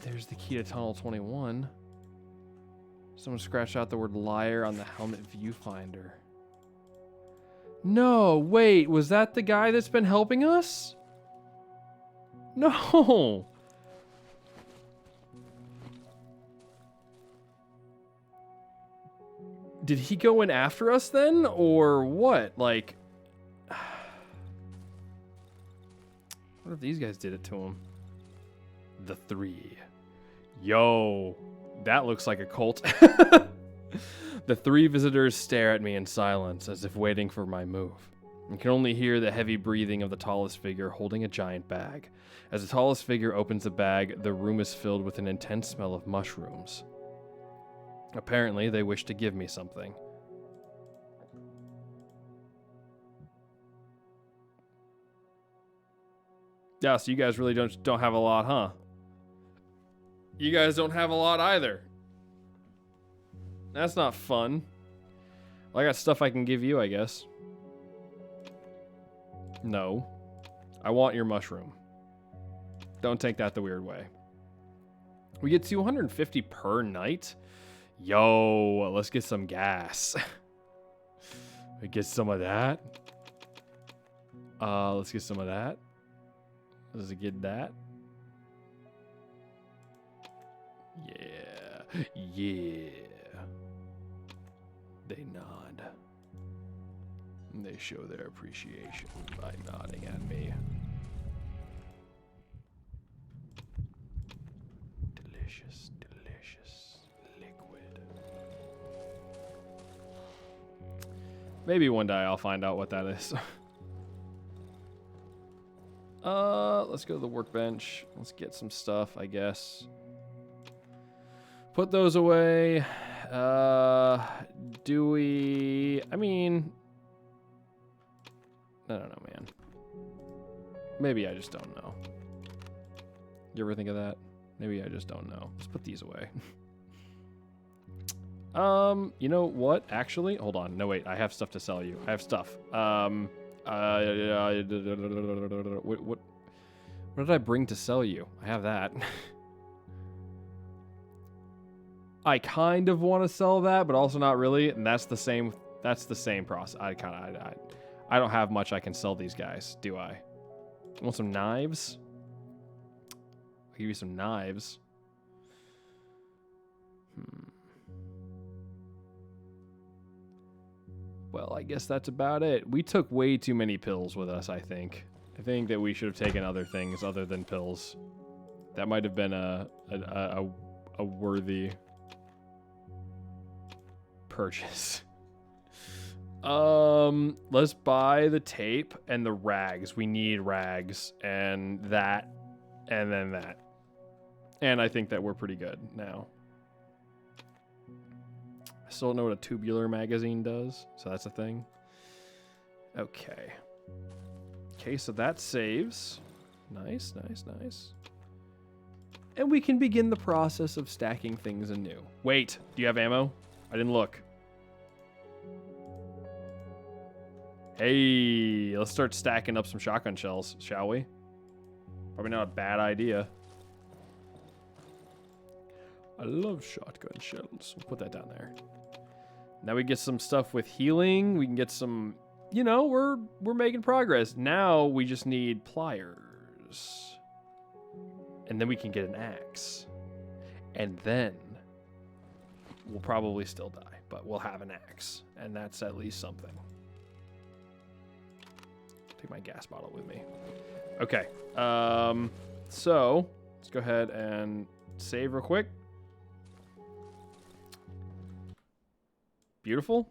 There's the key to Tunnel 21. Someone scratched out the word liar on the helmet viewfinder. No, wait, was that the guy that's been helping us? No. Did he go in after us then, or what? Like, what if these guys did it to him? The Three. Yo, that looks like a cult. The three visitors stare at me in silence, as if waiting for my move. I can only hear the heavy breathing of the tallest figure holding a giant bag. As the tallest figure opens the bag, the room is filled with an intense smell of mushrooms. Apparently, they wish to give me something. Yeah, so you guys really don't have a lot, huh? You guys don't have a lot either. That's not fun. Well, I got stuff I can give you, I guess. No. I want your mushroom. Don't take that the weird way. We get 250 per night? Yo, let's get some gas. We get some of that. Let's get some of that. Does it get that? Yeah. Yeah. They nod. They show their appreciation by nodding at me. Delicious, delicious. Maybe one day I'll find out what that is. Let's go to the workbench. Let's get some stuff, I guess. Put those away. Do we... I mean... I don't know, man. Maybe I just don't know. You ever think of that? Maybe I just don't know. Let's put these away. You know what? Actually, hold on. No, wait. I have stuff to sell you. I have stuff. What did I bring to sell you? I have that. I kind of want to sell that, but also not really. And that's the same process. I don't have much I can sell these guys, do I? Want some knives? I'll give you some knives. Well, I guess that's about it. We took way too many pills with us, I think. I think that we should have taken other things other than pills. That might have been a worthy purchase. Let's buy the tape and the rags. We need rags and that and then that. And I think that we're pretty good now. I still don't know what a tubular magazine does, so that's a thing. Okay. Okay, so that saves. Nice, nice, nice. And we can begin the process of stacking things anew. Wait, do you have ammo? I didn't look. Hey, let's start stacking up some shotgun shells, shall we? Probably not a bad idea. I love shotgun shells. We'll put that down there. Now we get some stuff with healing. We can get some, you know, we're making progress. Now we just need pliers. And then we can get an axe. And then we'll probably still die, but we'll have an axe. And that's at least something. Take my gas bottle with me. Okay. So let's go ahead and save real quick. Beautiful.